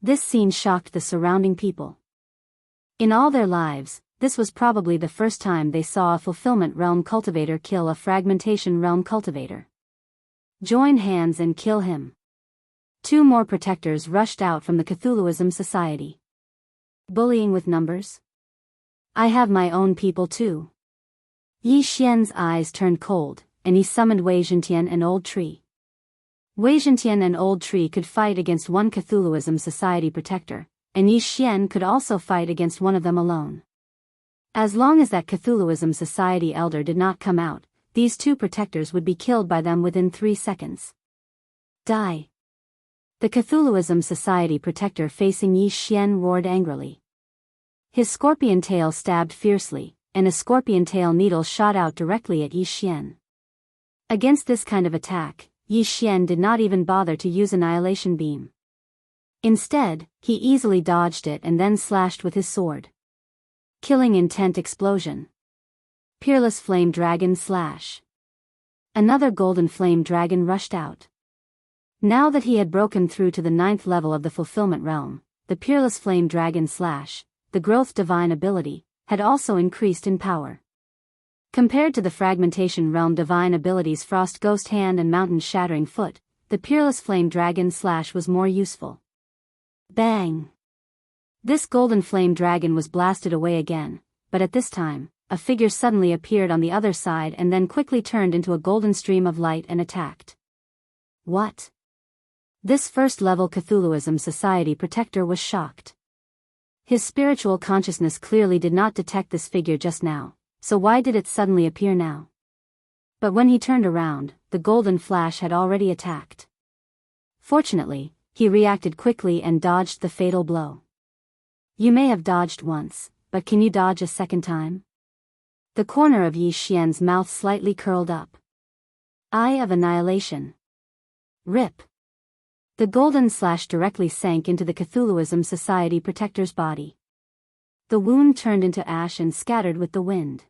This scene shocked the surrounding people. In all their lives, this was probably the first time they saw a fulfillment realm cultivator kill a fragmentation realm cultivator. Join hands and kill him. 2 more protectors rushed out from the Cthulhuism society. Bullying with numbers? I have my own people too. Yi Xian's eyes turned cold, and he summoned Wei Zhentian and Old Tree. Wei Zhentian and Old Tree could fight against one Cthulhuism society protector, and Yi Xian could also fight against one of them alone. As long as that Cthulhuism society elder did not come out, these 2 protectors would be killed by them within 3 seconds. Die! The Cthulhuism society protector facing Yi Xian roared angrily. His scorpion tail stabbed fiercely, and a scorpion tail needle shot out directly at Yi Xian. Against this kind of attack, Yi Xian did not even bother to use annihilation beam. Instead, he easily dodged it and then slashed with his sword. Killing intent explosion. Peerless flame dragon slash. Another golden flame dragon rushed out. Now that he had broken through to the 9th level of the fulfillment realm, the peerless flame dragon slash, the growth divine ability, had also increased in power. Compared to the Fragmentation Realm divine abilities Frost Ghost Hand and Mountain Shattering Foot, the Peerless Flame Dragon Slash was more useful. Bang! This golden flame dragon was blasted away again, but at this time, a figure suddenly appeared on the other side and then quickly turned into a golden stream of light and attacked. What? This first-level Cthulhuism Society protector was shocked. His spiritual consciousness clearly did not detect this figure just now, so why did it suddenly appear now? But when he turned around, the golden flash had already attacked. Fortunately, he reacted quickly and dodged the fatal blow. You may have dodged once, but can you dodge a second time? The corner of Yi Xian's mouth slightly curled up. Eye of Annihilation. Rip. The golden slash directly sank into the Cthulhuism Society protector's body. The wound turned into ash and scattered with the wind.